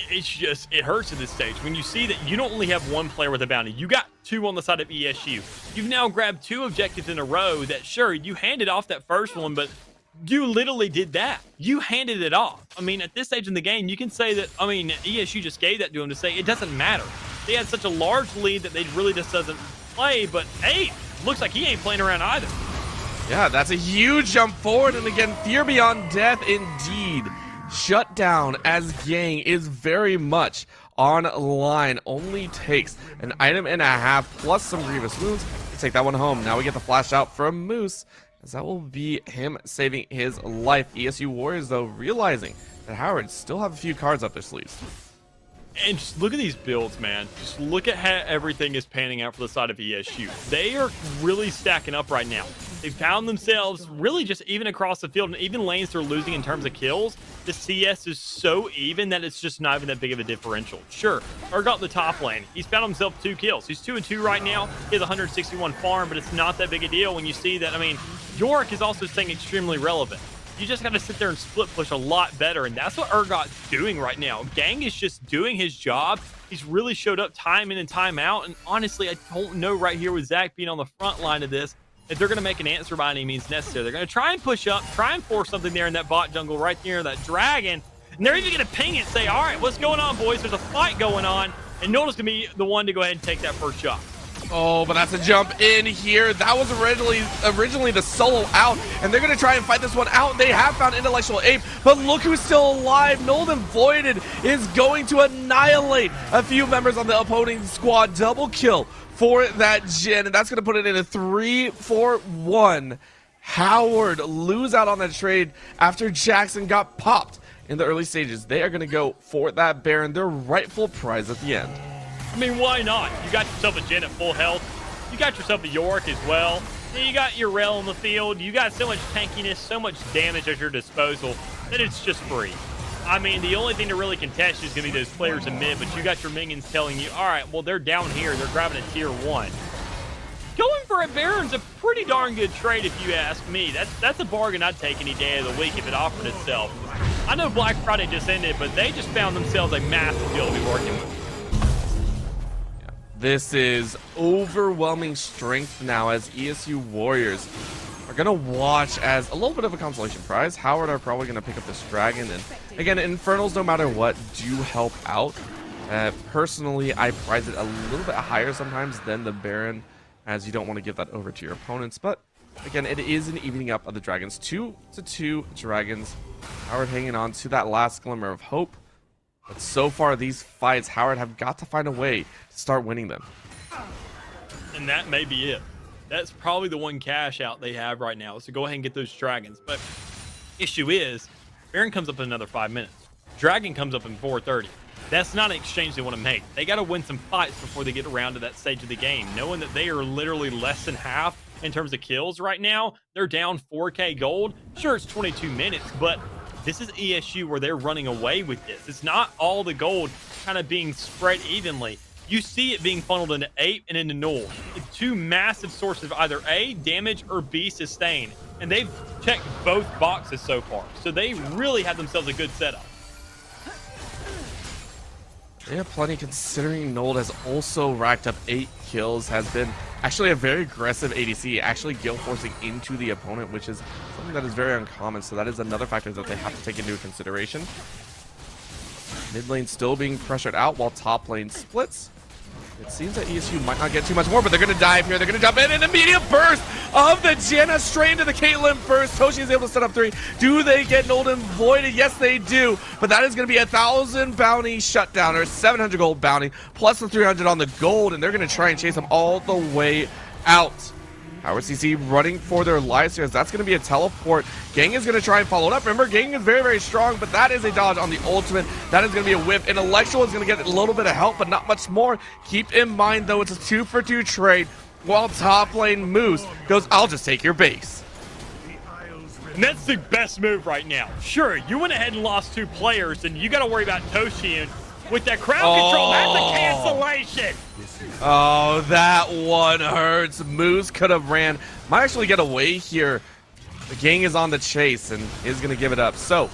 It's just, it hurts at this stage when you see that you don't only have one player with a bounty. You got two on the side of ESU. You've now grabbed two objectives in a row that, sure, you handed off that first one, but you literally did that. You handed it off. I mean, at this stage in the game, you can say that, I mean, ESU just gave that to him to say it doesn't matter. They had such a large lead that they really just doesn't play, but hey, looks like he ain't playing around either. Yeah, that's a huge jump forward, and again, fear beyond death indeed. Shut down as Gang is very much online. Only takes an item and a half plus some grievous wounds to take that one home. Now we get the flash out from Moose, as that will be him saving his life. ESU Warriors, though, realizing that Howard still have a few cards up their sleeves. And just look at these builds, man. Just look at how everything is panning out for the side of ESU. They are really stacking up right now. They found themselves really just even across the field, and even lanes they're losing in terms of kills. The CS is so even that it's just not even that big of a differential. Sure, Urgot in the top lane, he's found himself 2 kills. He's 2-2 right now. He has 161 farm, but it's not that big a deal when you see that. I mean, York is also staying extremely relevant. You just got to sit there and split push a lot better, and that's what Urgot's doing right now. Gang is just doing his job. He's really showed up time in and time out, and honestly, I don't know right here with Zach being on the front line of this if they're going to make an answer by any means necessary. They're going to try and push up, try and force something there in that bot jungle right near that dragon, and they're even going to ping it and say, all right, what's going on, boys? There's a fight going on, and Nota's going to be the one to go ahead and take that first shot. Oh, but that's a jump in here. That was originally the solo out, and they're going to try and fight this one out. They have found Intellectual Ape, but look who's still alive. Nolden Voided is going to annihilate a few members on the opposing squad. Double kill for that Jhin, and that's going to put it in a 3-4-1. Howard lose out on that trade after Jackson got popped in the early stages. They are going to go for that Baron, their rightful prize at the end. I mean, why not? You got yourself a Jhin at full health. You got yourself a York as well. Then you got your Rel on the field. You got so much tankiness, so much damage at your disposal that it's just free. I mean, the only thing to really contest is going to be those players in mid, but you got your minions telling you, all right, well, they're down here. They're grabbing a tier 1. Going for a Baron's a pretty darn good trade if you ask me. That's a bargain I'd take any day of the week if it offered itself. I know Black Friday just ended, but they just found themselves a massive deal to be working with. This is overwhelming strength now as ESU Warriors are going to watch as a little bit of a consolation prize. Howard are probably going to pick up this dragon. And again, Infernals, no matter what, do help out. Personally, I prize it a little bit higher sometimes than the Baron, as you don't want to give that over to your opponents. But again, it is an evening up of the dragons. 2-2 dragons. Howard hanging on to that last glimmer of hope. But so far, these fights, Howard have got to find a way to start winning them. And that may be it. That's probably the one cash out they have right now, is to go ahead and get those dragons. But issue is, Baron comes up in another 5 minutes. Dragon comes up in 4:30. That's not an exchange they want to make. They got to win some fights before they get around to that stage of the game. Knowing that they are literally less than half in terms of kills right now, they're down 4K gold. Sure, it's 22 minutes, but this is ESU where they're running away with this. It's not all the gold kind of being spread evenly. You see it being funneled into Ape and into Null. It's two massive sources of either A, damage, or B, sustain. And they've checked both boxes so far. So they really have themselves a good setup. They have plenty, considering Nold has also racked up 8 kills, has been actually a very aggressive ADC, actually guild forcing into the opponent, which is something that is very uncommon. So that is another factor that they have to take into consideration. Mid lane still being pressured out while top lane splits. It seems that ESU might not get too much more, but they're going to dive here. They're going to jump in an immediate burst of the Janna straight into the Caitlyn burst. Toshi is able to set up 3. Do they get Nolden voided? Yes, they do. But that is going to be 1,000 bounty shutdown, or 700 gold bounty, plus the 300 on the gold, and they're going to try and chase them all the way out. Howard CC running for their lives here, as that's going to be a teleport. Gang is going to try and follow it up. Remember, Gang is very, very strong, but that is a dodge on the ultimate. That is going to be a whip. Intellectual is going to get a little bit of help, but not much more. Keep in mind, though, it's a 2-for-2 trade, while top lane Moose goes, I'll just take your base. And that's the best move right now. Sure, you went ahead and lost 2 players, and you got to worry about Toshi, and with that crowd control, that's a cancellation. Oh, that one hurts. Moose could have ran. Might actually get away here. The Gang is on the chase and is going to give it up. So,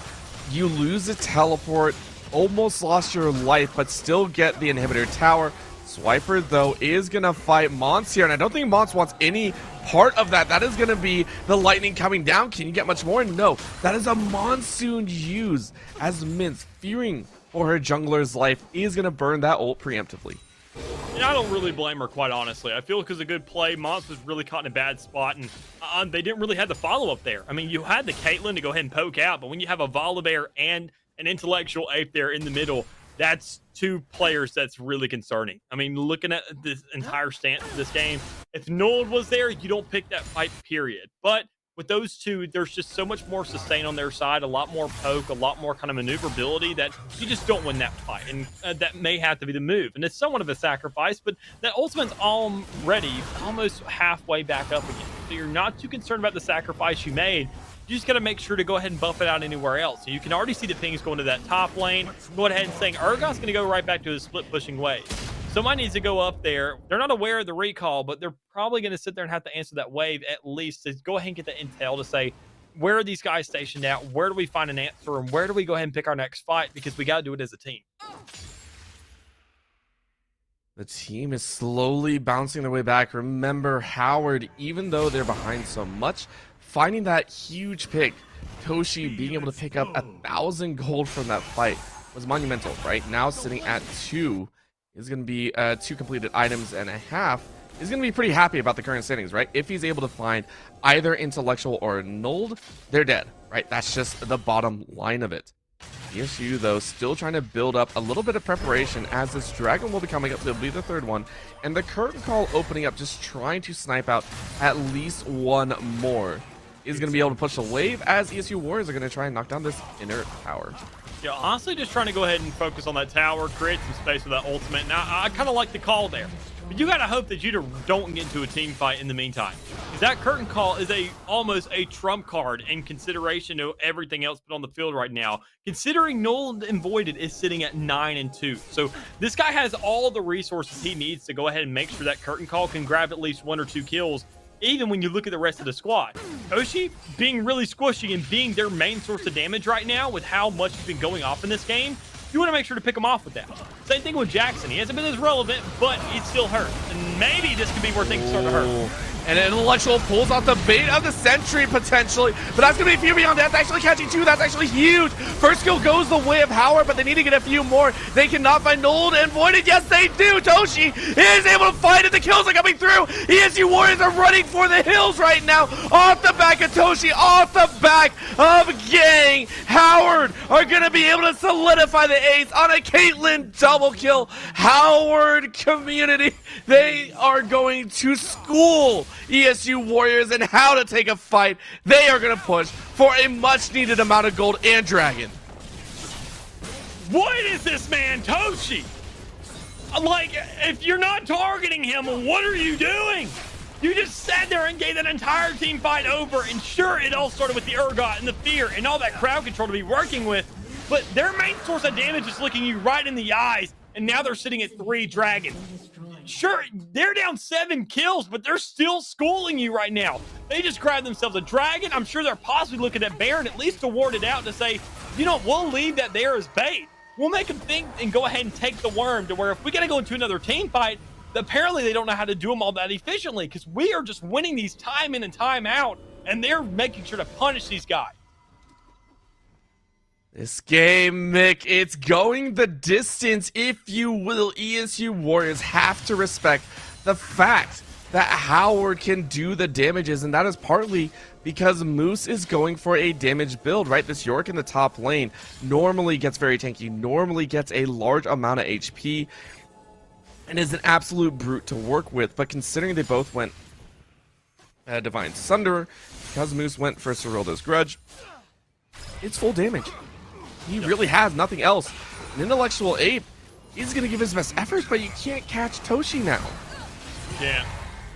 you lose a teleport, almost lost your life, but still get the inhibitor tower. Swiper, though, is going to fight Mons here, and I don't think Mons wants any part of that. That is going to be the lightning coming down. Can you get much more? No. That is a monsoon use, as Mince, fearing for her jungler's life, is going to burn that ult preemptively. And I don't really blame her, quite honestly. I feel because a good play, Mons was really caught in a bad spot, and they didn't really have the follow-up there. I mean, you had the Caitlyn to go ahead and poke out, but when you have a Volibear and an intellectual ape there in the middle, that's 2 players that's really concerning. I mean, looking at this entire stance of this game, if Nold was there, you don't pick that fight, period. But with those 2, there's just so much more sustain on their side, a lot more poke, a lot more kind of maneuverability that you just don't win that fight. And that may have to be the move. And it's somewhat of a sacrifice, but that ultimate's already almost halfway back up again. So you're not too concerned about the sacrifice you made. You just got to make sure to go ahead and buff it out anywhere else. So you can already see the pings going to that top lane. Go ahead and saying Urgot's going to go right back to his split pushing ways. Somebody needs to go up there. They're not aware of the recall, but they're probably going to sit there and have to answer that wave at least to go ahead and get the intel to say, where are these guys stationed at? Where do we find an answer? And where do we go ahead and pick our next fight? Because we got to do it as a team. The team is slowly bouncing their way back. Remember, Howard, even though they're behind so much, finding that huge pick, Toshi being able to pick up 1,000 gold from that fight was monumental. Right now, sitting at 2. Is going to be 2 completed items and a half. He's going to be pretty happy about the current standings, right? If he's able to find either intellectual or Nold, they're dead, right? That's just the bottom line of it. ESU, though, still trying to build up a little bit of preparation as this dragon will be coming up. It'll be the 3rd one. And the curtain call opening up, just trying to snipe out at least 1 more. Is going to be able to push the wave as ESU Warriors are going to try and knock down this inner tower. Yeah, honestly, just trying to go ahead and focus on that tower, create some space with that ultimate. Now, I kind of like the call there. But you got to hope that you don't get into a team fight in the meantime. Because that curtain call is almost a trump card in consideration of everything else put on the field right now. Considering Null and Voided is sitting at 9-2. So this guy has all the resources he needs to go ahead and make sure that curtain call can grab at least 1 or 2 kills. Even when you look at the rest of the squad. Toshi being really squishy and being their main source of damage right now with how much has been going off in this game, you want to make sure to pick him off with that. Same thing with Jackson. He hasn't been as relevant, but he's still hurt. And maybe this could be where things start to hurt. And an Intellectual pulls out the bait of the Sentry, potentially. But that's going to be a few beyond that. That's actually catching 2. That's actually huge. First kill goes the way of Howard, but they need to get a few more. They cannot find Nold and Voided. Yes, they do. Toshi is able to fight it. The kills are coming through. ESU Warriors are running for the hills right now. Off the back of Toshi, off the back of Gang. Howard are going to be able to solidify the ace on a Caitlyn double kill. Howard community, they are going to school ESU Warriors and how to take a fight. They are going to push for a much needed amount of gold and dragon. What is this man, Toshi? Like, if you're not targeting him, what are you doing? You just sat there and gave that entire team fight over, and sure, it all started with the Urgot and the fear and all that crowd control to be working with, but their main source of damage is looking you right in the eyes, and now they're sitting at 3 dragons. Sure, they're down 7 kills, but they're still schooling you right now. They just grabbed themselves a dragon. I'm sure they're possibly looking at Baron at least to ward it out to say, you know, we'll leave that there as bait. We'll make them think and go ahead and take the worm to where if we got to go into another team fight, apparently they don't know how to do them all that efficiently because we are just winning these time in and time out, and they're making sure to punish these guys. This game, Mick, it's going the distance, if you will. ESU Warriors have to respect the fact that Howard can do the damages, and that is partly because Moose is going for a damage build, right? This York in the top lane normally gets very tanky, normally gets a large amount of HP, and is an absolute brute to work with. But considering they both went Divine Sunder, because Moose went for Cyrilda's Grudge, it's full damage. He really has nothing else. An Intellectual Ape, he's going to give his best efforts, but you can't catch Toshi now. Yeah,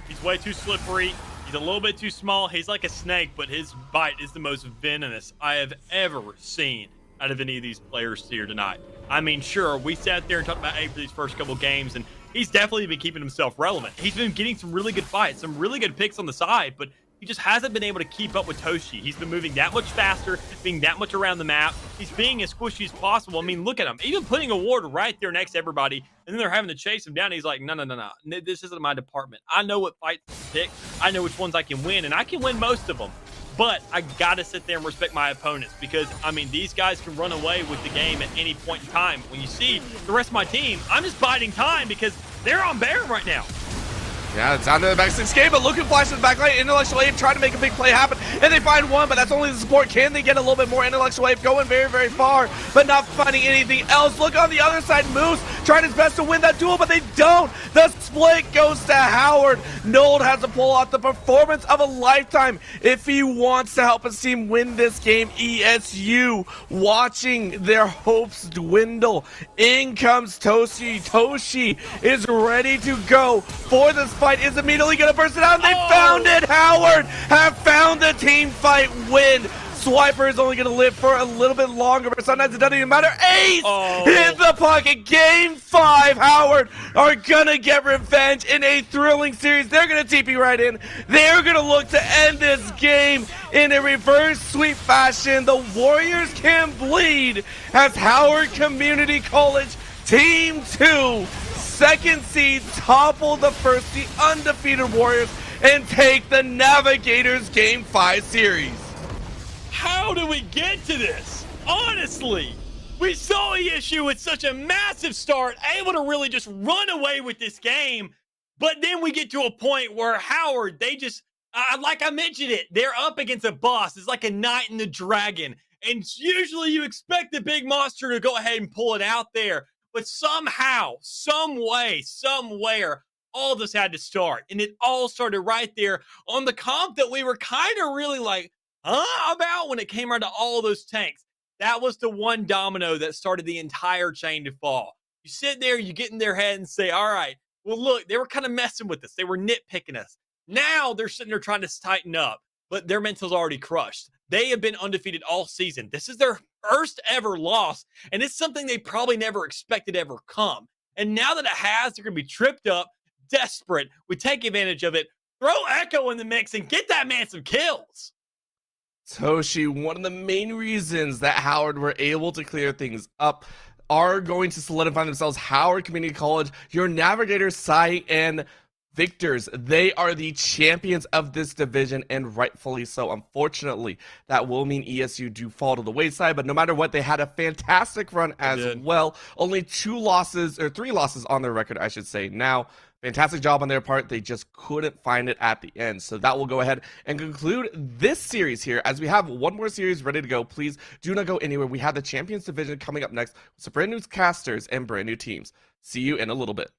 he's way too slippery. He's a little bit too small. He's like a snake, but his bite is the most venomous I have ever seen out of any of these players here tonight. I mean, sure, we sat there and talked about Ape for these first couple games, and he's definitely been keeping himself relevant. He's been getting some really good fights, some really good picks on the side, but he just hasn't been able to keep up with Toshi. He's been moving that much faster, being that much around the map. He's being as squishy as possible. I mean, look at him. Even putting a ward right there next to everybody, and then they're having to chase him down. He's like, no. This isn't my department. I know what fights to pick. I know which ones I can win, and I can win most of them. But I got to sit there and respect my opponents because, I mean, these guys can run away with the game at any point in time. When you see the rest of my team, I'm just biding time because they're on Baron right now. Yeah, it's down to the back 6 game, but Lucan flashes the backline. Intellectual Ape trying to make a big play happen, and they find one, but that's only the support. Can they get a little bit more? Intellectual Ape going very, very far, but not finding anything else. Look on the other side, Moose trying his best to win that duel, but they don't. The split goes to Howard. Nold has to pull off the performance of a lifetime if he wants to help his team win this game. ESU watching their hopes dwindle. In comes Toshi. Toshi is ready to go for this fight, is immediately going to burst it out, and they found it. Howard have found the team fight win. Swiper is only going to live for a little bit longer, but sometimes it doesn't even matter. Ace in the pocket. Game 5. Howard are going to get revenge in a thrilling series. They're going to TP right in. They're going to look to end this game in a reverse sweep fashion. The Warriors can bleed as Howard Community College Team 2, second seed, topple the first, the undefeated Warriors, and take the Navigators Game 5 series. How do we get to this? Honestly, we saw ESU with such a massive start, able to really just run away with this game, but then we get to a point where Howard, they just, like I mentioned it, they're up against a boss. It's like a knight and the dragon, and usually you expect the big monster to go ahead and pull it out there, but somehow, some way, somewhere, all this had to start, and it all started right there on the comp that we were kind of really like, about when it came around to all those tanks. That was the one domino that started the entire chain to fall. You sit there, you get in their head and say, all right, well, look, they were kind of messing with us. They were nitpicking us. Now they're sitting there trying to tighten up, but their mental's already crushed. They have been undefeated all season. This is their first ever loss, and it's something they probably never expected ever come. And now that it has, they're going to be tripped up, desperate. We take advantage of it, throw Echo in the mix, and get that man some kills. Toshi, one of the main reasons that Howard were able to clear things up are going to solidify themselves. Howard Community College, your Navigator site, and victors. They are the champions of this division, and rightfully so. Unfortunately, that will mean ESU do fall to the wayside, but no matter what, they had a fantastic run as well. Only 2 losses, or 3 losses on their record, I should say now. Fantastic job on their part. They just couldn't find it at the end. So that will go ahead and conclude this series here. As we have one more series ready to go, please do not go anywhere. We have the Champions Division coming up next with some brand new casters and brand new teams. See you in a little bit.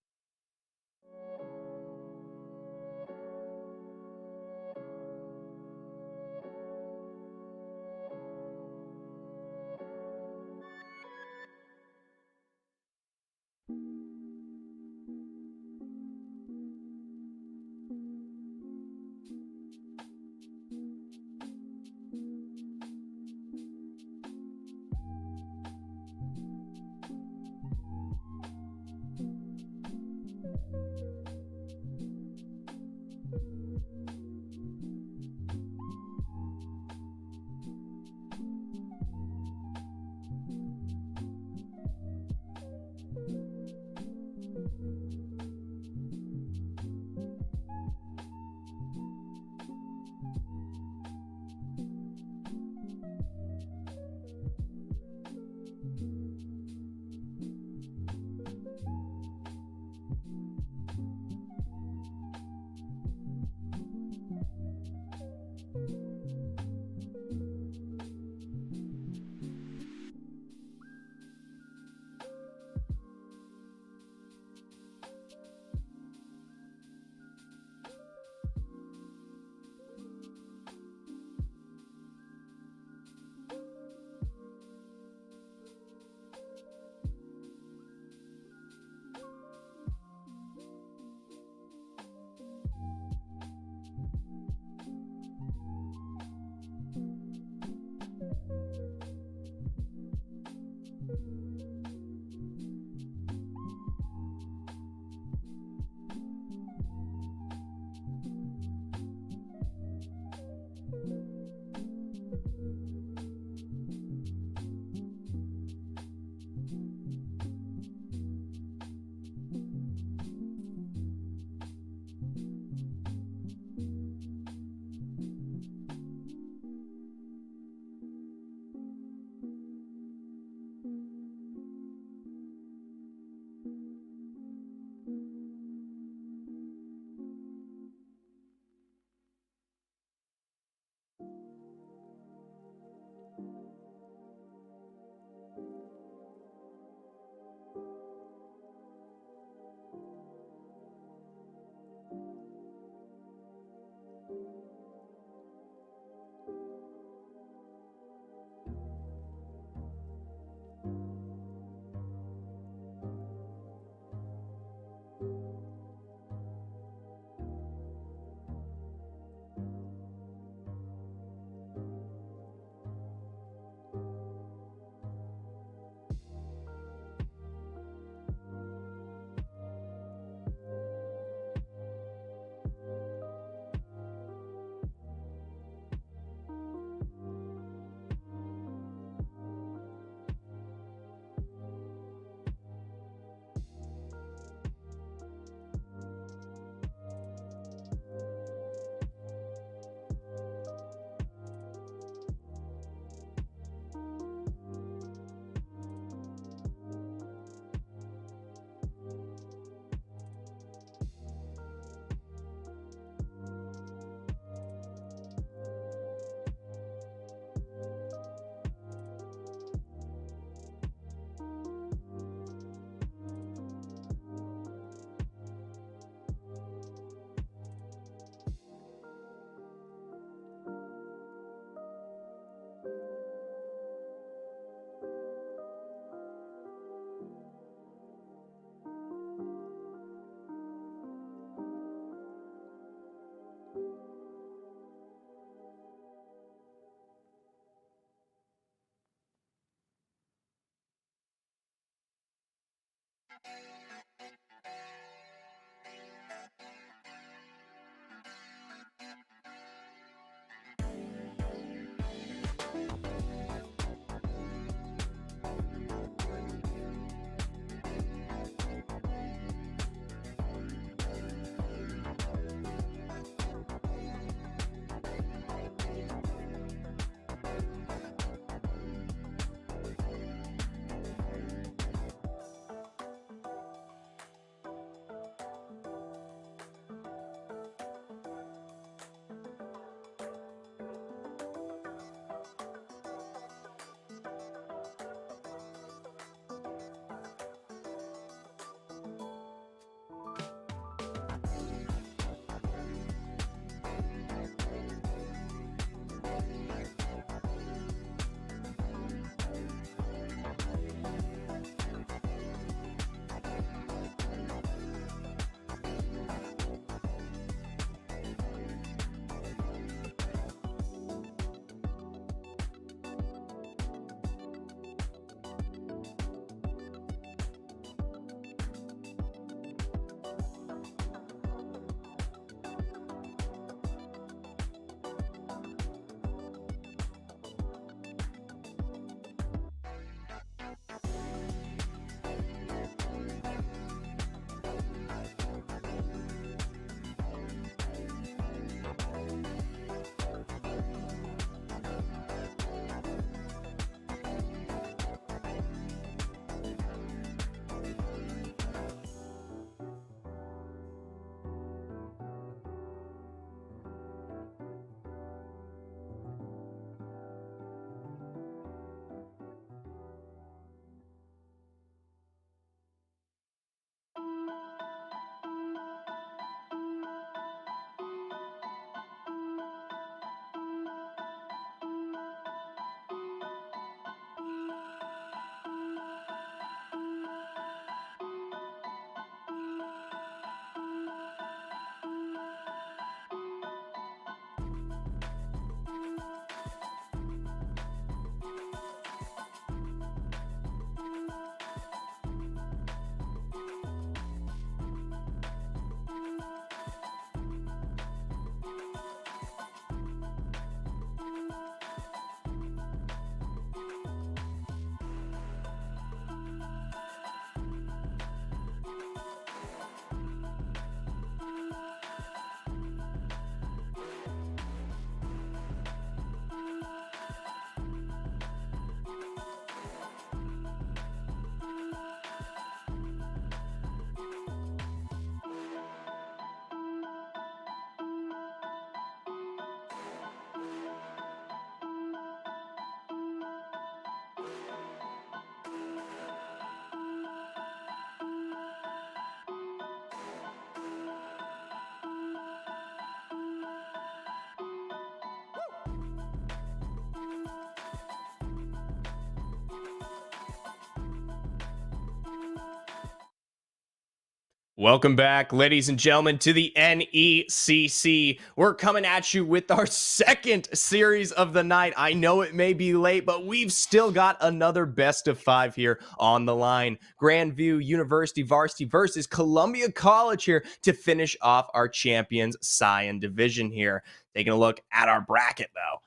Welcome back, ladies and gentlemen, to the NECC. We're coming at you with our second series of the night. I know it may be late, but we've still got another best of 5 here on the line. Grandview University Varsity versus Columbia College here to finish off our Champions Scion division here. Taking a look at our bracket, though.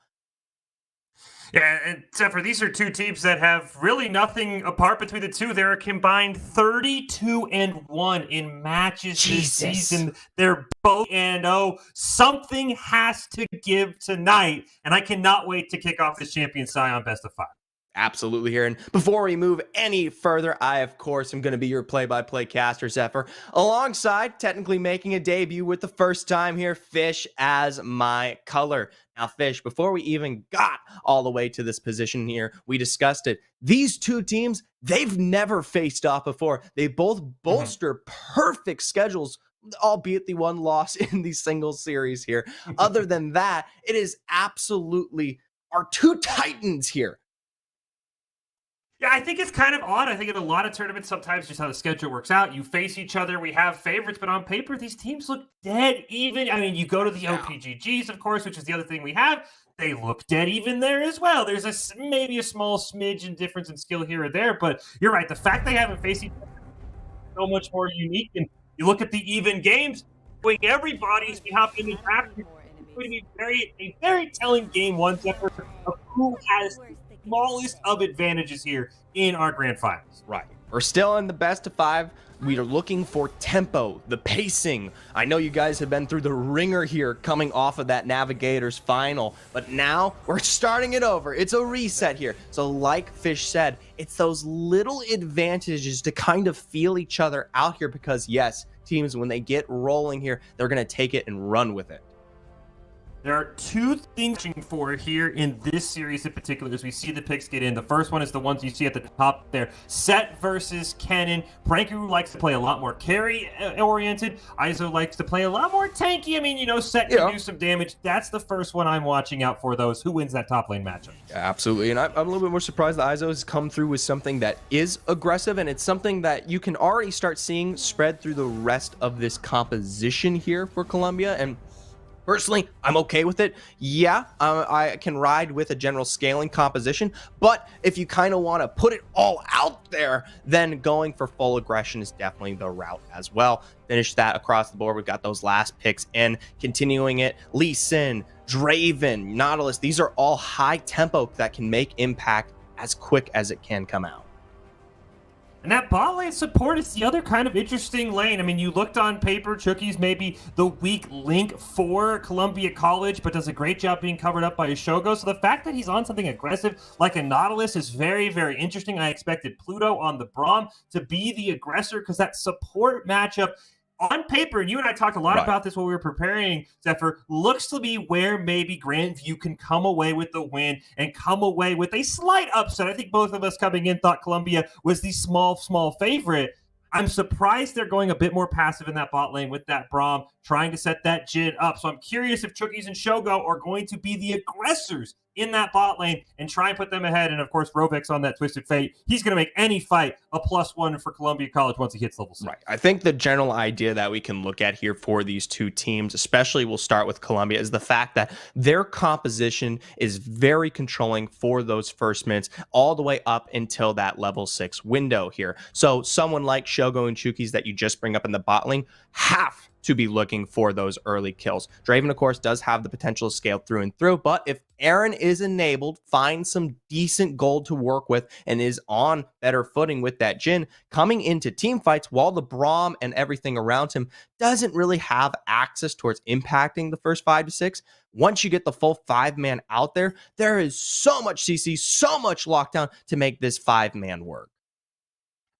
Yeah, except for these are two teams that have really nothing apart between the two. They're a combined 32-1 in matches this season. They're both 0. Something has to give tonight, and I cannot wait to kick off this Champion Scion best of 5. Absolutely here. And before we move any further, I, of course, am going to be your play-by-play caster, Zephyr, alongside technically making a debut with the first time here, Fish as my color. Now, Fish, before we even got all the way to this position here, we discussed it. These two teams, they've never faced off before. They both bolster perfect schedules, albeit the one loss in the singles series here. Other than that, it is absolutely our two titans here. Yeah, I think it's kind of odd. I think in a lot of tournaments, sometimes just how the schedule works out, you face each other, we have favorites, but on paper, these teams look dead even. I mean, you go to the OPGGs, of course, which is the other thing we have. They look dead even there as well. There's maybe a small smidge in difference in skill here or there, but you're right. The fact they haven't faced each other is so much more unique. And you look at the even games, going everybody's we hop in the draft. It's going to be a very telling game one, Zephyr, of who has smallest of advantages here in our grand finals. Right. We're still in the best of 5. We are looking for tempo, the pacing. I know you guys have been through the ringer here coming off of that Navigators final, but now we're starting it over. It's a reset here. So like Fish said, it's those little advantages to kind of feel each other out here because yes, teams, when they get rolling here, they're going to take it and run with it. There are two things for here in this series in particular as we see the picks get in. The first one is the ones you see at the top there. Set versus Kennen. Pranku likes to play a lot more carry-oriented. Izo likes to play a lot more tanky. I mean, you know, Set can do some damage. That's the first one I'm watching out for those. Who wins that top lane matchup? Yeah, absolutely. And I'm a little bit more surprised that Izo has come through with something that is aggressive, and it's something that you can already start seeing spread through the rest of this composition here for Columbia. And personally, I'm okay with it. Yeah, I can ride with a general scaling composition, but if you kind of want to put it all out there, then going for full aggression is definitely the route as well. Finish that across the board. We've got those last picks in, continuing it. Lee Sin, Draven, Nautilus, these are all high tempo that can make impact as quick as it can come out. And that bot lane support is the other kind of interesting lane. I mean, you looked on paper, Chucky's maybe the weak link for Columbia College, but does a great job being covered up by Shogo. So the fact that he's on something aggressive like a Nautilus is very, very interesting. I expected Pluto on the Braum to be the aggressor because that support matchup on paper, and you and I talked a lot about this while we were preparing, Zephyr, looks to be where maybe Grandview can come away with the win and come away with a slight upset. I think both of us coming in thought Columbia was the small favorite. I'm surprised they're going a bit more passive in that bot lane with that Braum, trying to set that Jin up. So I'm curious if Chookies and Shogo are going to be the aggressors in that bot lane and try and put them ahead. And of course, Rovek's on that Twisted Fate. He's going to make any fight a +1 for Columbia College once he hits level 6. Right. I think the general idea that we can look at here for these two teams, especially we'll start with Columbia, is the fact that their composition is very controlling for those first minutes all the way up until that level 6 window here. So someone like Shogo and Chookies that you just bring up in the bot lane have to be looking for those early kills. Draven, of course, does have the potential to scale through and through, but if Aaron is enabled, finds some decent gold to work with, and is on better footing with that Jin, coming into team fights while the Braum and everything around him doesn't really have access towards impacting the first 5 to 6, once you get the full 5-man out there, there is so much CC, so much lockdown to make this 5-man work.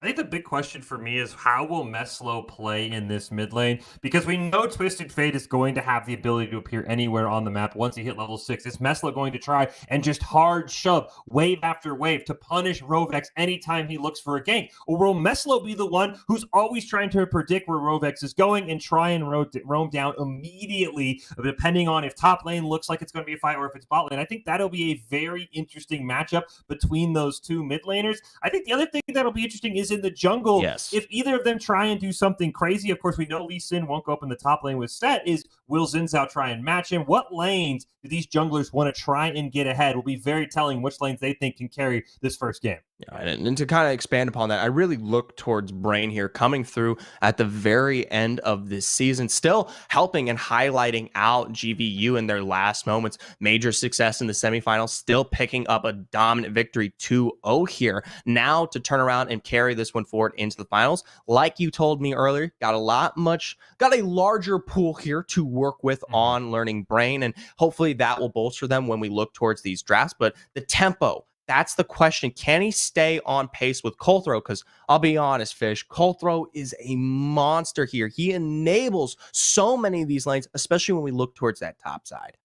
I think the big question for me is how will Meslo play in this mid lane? Because we know Twisted Fate is going to have the ability to appear anywhere on the map once he hit level 6. Is Meslo going to try and just hard shove wave after wave to punish Rovex anytime he looks for a gank? Or will Meslo be the one who's always trying to predict where Rovex is going and try and roam down immediately, depending on if top lane looks like it's going to be a fight or if it's bot lane? I think that'll be a very interesting matchup between those two mid laners. I think the other thing that'll be interesting is is in the jungle. Yes. If either of them try and do something crazy, of course, we know Lee Sin won't go up in the top lane with Set. Will Xin Zhao try and match him? What lanes do these junglers want to try and get ahead? Will be very telling which lanes they think can carry this first game. Yeah, and to kind of expand upon that, I really look towards Brain here coming through at the very end of this season, still helping and highlighting out GVU in their last moments. Major success in the semifinals, still picking up a dominant victory 2-0 here. Now to turn around and carry this one forward into the finals. Like you told me earlier, got a larger pool here to work with on learning Brain, and hopefully that will bolster them when we look towards these drafts. But the tempo, that's the question. Can he stay on pace with Colthrow? Because I'll be honest, Fish, Colthrow is a monster here. He enables so many of these lanes, especially when we look towards that top side.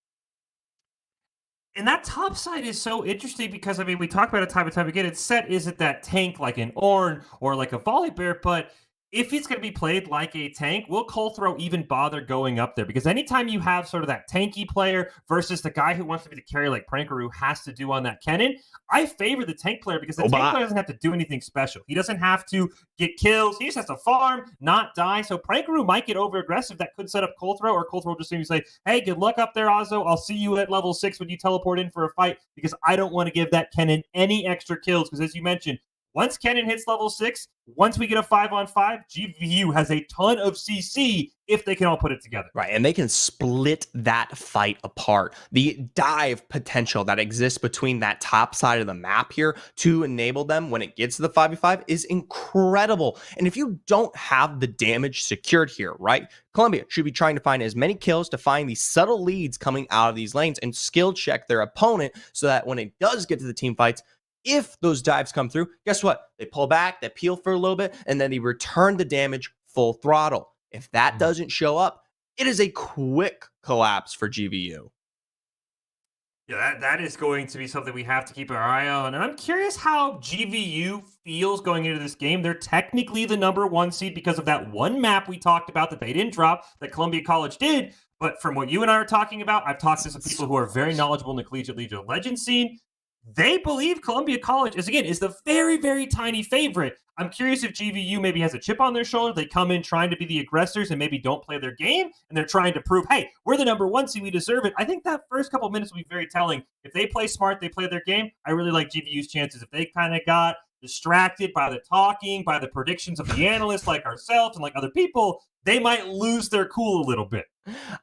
And that top side is so interesting because, I mean, we talk about it time and time again. It's Set isn't that tank like an Ornn or like a Volibear, but if he's going to be played like a tank, will Colthrow even bother going up there? Because anytime you have sort of that tanky player versus the guy who wants to be the carry like Prankaroo has to do on that Kennen, I favor the tank player because the tank player doesn't have to do anything special. He doesn't have to get kills. He just has to farm, not die. So Prankaroo might get over-aggressive. That could set up Colthrow, or Colthrow just seems to say, hey, good luck up there, Ozzo. I'll see you at level 6 when you teleport in for a fight, because I don't want to give that Kennen any extra kills, because as you mentioned, once Kennen hits level 6, once we get a 5-on-5, GVU has a ton of CC if they can all put it together. Right, and they can split that fight apart. The dive potential that exists between that top side of the map here to enable them when it gets to the 5v5 is incredible. And if you don't have the damage secured here, right, Columbia should be trying to find as many kills to find these subtle leads coming out of these lanes and skill check their opponent so that when it does get to the team fights, if those dives come through, guess what? They pull back, they peel for a little bit, and then they return the damage full throttle. If that doesn't show up, it is a quick collapse for GVU. Yeah, that is going to be something we have to keep our eye on. And I'm curious how GVU feels going into this game. They're technically the #1 seed because of that one map we talked about that they didn't drop, that Columbia College did. But from what you and I are talking about, I've talked to some people who are very knowledgeable in the Collegiate League of Legends scene. They believe Columbia College is the very, very tiny favorite. I'm curious if GVU maybe has a chip on their shoulder. They come in trying to be the aggressors and maybe don't play their game, and they're trying to prove, hey, we're the #1 seed, we deserve it. I think that first couple minutes will be very telling. If they play smart, they play their game, I really like GVU's chances. If they kind of got distracted by the talking, by the predictions of the analysts like ourselves and like other people, they might lose their cool a little bit.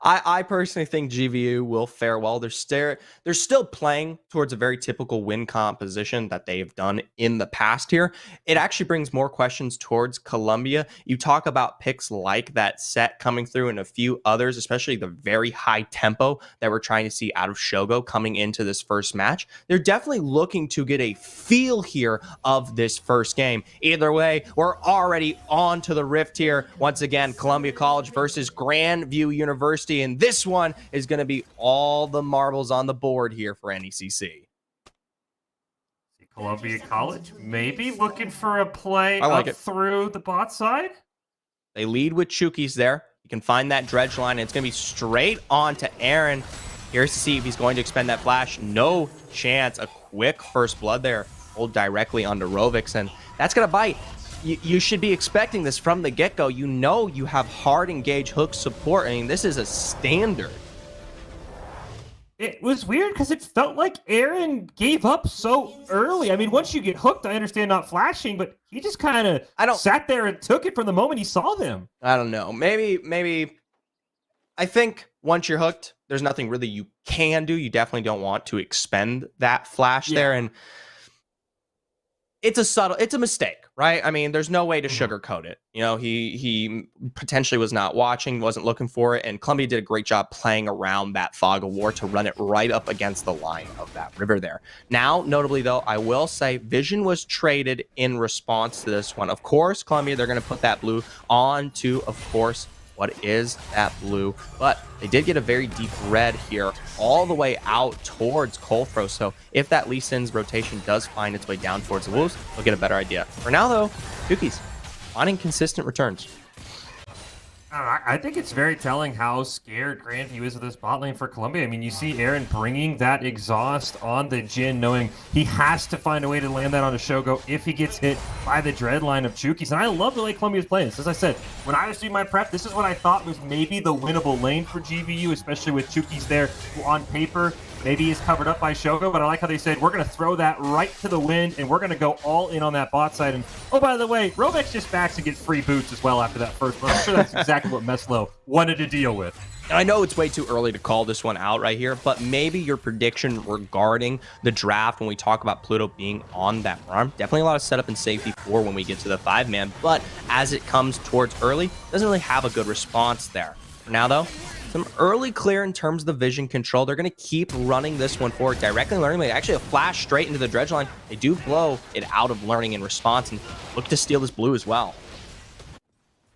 I personally think GVU will fare well. They're still playing towards a very typical win composition that they've done in the past here. It actually brings more questions towards Columbia. You talk about picks like that Set coming through and a few others, especially the very high tempo that we're trying to see out of Shogo coming into this first match. They're definitely looking to get a feel here of this first game. Either way, we're already on to the Rift here. Once again, Columbia College versus Grandview University, and this one is going to be all the marbles on the board here for NECC. Columbia College maybe looking for a play up through the bot side. They lead with Chukis there. You can find that dredge line, and it's going to be straight on to Aaron. Here's to see if he's going to expend that flash. No chance. A quick first blood there. Hold directly onto Rovix, and that's going to bite. You should be expecting this from the get-go. You know you have hard engage hook support. I mean, this is a standard. It was weird because it felt like Aaron gave up so early. I mean, once you get hooked, I understand not flashing, but he just kind of sat there and took it from the moment he saw them. I don't know. Maybe. I think once you're hooked, there's nothing really you can do. You definitely don't want to expend that flash there, and it's a mistake, right? I mean, there's no way to sugarcoat it. You know, he potentially was not watching, wasn't looking for it, and Columbia did a great job playing around that fog of war to run it right up against the line of that river there. Now, notably though, I will say Vision was traded in response to this one. Of course, Columbia, they're going to put that blue onto, of course, what is that blue, but they did get a very deep red here all the way out towards Colthrow. So if that Lee Sin's rotation does find its way down towards the Wolves, we'll get a better idea. For now though, Cookies finding consistent returns. I think it's very telling how scared Grandview is of this bot lane for Columbia. I mean, you see Aaron bringing that exhaust on the Jhin, knowing he has to find a way to land that on a Shogo if he gets hit by the dread line of Chukis. And I love the way Columbia's playing this. As I said, when I was doing my prep, this is what I thought was maybe the winnable lane for GVU, especially with Chukis there, who on paper maybe he's covered up by Shogo, but I like how they said, we're going to throw that right to the wind, and we're going to go all in on that bot side. And, oh, by the way, Rovex just backs and gets free boots as well after that first one. I'm sure that's exactly what Meslo wanted to deal with. And I know it's way too early to call this one out right here, but maybe your prediction regarding the draft when we talk about Pluto being on that farm, definitely a lot of setup and safety for when we get to the 5-man, but as it comes towards early, doesn't really have a good response there. For now, though, some early clear in terms of the vision control. They're going to keep running this one forward, directly learning. They actually a flash straight into the dredge line. They do blow it out of learning in response and look to steal this blue as well.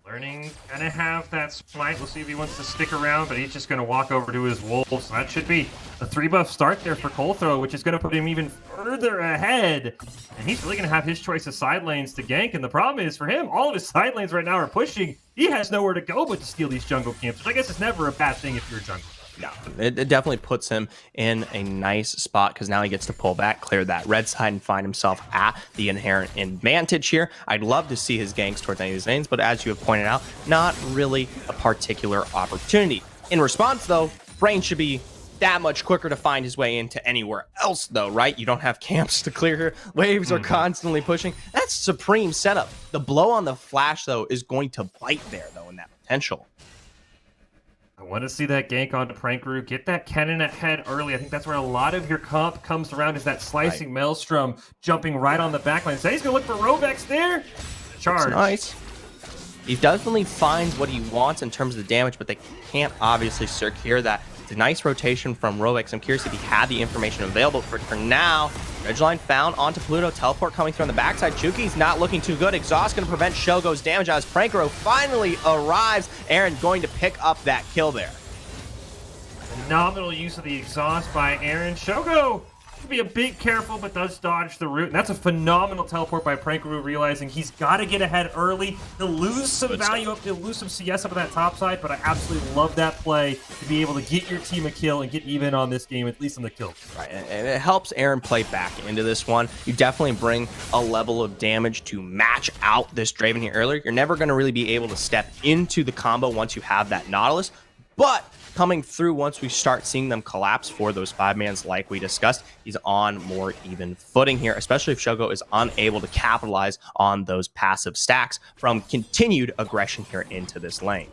Learning gonna have that smite. We'll see if he wants to stick around, but he's just gonna walk over to his wolves. So that should be a 3-buff start there for Colthrow, which is gonna put him even further ahead. And he's really gonna have his choice of side lanes to gank. And the problem is for him, all of his side lanes right now are pushing. He has nowhere to go but to steal these jungle camps, which I guess is never a bad thing if you're a jungler. No, it definitely puts him in a nice spot because now he gets to pull back, clear that red side, and find himself at the inherent advantage here. I'd love to see his ganks towards any of these lanes, but as you have pointed out, not really a particular opportunity. In response, though, Brain should be that much quicker to find his way into anywhere else, though, right? You don't have camps to clear here. Waves are constantly pushing. That's supreme setup. The blow on the flash, though, is going to bite there, though, in that potential. I want to see that gank onto Prankru. Get that cannon ahead early. I think that's where a lot of your comp comes around, is that slicing Maelstrom jumping right on the backline. So he's going to look for Rovex there. Charge. That's nice. He definitely finds what he wants in terms of the damage, but they can't obviously secure that. It's a nice rotation from Rovex. I'm curious if he had the information available for now. Ridgeline found onto Pluto. Teleport coming through on the backside. Chuki's not looking too good. Exhaust going to prevent Shogo's damage as Prankro finally arrives. Aaron going to pick up that kill there. Phenomenal use of the exhaust by Aaron. Shogo to be a bit careful, but does dodge the root. And that's a phenomenal teleport by Prankru, realizing he's got to get ahead early. He'll lose some value up, he'll lose some CS up on that top side, but I absolutely love that play to be able to get your team a kill and get even on this game, at least on the kill. Right, and it helps Aaron play back into this one. You definitely bring a level of damage to match out this Draven here earlier. You're never going to really be able to step into the combo once you have that Nautilus, but coming through once we start seeing them collapse for those 5-mans like we discussed, he's on more even footing here, especially if Shogo is unable to capitalize on those passive stacks from continued aggression here into this lane.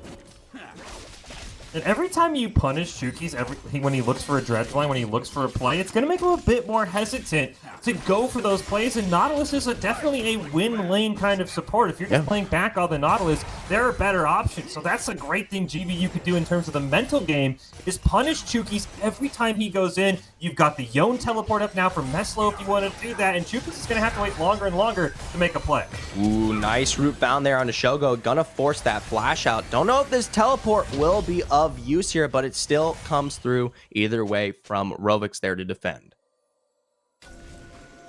And every time you punish Shuki's, when he looks for a dredge line, when he looks for a play, it's going to make him a bit more hesitant to go for those plays. And Nautilus is definitely a win lane kind of support. If you're just playing back on the Nautilus, there are better options. So that's a great thing GVU could do in terms of the mental game, is punish Chukis every time he goes in. You've got the Yone teleport up now from Meslo if you want to do that. And Chukis is going to have to wait longer and longer to make a play. Ooh, nice root found there on the Shogo. Gonna force that flash out. Don't know if this teleport will be of use here, but it still comes through either way from Rovix there to defend.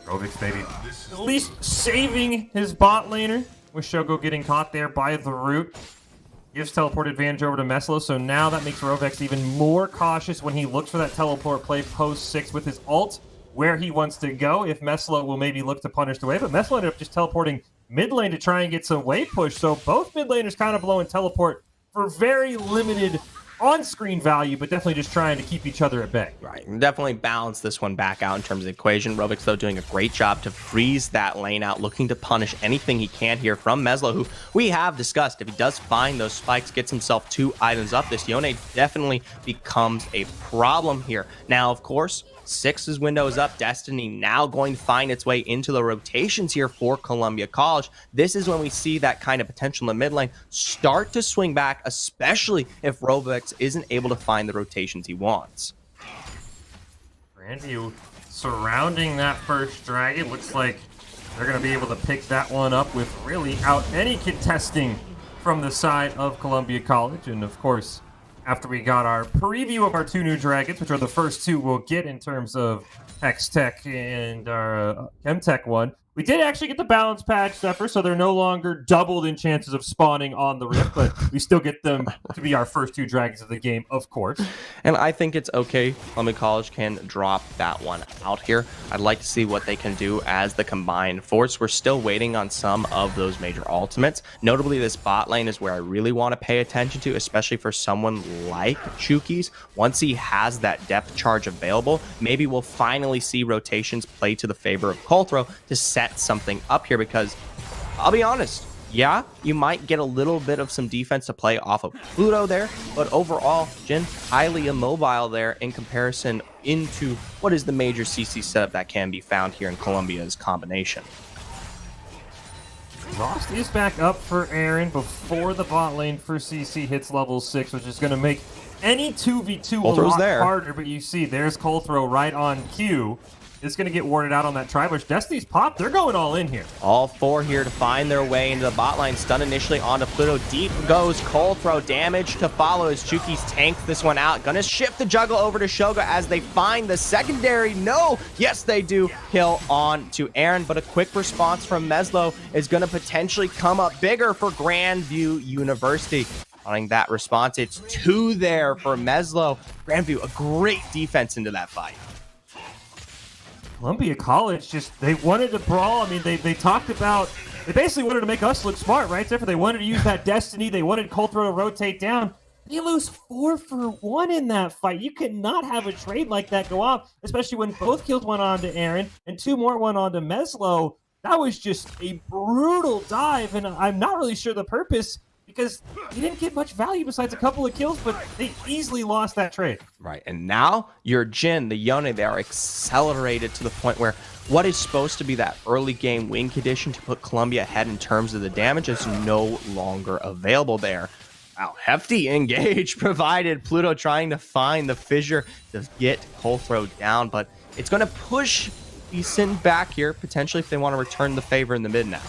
Rovix, baby, at least saving his bot laner with Shogo getting caught there by the root. Gives teleport advantage over to Meslo, so now that makes Rovix even more cautious when he looks for that teleport play post 6 with his ult, where he wants to go, if Meslo will maybe look to punish the wave. But Meslo ended up just teleporting mid lane to try and get some wave push, so both mid laners kind of blowing teleport for very limited on-screen value, but definitely just trying to keep each other at bay. Right, and definitely balance this one back out in terms of the equation. Rovix, though, doing a great job to freeze that lane out, looking to punish anything he can here from Meslo, who we have discussed. If he does find those spikes, gets himself 2 items up, this Yone definitely becomes a problem here. Now, of course, 6's window is up. Destiny now going to find its way into the rotations here for Columbia College. This is when we see that kind of potential in the mid lane start to swing back, especially if Rovix isn't able to find the rotations he wants. Grandview surrounding that first dragon. Looks like they're going to be able to pick that one up with really out any contesting from the side of Columbia College. And of course, after we got our preview of our 2 new dragons, which are the first 2 we'll get in terms of Hex Tech and our Chem Tech one, We did actually get the balance patch, Zephyr, so they're no longer doubled in chances of spawning on the Rift, but we still get them to be our first 2 dragons of the game, of course. And I think it's okay. Columbia College can drop that one out here. I'd like to see what they can do as the combined force. We're still waiting on some of those major ultimates. Notably, this bot lane is where I really want to pay attention to, especially for someone like Chukies. Once he has that depth charge available, maybe we'll finally see rotations play to the favor of Colthrow to set something up here, because I'll be honest, yeah, you might get a little bit of some defense to play off of Pluto there, but overall, Jin highly immobile there in comparison into what is the major CC setup that can be found here in Columbia's combination. Lost is back up for Aaron before the bot lane for CC hits level 6, which is going to make any 2v2 a lot harder, but you see there's Colthrow right on cue. It's going to get warded out on that Tribush. Destiny's pop, they're going all in here. All 4 here to find their way into the bot line. Stun initially onto Pluto. Deep goes Colthrow. Damage to follow as Chukies tanks this one out. Gonna shift the juggle over to Shoga as they find the secondary. No! Yes, they do. Kill on to Aaron, but a quick response from Meslo is gonna potentially come up bigger for Grandview University. Following that response, it's 2 there for Meslo. Grandview, a great defense into that fight. Columbia College they wanted to brawl. I mean, they talked about, they basically wanted to make us look smart, right? Except for they wanted to use that Destiny. They wanted Colthrow to rotate down. They lose 4 for 1 in that fight. You cannot have a trade like that go off, especially when both kills went on to Aaron and 2 more went on to Meslo. That was just a brutal dive, and I'm not really sure the purpose, because he didn't get much value besides a couple of kills, but they easily lost that trade. Right, and now your Jin, the Yone, they are accelerated to the point where what is supposed to be that early game win condition to put Columbia ahead in terms of the damage is no longer available there. Wow, hefty engage provided. Pluto trying to find the fissure to get Colthrow down, but it's going to push Eason back here, potentially if they want to return the favor in the mid now.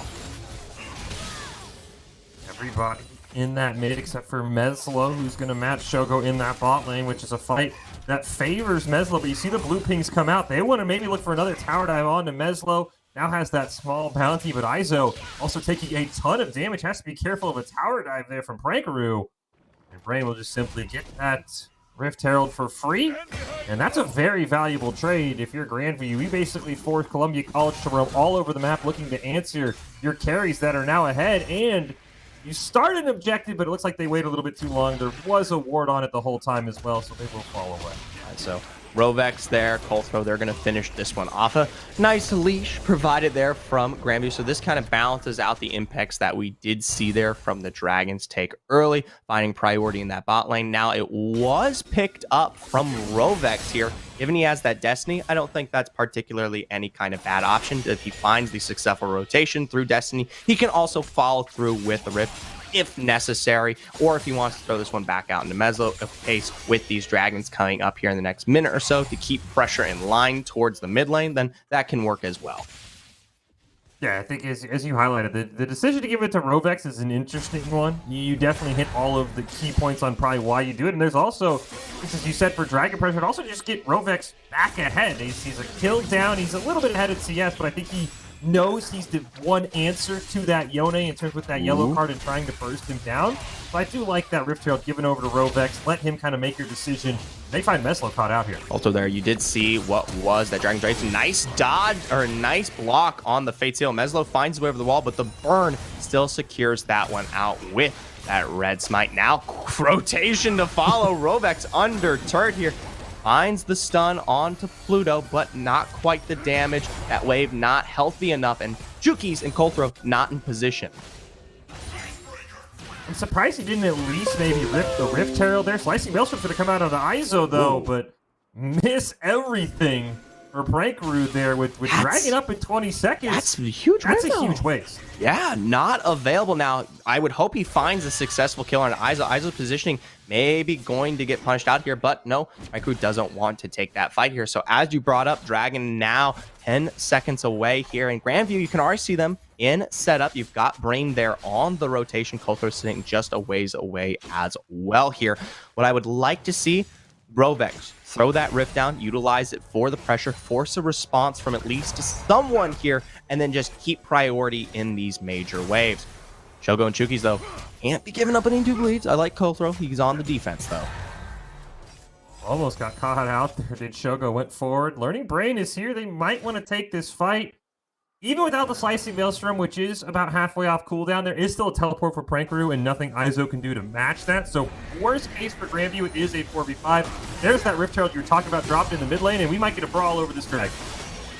Everybody in that mid except for Meslo, who's going to match Shogo in that bot lane, which is a fight that favors Meslo. But you see the blue pings come out. They want to maybe look for another tower dive on to Meslo. Now has that small bounty, but Izo also taking a ton of damage. Has to be careful of a tower dive there from Prankaroo. And Brain will just simply get that Rift Herald for free. And that's a very valuable trade if you're Grandview. We basically forced Columbia College to roam all over the map looking to answer your carries that are now ahead. And you started an objective, but it looks like they waited a little bit too long. There was a ward on it the whole time as well, so they will fall away. Right, so Rovex there, Colthrow, they're going to finish this one off. A nice leash provided there from Grandview. So this kind of balances out the impacts that we did see there from the Dragons take early, finding priority in that bot lane. Now it was picked up from Rovex here. Given he has that Destiny, I don't think that's particularly any kind of bad option. If he finds the successful rotation through Destiny, he can also follow through with the Rift if necessary, or if he wants to throw this one back out into Meslo, a pace with these Dragons coming up here in the next minute or so to keep pressure in line towards the mid lane, then that can work as well. Yeah, I think as you highlighted, the decision to give it to Rovex is an interesting one. You definitely hit all of the key points on probably why you do it. And there's also, as you said, for Dragon Pressure, but also just get Rovex back ahead. He's a kill down. He's a little bit ahead at CS, but I think he knows he's the one answer to that Yone in terms with that yellow card and trying to burst him down. So I do like that Rift Herald given over to Rovex. Let him kind of make your decision. They find Meslo caught out here. Also there, you did see what was that Dragon Drake's nice dodge, or nice block on the Fate Seal. Meslo finds his way over the wall, but the burn still secures that one out with that red smite. Now rotation to follow. Rovex under turret here. Finds the stun onto Pluto, but not quite the damage. That wave not healthy enough, and Jukies and Colthrow not in position. I'm surprised he didn't at least maybe rip the Rift Herald there. Slicing Maelstrom's going to come out of the Izo, though, but miss everything for Prankaroo there with dragging up in 20 seconds. That's a huge That's window. a huge waste. Yeah, not available now. I would hope he finds a successful kill on Izo. Izo's positioning maybe going to get punched out here, but no, Prankaroo doesn't want to take that fight here. So as you brought up, Dragon now 10 seconds away here. In Grandview, you can already see them in setup. You've got Brain there on the rotation. Colthrow sitting just a ways away as well here. What I would like to see, Rovex, throw that Rift down, utilize it for the pressure, force a response from at least someone here, and then just keep priority in these major waves. Shogo and Chukis, though, can't be giving up any two bleeds. I like Kothro. He's on the defense, though. Almost got caught out there. Did Shogo went forward. Learning Brain is here. They might want to take this fight. Even without the Slicing Maelstrom, which is about halfway off cooldown, there is still a teleport for Prankaroo, and nothing Izo can do to match that. So worst case for Grandview, it is a 4v5. There's that Rift Herald you were talking about dropped in the mid lane, and we might get a brawl over this dragon.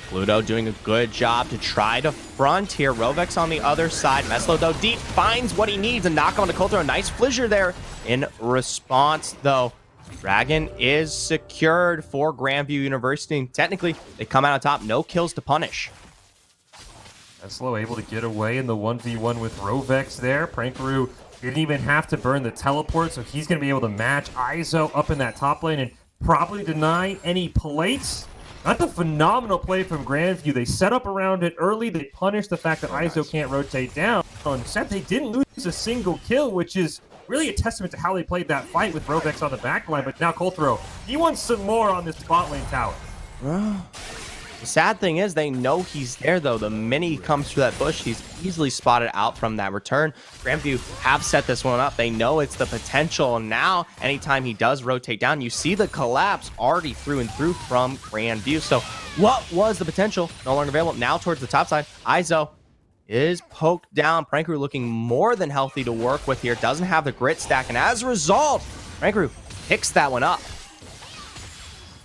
Pluto doing a good job to try to front here. Rovex on the other side. Meslo, though, deep finds what he needs. A knock on to Kothro. A nice fissure there in response, though. Dragon is secured for Grandview University. Technically, they come out on top. No kills to punish. Meslo able to get away in the 1v1 with Rovex there. Prankaroo didn't even have to burn the teleport, so he's going to be able to match Izo up in that top lane and probably deny any plates. That's a phenomenal play from Grandview. They set up around it early. They punished the fact that Izo can't rotate down. Except they didn't lose a single kill, which is really a testament to how they played that fight with Rovex on the back line. But now Kothro, he wants some more on this bot lane tower. The sad thing is they know he's there, though. The minute he comes through that bush, he's easily spotted out from that return. Grandview have set this one up. They know it's the potential. Now, anytime he does rotate down, you see the collapse already through and through from Grandview. So what was the potential? No longer available. Now towards the top side, Izo is poked down. Prankaroo looking more than healthy to work with here. Doesn't have the grit stack, and as a result, Prankaroo picks that one up.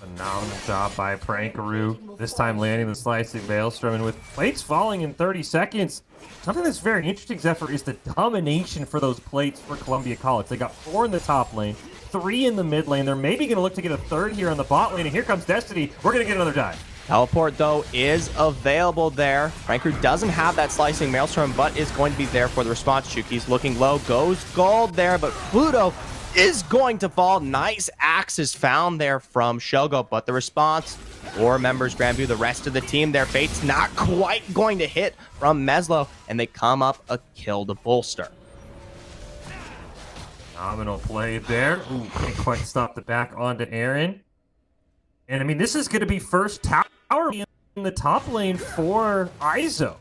Phenomenal job by Prankaroo. This time landing the Slicing Maelstrom, and with plates falling in 30 seconds, something that's very interesting, Zephyr, is the domination for those plates for Columbia College. They got 4 in the top lane, 3 in the mid lane. They're maybe going to look to get a third here on the bot lane, and here comes Destiny. We're going to get another dive. Teleport, though, is available there. Prankaroo doesn't have that Slicing Maelstrom, but is going to be there for the response. Chuki's looking low, goes gold there, but Pluto is going to fall. Nice axe is found there from Shogo, but the response, 4 members, Grandview, the rest of the team, their fate's not quite going to hit from Meslo, and they come up a kill to bolster. Phenomenal play there. Ooh, can't quite stop the back onto Aaron. And I mean, this is going to be first tower in the top lane for Izo.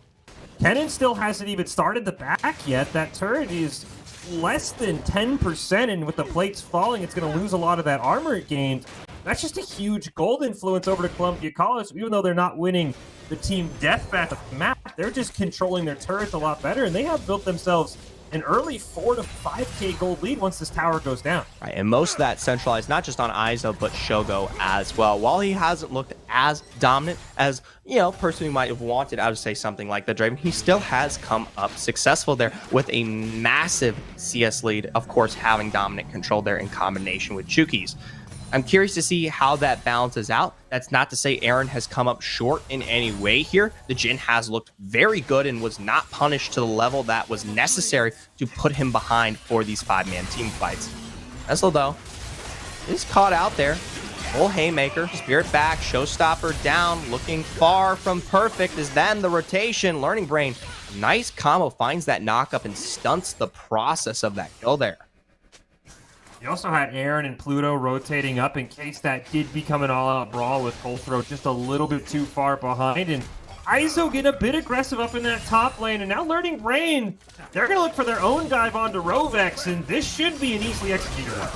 Kennen still hasn't even started the back yet. That turret is less than 10%, and with the plates falling, it's going to lose a lot of that armor it gained. That's just a huge gold influence over to Columbia College. Even though they're not winning the team deathmatch map, they're just controlling their turrets a lot better, and they have built themselves an early 4 to 5k gold lead once this tower goes down. Right, and most of that centralized not just on Izo, but Shogo as well. While he hasn't looked as dominant as, personally might have wanted, I would say something like the Draven, he still has come up successful there with a massive CS lead, of course, having dominant control there in combination with Chuki's. I'm curious to see how that balances out. That's not to say Aaron has come up short in any way here. The Jhin has looked very good and was not punished to the level that was necessary to put him behind for these 5-man team fights. Meslo, though, is caught out there. Full haymaker, spirit back, showstopper down, looking far from perfect is then the rotation. Learning Brain, nice combo, finds that knock up and stunts the process of that kill there. You also had Aaron and Pluto rotating up in case that did become an all-out brawl with Kothro just a little bit too far behind. And Izo getting a bit aggressive up in that top lane. And now Learning Brain, they're going to look for their own dive onto Rovex. And this should be an easily executed one.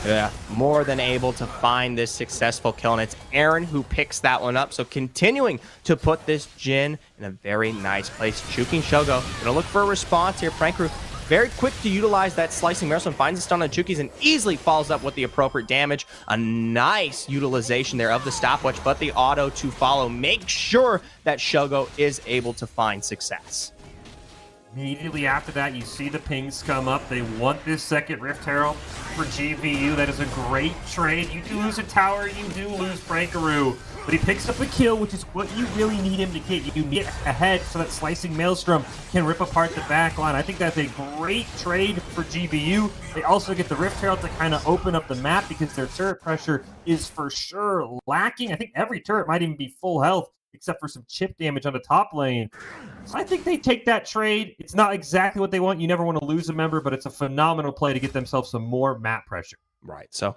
Yeah, more than able to find this successful kill. And it's Aaron who picks that one up. So continuing to put this Jhin in a very nice place. Chuking Shogo, going to look for a response here. Prankaroo, very quick to utilize that Slicing Maelstrom, finds a stun on Chuki's and easily follows up with the appropriate damage. A nice utilization there of the stopwatch, but the auto to follow. Make sure that Shogo is able to find success. Immediately after that, you see the pings come up. They want this second Rift Herald for GVU. That is a great trade. You do lose a tower, you do lose Prankaroo, but he picks up a kill, which is what you really need him to get. You get ahead so that Slicing Maelstrom can rip apart the back line. I think that's a great trade for GVU. They also get the Rift Herald to kind of open up the map because their turret pressure is for sure lacking. I think every turret might even be full health, except for some chip damage on the top lane. So I think they take that trade. It's not exactly what they want. You never want to lose a member, but it's a phenomenal play to get themselves some more map pressure. Right. So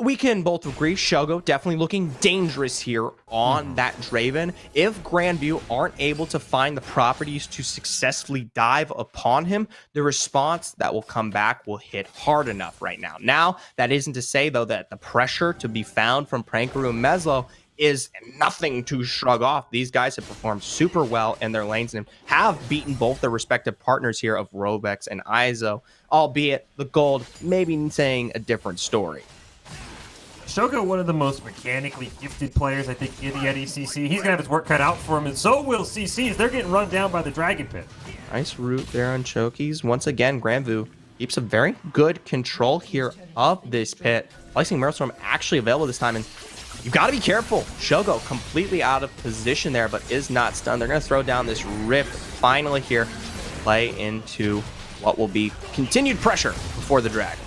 we can both agree Shogo definitely looking dangerous here on that Draven. If Grandview aren't able to find the properties to successfully dive upon him, the response that will come back will hit hard enough right now. Now, that isn't to say, though, that the pressure to be found from Prankaroo and Meslo is nothing to shrug off. These guys have performed super well in their lanes and have beaten both their respective partners here of Rovex and Izo, albeit the gold maybe saying a different story. Shogo, one of the most mechanically gifted players, I think, in the NECC. He's going to have his work cut out for him, and so will CCs. They're getting run down by the Dragon Pit. Nice root there on Chokies. Once again, Grandview keeps a very good control here of this pit. Slicing Maelstrom actually available this time, and you've got to be careful. Shogo completely out of position there, but is not stunned. They're going to throw down this Rift finally here. Play into what will be continued pressure before the Dragon.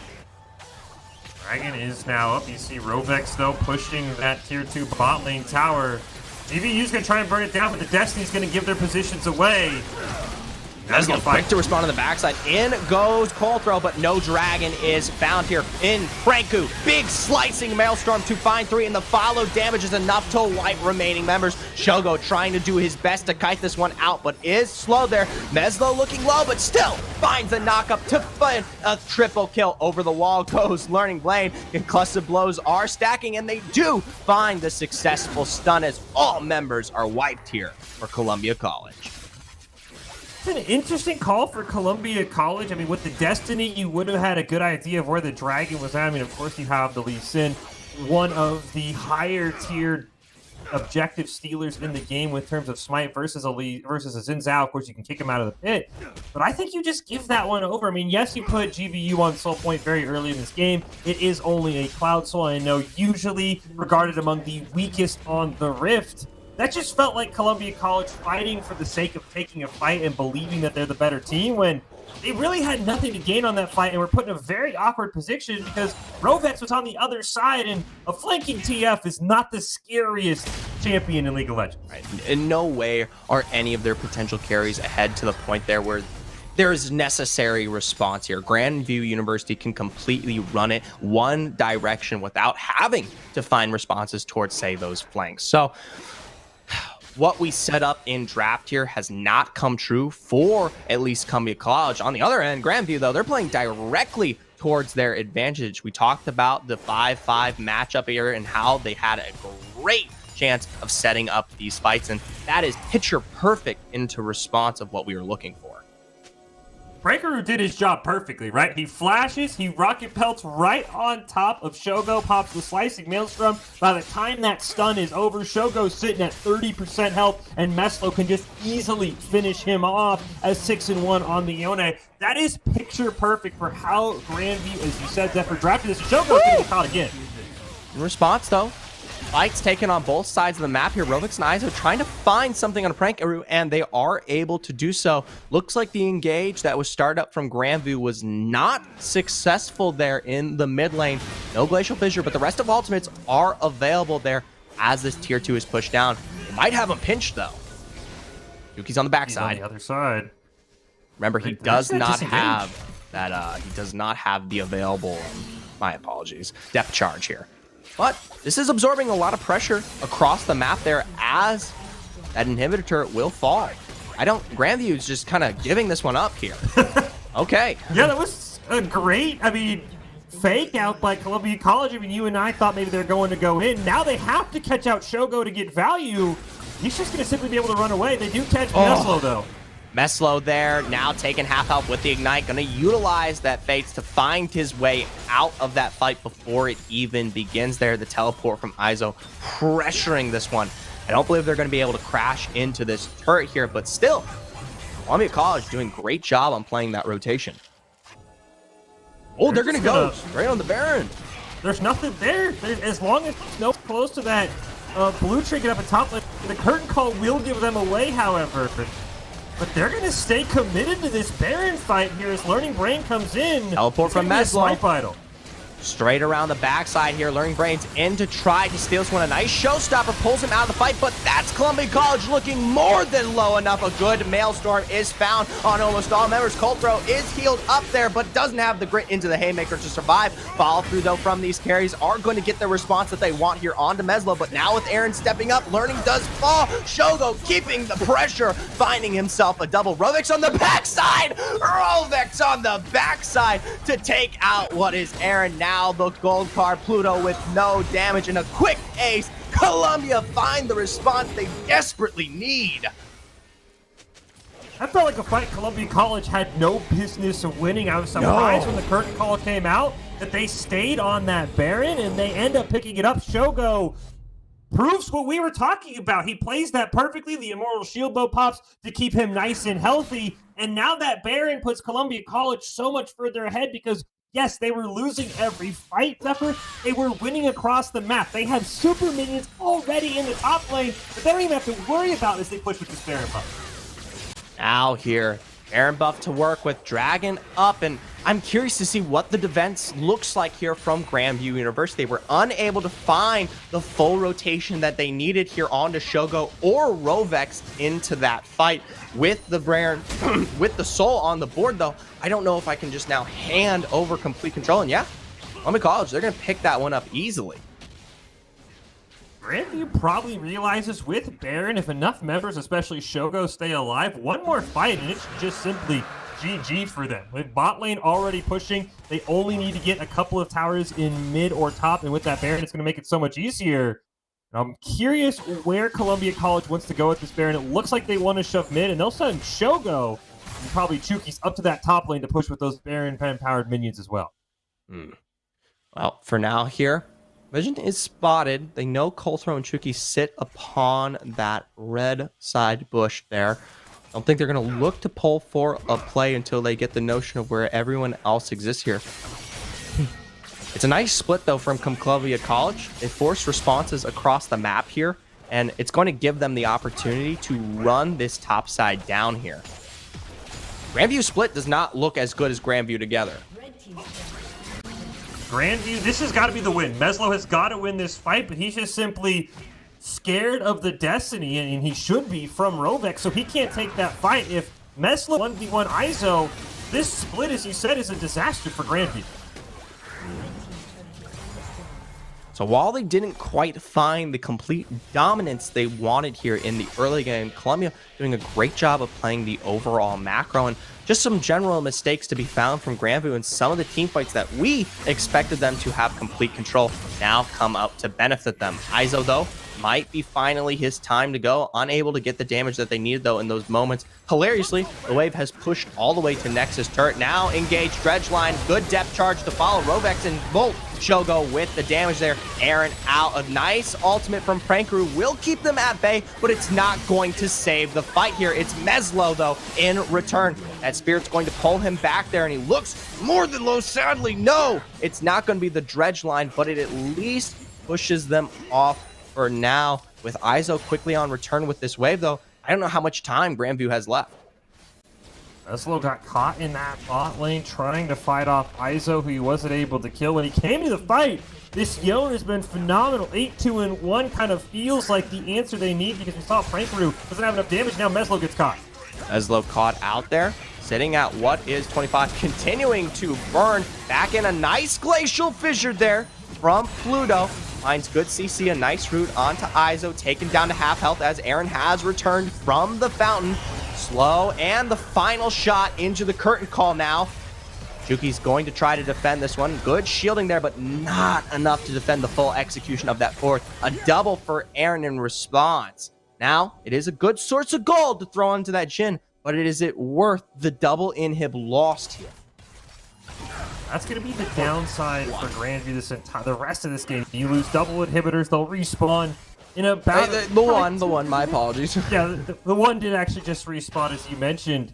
Dragon is now up. You see Rovex, though, pushing that tier 2 bot lane tower. GVU's going to try and burn it down, but the Destiny's going to give their positions away. Meslo quick to respond on the backside. In goes Cold Throw, but no Dragon is found here in Pranku. Big slicing Maelstrom to find 3, and the follow damage is enough to wipe remaining members. Shogo trying to do his best to kite this one out, but is slow there. Meslo looking low, but still finds a knockup to find a triple kill. Over the wall goes Learning Blade. Conclusive blows are stacking, and they do find the successful stun as all members are wiped here for Columbia College. It's an interesting call for Columbia College. I mean, with the Destiny, you would have had a good idea of where the Dragon was at. I mean, of course, you have the Lee Sin, one of the higher tier objective stealers in the game in terms of smite versus a Xin Zhao. Of course, you can kick him out of the pit. But I think you just give that one over. I mean, yes, you put GVU on Soul Point very early in this game. It is only a Cloud Soul, I know, usually regarded among the weakest on the Rift. That just felt like Columbia College fighting for the sake of taking a fight and believing that they're the better team when they really had nothing to gain on that fight and were put in a very awkward position because Rovex was on the other side, and a flanking TF is not the scariest champion in League of Legends. Right. In no way are any of their potential carries ahead to the point there where there is necessary response here. Grandview University can completely run it one direction without having to find responses towards, say, those flanks. So what we set up in draft here has not come true for at least Columbia College. On the other end, Grandview, though, they're playing directly towards their advantage. We talked about the 5-5 matchup here and how they had a great chance of setting up these fights, and that is picture perfect into response of what we were looking for. Prankaroo did his job perfectly, right? He flashes, he rocket pelts right on top of Shogo, pops the slicing Maelstrom. By the time that stun is over, Shogo's sitting at 30% health, and Meslo can just easily finish him off as 6-1 on the Yone. That is picture perfect for how Grandview, as you said, Zephyr drafted this. Shogo's going to get caught again. In response, though, fights taken on both sides of the map here. Rovex and Izo trying to find something on a Prankaroo, and they are able to do so. Looks like the engage that was started up from Grandview was not successful there in the mid lane. No Glacial Fissure, but the rest of ultimates are available there as this tier 2 is pushed down. It might have him pinched, though. Yuki's on the backside. He's on the other side. Remember, he does not have that. He does not have the available, my apologies, depth charge here. But this is absorbing a lot of pressure across the map there as that inhibitor turret will fall. Grandview is just kind of giving this one up here. Okay. Yeah, that was a great, fake out by Columbia College. I mean, you and I thought maybe they're going to go in. Now they have to catch out Shogo to get value. He's just going to simply be able to run away. They do catch Meslo, though. Meslo there, now taking half health with the Ignite. Going to utilize that Fates to find his way out of that fight before it even begins there. The teleport from Izo pressuring this one. I don't believe they're going to be able to crash into this turret here, but still, Columbia College doing a great job on playing that rotation. Oh, they're going to go straight on the Baron. There's nothing there. As long as no close to that blue trinket up at top, the curtain call will give them away, however. But they're going to stay committed to this Baron fight here as Learning Brain comes in. Teleport from Meslo. straight around the backside here. Learning Brains in to try to steal this one. A nice showstopper pulls him out of the fight, but that's Columbia College looking more than low enough. A good Maelstrom is found on almost all members. Colthrow is healed up there, but doesn't have the grit into the Haymaker to survive. Follow through, though, from these carries are going to get the response that they want here onto Meslo, but now with Aaron stepping up, Learning does fall. Shogo keeping the pressure, finding himself a double. Rovix on the backside! Rovix on the backside to take out what is Aaron. Now the gold card, Pluto with no damage and a quick ace. Columbia find the response they desperately need. That felt like a fight Columbia College had no business winning. I was surprised when the curtain call came out that they stayed on that Baron and they end up picking it up. Shogo proves what we were talking about. He plays that perfectly. The Immortal Shield Bow pops to keep him nice and healthy. And now that Baron puts Columbia College so much further ahead because, yes, they were losing every fight, Zephyr. They were winning across the map. They had super minions already in the top lane, but they don't even have to worry about as they push with this Baron buff. Now here, Baron buff to work with, Dragon up, and I'm curious to see what the defense looks like here from Grandview University. They were unable to find the full rotation that they needed here onto Shogo or Rovex into that fight with the Baron, with the Soul on the board, though. I don't know if I can just now hand over complete control, and yeah, Columbia College, they're going to pick that one up easily. Grandview probably realizes with Baron, if enough members, especially Shogo, stay alive, one more fight and it's just simply GG for them. With bot lane already pushing, they only need to get a couple of towers in mid or top, and with that Baron, it's going to make it so much easier. And I'm curious where Columbia College wants to go with this Baron. It looks like they want to shove mid, and they'll send Shogo and probably Chuki's up to that top lane to push with those Baron-powered minions as well. Well, for now here, Vision is spotted. They know Colthrow and Chuki sit upon that red side bush there. I don't think they're going to look to pull for a play until they get the notion of where everyone else exists here. It's a nice split, though, from Columbia College. They force responses across the map here, and it's going to give them the opportunity to run this top side down here. Grandview split does not look as good as Grandview together. Grandview, this has got to be the win. Meslo has got to win this fight, but he's just simply scared of the destiny, and he should be, from Rovex, so he can't take that fight. If Meslo 1v1 ISO, this split, as you said, is a disaster for Grandview. So while they didn't quite find the complete dominance they wanted here in the early game, Columbia doing a great job of playing the overall macro, and just some general mistakes to be found from Grandview, and some of the team fights that we expected them to have complete control now come up to benefit them. Iso, though, might be finally his time to go. Unable to get the damage that they needed, though, in those moments. Hilariously, the wave has pushed all the way to Nexus turret. Now engage Dredge line. Good depth charge to follow. Rovex and Volt. Shogo with the damage there. Aaron out. A nice ultimate from Prankru will keep them at bay, but it's not going to save the fight here. It's Meslo, though, in return. That Spirit's going to pull him back there, and he looks more than low. Sadly, no. It's not going to be the Dredge line, but it at least pushes them off for now. With Iso quickly on return with this wave, though, I don't know how much time Grandview has left. Meslo got caught in that bot lane trying to fight off Iso, who he wasn't able to kill. When he came to the fight, this Yon has been phenomenal. 8-2-1 kind of feels like the answer they need, because we saw Prankru doesn't have enough damage. Now Meslo gets caught. Meslo caught out there, sitting at what is 25, continuing to burn. Back in a nice glacial fissure there from Pluto. Finds good CC, a nice route onto Iso, taken down to half health as Aaron has returned from the fountain. Slow, and the final shot into the curtain call now. Chuki's going to try to defend this one. Good shielding there, but not enough to defend the full execution of that fourth. A double for Aaron in response. Now, it is a good source of gold to throw into that Jhin, but is it worth the double inhib lost here? That's going to be the downside for Grandview the rest of this game. You lose double inhibitors, they'll respawn in about... The one, my apologies. Yeah, the one did actually just respawn, as you mentioned.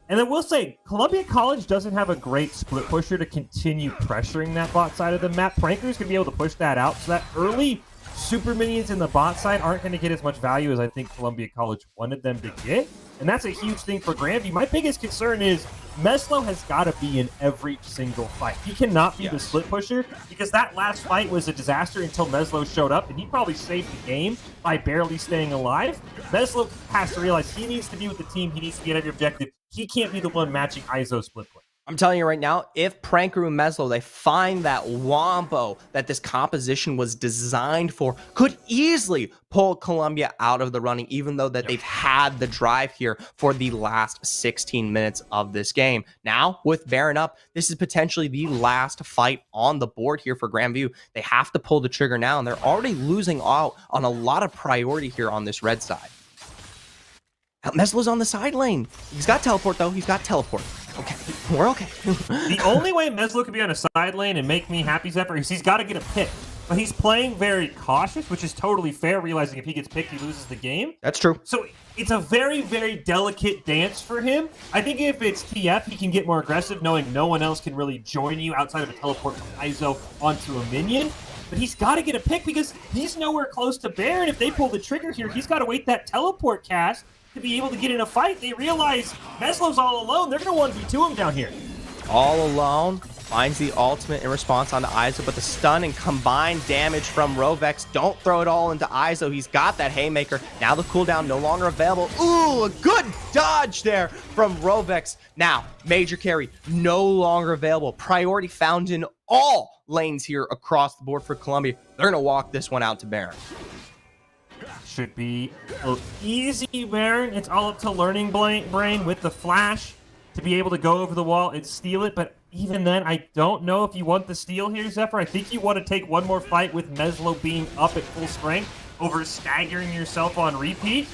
And then we'll say, Columbia College doesn't have a great split pusher to continue pressuring that bot side of the map. Pranker's going to be able to push that out, so that early super minions in the bot side aren't going to get as much value as I think Columbia College wanted them to get. and that's a huge thing for Grandview. My biggest concern is Meslo has got to be in every single fight. He cannot be the split pusher, because that last fight was a disaster until Meslo showed up, and he probably saved the game by barely staying alive. Meslo has to realize he needs to be with the team. He needs to be at every objective. He can't be the one matching Izo's split play. I'm telling you right now, if Prankaroo and Meslo, they find that wombo that this composition was designed for, could easily pull Columbia out of the running, even though that they've had the drive here for the last 16 minutes of this game. Now, with Baron up, this is potentially the last fight on the board here for Grandview. They have to pull the trigger now, and they're already losing out on a lot of priority here on this red side. Meslo's on the side lane. He's got teleport, though. He's got teleport. Okay, we're okay. The only way Meslo could be on a side lane and make me happy, Zephyr, is he's got to get a pick. But he's playing very cautious, which is totally fair, realizing if he gets picked, he loses the game. That's true. So it's a very, very delicate dance for him. I think if it's TF, he can get more aggressive, knowing no one else can really join you outside of a teleport from Izo onto a minion. But he's got to get a pick because he's nowhere close to Baron. If they pull the trigger here, he's got to wait that teleport cast to be able to get in a fight. They realize Meslo's all alone. They're going to 1v2 him down here. All alone, finds the ultimate in response onto Izo, but the stun and combined damage from Rovex, don't throw it all into Izo. He's got that haymaker. Now the cooldown no longer available. Ooh, a good dodge there from Rovex. Now, major carry no longer available. Priority found in all lanes here across the board for Columbia. They're going to walk this one out to Baron. Should be easy, Baron. It's all up to Learning Brain with the flash to be able to go over the wall and steal it. But even then, I don't know if you want the steal here, Zephyr. I think you want to take one more fight with Meslo being up at full strength over staggering yourself on repeat.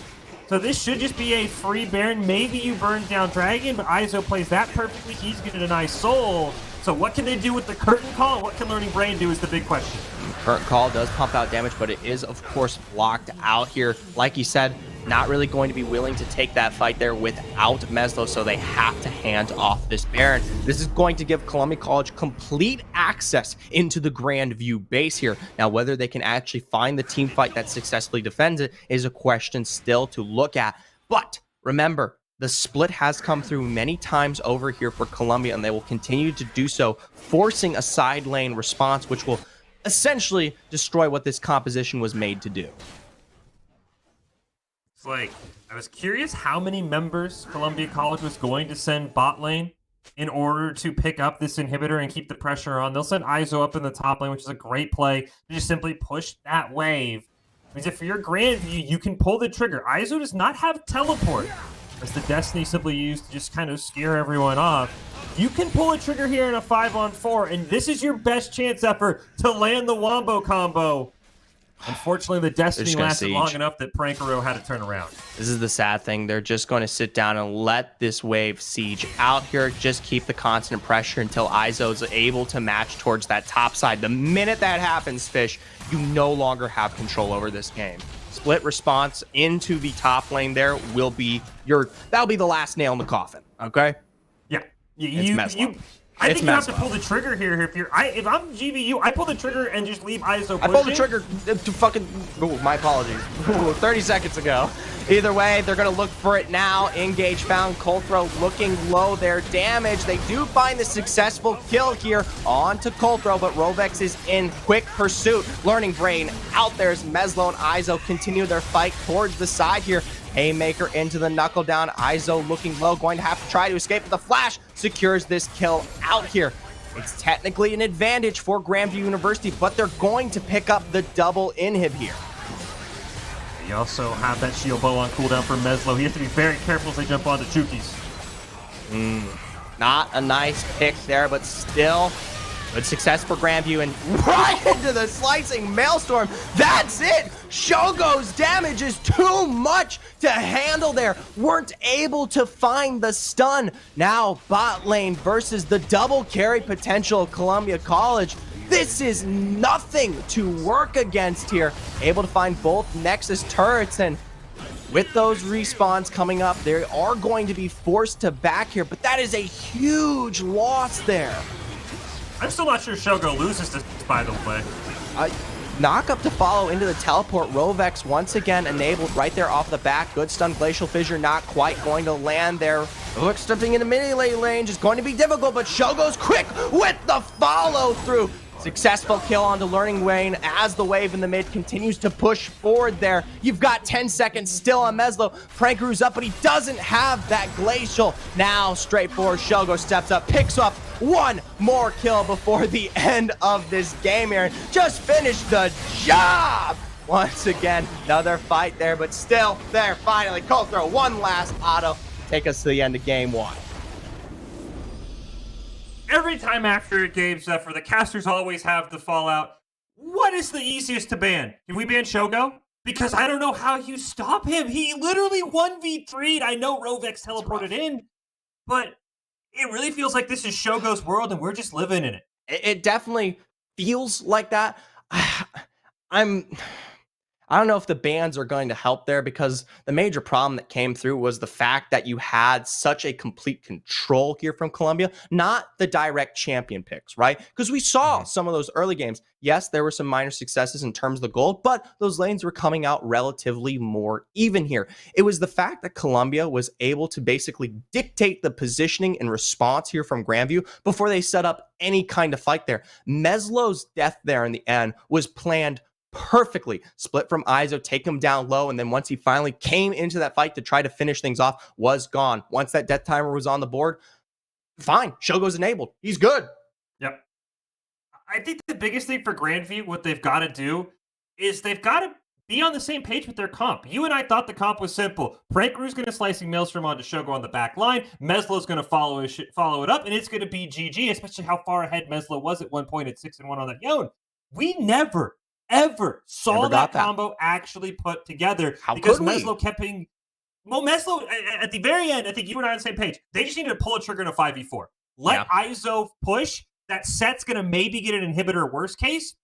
So this should just be a free Baron. Maybe you burn down Dragon, but Izo plays that perfectly. He's getting a nice soul. So what can they do with the curtain call? What can Learning Brain do is the big question. Current call does pump out damage, but it is, of course, blocked out here. Like you said, not really going to be willing to take that fight there without Meslo, so they have to hand off this Baron. This is going to give Columbia College complete access into the Grandview base here. Now, whether they can actually find the team fight that successfully defends it is a question still to look at. But remember, the split has come through many times over here for Columbia, and they will continue to do so, forcing a side lane response, which will essentially destroy what this composition was made to do. It's like, I was curious how many members Columbia College was going to send bot lane in order to pick up this inhibitor and keep the pressure on. They'll send Izo up in the top lane, which is a great play to just simply push that wave. Because if you're Grandview, you can pull the trigger. Izo does not have teleport, as the Destiny simply used to just kind of scare everyone off. You can pull a trigger here in a 5-on-4, and this is your best chance effort to land the Wombo combo. Unfortunately, the Destiny lasted long enough that Prankaroo had to turn around. This is the sad thing. They're just going to sit down and let this wave siege out here. Just keep the constant pressure until Izo's able to match towards that top side. The minute that happens, Fish, you no longer have control over this game. Split response into the top lane there will be that'll be the last nail in the coffin, okay? Yeah. I think you have to pull the trigger here. If I'm GVU, I pull the trigger and just leave Izo pushing. I pulled the trigger to fucking... Ooh, my apologies. 30 seconds ago. Either way, they're going to look for it now. Engage found. Colthrow looking low there. Damage. They do find the successful kill here onto Colthrow, but Rovex is in quick pursuit. Learning Brain out there as Meslo and Izo continue their fight towards the side here. Haymaker into the knuckle down. Izo looking low, going to have to try to escape, but the flash secures this kill out here. It's technically an advantage for Grandview University, but they're going to pick up the double inhib here. You also have that shield bow on cooldown for Meslo. He has to be very careful as they jump onto Chukis. Not a nice pick there, but still good success for Grandview, and right into the slicing maelstrom. That's it. Shogo's damage is too much to handle there. Weren't able to find the stun. Now bot lane versus the double carry potential of Columbia College. This is nothing to work against here. Able to find both Nexus turrets, and with those respawns coming up, they are going to be forced to back here, but that is a huge loss there. I'm still not sure Shogo loses this, by the way. Knock up to follow into the teleport. Rovex once again enabled right there off the back. Good stun. Glacial Fissure not quite going to land there. Rovex stepping into melee range is going to be difficult, but Shogo's quick with the follow through. Successful kill onto Learning Wayne as the wave in the mid continues to push forward there. You've got 10 seconds still on Meslo. Prankaroo's up, but he doesn't have that Glacial. Now, straightforward, Shogo steps up, picks up one more kill before the end of this game here. Just finished the job! Once again, another fight there, but still there, finally. Cold throw, one last auto. Take us to the end of game one. Every time after a game, Zephyr, the casters always have the fallout. What is the easiest to ban? Can we ban Shogo? Because I don't know how you stop him. He literally 1v3'd. I know Rovex teleported in, but it really feels like this is Shogo's world and we're just living in it. It definitely feels like that. I don't know if the bans are going to help there, because the major problem that came through was the fact that you had such a complete control here from Colombia, not the direct champion picks, right? Because we saw some of those early games. Yes, there were some minor successes in terms of the gold, but those lanes were coming out relatively more even here. It was the fact that Colombia was able to basically dictate the positioning and response here from Grandview before they set up any kind of fight there. Meslo's death there in the end was planned perfectly. Split from Izo, take him down low, and then once he finally came into that fight to try to finish things off, was gone. Once that death timer was on the board, fine, Shogo's enabled. He's good. Yep. I think the biggest thing for Grandview, what they've got to do, is they've got to be on the same page with their comp. You and I thought the comp was simple. Prankaroo's going to slicing Maelstrom onto Shogo on the back line. Meslo's going to follow it up, and it's going to be GG, especially how far ahead Meslo was at one point at 6-1 on that Yone. We never ever saw that combo actually put together. How because could we? Meslo kept being... Well, Meslo, at the very end, I think you and I are on the same page. They just needed to pull a trigger in a 5v4. Let Izo push. That set's going to maybe get an inhibitor worst case.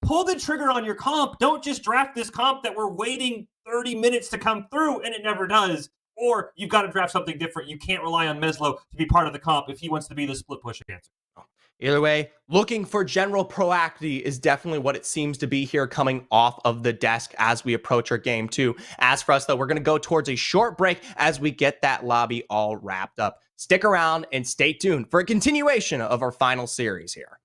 Pull the trigger on your comp. Don't just draft this comp that we're waiting 30 minutes to come through, and it never does. Or you've got to draft something different. You can't rely on Meslo to be part of the comp if he wants to be the split push answer. Either way, looking for general proactivity is definitely what it seems to be here coming off of the desk as we approach our game two. As for us, though, we're going to go towards a short break as we get that lobby all wrapped up. Stick around and stay tuned for a continuation of our final series here.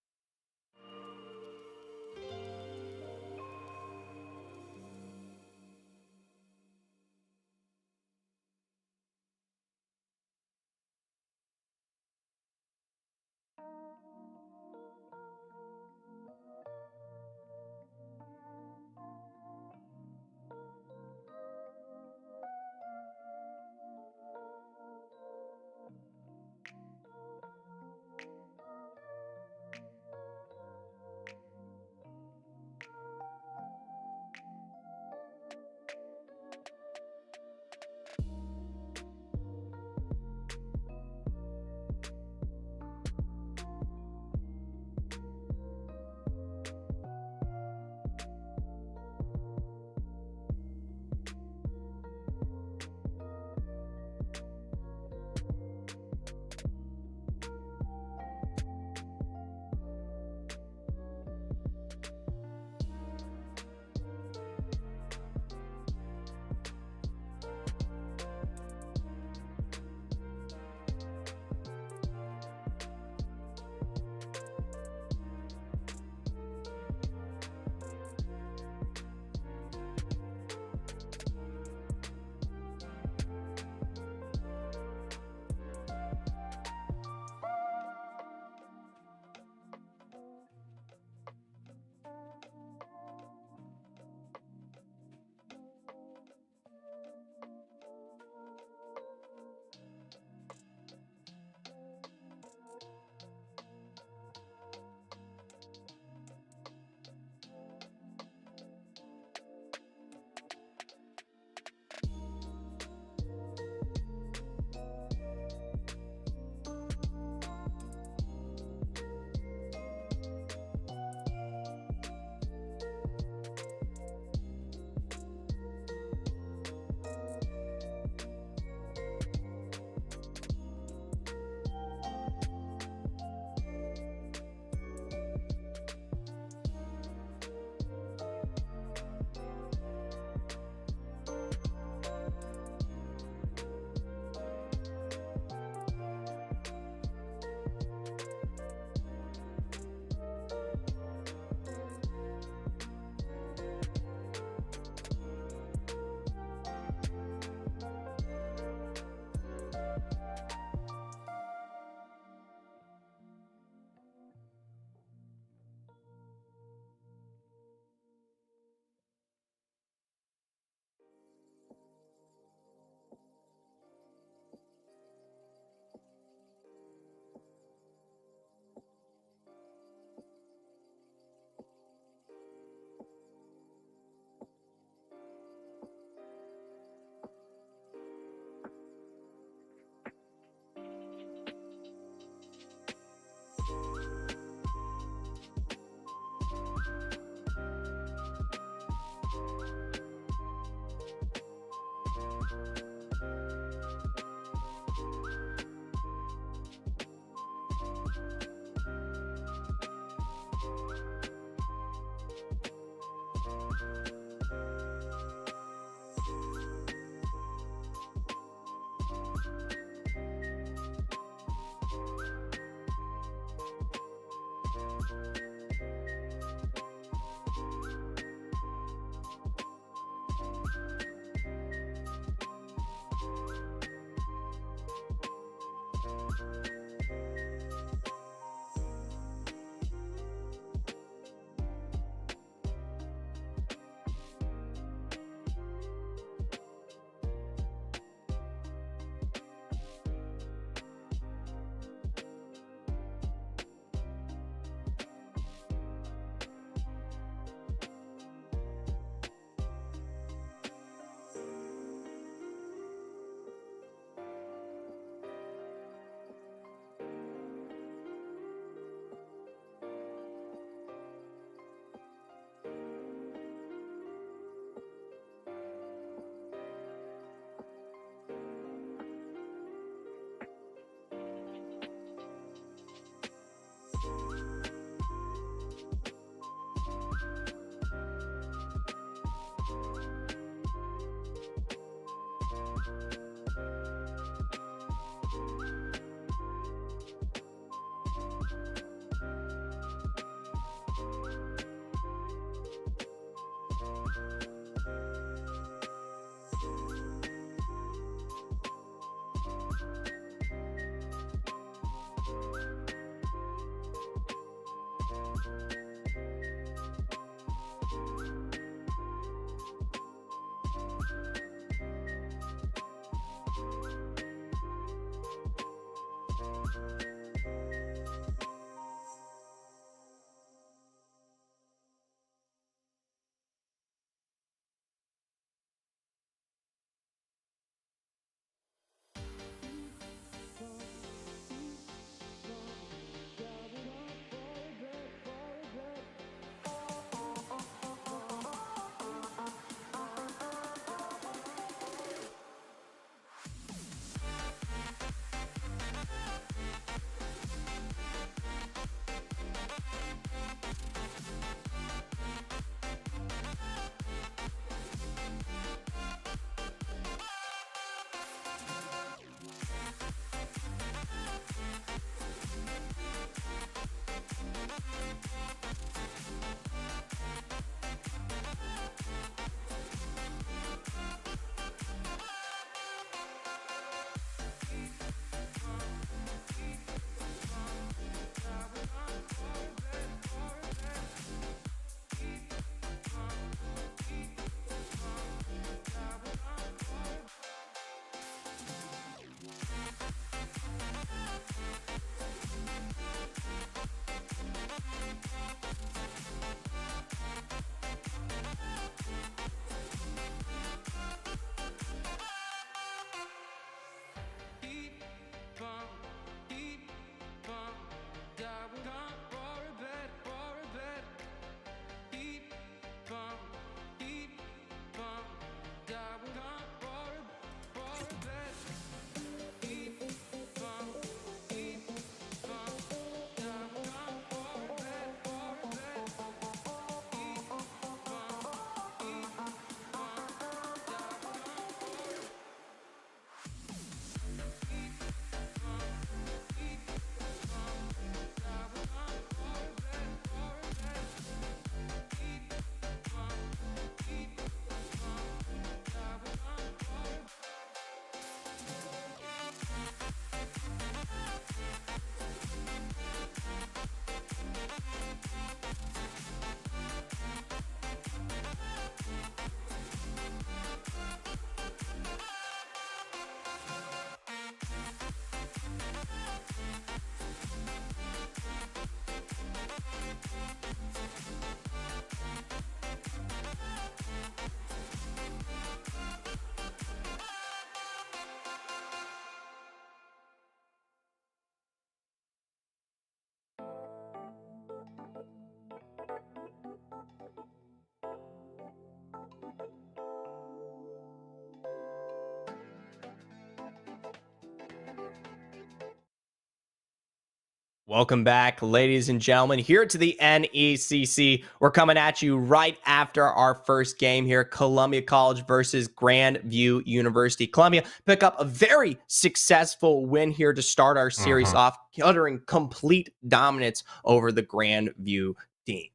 Welcome back, ladies and gentlemen, here to the NECC. We're coming at you right after our first game here, Columbia College versus Grandview University. Columbia pick up a very successful win here to start our series off, uttering complete dominance over the Grandview team.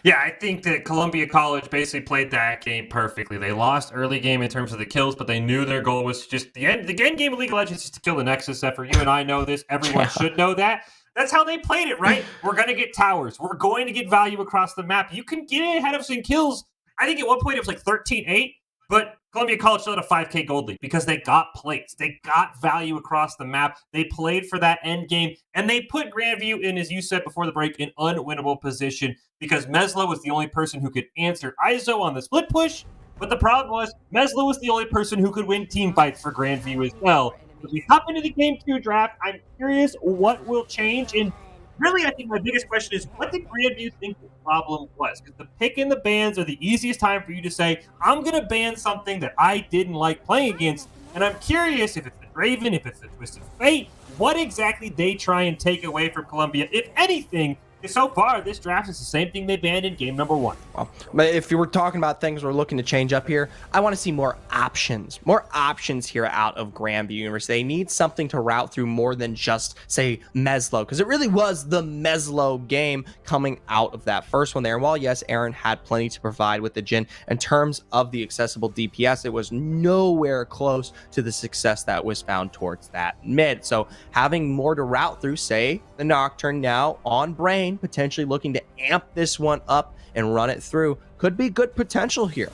Yeah, I think that Columbia College basically played that game perfectly. They lost early game in terms of the kills, but they knew their goal was just the end. The end game of League of Legends is to kill the Nexus. For you and I know this. Everyone should know that. That's how they played it, right? We're going to get towers. We're going to get value across the map. You can get ahead of some kills. I think at one point it was like 13-8, but Columbia College still had a 5K gold lead because they got plates. They got value across the map. They played for that end game, and they put Grandview in, as you said before the break, an unwinnable position because Meslo was the only person who could answer ISO on the split push. But the problem was Meslo was the only person who could win team fights for Grandview as well. As we hop into the Game 2 draft, I'm curious what will change. And really, I think my biggest question is, what did Grandview think the problem was? Because the pick and the bans are the easiest time for you to say, I'm going to ban something that I didn't like playing against. And I'm curious if it's the Draven, if it's the Twisted Fate, what exactly they try and take away from Columbia, if anything. Because so far, this draft is the same thing they banned in game number 1. Well, but if you were talking about things we're looking to change up here, I want to see more options here out of Grandview University. They need something to route through more than just, say, Meslo, because it really was the Meslo game coming out of that first one there. And while, yes, Aaron had plenty to provide with the Jhin, in terms of the accessible DPS, it was nowhere close to the success that was found towards that mid. So having more to route through, say, the Nocturne now on Brain, potentially looking to amp this one up and run it through, could be good potential here.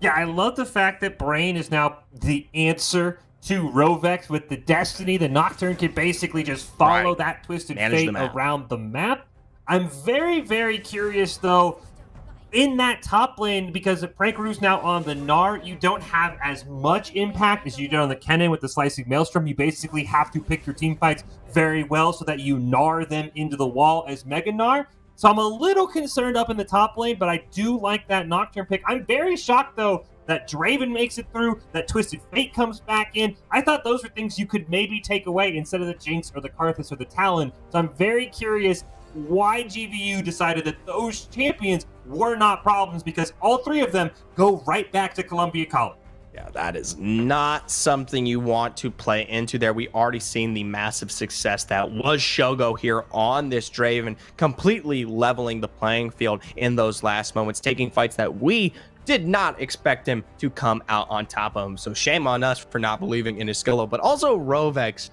Yeah, I love the fact that Brain is now the answer to Rovex with the Destiny. The Nocturne can basically just follow that Twisted Fate around the map. I'm very, very curious, though, in that top lane, because if Prankaroo's now on the Gnar, you don't have as much impact as you did on the Kennen with the Slicing Maelstrom. You basically have to pick your team fights very well so that you Gnar them into the wall as Mega Gnar. So I'm a little concerned up in the top lane, but I do like that Nocturne pick. I'm very shocked, though, that Draven makes it through, that Twisted Fate comes back in. I thought those were things you could maybe take away instead of the Jinx or the Karthus or the Talon. So I'm very curious why GVU decided that those champions were not problems, because all three of them go right back to Columbia College. Yeah, that is not something you want to play into there. We already seen the massive success that was Shogo here on this Draven, completely leveling the playing field in those last moments, taking fights that we did not expect him to come out on top of him. So shame on us for not believing in his skill, but also Rovex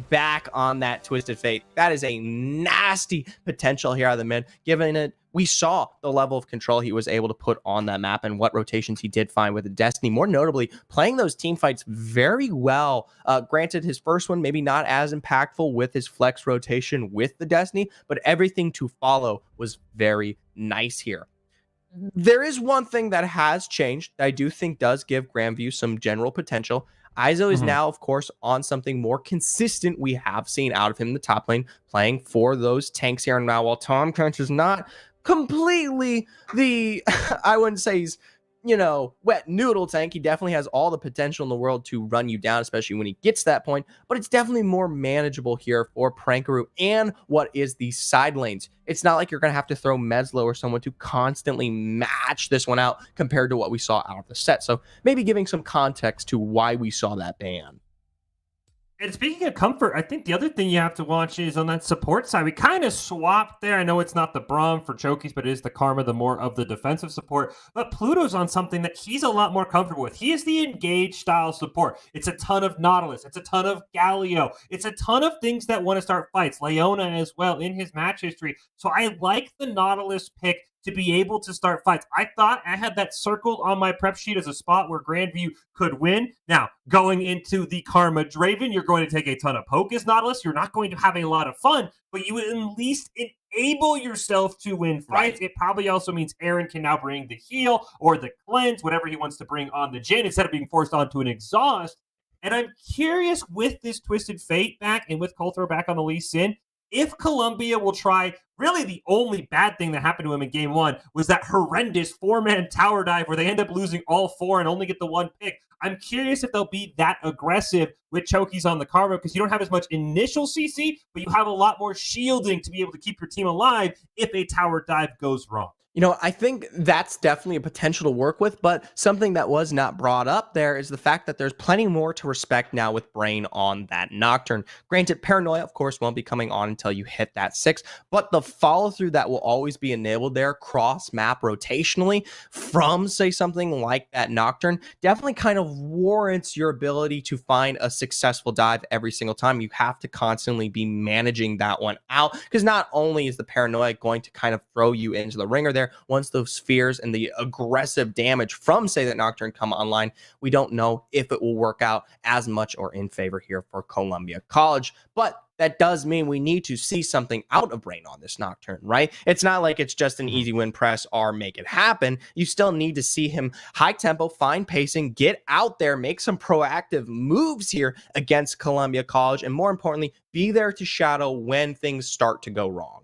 back on that Twisted Fate. That is a nasty potential here out of the mid, given it we saw the level of control he was able to put on that map and what rotations he did find with the Destiny. More notably, playing those team fights very well. Granted, his first one maybe not as impactful with his flex rotation with the Destiny, but everything to follow was very nice here. There is one thing that has changed that I do think does give Grandview some general potential. Iso is now, of course, on something more consistent we have seen out of him in the top lane, playing for those tanks here. And now, while Tom Crunch is not completely the, I wouldn't say he's, wet noodle tank. He definitely has all the potential in the world to run you down, especially when he gets to that point. But it's definitely more manageable here for Prankaroo and what is the side lanes. It's not like you're going to have to throw Meslo or someone to constantly match this one out compared to what we saw out of the set. So maybe giving some context to why we saw that ban. And speaking of comfort, I think the other thing you have to watch is on that support side. We kind of swapped there. I know it's not the Braum for Chokies, but it is the Karma, the more of the defensive support. But Pluto's on something that he's a lot more comfortable with. He is the engage style support. It's a ton of Nautilus. It's a ton of Galio. It's a ton of things that want to start fights. Leona as well in his match history. So I like the Nautilus pick to be able to start fights. I thought I had that circled on my prep sheet as a spot where Grandview could win. Now, going into the Karma Draven, you're going to take a ton of poke as Nautilus. You're not going to have a lot of fun, but you at least enable yourself to win fights. Right. It probably also means Aaron can now bring the heal or the cleanse, whatever he wants to bring on the Jhin, instead of being forced onto an exhaust. And I'm curious with this Twisted Fate back and with Coulter back on the Lee Sin, if Columbia will try, really the only bad thing that happened to him in game 1 was that horrendous 4-man tower dive where they end up losing all 4 and only get the 1 pick. I'm curious if they'll be that aggressive with Chokies on the Karma, because you don't have as much initial CC, but you have a lot more shielding to be able to keep your team alive if a tower dive goes wrong. I think that's definitely a potential to work with, but something that was not brought up there is the fact that there's plenty more to respect now with Brain on that Nocturne. Granted, Paranoia, of course, won't be coming on until you hit that 6, but the follow through that will always be enabled there cross map rotationally from, say, something like that Nocturne definitely kind of warrants your ability to find a successful dive every single time. You have to constantly be managing that one out, because not only is the Paranoia going to kind of throw you into the ringer there, once those spheres and the aggressive damage from, say, that Nocturne come online, we don't know if it will work out as much or in favor here for Columbia College. But that does mean we need to see something out of Brain on this Nocturne, right? It's not like it's just an easy win, press R, make it happen. You still need to see him high tempo, fine pacing, get out there, make some proactive moves here against Columbia College, and more importantly, be there to shadow when things start to go wrong.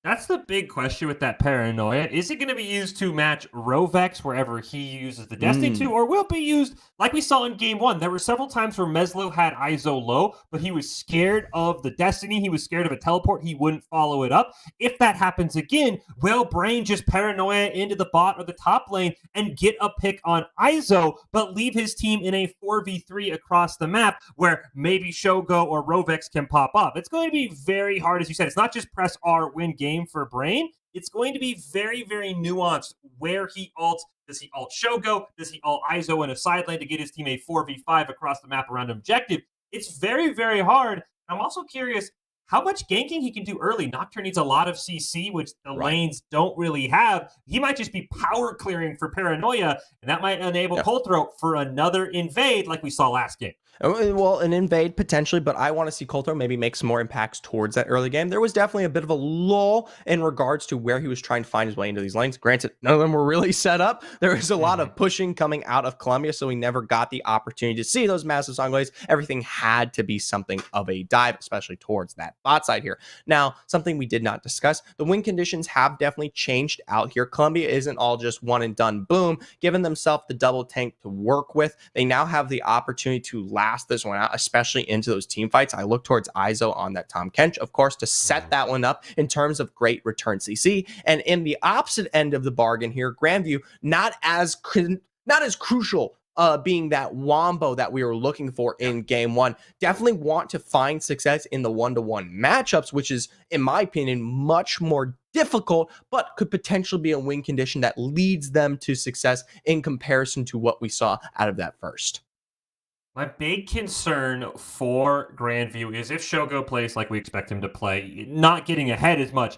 That's the big question with that Paranoia. Is it going to be used to match Rovex wherever he uses the Destiny 2, or will it be used like we saw in Game 1? There were several times where Meslo had ISO low, but he was scared of the Destiny. He was scared of a teleport. He wouldn't follow it up. If that happens again, will Brain just Paranoia into the bot or the top lane and get a pick on ISO, but leave his team in a 4v3 across the map where maybe Shogo or Rovex can pop up? It's going to be very hard, as you said. It's not just press R, win game for Brain. It's going to be very, very nuanced where he ults. Does he ult Shogo? Does he ult ISO in a side lane to get his team a 4v5 across the map around an objective? It's very, very hard. I'm also curious how much ganking he can do early. Nocturne needs a lot of CC, which the lanes don't really have. He might just be power clearing for Paranoia, and that might enable Coldthroat for another invade like we saw last game. Well, an invade potentially, but I want to see Coulter maybe make some more impacts towards that early game. There was definitely a bit of a lull in regards to where he was trying to find his way into these lanes. Granted, none of them were really set up. There was a lot of pushing coming out of Columbia, so we never got the opportunity to see those massive song waves. Everything had to be something of a dive, especially towards that bot side here. Now, something we did not discuss, the win conditions have definitely changed out here. Columbia isn't all just one and done, boom, giving themselves the double tank to work with. They now have the opportunity to last this one out, especially into those team fights. I look towards ISO on that Tom Kench, of course, to set that one up in terms of great return CC. And in the opposite end of the bargain here, Grandview, not as crucial being that wombo that we were looking for in game one. Definitely want to find success in the one-to-one matchups, which is, in my opinion, much more difficult, but could potentially be a win condition that leads them to success in comparison to what we saw out of that first. My big concern for Grandview is if Shogo plays like we expect him to play, not getting ahead as much,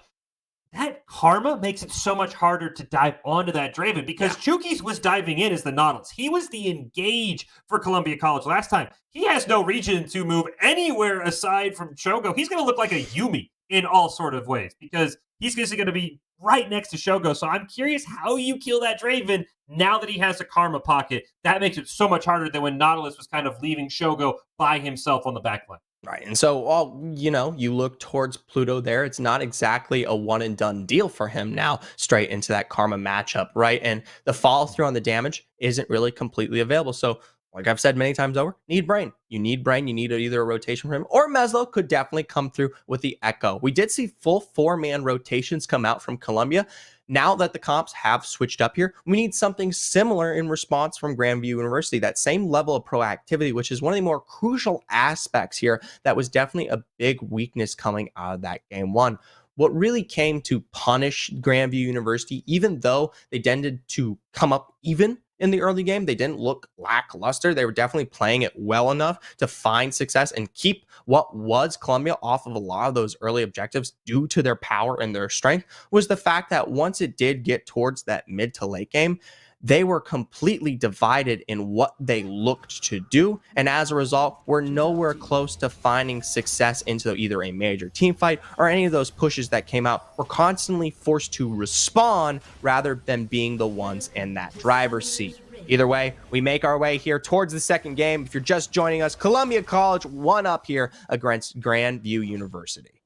that karma makes it so much harder to dive onto that Draven, because Chuki's was diving in as the Nautilus. He was the engage for Columbia College last time. He has no reason to move anywhere aside from Shogo. He's going to look like a Yumi in all sort of ways, because he's just going to be right next to Shogo. So I'm curious how you kill that Draven now that he has a karma pocket. That makes it so much harder than when Nautilus was kind of leaving Shogo by himself on the backline. Right. And so, you look towards Pluto there. It's not exactly a one and done deal for him now, straight into that karma matchup, right? And the follow through on the damage isn't really completely available. So, like I've said many times over, need Brain. You need Brain. You need either a rotation from him, or Meslo could definitely come through with the Echo. We did see full 4-man rotations come out from Columbia. Now that the comps have switched up here, we need something similar in response from Grandview University, that same level of proactivity, which is one of the more crucial aspects here that was definitely a big weakness coming out of that game one. What really came to punish Grandview University, even though they tended to come up even in the early game, they didn't look lackluster. They were definitely playing it well enough to find success and keep what was Columbia off of a lot of those early objectives due to their power and their strength, was the fact that once it did get towards that mid to late game, they were completely divided in what they looked to do. And as a result, we're nowhere close to finding success into either a major team fight or any of those pushes that came out. We're constantly forced to respond rather than being the ones in that driver's seat. Either way, we make our way here towards the second game. If you're just joining us, Columbia College one up here against Grandview University.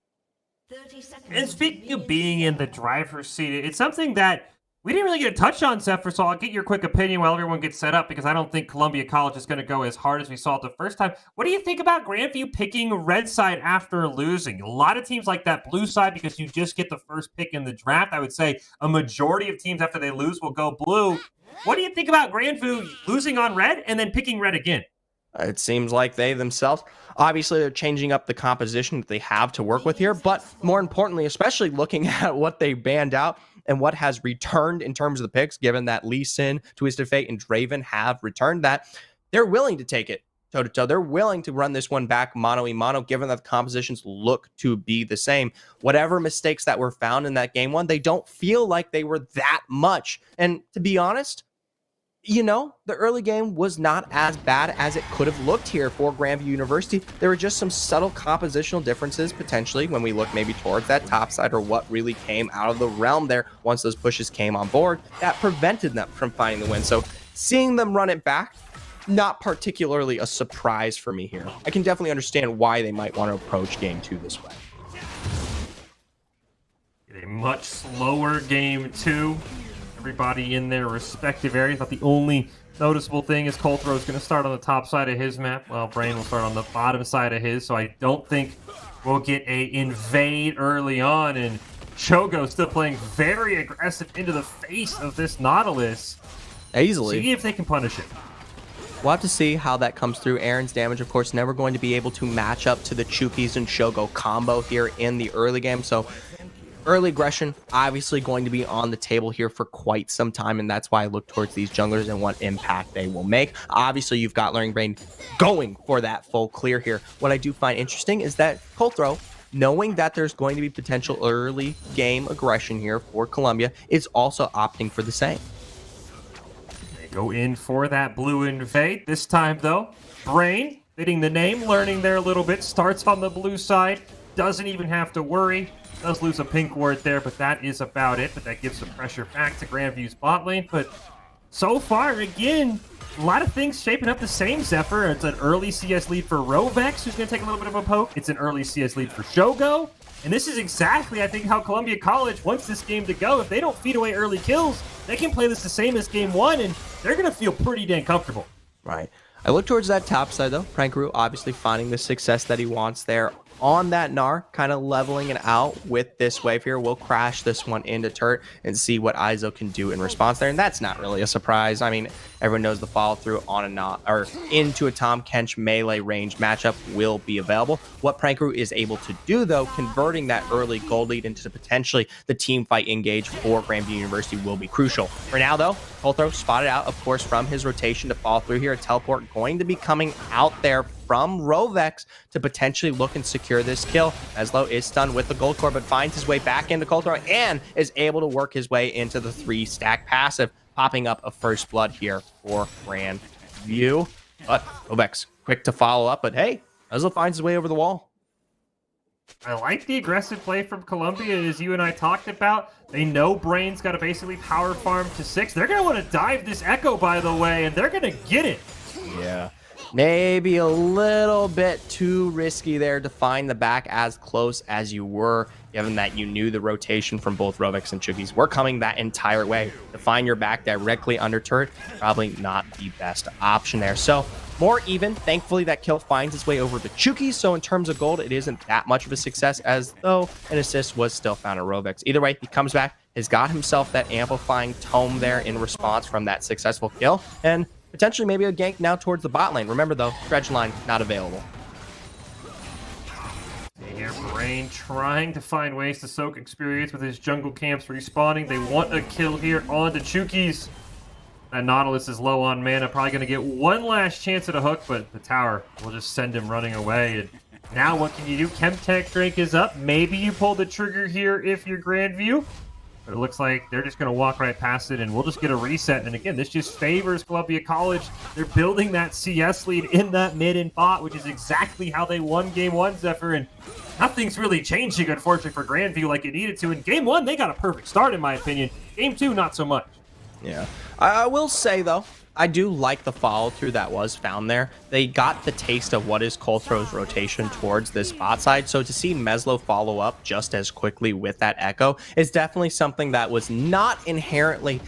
And speaking of being in the driver's seat, it's something that We didn't really get a touch on Zephyr, so I'll get your quick opinion while everyone gets set up, because I don't think Columbia College is going to go as hard as we saw it the first time. What do you think about Grandview picking red side after losing? A lot of teams like that blue side because you just get the first pick in the draft. I would say a majority of teams after they lose will go blue. What do you think about Grandview losing on red and then picking red again? It seems like they themselves, obviously, they're changing up the composition that they have to work with here. But more importantly, especially looking at what they banned out and what has returned in terms of the picks, given that Lee Sin, Twisted Fate, and Draven have returned that, they're willing to take it toe-to-toe. They're willing to run this one back mano-a-mano, given that the compositions look to be the same. Whatever mistakes that were found in that game one, they don't feel like they were that much. And to be honest, you know, the early game was not as bad as it could have looked here for Grandview University. There were just some subtle compositional differences, potentially, when we look maybe towards that top side or what really came out of the realm there once those pushes came on board that prevented them from finding the win. So seeing them run it back, not particularly a surprise for me here. I can definitely understand why they might want to approach game two this way. A much slower game two. Everybody in their respective areas. But the only noticeable thing is Colthrow is going to start on the top side of his map, while Brain will start on the bottom side of his. So I don't think we'll get a invade early on. And Chogo still playing very aggressive into the face of this Nautilus. Easily. See if they can punish it. We'll have to see how that comes through. Aaron's damage, of course, never going to be able to match up to the Chukis and Shogo combo here in the early game. So early aggression, obviously going to be on the table here for quite some time, and that's why I look towards these junglers and what impact they will make. Obviously, you've got Luring Brain going for that full clear here. What I do find interesting is that Colthrow, knowing that there's going to be potential early game aggression here for Columbia, is also opting for the same. They go in for that blue invade. This time, though, Brain, fitting the name, learning there a little bit, starts on the blue side, doesn't even have to worry. Does lose a pink ward there, but that is about it. But that gives some pressure back to Grandview's bot lane. But so far, again, a lot of things shaping up the same, Zephyr. It's an early CS lead for Rovex, who's going to take a little bit of a poke. It's an early CS lead for Shogo. And this is exactly, I think, how Columbia College wants this game to go. If they don't feed away early kills, they can play this the same as game one, and they're going to feel pretty dang comfortable. Right. I look towards that top side, though. Prankaroo obviously finding the success that he wants there on that Gnar, kind of leveling it out with this wave here. We'll crash this one into turret and see what Izo can do in response there. And that's not really a surprise. I mean, everyone knows the follow through on a not or into a Tom Kench melee range matchup will be available. What Prankaroo is able to do, though, converting that early gold lead into potentially the team fight engage for Grandview University will be crucial. For now, though, Colthrow spotted out, of course, from his rotation to follow through here. A teleport going to be coming out there from Rovex to potentially look and secure this kill. Meslo is stunned with the gold core, but finds his way back into Colthrow and is able to work his way into the 3-stack passive, popping up a first blood here for Grandview. But Rovex quick to follow up, but hey, Meslo finds his way over the wall. I like the aggressive play from Columbia, as you and I talked about. They know Brain's got to basically power farm to 6. They're going to want to dive this Echo, by the way, and they're going to get it. Yeah. Maybe a little bit too risky there to find the back as close as you were, given that you knew the rotation from both Rovex and Chukis were coming that entire way. To find your back directly under turret, probably not the best option there. So more even. Thankfully, that kill finds its way over to Chukis. So in terms of gold, it isn't that much of a success, as though an assist was still found at Rovex. Either way, he comes back, has got himself that amplifying tome there in response from that successful kill, and potentially maybe a gank now towards the bot lane. Remember, though, dredge line not available. Here, Brain trying to find ways to soak experience with his jungle camps respawning. They want a kill here on the Chukis. That Nautilus is low on mana, probably going to get one last chance at a hook, but the tower will just send him running away. And now what can you do? Chemtech Drink is up. Maybe you pull the trigger here if you're Grandview. But it looks like they're just going to walk right past it, and we'll just get a reset. And again, this just favors Columbia College. They're building that CS lead in that mid and bot, which is exactly how they won Game 1, Zephyr. And nothing's really changing, unfortunately, for Grandview like it needed to. In Game 1, they got a perfect start, in my opinion. Game 2, not so much. Yeah. I will say, though, I do like the follow through that was found there. They got the taste of what is Colthro's rotation towards this bot side. So to see Meslo follow up just as quickly with that echo is definitely something that was not inherently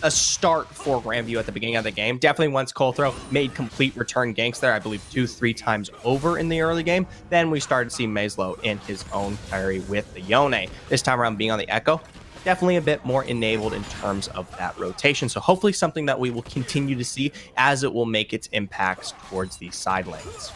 a start for Grandview at the beginning of the game. Definitely once Colthro made complete return ganks there, I believe 2-3 times over in the early game, then we started to see Meslo in his own carry with the Yone. This time around being on the echo, definitely a bit more enabled in terms of that rotation. So hopefully something that we will continue to see as it will make its impacts towards these side lanes.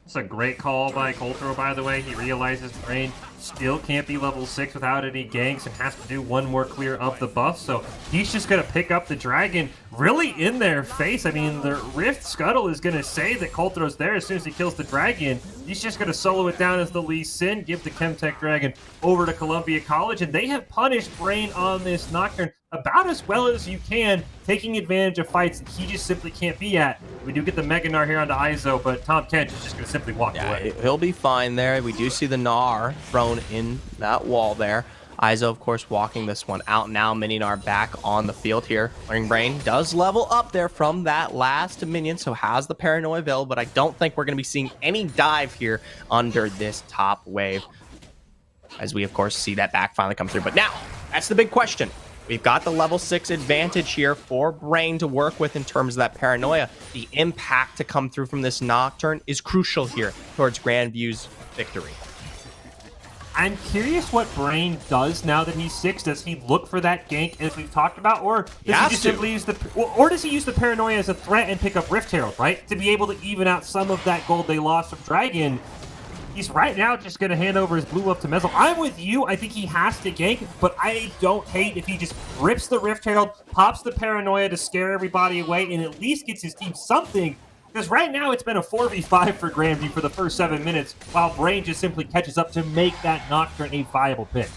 It's a great call by Colthro, by the way. He realizes Brain still can't be level 6 without any ganks and has to do one more clear of the buff, so he's just going to pick up the dragon really in their face. I mean, the Rift Scuttle is going to say that Colthro's there as soon as he kills the dragon. He's just going to solo it down as the Lee Sin, give the Chemtech Dragon over to Columbia College, and they have punished Brain on this Nocturne about as well as you can, taking advantage of fights that he just simply can't be at. We do get the Mega Gnar here onto Izo, but Tom Kent is just going to simply walk away. He'll be fine there. We do see the Gnar thrown in that wall there. Izo, of course, walking this one out now. Mini-Gnar back on the field here. Learning Brain does level up there from that last minion, so has the Paranoia available, but I don't think we're going to be seeing any dive here under this top wave, as we, of course, see that back finally come through. But now, that's the big question. We've got the level 6 advantage here for Brain to work with in terms of that Paranoia. The impact to come through from this Nocturne is crucial here towards Grandview's victory. I'm curious what Brain does now that he's 6. Does he look for that gank as we've talked about, or does he just simply use the, or does he use the Paranoia as a threat and pick up Rift Herald, right? To be able to even out some of that gold they lost from Dragon. He's right now just going to hand over his blue up to Meslo. I'm with you. I think he has to gank, but I don't hate if he just rips the Rift Herald, pops the Paranoia to scare everybody away, and at least gets his team something. Because right now it's been a 4v5 for Grandview for the first 7 minutes, while Brain just simply catches up to make that Nocturne a viable pick.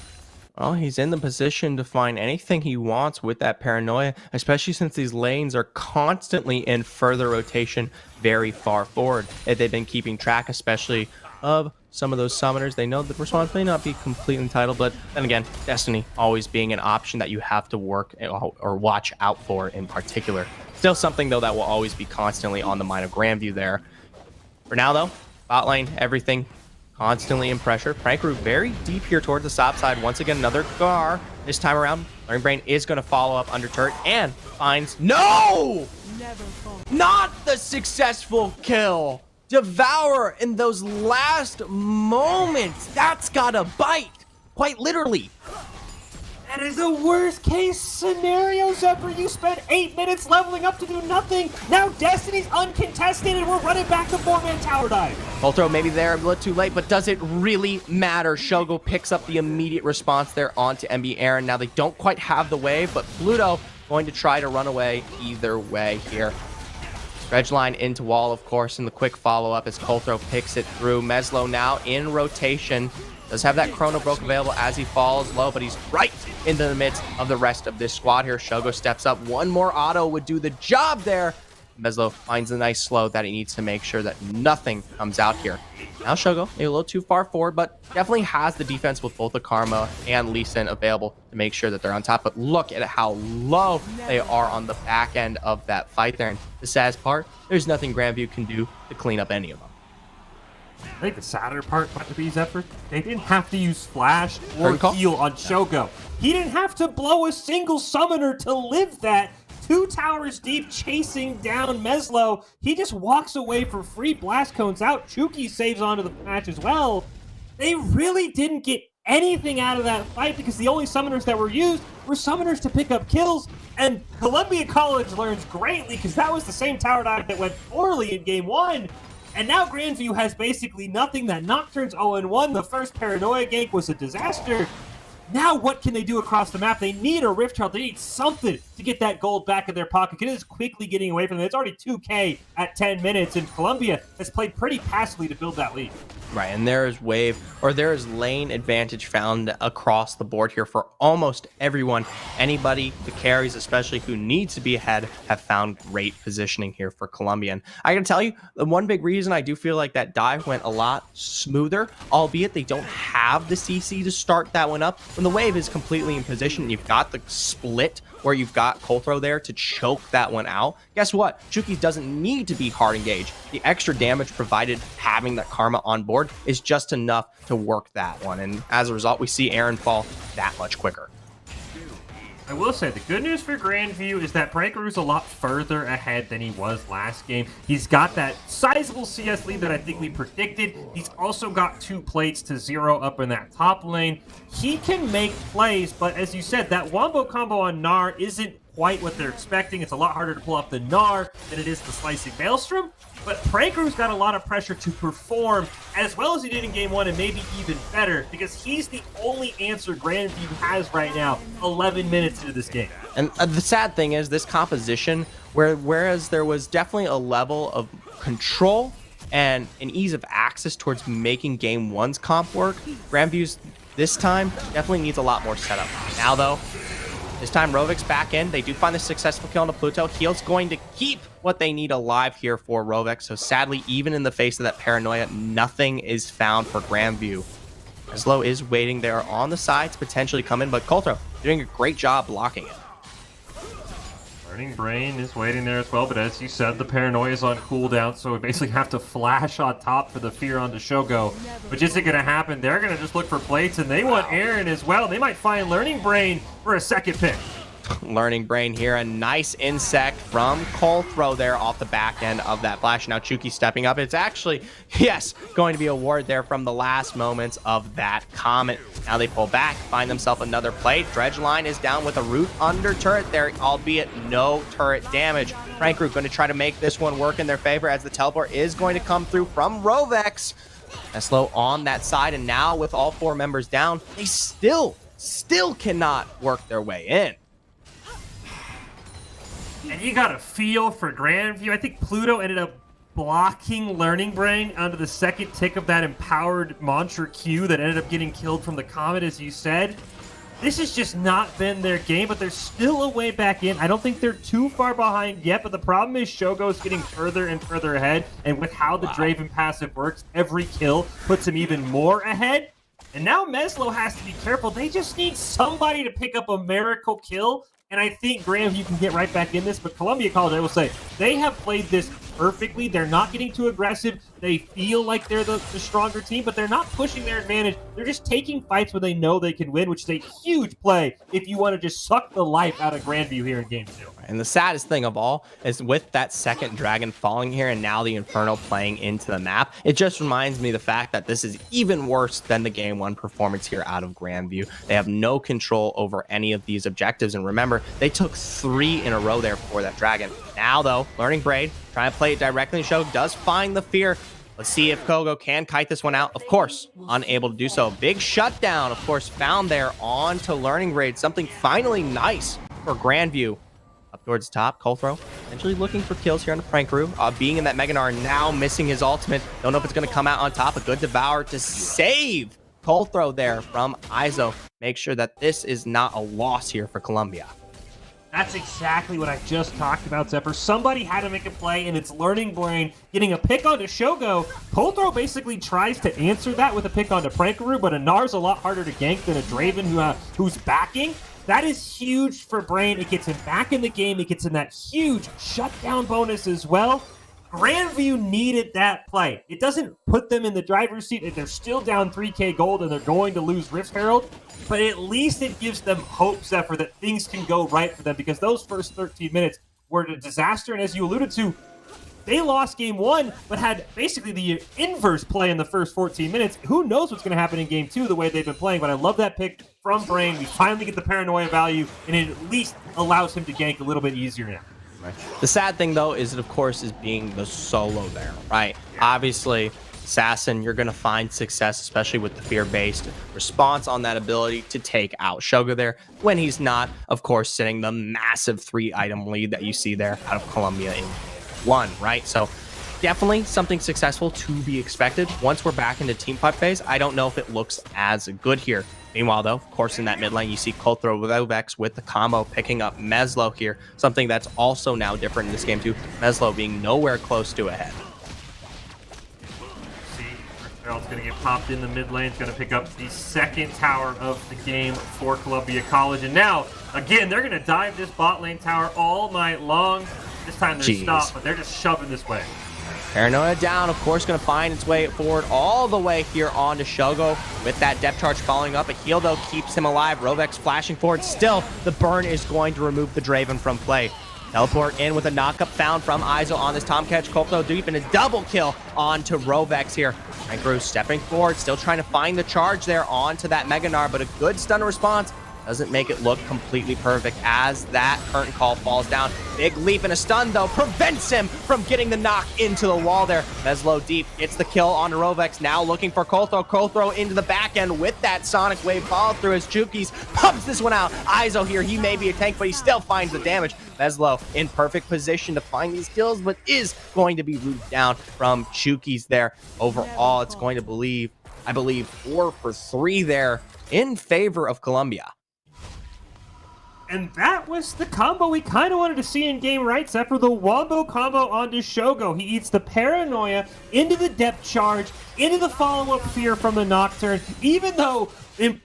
Well, he's in the position to find anything he wants with that Paranoia, especially since these lanes are constantly in further rotation very far forward. If they've been keeping track, especially of some of those summoners, they know the response may not be completely entitled, but then again, Destiny always being an option that you have to work or watch out for in particular. Still something, though, that will always be constantly on the mind of Grandview there. For now, though, bot lane, everything constantly in pressure. Prankroot very deep here towards the top side. Once again, another Gar. This time around, Learning Brain is going to follow up under turret and finds... No! Not the successful kill! Devour in those last moments. That's gotta bite. Quite literally. That is the worst case scenario, Zephyr. You spent 8 minutes leveling up to do nothing. Now Destiny's uncontested and we're running back to 4-man tower dive. Ultro maybe there a little too late, but does it really matter? Shogo picks up the immediate response there onto MB Aaron. Now they don't quite have the wave, but Pluto going to try to run away either way here. Ledgeline into wall, of course, and the quick follow-up as Colthro picks it through. Meslo now in rotation. Does have that Chrono Broke available as he falls low, but he's right into the midst of the rest of this squad here. Shogo steps up. One more auto would do the job there. Meslo finds a nice slow that he needs to make sure that nothing comes out here. Now Shogo, maybe a little too far forward, but definitely has the defense with both the Karma and Lee Sin available to make sure that they're on top. But look at how low they are on the back end of that fight there. And the saddest part, there's nothing Grandview can do to clean up any of them. I think the sadder part about the Bees effort, they didn't have to use Flash or heal on Shogo. He didn't have to blow a single summoner to live that. 2 towers deep chasing down Meslo. He just walks away for free. Blast cones out. Chuki saves onto the match as well. They really didn't get anything out of that fight because the only summoners that were used were summoners to pick up kills. And Columbia College learns greatly because that was the same tower dive that went poorly in game 1. And now Grandview has basically nothing. That Nocturne's 0-1. The first Paranoia gank was a disaster. Now what can they do across the map? They need a Rift Herald. They need something to get that gold back in their pocket. It is quickly getting away from them. It's already 2K at 10 minutes, and Columbia has played pretty passively to build that lead. Right, and there is lane advantage found across the board here for almost everyone. Anybody, the carries especially, who needs to be ahead, have found great positioning here for Columbia. And I gotta tell you, the one big reason I do feel like that dive went a lot smoother, albeit they don't have the CC to start that one up. When the wave is completely in position, you've got the split where you've got Colthrow there to choke that one out. Guess what? Chuki doesn't need to be hard engaged. The extra damage provided having that Karma on board is just enough to work that one. And as a result, we see Aaron fall that much quicker. I will say, the good news for Grandview is that Breakeroo's a lot further ahead than he was last game. He's got that sizable CS lead that I think we predicted. He's also got 2 plates to 0 up in that top lane. He can make plays, but as you said, that wombo combo on Gnar isn't quite what they're expecting. It's a lot harder to pull off the Gnar than it is the Slicing Maelstrom. But Prankroo's got a lot of pressure to perform as well as he did in Game 1, and maybe even better, because he's the only answer Grandview has right now, 11 minutes into this game. And the sad thing is, this composition, whereas there was definitely a level of control and an ease of access towards making Game 1's comp work, Grandview's this time definitely needs a lot more setup. Now, though, this time, Rovik's back in. They do find the successful kill on the Pluto. Heal's going to keep what they need alive here for Rovik. So sadly, even in the face of that paranoia, nothing is found for Grandview. Eslo is waiting there on the side to potentially come in, but Colthrow doing a great job blocking it. Burning Brain is waiting there as well, but as you said, the paranoia is on cooldown, so we basically have to flash on top for the fear onto Shogo, which isn't going to happen. They're going to just look for plates, and they want Aaron as well. They might find Learning Brain for a second pick. Learning Brain here, a nice insect from Colthrow there off the back end of that flash. Now Chuki stepping up. It's actually, yes, going to be a ward there from the last moments of that Comet. Now they pull back, find themselves another plate. Dredgeline is down with a root under turret there, albeit no turret damage. Frankroof going to try to make this one work in their favor as the teleport is going to come through from Rovex. Eslo on that side, and now with all 4 members down, they still cannot work their way in. And you got a feel for Grandview. I think Pluto ended up blocking Learning Brain onto the second tick of that empowered Mantra Q that ended up getting killed from the Comet, as you said. This has just not been their game, but they're still a way back in. I don't think they're too far behind yet, but the problem is Shogo's getting further and further ahead, and with how the Draven passive works, every kill puts him even more ahead. And now Meslo has to be careful. They just need somebody to pick up a miracle kill. And I think Grandview can get right back in this, but Columbia College, I will say, they have played this perfectly. They're not getting too aggressive. They feel like they're the stronger team, but they're not pushing their advantage. They're just taking fights where they know they can win, which is a huge play if you want to just suck the life out of Grandview here in Game 2. And the saddest thing of all is with that second dragon falling here and now the Inferno playing into the map, it just reminds me of the fact that this is even worse than the Game 1 performance here out of Grandview. They have no control over any of these objectives. And remember, they took 3 in a row there for that dragon. Now, though, Learning Braid, trying to play it directly in Show, does find the fear. Let's see if Kogo can kite this one out. Of course, unable to do so. Big shutdown, of course, found there onto Learning Braid. Something finally nice for Grandview. Up towards the top, Colthrow essentially looking for kills here on the Prank Crew. Being in that Meganar, now missing his ultimate. Don't know if it's going to come out on top. A good Devour to save Colthrow there from Izo. Make sure that this is not a loss here for Columbia. That's exactly what I just talked about, Zephyr. Somebody had to make a play, and it's Learning Brain getting a pick onto Shogo. Colthrow basically tries to answer that with a pick onto Prankaroo, but a Nar's a lot harder to gank than a Draven who's backing. That is huge for Brain. It gets him back in the game. It gets him that huge shutdown bonus as well. Grandview needed that play. It doesn't put them in the driver's seat. They're still down 3k gold, and they're going to lose Rift Herald. But at least it gives them hope, Zephyr, that things can go right for them, because those first 13 minutes were a disaster. And as you alluded to, they lost Game 1, but had basically the inverse play in the first 14 minutes. Who knows what's going to happen in Game 2 the way they've been playing, but I love that pick from Brain. We finally get the paranoia value, and it at least allows him to gank a little bit easier now. Right. The sad thing, though, is it, of course, is being the solo there, right? Obviously, Assassin, you're going to find success, especially with the fear-based response on that ability to take out Shogo there, when he's not, of course, sitting the massive 3-item lead that you see there out of Columbia in 1, right? So definitely something successful to be expected. Once we're back into team fight phase, I don't know if it looks as good here. Meanwhile, though, of course, in that mid lane, you see Colthro with Rovex with the combo picking up Meslo here. Something that's also now different in this game, too. Meslo being nowhere close to ahead. Gerald's going to get popped in the mid lane. It's going to pick up the second tower of the game for Columbia College. And now, again, they're going to dive this bot lane tower all night long. This time they're stopped, but they're just shoving this way. Paranoia down, of course, going to find its way forward all the way here onto Shogo with that depth charge following up. A heal, though, keeps him alive. Rovex flashing forward. Still, the burn is going to remove the Draven from play. Teleport in with a knockup found from Iso on this Tomcatch. Colthro deep and a double kill onto Rovex here. Rankru stepping forward, still trying to find the charge there onto that Meganar, but a good stun response doesn't make it look completely perfect as that curtain call falls down. Big leap and a stun, though, prevents him from getting the knock into the wall there. Meslo deep gets the kill onto Rovex, now looking for Colthro. Colthro into the back end with that Sonic Wave follow through his Chukis. Pumps this one out. Iso here, he may be a tank, but he still finds the damage. Meslo in perfect position to find these kills, but is going to be rooted down from Chukis there. Overall, it's going to I believe 4 for 3 there in favor of Columbia. And that was the combo we kind of wanted to see in game, right? Except for the Wombo combo onto Shogo. He eats the Paranoia into the depth charge, into the follow-up fear from the Nocturne. Even though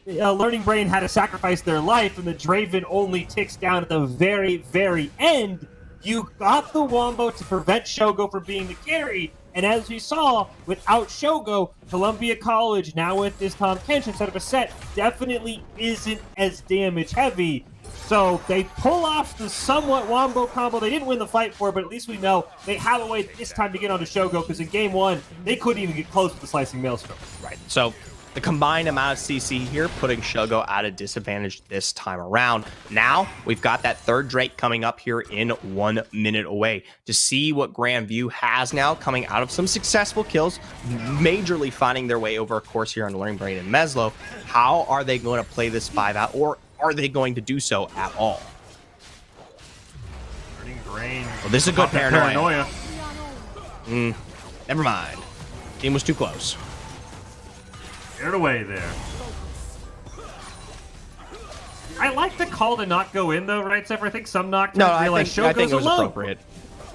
Learning Brain had to sacrifice their life and the Draven only ticks down at the very, very end, you got the Wombo to prevent Shogo from being the carry. And as we saw, without Shogo, Columbia College, now with this Tom Kench instead of a set, definitely isn't as damage heavy. So they pull off the somewhat Wombo combo. They didn't win the fight for it, but at least we know they have a way this time to get onto Shogo, because in game 1, they couldn't even get close to the Slicing Maelstrom. Right. So the combined amount of CC here putting Shogo at a disadvantage this time around. Now we've got that third Drake coming up here in 1 minute away to see what Grandview has now coming out of some successful kills, majorly finding their way over a course here on Learning Brain and Meslo. How are they going to play this 5 out, or are they going to do so at all? Well, this is a good Paranoia. Never mind. Team was too close. Get it away there. I like the call to not go in, though, right, Zephyr? I think some Nocturnes realize I think it was alone. appropriate.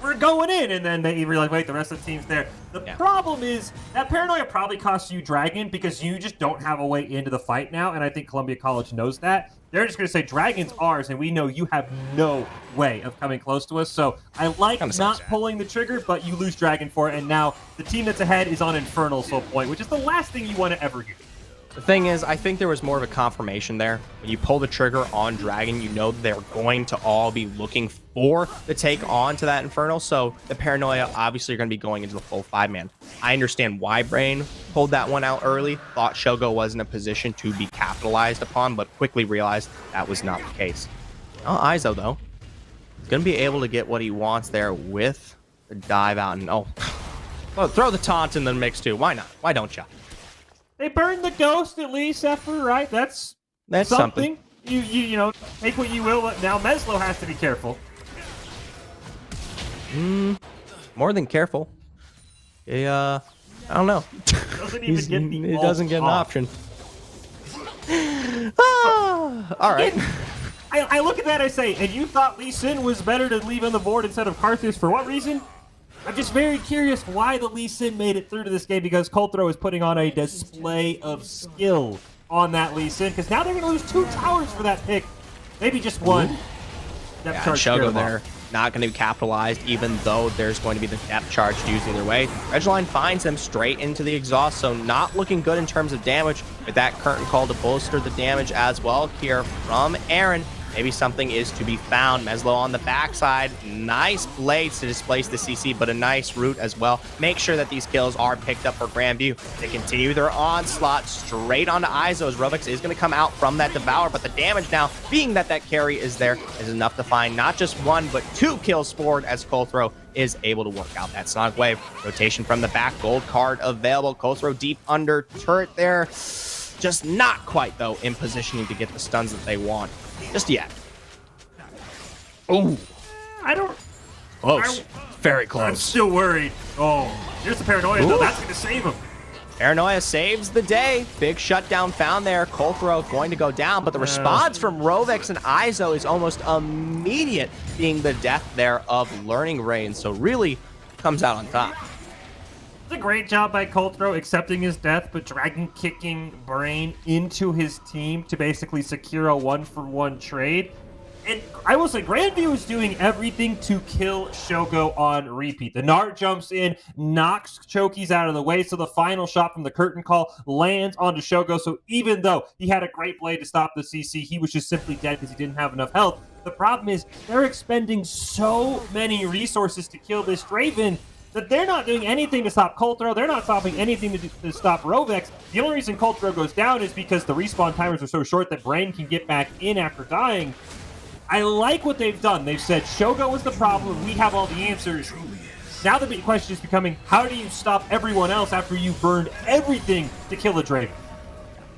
We're going in, and then they realize, wait, the rest of the team's there. The problem is that Paranoia probably costs you Dragon because you just don't have a way into the fight now, and I think Columbia College knows that. They're just going to say, Dragon's ours, and we know you have no way of coming close to us. So I like not pulling the trigger, but you lose Dragon for it, and now the team that's ahead is on Infernal Soul Point, which is the last thing you want to ever hear. The thing is, I think there was more of a confirmation there. When you pull the trigger on Dragon, you know they're going to all be looking for the take on to that Infernal. So the Paranoia, obviously, are going to be going into the full 5-man. I understand why Brain pulled that one out early. Thought Shogo was in a position to be capitalized upon, but quickly realized that was not the case. Oh, Iso, though, is going to be able to get what he wants there with the dive out. And, well, throw the taunt in the mix, too. Why not? Why don't you? They burned the ghost at least, Zephyr, right? That's something. You know, take what you will. Now Meslo has to be careful. More than careful. I don't know. He doesn't get an option. All right. I look at that, I say, and you thought Lee Sin was better to leave on the board instead of Karthus for what reason? I'm just very curious why the Lee Sin made it through to this game, because Colthro is putting on a display of skill on that Lee Sin, because now they're going to lose 2 towers for that pick. Maybe just 1. Yeah, Shogo there, not going to be capitalized, even though there's going to be the depth charge used either way. Regiline finds him straight into the exhaust, so not looking good in terms of damage, with that curtain call to bolster the damage as well here from Aaron. Maybe something is to be found. Meslo on the backside. Nice blades to displace the CC, but a nice route as well. Make sure that these kills are picked up for Grandview. They continue their onslaught straight onto Iso as Rovex is going to come out from that Devour, but the damage now, being that that carry is there, is enough to find not just 1, but 2 kills forward as Colthro is able to work out that Sonic Wave. Rotation from the back, gold card available. Colthro deep under turret there. Just not quite, though, in positioning to get the stuns that they want. Just yet. Oh, Close. Very I'm close. still worried. Oh, here's the paranoia, though. That's going to save him. Paranoia saves the day. Big shutdown found there. Colthrow going to go down, but the response from Rovex and Izo is almost immediate, being the death there of Learning Rain. So really comes out on top. It's a great job by Colthrow accepting his death, but dragon kicking Brain into his team to basically secure a 1-for-1 trade. And I will say, Grandview is doing everything to kill Shogo on repeat. The Nart jumps in, knocks Chokies out of the way, so the final shot from the curtain call lands onto Shogo. So even though he had a great blade to stop the CC, he was just simply dead because he didn't have enough health. The problem is they're expending so many resources to kill this Draven that they're not doing anything to stop Colthrow. They're not stopping anything to stop Rovex. The only reason Colthrow goes down is because the respawn timers are so short that Brain can get back in after dying. I like what they've done. They've said, Shogo was the problem. We have all the answers. Now the big question is becoming, how do you stop everyone else after you've burned everything to kill a Draven?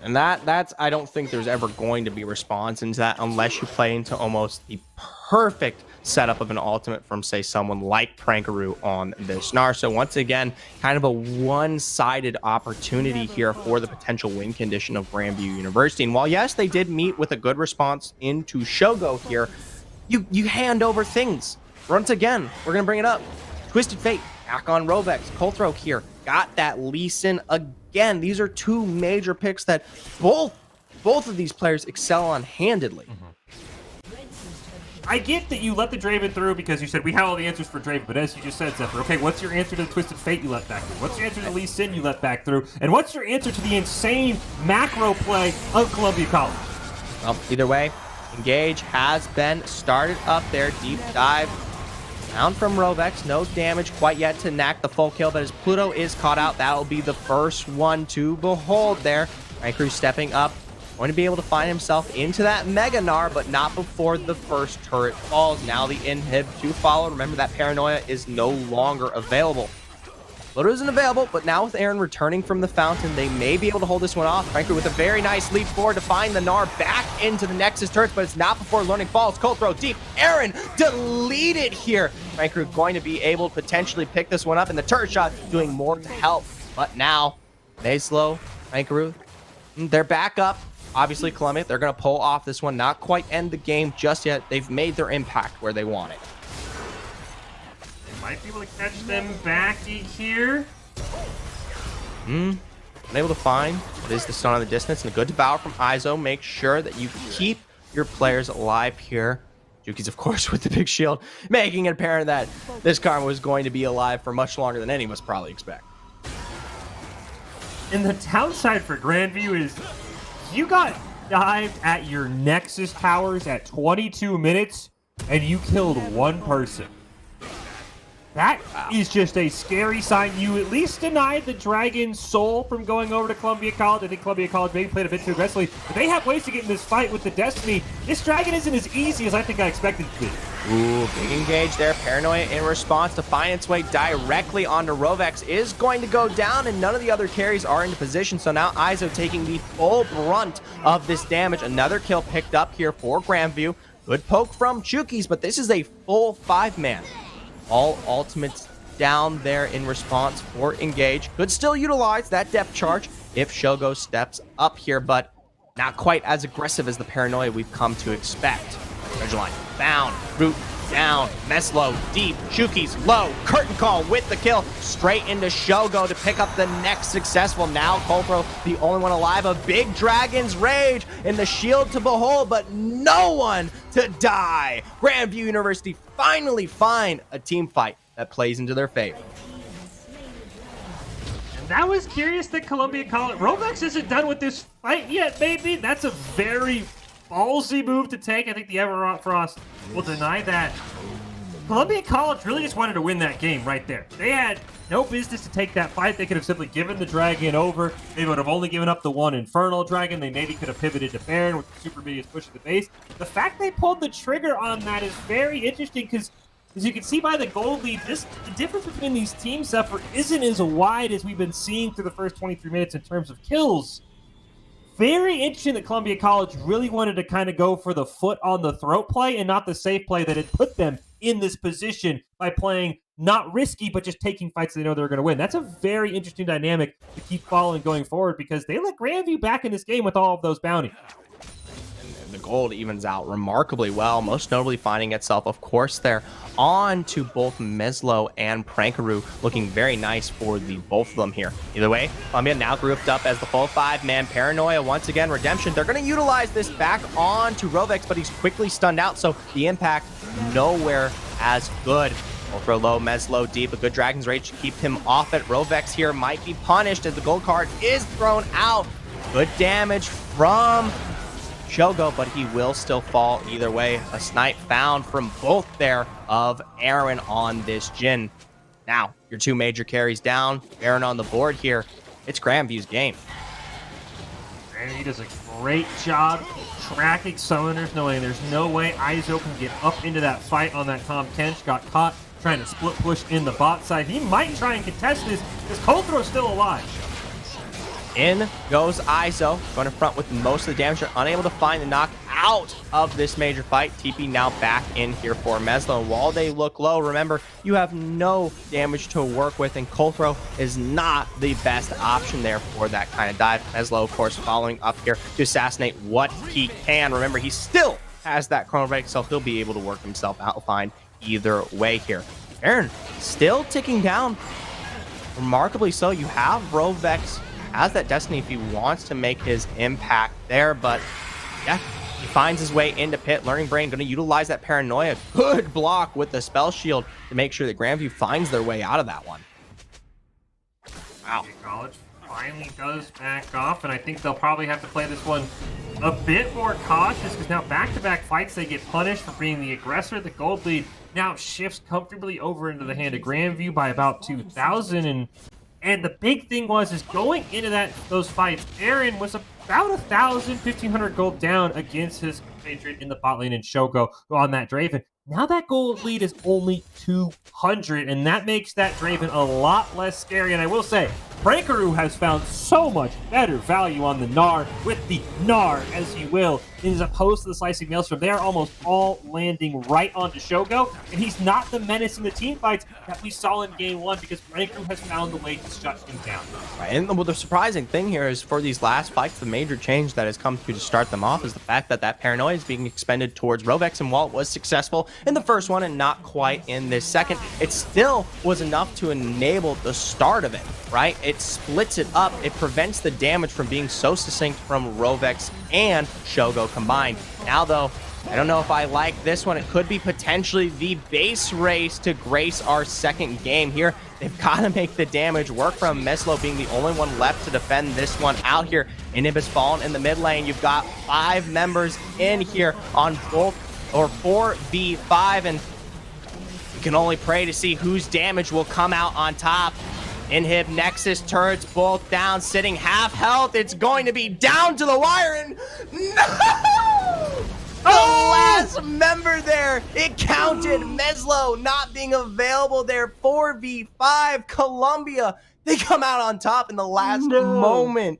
And that's, I don't think there's ever going to be response into that unless you play into almost the perfect setup of an ultimate from, say, someone like Prankaroo on this Gnar. So once again, kind of a one-sided opportunity here for the potential win condition of Grandview University. And while, yes, they did meet with a good response into Shogo here, you hand over things. Once again, we're going to bring it up. Twisted Fate, back on Rovex. Colthrow here, got that Lee Sin again. These are two major picks that both of these players excel on handedly. I get that you let the Draven through because you said we have all the answers for Draven, but as you just said, Zephyr, okay, what's your answer to the Twisted Fate you let back through? What's your answer to Lee Sin you let back through? And what's your answer to the insane macro play of Columbia College? Well, either way, Engage has been started up there. Deep dive down from Rovex. No damage quite yet to NECC. The full kill, but as Pluto is caught out, that will be the first one to behold there. Prankaroo stepping up. Going to be able to find himself into that Mega Gnar, but not before the first turret falls. Now the inhib to follow. Remember that Paranoia is no longer available. Pluto isn't available, but now with Aaron returning from the fountain, they may be able to hold this one off. Prankaroo with a very nice leap forward to find the Gnar back into the Nexus turrets, but it's not before Learning falls. Colthrow deep. Aaron deleted here. Prankaroo going to be able to potentially pick this one up, and the turret shot doing more to help. But now, Maeslow, Prankaroo, they're back up. Obviously, Columbia, they're going to pull off this one. Not quite end the game just yet. They've made their impact where they want it. They might be able to catch them back here. Unable to find what is the stun on the distance, and a good devour from Izo. Make sure that you keep your players alive here. Juki's, of course, with the big shield, making it apparent that this Karma was going to be alive for much longer than any of us probably expect. And the downside for Grandview is you got dived at your Nexus towers at 22 minutes, and you killed one person. That is just a scary sign. You at least denied the Dragon's soul from going over to Columbia College. I think Columbia College maybe played a bit too aggressively, but they have ways to get in this fight with the Destiny. This Dragon isn't as easy as I think I expected it to be. Ooh, big engage there. Paranoia in response to find its way directly onto Rovex is going to go down, and none of the other carries are into position. So now Izo taking the full brunt of this damage. Another kill picked up here for Grandview. Good poke from Chukis, but this is a full 5-man. All ultimates down there in response for Engage. Could still utilize that depth charge if Shogo steps up here, but not quite as aggressive as the Paranoia we've come to expect. Treasure line found, root down, Meslo deep, Shuki's low, curtain call with the kill, straight into Shogo to pick up the next successful. Now Colthrow, the only one alive, a big Dragon's Rage and the shield to behold, but no one to die. Grandview University finally find a team fight that plays into their favor. That was curious that Columbia College... Rovex isn't done with this fight yet, baby. That's a very ballsy move to take. I think the Everfrost will deny that. Columbia College really just wanted to win that game right there. They had no business to take that fight. They could have simply given the Dragon over. They would have only given up the one Infernal Dragon. They maybe could have pivoted to Baron with the Super Minions pushing the base. The fact they pulled the trigger on that is very interesting because, as you can see by the gold lead, the difference between these teams, Zephyr, isn't as wide as we've been seeing through the first 23 minutes in terms of kills. Very interesting that Columbia College really wanted to kind of go for the foot on the throat play and not the safe play that had put them in this position by playing not risky, but just taking fights they know they're going to win. That's a very interesting dynamic to keep following going forward because they let Grandview back in this game with all of those bounties. The gold evens out remarkably well, most notably finding itself, of course, there on to both Meslo and Prankaroo, looking very nice for the both of them here. Either way, Columbia now grouped up as the full 5-man Paranoia. Once again, Redemption, they're going to utilize this back on to Rovex, but he's quickly stunned out, so the impact nowhere as good. Ultra low, Meslo deep, a good Dragon's Rage to keep him off it. Rovex here might be punished as the gold card is thrown out. Good damage from Shogo, but he will still fall either way. A snipe found from both there of Aaron on this Jhin. Now, your two major carries down. Aaron on the board here. It's Grandview's game. And he does a great job tracking summoners, knowing there's no way Izo can get up into that fight on that Tom Kench. Got caught trying to split push in the bot side. He might try and contest this because Coldthrow's still alive. In goes Izo, going to front with most of the damage. They're unable to find the knock out of this major fight. TP now back in here for Meslo. And while they look low, remember, you have no damage to work with, and Coldthrow is not the best option there for that kind of dive. Meslo, of course, following up here to assassinate what he can. Remember, he still has that chrono break, so he'll be able to work himself out fine either way here. Aaron still ticking down. Remarkably so. You have Rovex has that destiny if he wants to make his impact there, but yeah, he finds his way into pit. Learning Brain going to utilize that Paranoia. Good block with the spell shield to make sure that Grandview finds their way out of that one. Wow. College finally does back off, and I think they'll probably have to play this one a bit more cautious because now back-to-back fights they get punished for being the aggressor. The gold lead now shifts comfortably over into the hand of Grandview by about 2,000, and the big thing is going into those fights, Aaron was about 1,000, 1,500 gold down against his compatriot in the bot lane in Shogo on that Draven. Now that gold lead is only 200, and that makes that Draven a lot less scary. And I will say, Prankaroo has found so much better value on the Gnar with the Gnar, as you will, as opposed to the Slicing Maelstrom. They are almost all landing right onto Shogo, and he's not the menace in the team fights that we saw in Game 1 because Prankaroo has found a way to shut him down. Right. And the surprising thing here is for these last fights, the major change that has come through to start them off is the fact that that Paranoia is being expended towards Rovex, and while it was successful in the first one and not quite in this second, it still was enough to enable the start of it, right? It splits it up. It prevents the damage from being so succinct from Rovex and Shogo combined. Now, though, I don't know if I like this one. It could be potentially the base race to grace our second game here. They've got to make the damage work from Meslo being the only one left to defend this one out here. Inhib has fallen in the mid lane. You've got 5 members in here on both, or 4v5, and you can only pray to see whose damage will come out on top. Inhib, Nexus, turrets both down, sitting half health. It's going to be down to the wire, and no! The last member there, it counted. Meslo not being available there. 4v5, Columbia. They come out on top in the last moment.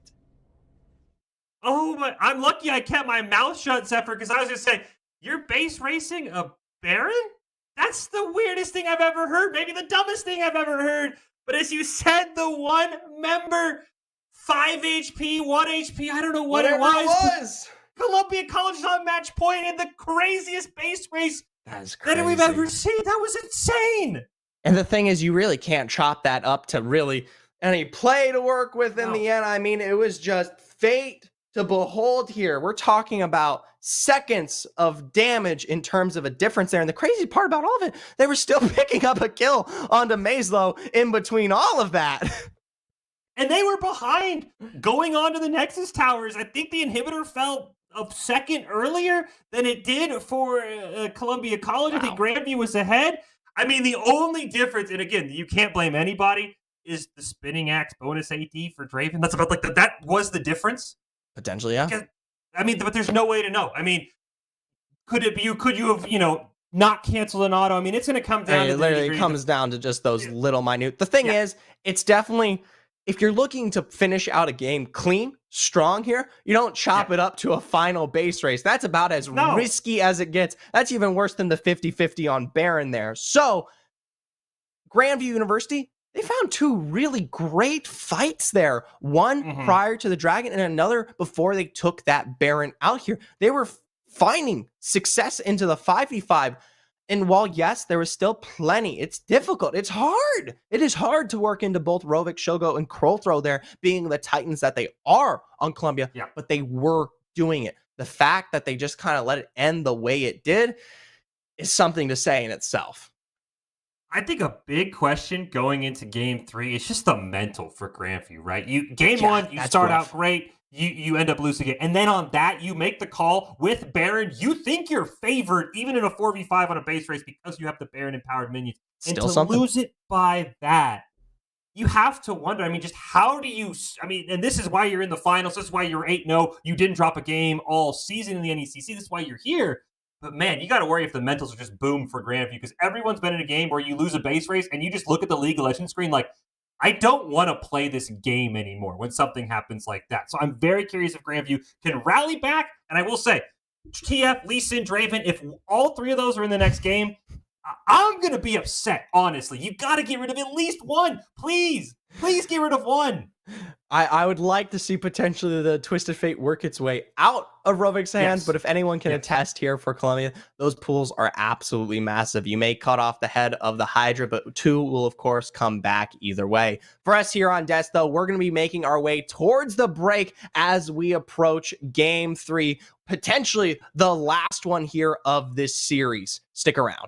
Oh my, I'm lucky I kept my mouth shut, Zephyr, because I was going to say, you're base racing a Baron? That's the weirdest thing I've ever heard. Maybe the dumbest thing I've ever heard. But as you said, the one member, 5 HP, 1 HP, I don't know what it was. Columbia College is on match point in the craziest base race that we've ever seen. That was insane. And the thing is, you really can't chop that up to really any play to work with in the end. I mean, it was just fate to behold here. We're talking about seconds of damage in terms of a difference there. And the crazy part about all of it, they were still picking up a kill onto Meslo in between all of that. And they were behind going on to the Nexus towers. I think the inhibitor fell a second earlier than it did for Columbia College. Wow. I think Grandview was ahead. I mean, the only difference, and again, you can't blame anybody, is the spinning axe bonus AD for Draven. That's about like that was the difference. Potentially, yeah. Because, I mean, but there's no way to know. I mean, could you have, not canceled an auto? I mean, it's going to come down to it literally comes down to just those little minute. The thing is, it's definitely if you're looking to finish out a game clean, strong here, you don't chop it up to a final base race. That's about as risky as it gets. That's even worse than the 50-50 on Baron there. So Grandview University, they found two really great fights there. One prior to the Dragon and another before they took that Baron out here. They were finding success into the 5v5. And while, yes, there was still plenty, it's difficult. It's hard. It is hard to work into both Rovik, Shogo, and Krolthrow there being the Titans that they are on Columbia, but they were doing it. The fact that they just kind of let it end the way it did is something to say in itself. I think a big question going into game 3 is just the mental for Grandview, right? Game 1, you start out great. You end up losing it. And then on that, you make the call with Baron. You think you're favored even in a 4v5 on a base race because you have the Baron empowered minions. Still and to something. lose it by that, you have to wonder, just how do you, and this is why you're in the finals. This is why you're 8-0. You didn't drop a game all season in the NECC. This is why you're here. But man, you got to worry if the mentals are just boom for Grandview, because everyone's been in a game where you lose a base race and you just look at the League of Legends screen like, I don't want to play this game anymore when something happens like that. So I'm very curious if Grandview can rally back. And I will say, TF, Lee Sin, Draven, if all three of those are in the next game, I'm going to be upset, honestly. You got to get rid of at least one. Please get rid of one. I would like to see potentially the Twisted Fate work its way out of Rovik's hands, but if anyone can attest here for Columbia, those pools are absolutely massive. You may cut off the head of the Hydra, but two will, of course, come back either way. For us here on Des, though, we're going to be making our way towards the break as we approach Game 3, potentially the last one here of this series. Stick around.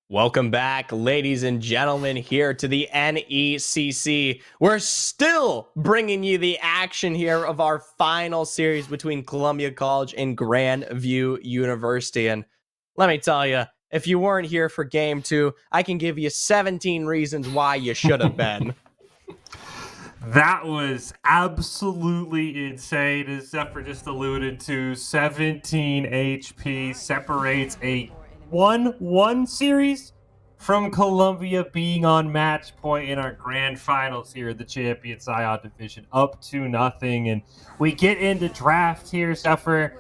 Welcome back, ladies and gentlemen, here to the NECC. We're still bringing you the action here of our final series between Columbia College and Grandview University. And let me tell you, if you weren't here for game 2, I can give you 17 reasons why you should have been. That was absolutely insane, as Zephyr just alluded to. 17 HP separates a 1-1 series from Columbia being on match point in our grand finals here at the Champion Scion Division, up to nothing. And we get into draft here, Zephyr.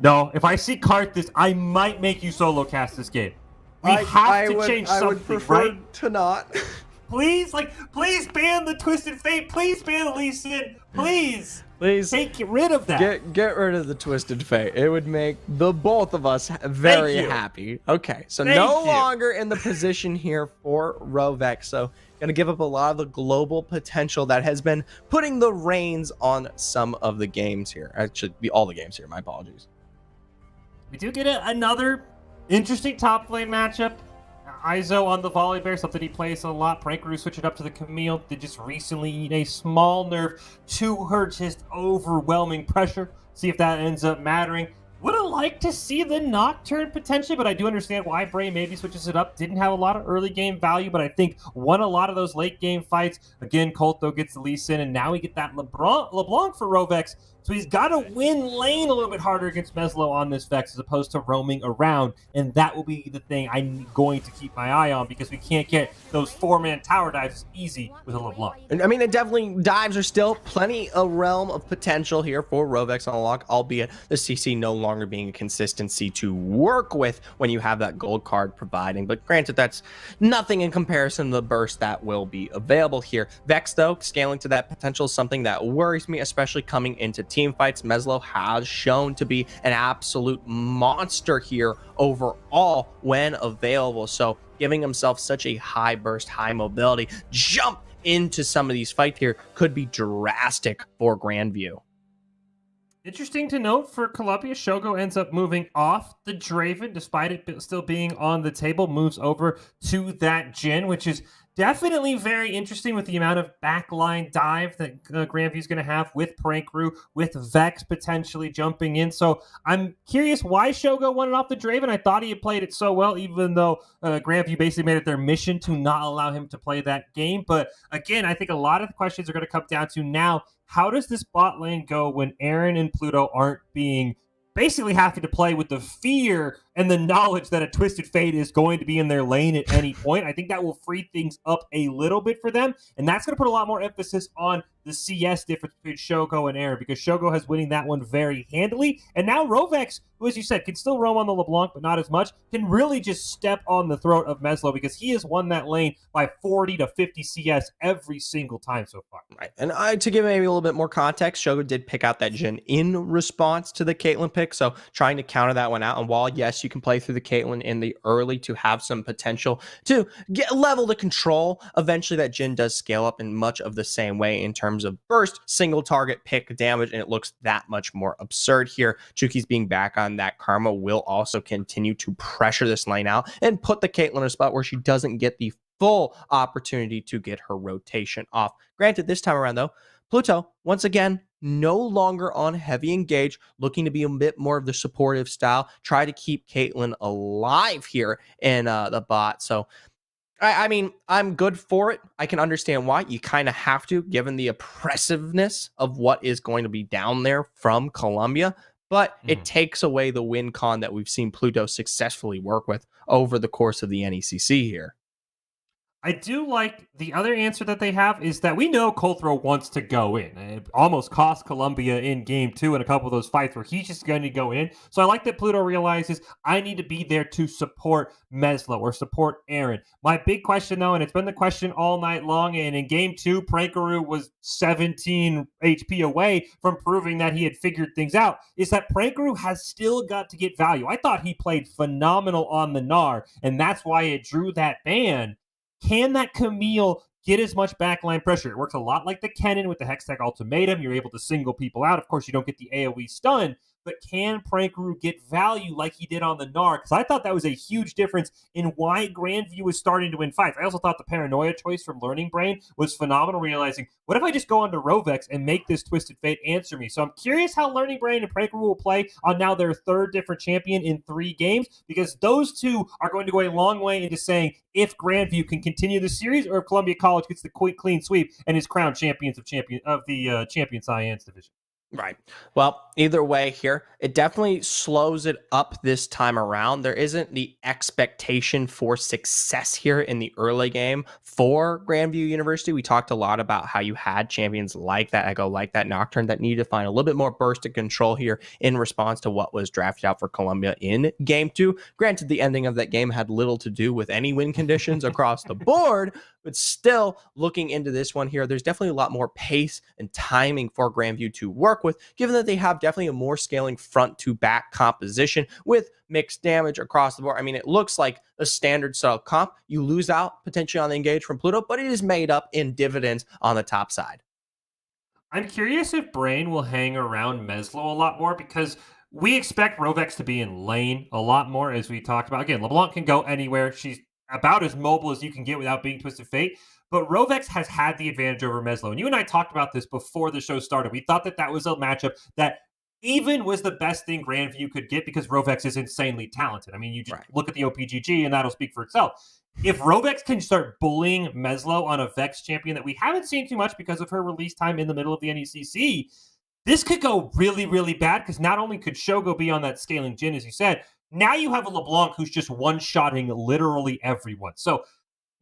No, if I see Karthus, I might make you solo cast this game. We have to change something, I would prefer right? to not. Please, please ban the Twisted Fate. Please ban the Lee Sin. Please. Please take rid of that. Get rid of the Twisted Fate. It would make the both of us very happy. Okay, so no longer in the position here for Rovex. So gonna give up a lot of the global potential that has been putting the reins on some of the games here. Actually, all the games here. My apologies. We do get another interesting top lane matchup. Izo on the Volley Bear, something he plays a lot. Prankaroo switching up to the Camille. Did just recently eat a small nerf to her just overwhelming pressure. See if that ends up mattering. Would have liked to see the Nocturne potentially, but I do understand why Bray maybe switches it up. Didn't have a lot of early game value, but I think won a lot of those late game fights. Again, Colt though gets the Lee Sin, and now we get that LeBlanc for Rovex. So he's got to win lane a little bit harder against Meslo on this Vex as opposed to roaming around. And that will be the thing I'm going to keep my eye on, because we can't get those 4-man tower dives easy with a LeBlanc. And I mean, it definitely, dives are still plenty a realm of potential here for Rovex on the lock, albeit the CC no longer being a consistency to work with when you have that gold card providing. But granted, that's nothing in comparison to the burst that will be available here. Vex, though, scaling to that potential is something that worries me, especially coming into team fights. Meslo has shown to be an absolute monster here overall when available, so giving himself such a high burst, high mobility jump into some of these fights here could be drastic for Grandview. Interesting to note for Columbia, Shogo ends up moving off the Draven, despite it still being on the table, moves over to that Jhin, which is definitely very interesting with the amount of backline dive that Grandview's going to have with Prankaroo, with Vex potentially jumping in. So I'm curious why Shogo won it off the Draven. I thought he had played it so well, even though Grandview basically made it their mission to not allow him to play that game. But again, I think a lot of the questions are going to come down to now, how does this bot lane go when Aaron and Pluto aren't being basically having to play with the fear and the knowledge that a Twisted Fate is going to be in their lane at any point? I think that will free things up a little bit for them, and that's going to put a lot more emphasis on the CS difference between Shogo and Aaron, because Shogo has winning that one very handily, and now Rovex, who, as you said, can still roam on the LeBlanc, but not as much, can really just step on the throat of Meslo, because he has won that lane by 40 to 50 CS every single time so far. Right, and to give maybe a little bit more context, Shogo did pick out that Jhin in response to the Caitlyn pick, so trying to counter that one out. And while, yes, you can play through the Caitlyn in the early to have some potential to get level to control, eventually that Jhin does scale up in much of the same way in terms of burst, single target pick damage, and it looks that much more absurd here. Chuki's being back on that Karma will also continue to pressure this lane out and put the Caitlyn in a spot where she doesn't get the full opportunity to get her rotation off. Granted, this time around though, Pluto, once again, no longer on heavy engage, looking to be a bit more of the supportive style, try to keep Caitlyn alive here in the bot. So I mean, I'm good for it. I can understand why. You kind of have to, given the oppressiveness of what is going to be down there from Columbia. But it takes away the win con that we've seen Pluto successfully work with over the course of the NECC here. I do like the other answer that they have is that we know Colthrow wants to go in. It almost cost Columbia in game 2 in a couple of those fights where he's just going to go in. So I like that Pluto realizes I need to be there to support Meslo or support Aaron. My big question though, and it's been the question all night long, and in game 2, Prankaroo was 17 HP away from proving that he had figured things out, is that Prankaroo has still got to get value. I thought he played phenomenal on the Gnar, and that's why it drew that ban. Can that Camille get as much backline pressure? It works a lot like the Kennen with the Hextech Ultimatum. You're able to single people out. Of course, you don't get the AoE stun, but can Prankaroo get value like he did on the Gnar? Because I thought that was a huge difference in why Grandview was starting to win fights. I also thought the Paranoia choice from Learning Brain was phenomenal, realizing, what if I just go onto Rovex and make this Twisted Fate answer me? So I'm curious how Learning Brain and Prankaroo will play on now their third different champion in 3 games, because those two are going to go a long way into saying if Grandview can continue the series or if Columbia College gets the clean sweep and is crowned champions of the Champion Science division. Right. Well, either way here, it definitely slows it up this time around. There isn't the expectation for success here in the early game for Grandview University. We talked a lot about how you had champions like that Echo, like that Nocturne, that needed to find a little bit more burst of control here in response to what was drafted out for Columbia in Game 2. Granted, the ending of that game had little to do with any win conditions across the board, but still, looking into this one here, there's definitely a lot more pace and timing for Grandview to work with, given that they have definitely a more scaling front to back composition with mixed damage across the board. I mean, it looks like a standard style comp. You lose out potentially on the engage from Pluto, but it is made up in dividends on the top side. I'm curious if Brain will hang around Meslo a lot more, because we expect Rovex to be in lane a lot more, as we talked about. Again, LeBlanc can go anywhere. She's about as mobile as you can get without being Twisted Fate. But Rovex has had the advantage over Meslo. And you and I talked about this before the show started. We thought that was a matchup that even was the best thing Grandview could get, because Rovex is insanely talented. I mean, you just look at the OPGG and that'll speak for itself. If Rovex can start bullying Meslo on a Vex champion that we haven't seen too much because of her release time in the middle of the NECC, this could go really, really bad, because not only could Shogo be on that scaling Jhin, as you said, now you have a LeBlanc who's just one-shotting literally everyone. So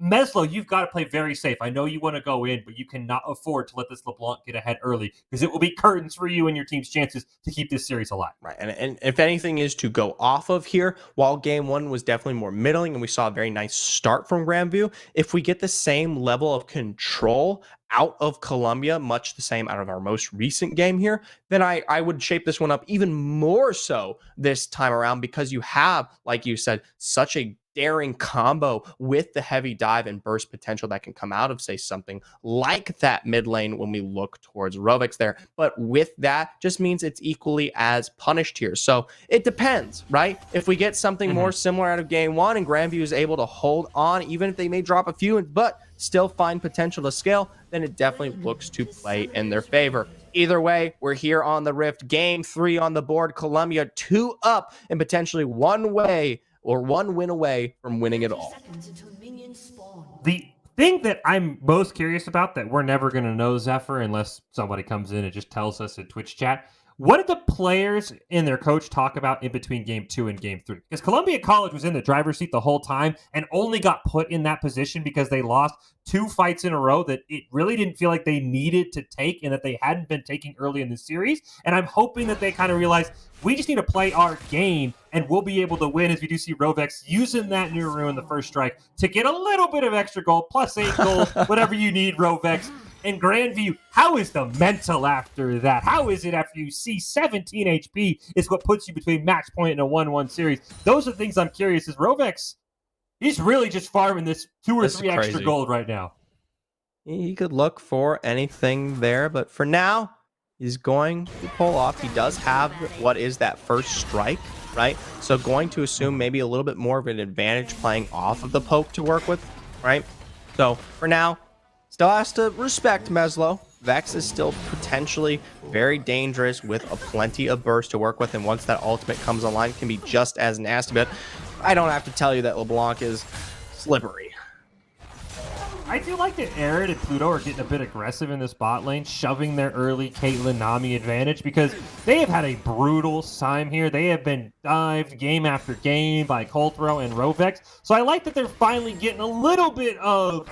Meslo, you've got to play very safe. I know you want to go in, but you cannot afford to let this LeBlanc get ahead early, because it will be curtains for you and your team's chances to keep this series alive. Right, and if anything is to go off of here, while Game 1 was definitely more middling and we saw a very nice start from Grandview, if we get the same level of control out of Columbia, much the same out of our most recent game here, then I would shape this one up even more so this time around, because you have, like you said, such a daring combo with the heavy dive and burst potential that can come out of, say, something like that mid lane when we look towards Rovex there. But with that, just means it's equally as punished here. So it depends, right? If we get something more similar out of Game 1 and Grandview is able to hold on, even if they may drop a few, but still find potential to scale, then it definitely looks to play in their favor. Either way, we're here on the Rift. Game 3 on the board. Columbia 2 up and potentially one win away from winning it all. The thing that I'm most curious about, that we're never going to know, Zephyr, unless somebody comes in and just tells us in Twitch chat, what did the players and their coach talk about in between Game 2 and Game 3? Because Columbia College was in the driver's seat the whole time and only got put in that position because they lost 2 fights in a row that it really didn't feel like they needed to take and that they hadn't been taking early in the series. And I'm hoping that they kind of realize, we just need to play our game and we'll be able to win, as we do see Rovex using that new rune in the first strike to get a little bit of extra gold, plus 8 gold, whatever you need, Rovex. And Grandview, how is the mental after that? How is it after you see 17 HP is what puts you between match point and a 1-1 series? Those are things I'm curious. Is Rovex, he's really just farming this 2 or 3 extra gold right now. He could look for anything there, but for now, he's going to pull off. He does have what is that first strike, right? So going to assume maybe a little bit more of an advantage playing off of the poke to work with, right? So for now, still has to respect Meslo. Vex is still potentially very dangerous with a plenty of burst to work with, and once that ultimate comes online, can be just as nasty. But I don't have to tell you that LeBlanc is slippery. I do like that Arid and Pluto are getting a bit aggressive in this bot lane, shoving their early Caitlyn Nami advantage, because they have had a brutal time here. They have been dived game after game by Colthrow and Rovex. So I like that they're finally getting a little bit of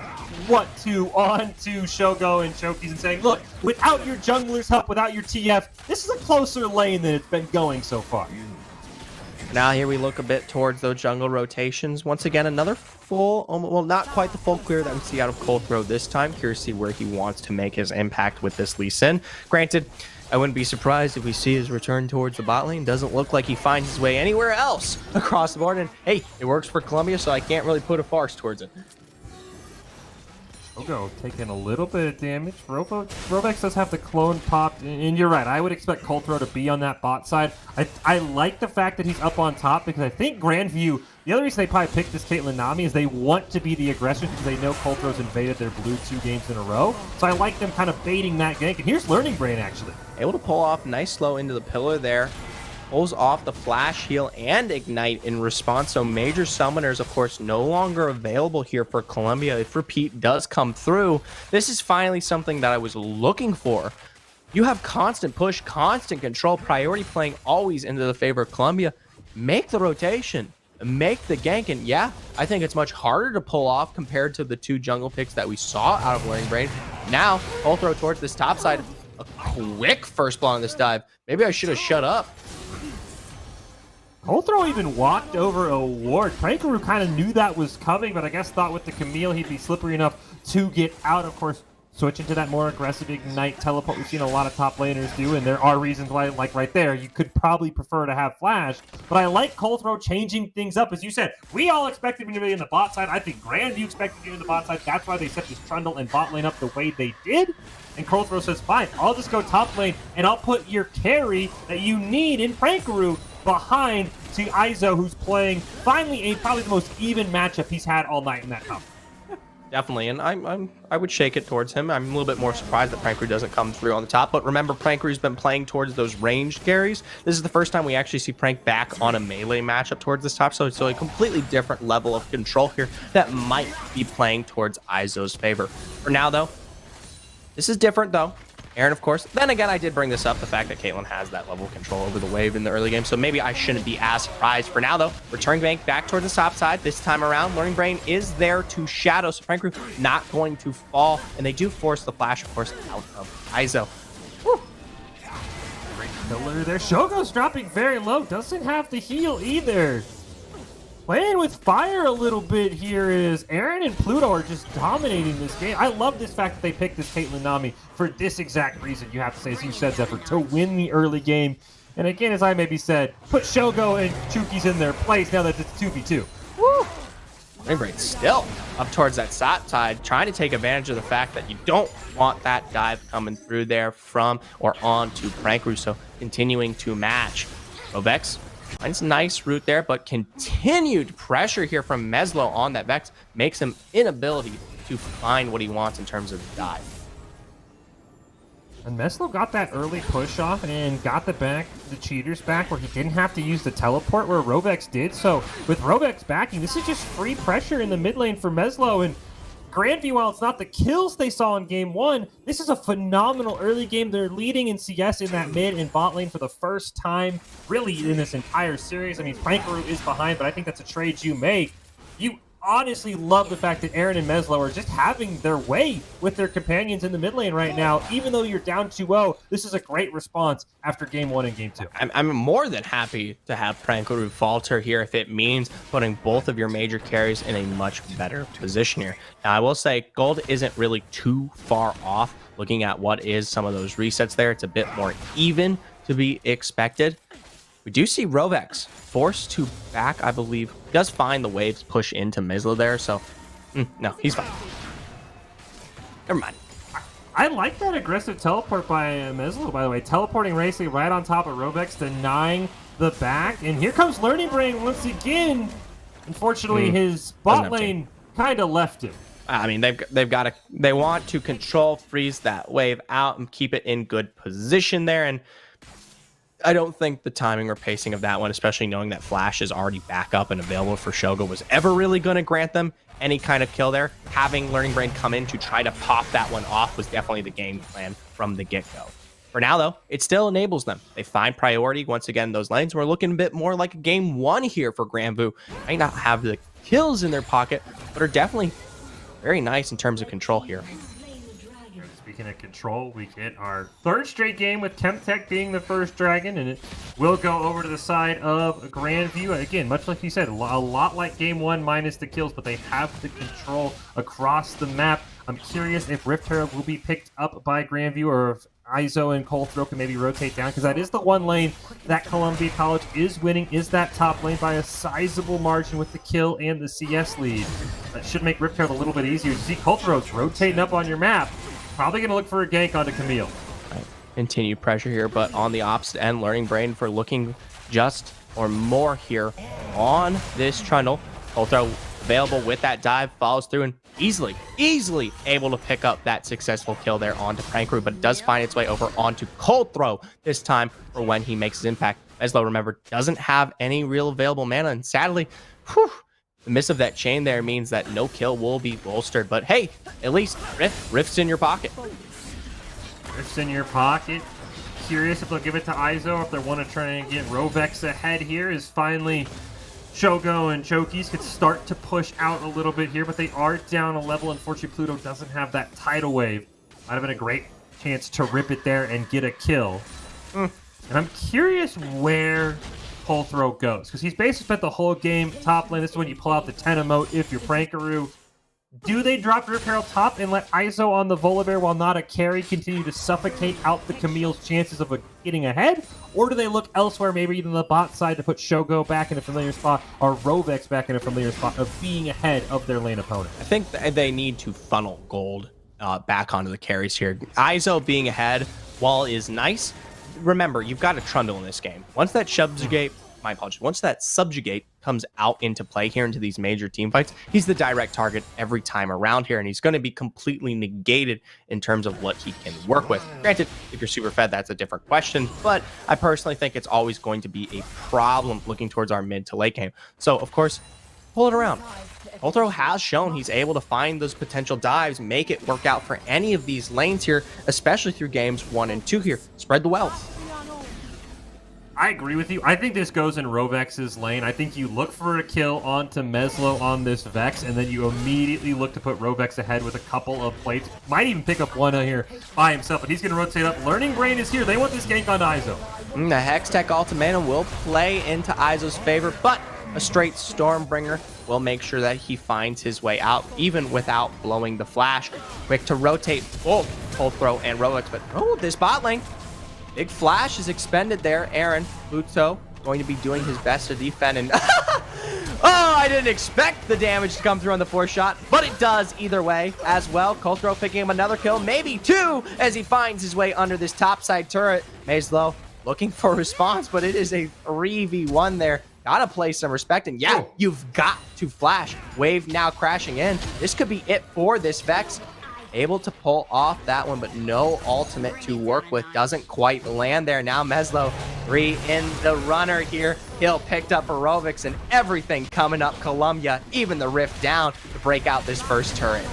what to on to Shogo and Chokis and saying, look, without your jungler's help, without your TF, this is a closer lane than it's been going so far. Now here we look a bit towards those jungle rotations. Once again, another full, well, not quite the full clear that we see out of Colthrow this time. Curious to see where he wants to make his impact with this Lee Sin. Granted, I wouldn't be surprised if we see his return towards the bot lane. Doesn't look like he finds his way anywhere else across the board. And hey, it works for Columbia, so I can't really put a farce towards it. Shogo taking a little bit of damage. Rovex does have the clone popped, and you're right. I would expect Coltro to be on that bot side. I like the fact that he's up on top because I think Grandview, the other reason they probably picked this Caitlyn Nami is they want to be the aggressors because they know Coltro's invaded their blue 2 games in a row. So I like them kind of baiting that gank. And here's Learning Brain, actually. Able to pull off nice slow into the pillar there. Pulls off the flash heal and ignite in response. So major summoners, of course, no longer available here for Columbia. If repeat does come through, this is finally something that I was looking for. You have constant push, constant control, priority playing always into the favor of Columbia. Make the rotation, make the gank, and yeah, I think it's much harder to pull off compared to the 2 jungle picks that we saw out of Learning Brain. Now, full throw towards this top side. A quick first blow on this dive. Maybe I should have shut up. Coltro even walked over a ward. Prankaroo kind of knew that was coming, but I guess thought with the Camille he'd be slippery enough to get out. Of course, switching to that more aggressive ignite teleport we've seen a lot of top laners do, and there are reasons why, like right there, you could probably prefer to have flash. But I like Coltro changing things up. As you said, we all expected him to be in the bot side. I think Grandview expected him to be in the bot side. That's why they set this Trundle and bot lane up the way they did. And Coltro says, fine, I'll just go top lane, and I'll put your carry that you need in Prankaroo behind to Izo, who's playing finally probably the most even matchup he's had all night in that top. Definitely, and I would shake it towards him. I'm a little bit more surprised that Prankaroo doesn't come through on the top, but remember, Prankaroo's been playing towards those ranged carries. This is the first time we actually see Prank back on a melee matchup towards this top, so it's a completely different level of control here that might be playing towards Izo's favor. For now, though, this is different, though. Aaron, of course. Then again, I did bring this up, the fact that Caitlyn has that level of control over the wave in the early game, so maybe I shouldn't be as surprised. For now, though, return bank back towards the top side. This time around, Learning Brain is there to shadow, so Prankaroo not going to fall, and they do force the flash, of course, out of Izo. Woo. Great pillar there. Shogo's dropping very low. Doesn't have the heal either. Playing with fire a little bit here is Aaron and Pluto are just dominating this game. I love this fact that they picked this Caitlyn Nami for this exact reason, you have to say, as you said, Zephyr, to win the early game. And again, as I maybe said, put Shogo and Chuki's in their place now that it's 2v2. Woo! Learning Brain still up towards that side, trying to take advantage of the fact that you don't want that dive coming through there from or on to Prankaroo, so continuing to match. Rovex finds a nice route there, but continued pressure here from Meslo on that Vex makes him inability to find what he wants in terms of dive. And Meslo got that early push off and got the cheaters back where he didn't have to use the teleport where Rovex did. So with Rovex backing, this is just free pressure in the mid lane for Meslo. And Grandview, while it's not the kills they saw in game 1, this is a phenomenal early game. They're leading in CS in that mid and bot lane for the first time really in this entire series. I mean, Prankaroo is behind, but I think that's a trade you make. You honestly love the fact that Aaron and Meslo are just having their way with their companions in the mid lane right now. Even though you're down 2-0, this is a great response after game 1 and game 2. I'm more than happy to have Prankaroo falter here if it means putting both of your major carries in a much better position here. Now, I will say gold isn't really too far off. Looking at what is some of those resets there, it's a bit more even to be expected. We do see Rovex forced to back, I believe. He does find the waves push into Meslo there, so no, he's fine. Never mind. I like that aggressive teleport by Meslo, by the way. Teleporting Racing right on top of Rovex, denying the back. And here comes Learning Brain once again. Unfortunately, his bot lane kind of left him. I mean, they want to control, freeze that wave out and keep it in good position there. And I don't think the timing or pacing of that one, especially knowing that Flash is already back up and available for Shogo, was ever really going to grant them any kind of kill there. Having Learning Brain come in to try to pop that one off was definitely the game plan from the get-go. For now, though, it still enables them. They find priority. Once again, those lanes were looking a bit more like a game 1 here for Granvu. Might not have the kills in their pocket, but are definitely very nice in terms of control here. Speaking of control, we get our 3rd straight game with Chemtech being the first dragon, and it will go over to the side of Grandview. Again, much like you said, a lot like game 1 minus the kills, but they have the control across the map. I'm curious if Rift Herald will be picked up by Grandview, or if Izo and Colthrow can maybe rotate down, because that is the one lane that Columbia College is winning, is that top lane by a sizable margin with the kill and the CS lead. That should make Rift Herald a little bit easier. You see Colthrow's rotating up on your map. Probably going to look for a gank onto Camille. Continued pressure here, but on the opposite end, Learning Brain for looking just or more here on this trundle. Colthrow available with that dive, follows through and easily able to pick up that successful kill there onto Prankaroo, but it does find its way over onto Colthrow this time for when he makes his impact. Meslo, remember, doesn't have any real available mana, and sadly, the miss of that chain there means that no kill will be bolstered, but hey, at least Rift's in your pocket. Rift's in your pocket. Curious if they'll give it to Izo, if they want to try and get Rovex ahead here, is finally Shogo and Chokis could start to push out a little bit here, but they are down a level. Unfortunately, Pluto doesn't have that tidal wave. Might have been a great chance to rip it there and get a kill. And I'm curious where Colthrow goes, because he's basically spent the whole game top lane. This is when you pull out the 10 emote if you're Prankaroo. Do they drop Rift Herald top and let Izo on the Volibear while not a carry continue to suffocate out the Camille's chances of getting ahead? Or do they look elsewhere, maybe even the bot side, to put Shogo back in a familiar spot or Rovex back in a familiar spot of being ahead of their lane opponent? I think they need to funnel gold back onto the carries here. Izo being ahead, while is nice, remember, you've got a trundle in this game. Once that subjugate comes out into play here into these major team fights, he's the direct target every time around here, and he's going to be completely negated in terms of what he can work with. Granted, if you're super fed, that's a different question, but I personally think it's always going to be a problem looking towards our mid to late game. So, of course, pull it around. Colthrow has shown he's able to find those potential dives, make it work out for any of these lanes here, especially through games 1 and 2 here. Spread the wealth. I agree with you. I think this goes in Rovex's lane. I think you look for a kill onto Meslo on this Vex, and then you immediately look to put Rovex ahead with a couple of plates. Might even pick up one here by himself, but he's going to rotate up. Learning Brain is here. They want this gank onto Izo. The Hextech Ultimatum will play into Izo's favor, but a straight Stormbringer will make sure that he finds his way out, even without blowing the flash. Quick to rotate both Colthrow and Rovex, but this bot lane. Big flash is expended there. Aaron, Pluto, going to be doing his best to defend. And I didn't expect the damage to come through on the 4th shot, but it does either way as well. Colthrow picking up another kill, maybe 2, as he finds his way under this topside turret. Meslo looking for a response, but it is a 3v1 there. Gotta play some respect, and yeah, you've got to flash. Wave now crashing in. This could be it for this Vex. Able to pull off that one, but no ultimate to work with. Doesn't quite land there. Now Meslo 3 in the runner here. Hill picked up a Rovix, and everything coming up Columbia, even the Rift down to break out this first turret.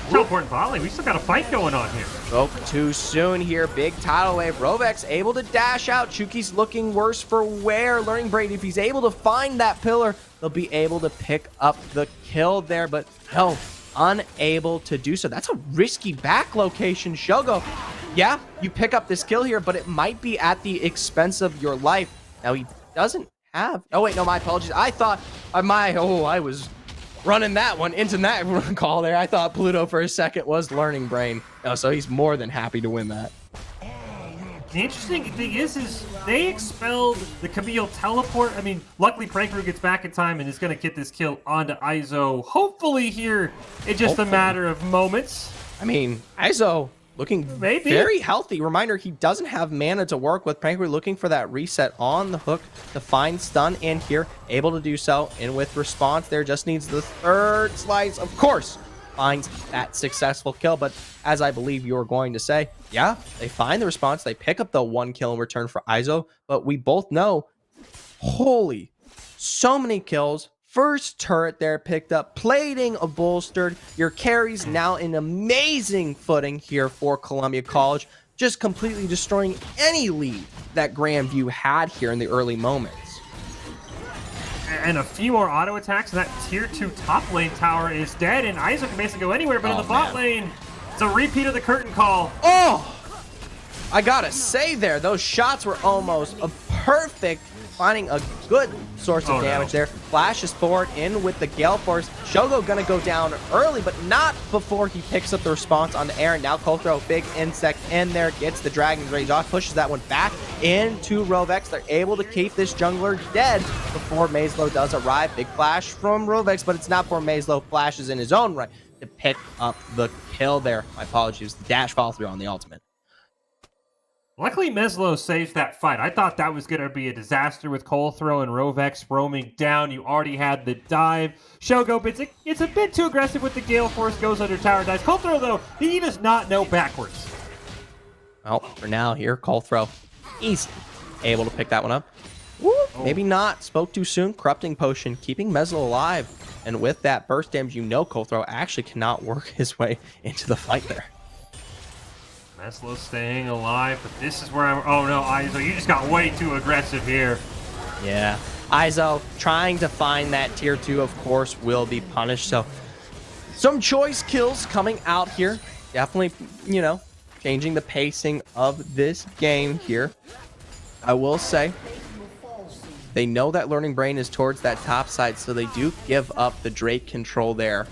Teleport volley. We still got a fight going on here. Spoke too soon here. Big tidal wave. Rovex able to dash out. Chuki's looking worse for wear. Learning Braid, if he's able to find that pillar, they'll be able to pick up the kill there, but no, unable to do so. That's a risky back location. Shogo, yeah, you pick up this kill here, but it might be at the expense of your life. Now he doesn't have, oh wait, no, my apologies. I thought I was running that one into that call there. I thought Pluto for a second was Learning Brain. Oh, so he's more than happy to win that. The interesting thing is they expelled the Camille teleport. I mean, luckily Prankaroo gets back in time and is going to get this kill onto Izo. Hopefully here, it's just a matter of moments. I mean, Izo looking very healthy. Reminder, he doesn't have mana to work with. Prankaroo looking for that reset on the hook to find stun in here. Able to do so, and with response there, just needs the 3rd slice. Of course, finds that successful kill, but as I believe you're going to say, yeah, they find the response. They pick up the 1 kill in return for Izo, but we both know, holy, so many kills. First turret there picked up, plating bolstered. Your carries now in amazing footing here for Columbia College, just completely destroying any lead that Grandview had here in the early moments. And a few more auto attacks, and that tier 2 top lane tower is dead, and Izo can basically go anywhere, but in the bot lane, it's a repeat of the curtain call. Oh, I gotta say there, those shots were almost a perfect finding a good source of damage there. Flashes forward in with the Gale Force. Shogo gonna go down early, but not before he picks up the response on the Aaron. Now Kolthro, big insect in there, gets the Dragon's Rage off, pushes that one back into Rovex. They're able to keep this jungler dead before Mazlow does arrive. Big flash from Rovex, but it's not for Mazlow. Flashes in his own right to pick up the kill there. My apologies, the dash follow through on the ultimate. Luckily, Meslo saves that fight. I thought that was going to be a disaster with Kolthro and Rovex roaming down. You already had the dive. Shogo, it's a bit too aggressive with the Gale Force, goes under tower, dies. Kolthro, though, he does not know backwards. Well, for now here, Kolthro, easy, able to pick that one up. Woo, maybe not, spoke too soon. Corrupting Potion, keeping Meslo alive. And with that burst damage, you know Kolthro actually cannot work his way into the fight there. Meslo staying alive, but this is where I'm... Oh no, Izo, you just got way too aggressive here. Yeah, Izo trying to find that tier 2, of course, will be punished. So some choice kills coming out here. Definitely, you know, changing the pacing of this game here. I will say, they know that Learning Brain is towards that top side, so they do give up the Drake control there.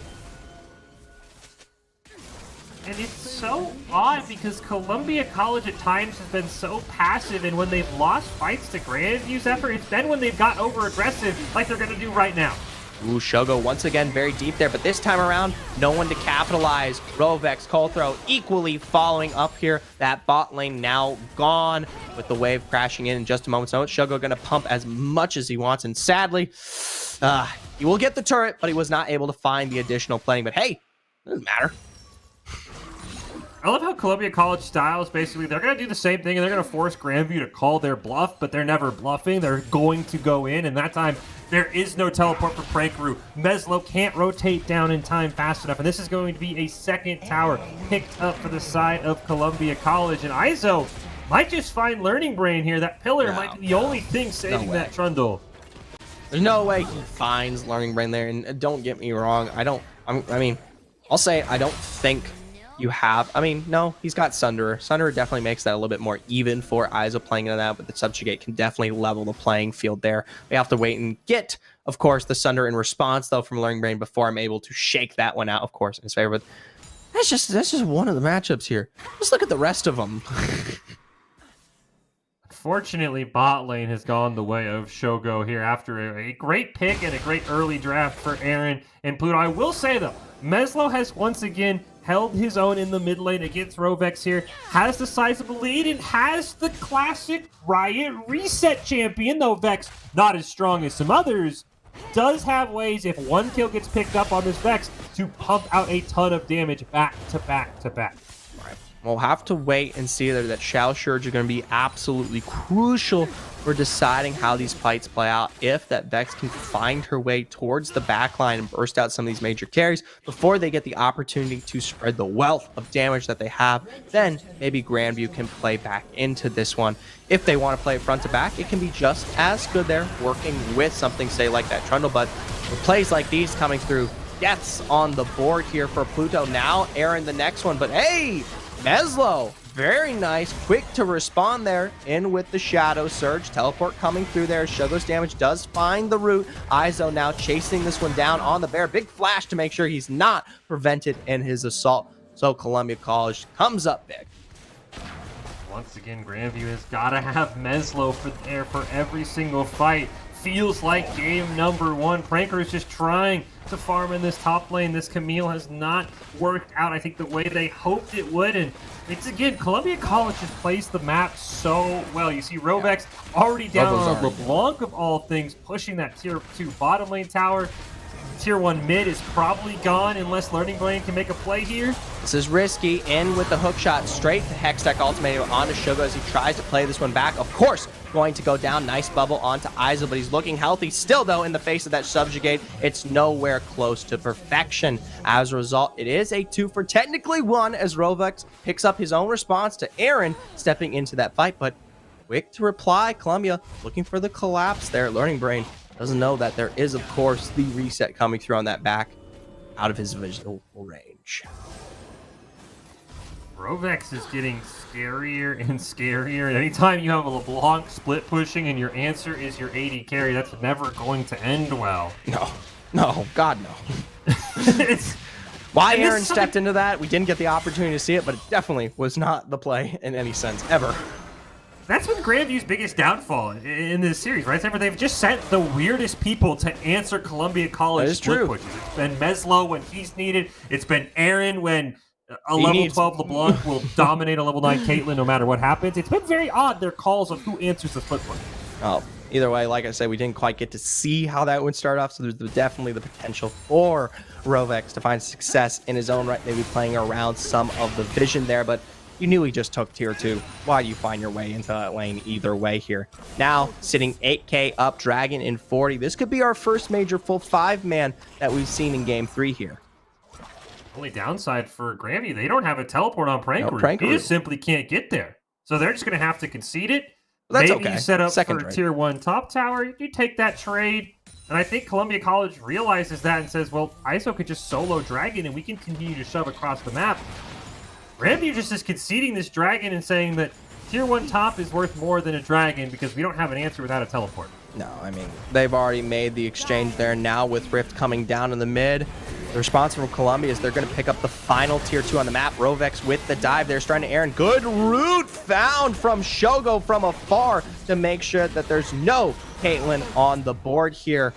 And it's so odd because Columbia College at times has been so passive, and when they've lost fights to Grandview's effort, it's then when they've got over-aggressive like they're going to do right now. Ooh, Shogo once again very deep there, but this time around, no one to capitalize. Rovex, Kolthro equally following up here. That bot lane now gone with the wave crashing in just a moment. So Shogo going to pump as much as he wants, and sadly, he will get the turret, but he was not able to find the additional playing. But hey, doesn't matter. I love how Columbia College styles, basically, they're going to do the same thing, and they're going to force Grandview to call their bluff, but they're never bluffing. They're going to go in, and that time, there is no teleport for Prankru. Meslo can't rotate down in time fast enough, and this is going to be a second tower picked up for the side of Columbia College, and Izo might just find Learning Brain here. That pillar might be the only thing saving that Trundle. There's no way he finds Learning Brain there, and don't get me wrong, I mean, I'll say I don't think you have, I mean, no, he's got Sunderer. Sunderer definitely makes that a little bit more even for Izo playing into that, but the Subjugate can definitely level the playing field there. We have to wait and get, of course, the Sunderer in response, though, from Learning Brain before I'm able to shake that one out, of course, in his favor. But that's just one of the matchups here. Just look at the rest of them. Unfortunately, bot lane has gone the way of Shogo here after a great pick and a great early draft for Aaron and Pluto. I will say, though, Meslo has once again held his own in the mid lane against Rovex here, has the sizable lead, and has the classic Riot reset champion, though Vex not as strong as some others, does have ways, if one kill gets picked up on this Vex, to pump out a ton of damage back to back to back. We'll have to wait and see that Shao Shurge are going to be absolutely crucial for deciding how these fights play out. If that Vex can find her way towards the backline and burst out some of these major carries before they get the opportunity to spread the wealth of damage that they have, then maybe Grandview can play back into this one. If they want to play it front to back, it can be just as good there, working with something, say, like that Trundle. But with plays like these coming through, deaths on the board here for Pluto. Now Aaron the next one, but hey, Meslo, very nice, quick to respond there, in with the Shadow Surge. Teleport coming through there. Shogo's damage does find the root. Izo now chasing this one down on the bear. Big flash to make sure he's not prevented in his assault. So Columbia College comes up big. Once again, Grandview has got to have Meslo for every single fight. Feels like game number one. Pranker is just trying to farm in this top lane. This Camille has not worked out, I think, the way they hoped it would. And it's, again, Columbia College just plays the map so well. You see Rovex already down on LeBlanc, of all things, pushing that tier 2 bottom lane tower. Tier 1 mid is probably gone unless Learning Brain can make a play here. This is risky. In with the hook shot straight to Hextech Ultimatum onto Shogo as he tries to play this one back. Of course, going to go down. Nice bubble onto Izo, but he's looking healthy still, though, in the face of that Subjugate. It's nowhere close to perfection. As a result, it is a 2 for technically 1 as Rovex picks up his own response to Aaron stepping into that fight, but quick to reply. Columbia looking for the collapse there. Learning Brain doesn't know that there is, of course, the reset coming through on that back out of his visual range. Rovex is getting scarier and scarier. Anytime you have a LeBlanc split pushing and your answer is your AD carry, that's never going to end well. No, God, no. It's Why Aaron stepped into that, we didn't get the opportunity to see it, but it definitely was not the play in any sense, ever. That's been Grandview's biggest downfall in this series, right? They've just sent the weirdest people to answer Columbia College split pushes. It's been Meslo when he's needed. It's been Aaron when a level 12 LeBlanc will dominate a level 9 Caitlyn no matter what happens. It's been very odd, their calls on who answers the split push. Oh, either way, like I said, we didn't quite get to see how that would start off, so there's definitely the potential for Rovex to find success in his own right, maybe playing around some of the vision there, but you knew he just took tier 2. Why do you find your way into that lane either way here? Now, sitting 8k up, Dragon in 40. This could be our first major full 5-man that we've seen in Game 3 here. Only downside for Grandview, they don't have a teleport on Prankaroo. No, He just simply can't get there. So they're just going to have to concede it. That's Maybe okay. you set up Second for trade. tier 1 top tower, you take that trade. And I think Columbia College realizes that and says, well, ISO could just solo Dragon and we can continue to shove across the map. Grandview just is conceding this Dragon and saying that tier 1 top is worth more than a Dragon because we don't have an answer without a teleport. No, I mean, they've already made the exchange there now with Rift coming down in the mid. The response from Columbia is they're going to pick up the final tier 2 on the map. Rovex with the dive there, starting to Aaron. Good route found from Shogo from afar to make sure that there's no Caitlyn on the board here.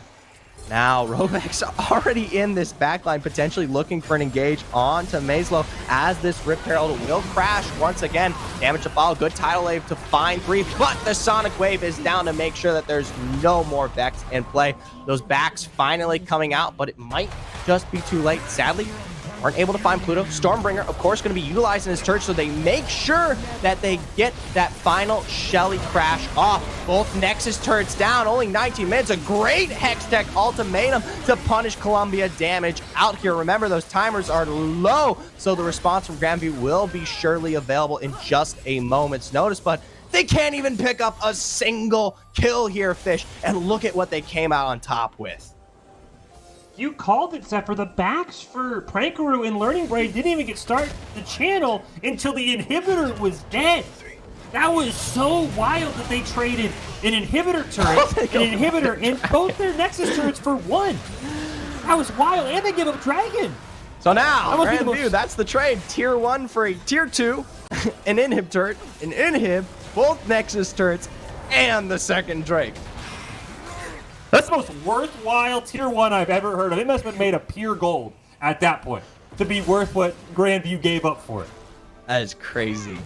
Now, Rovex already in this backline, potentially looking for an engage onto Meslo as this Rift Herald will crash once again. Damage to follow, good tidal wave to find 3, but the Sonic Wave is down to make sure that there's no more Vex in play. Those backs finally coming out, but it might just be too late. Sadly, aren't able to find Pluto. Stormbringer, of course, going to be utilizing his turret, so they make sure that they get that final Shelly crash off. Both Nexus turrets down, only 19 minutes. A great Hextech ultimatum to punish Columbia damage out here. Remember, those timers are low, so the response from Grandview will be surely available in just a moment's notice, but they can't even pick up a single kill here, Fish, and look at what they came out on top with. You called it, Zephyr. The backs for Prankaroo and Learning Braid didn't even get started the channel until the inhibitor was dead. That was so wild that they traded an inhibitor turret, an inhibitor, and both their Nexus turrets for 1. That was wild, and they give up Dragon. So now, That Grandview, that's the trade. Tier 1 for a Tier 2, an inhib turret, an inhib, both Nexus turrets, and the second Drake. That's the most worthwhile tier 1 I've ever heard of. It must have been made of pure gold at that point to be worth what Grandview gave up for it. That is crazy.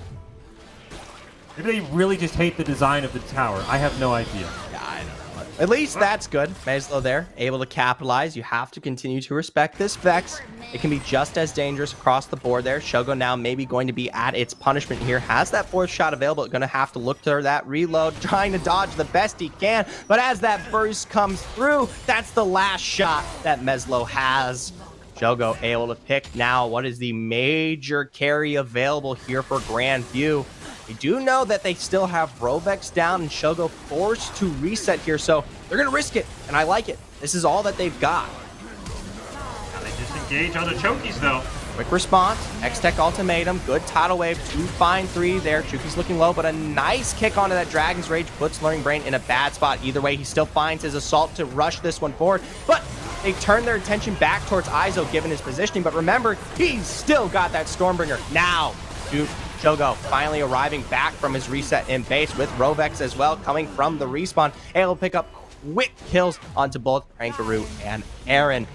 Maybe they really just hate the design of the tower. I have no idea. Yeah, I don't know. At least that's good. Meslo there, able to capitalize. You have to continue to respect this Vex. It can be just as dangerous across the board there. Shogo now maybe going to be at its punishment here. Has that 4th shot available. Going to have to look to that reload, trying to dodge the best he can. But as that burst comes through, that's the last shot that Meslo has. Shogo able to pick now what is the major carry available here for Grandview. We do know that they still have Rovex down and Shogo forced to reset here, so they're going to risk it, and I like it. This is all that they've got. Now they just engage on the chokies, though. Quick response, Hextech ultimatum, good tidal wave to find 3 there. Chuki's looking low, but a nice kick onto that Dragon's Rage puts Learning Brain in a bad spot. Either way, he still finds his assault to rush this one forward, but they turn their attention back towards Izo given his positioning, but remember, he's still got that Stormbringer. Now, dude, Shogo finally arriving back from his reset in base with Rovex as well, coming from the respawn, able to pick up quick kills onto both Prankaroo and Aaron.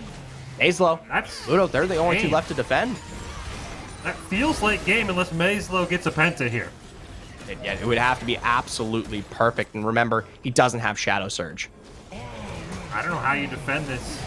Meslo, Ludo, they're the only 2 left to defend. That feels like game unless Meslo gets a penta here. It would have to be absolutely perfect, and remember, he doesn't have Shadow Surge. I don't know how you defend this.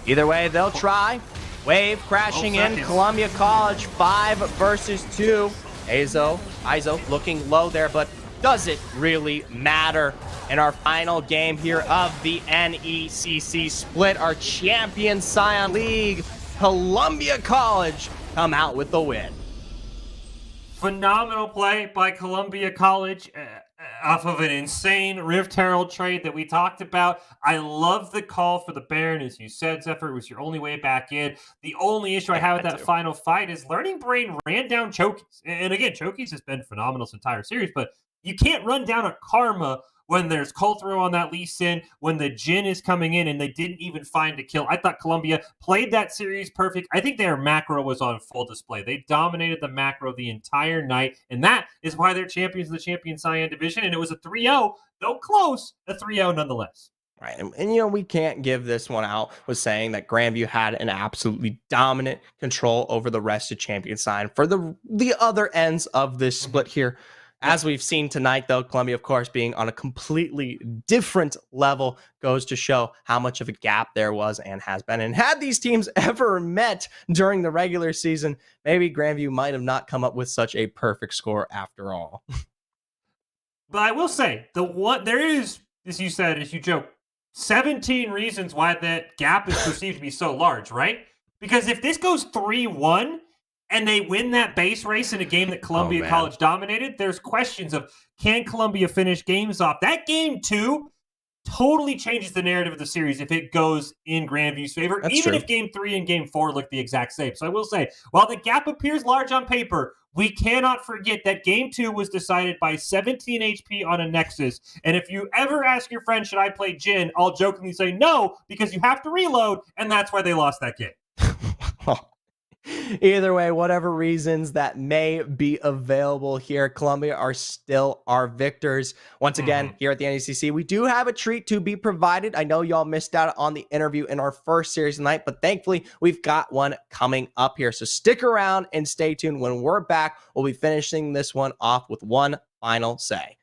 Either way, they'll try. Wave crashing in, Columbia College, 5 versus 2. Izo looking low there, but does it really matter? In our final game here of the NECC split, our champion Scion League, Columbia College come out with the win. Phenomenal play by Columbia College. off of an insane Rift Herald trade that we talked about. I love the call for the Baron, as you said, Zephyr, was your only way back in. The only issue I have with that final fight is Learning Brain ran down Chokies. And again, Chokies has been phenomenal this entire series, but you can't run down a Karma when there's Colthrow on that Lee Sin, when the Jin is coming in and they didn't even find a kill. I thought Columbia played that series perfect. I think their macro was on full display. They dominated the macro the entire night, and that is why they're champions of the Champion Cyan division, and it was a 3-0, though close, a 3-0 nonetheless. Right. And, we can't give this one out with saying that Grandview had an absolutely dominant control over the rest of Champion Cyan for the other ends of this split here. As we've seen tonight, though, Columbia, of course, being on a completely different level goes to show how much of a gap there was and has been. And had these teams ever met during the regular season, maybe Grandview might have not come up with such a perfect score after all. But I will say, there is, as you said, as you joke, 17 reasons why that gap is perceived to be so large, right? Because if this goes 3-1, and they win that base race in a game that Columbia College dominated, there's questions of, can Columbia finish games off? That game, too, totally changes the narrative of the series if it goes in Grandview's favor, even if Game 3 and Game 4 look the exact same. So I will say, while the gap appears large on paper, we cannot forget that Game 2 was decided by 17 HP on a Nexus. And if you ever ask your friend, should I play Jin, I'll jokingly say no, because you have to reload, and that's why they lost that game. Either way, whatever reasons that may be available here, Columbia are still our victors. Once again, here at the NECC, we do have a treat to be provided. I know y'all missed out on the interview in our first series tonight, but thankfully, we've got one coming up here. So stick around and stay tuned. When we're back, we'll be finishing this one off with one final say.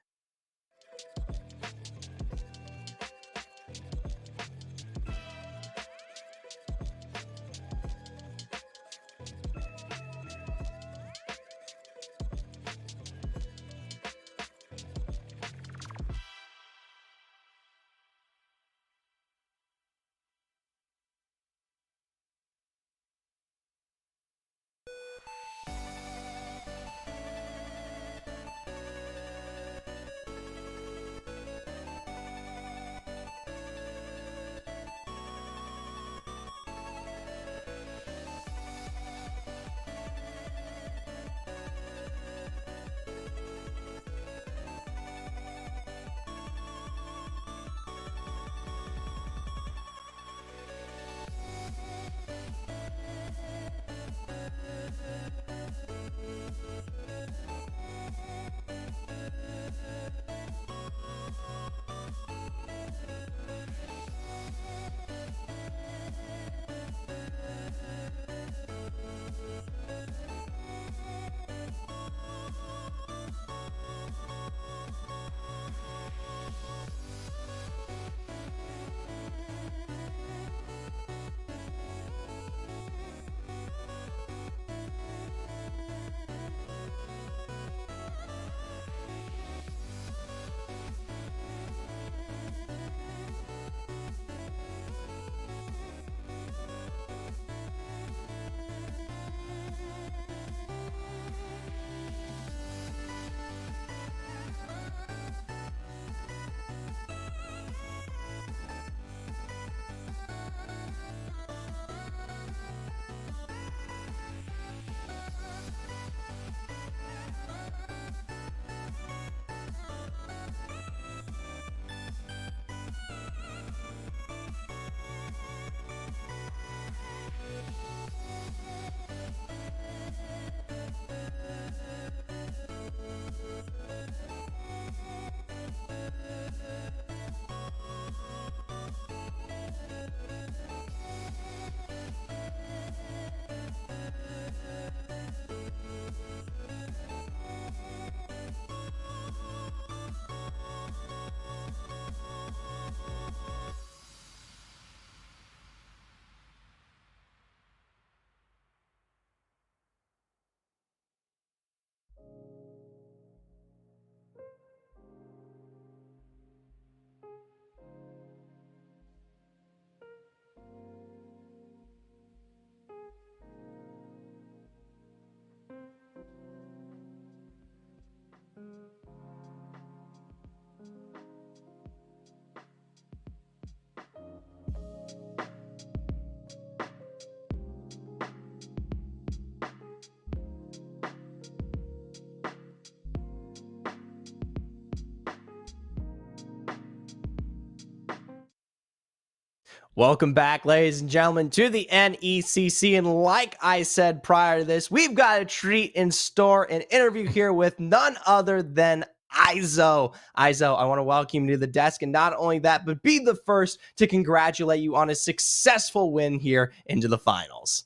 Welcome back, ladies and gentlemen, to the NECC. And like I said prior to this, we've got a treat in store, an interview here with none other than Izo. Izo, I want to welcome you to the desk, and not only that, but be the first to congratulate you on a successful win here into the finals.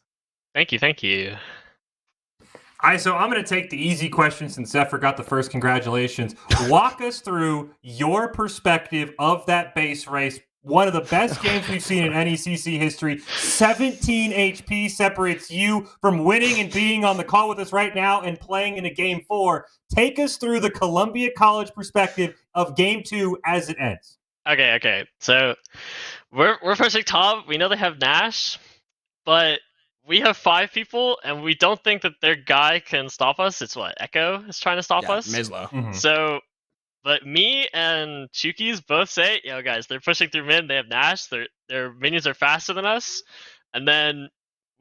Thank you, thank you. So I'm going to take the easy question since Zephyr got the first congratulations. Walk us through your perspective of that base race. One of the best games we've seen in NECC history. 17 HP separates you from winning and being on the call with us right now and playing in a game 4. Take us through the Columbia College perspective of game 2 as it ends. Okay. So we're pushing top. We know they have Nash, but we have 5 people, and we don't think that their guy can stop us. It's what Echo is trying to stop us. Mizlo. Mm-hmm. So. But me and Chukis both say, guys, they're pushing through mid. They have Nash. Their minions are faster than us. And then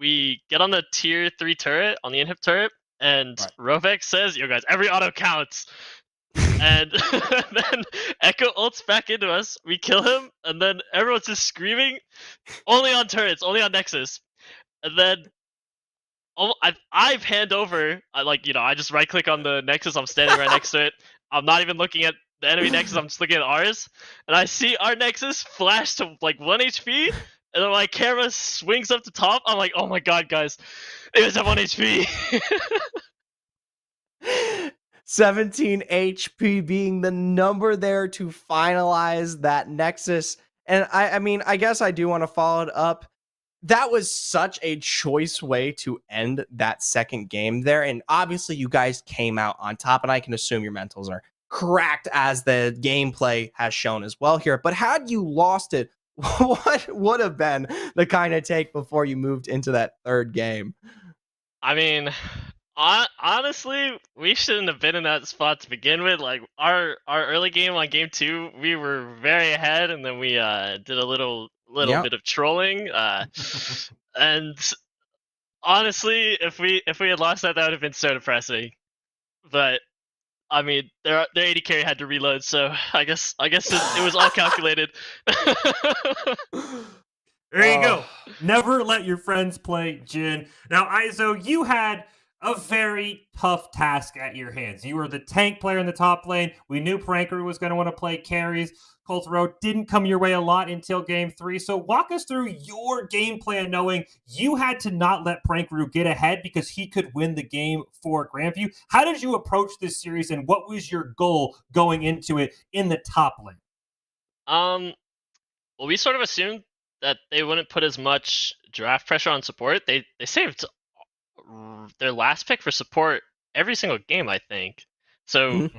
we get on the tier 3 turret, on the inhib turret, and Rovex says, guys, every auto counts. And then Echo ults back into us. We kill him, and then everyone's just screaming, only on turrets, only on Nexus. And then I've hand over, I just right click on the Nexus. I'm standing right next to it. I'm not even looking at the enemy Nexus, I'm just looking at ours. And I see our Nexus flash to 1 HP, and then my camera swings up to top. I'm like, oh my god, guys, it was at 1 HP. 17 HP being the number there to finalize that Nexus. And I guess I do want to follow it up. That was such a choice way to end that second game there. And obviously you guys came out on top, and I can assume your mentals are cracked as the gameplay has shown as well here. But had you lost it, what would have been the kind of take before you moved into that third game? I mean, honestly, we shouldn't have been in that spot to begin with. Like our early game on game 2, we were very ahead, and then we did a little bit of trolling, and honestly, if we had lost that would have been so depressing. But I mean, their AD carry had to reload, so I guess it was all calculated. There you go. Never let your friends play Jhin. Now, Izo, you had a very tough task at your hands. You were the tank player in the top lane. We knew Pranker was going to want to play carries. Coltero didn't come your way a lot until game 3. So walk us through your game plan, knowing you had to not let Pranker get ahead because he could win the game for Grandview. How did you approach this series, and what was your goal going into it in the top lane? Well, we sort of assumed that they wouldn't put as much draft pressure on support. They saved their last pick for support every single game, I think. So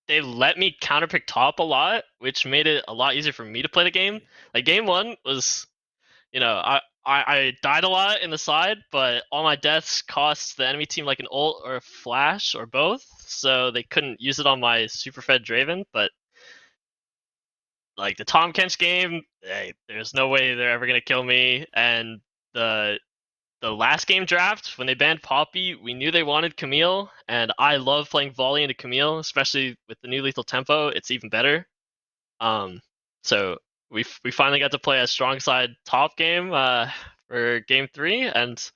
they let me counterpick top a lot, which made it a lot easier for me to play the game. Like game 1 was, I died a lot in the side, but all my deaths cost the enemy team like an ult or a flash or both, so they couldn't use it on my super fed Draven. But like the Tom Kench game, there's no way they're ever gonna kill me. And the last game draft, when they banned Poppy, we knew they wanted Camille, and I love playing volley into Camille, especially with the new lethal tempo. It's even better. So we finally got to play a strong side top game for game 3, and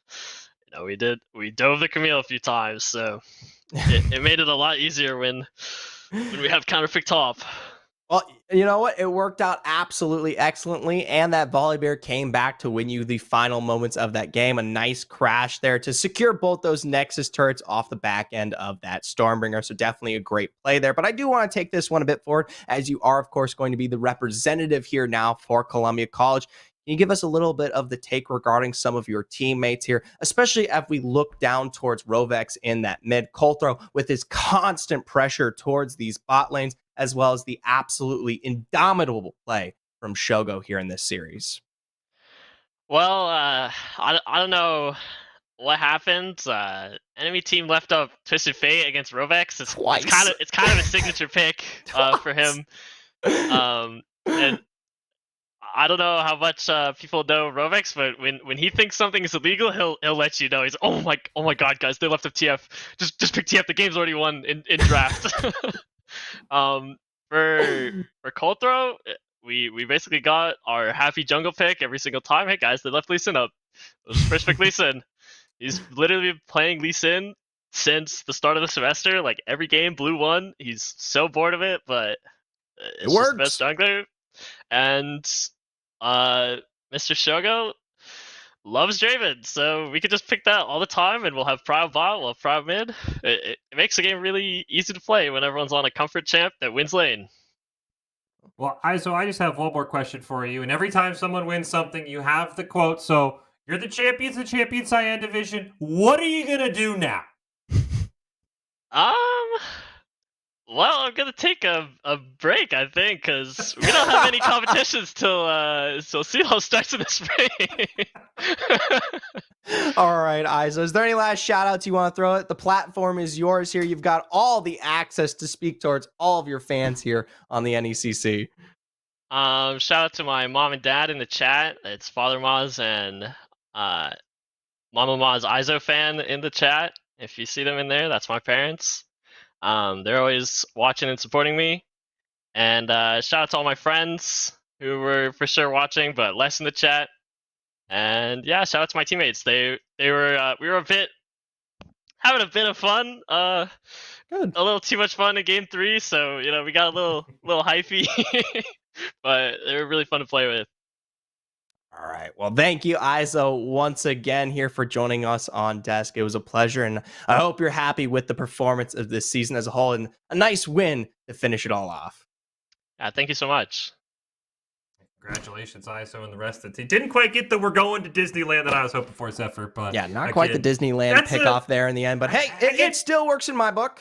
we dove the Camille a few times, so it made it a lot easier when we have counterpick top. Well, you know what? It worked out absolutely excellently, and that Volibear came back to win you the final moments of that game. A nice crash there to secure both those Nexus turrets off the back end of that Stormbringer, so definitely a great play there. But I do want to take this one a bit forward, as you are, of course, going to be the representative here now for Columbia College. Can you give us a little bit of the take regarding some of your teammates here, especially as we look down towards Rovex in that mid? Coltero with his constant pressure towards these bot lanes, as well as the absolutely indomitable play from Shogo here in this series. Well, I don't know what happened. Enemy team left up Twisted Fate against Rovex. It's kind of a signature pick for him. And I don't know how much people know Rovex, but when he thinks something is illegal, he'll let you know. He's oh my god, guys, they left up TF. Just pick TF. The game's already won in draft. For Coltero, we basically got our happy jungle pick every single time. Hey guys, they left Lee Sin up. It was first pick Lee Sin. He's literally been playing Lee Sin since the start of the semester. Like every game, blue won. He's so bored of it, but it's just the best jungler. And Mr. Shogo loves Draven, so we could just pick that all the time, and we'll have Prime bot, we'll have Prime mid. It makes the game really easy to play when everyone's on a comfort champ that wins lane. Well, I just have one more question for you. And every time someone wins something, you have the quote. So you're the champions of the Champion Cyan division. What are you gonna do now? Well, I'm gonna take a break, I think, because we don't have any competitions till CLOS starts in the spring. All right, Iso. Is there any last shout outs you want to throw at? The platform is yours here. You've got all the access to speak towards all of your fans here on the NECC. Shout out to my mom and dad in the chat. It's Father Maz and Mama Maz Iso fan in the chat. If you see them in there, that's my parents. They're always watching and supporting me. And shout out to all my friends who were for sure watching, but less in the chat. And yeah, shout out to my teammates. We were having a bit of fun. Good. A little too much fun in game 3, so we got a little hypey, but they were really fun to play with. All right. Well, thank you, Iso, once again here for joining us on Desk. It was a pleasure, and I hope you're happy with the performance of this season as a whole, and a nice win to finish it all off. Yeah, thank you so much. Congratulations, ISO, and the rest of the team. Didn't quite get the "we're going to Disneyland" that I was hoping for, Zephyr, but yeah, not quite the Disneyland pick-off there in the end, but hey, it still works in my book.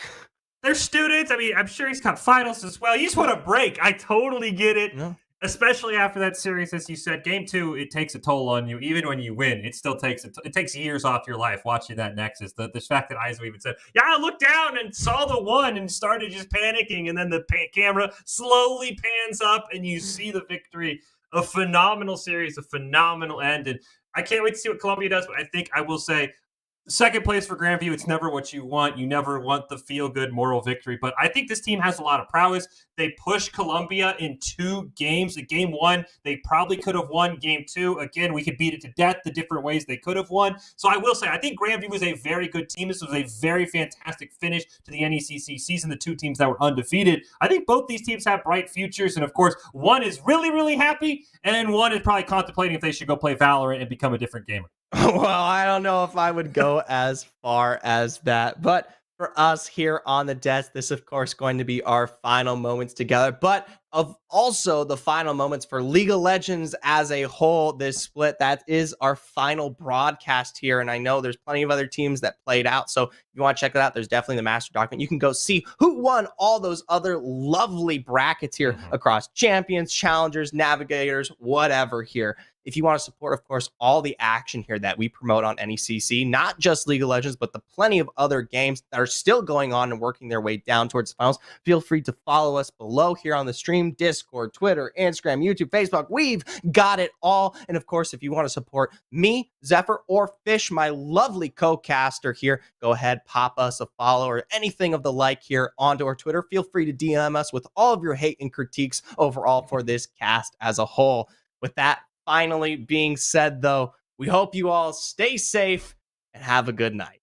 They're students. I mean, I'm sure he's got finals as well. You just want a break. I totally get it. Yeah. Especially after that series, as you said, game 2, it takes a toll on you. Even when you win, it still takes it takes years off your life watching that Nexus. The fact that Iso even said, "Yeah, I looked down and saw the 1 and started just panicking," and then the camera slowly pans up and you see the victory. A phenomenal series, a phenomenal end, and I can't wait to see what Columbia does. But I think I will say, second place for Grandview, it's never what you want. You never want the feel-good moral victory. But I think this team has a lot of prowess. They pushed Columbia in 2 games. In game 1, they probably could have won. Game 2, again, we could beat it to death the different ways they could have won. So I will say, I think Grandview was a very good team. This was a very fantastic finish to the NECC season, the 2 teams that were undefeated. I think both these teams have bright futures. And, of course, one is really, really happy, and one is probably contemplating if they should go play Valorant and become a different gamer. Well, I don't know if I would go as far as that, but for us here on the desk, this of course going to be our final moments together, but of also the final moments for League of Legends as a whole. This split, that is our final broadcast here, and I know there's plenty of other teams that played out, so if you want to check it out, there's definitely the master document. You can go see who won all those other lovely brackets here across champions, challengers, navigators, whatever here. If you want to support, of course, all the action here that we promote on NECC, not just League of Legends, but the plenty of other games that are still going on and working their way down towards the finals, feel free to follow us below here on the stream, Discord, Twitter, Instagram, YouTube, Facebook. We've got it all. And of course, if you want to support me, Zephyr, or Fish, my lovely co-caster here, go ahead, pop us a follow or anything of the like here onto our Twitter. Feel free to DM us with all of your hate and critiques overall for this cast as a whole. With that finally being said, though, we hope you all stay safe and have a good night.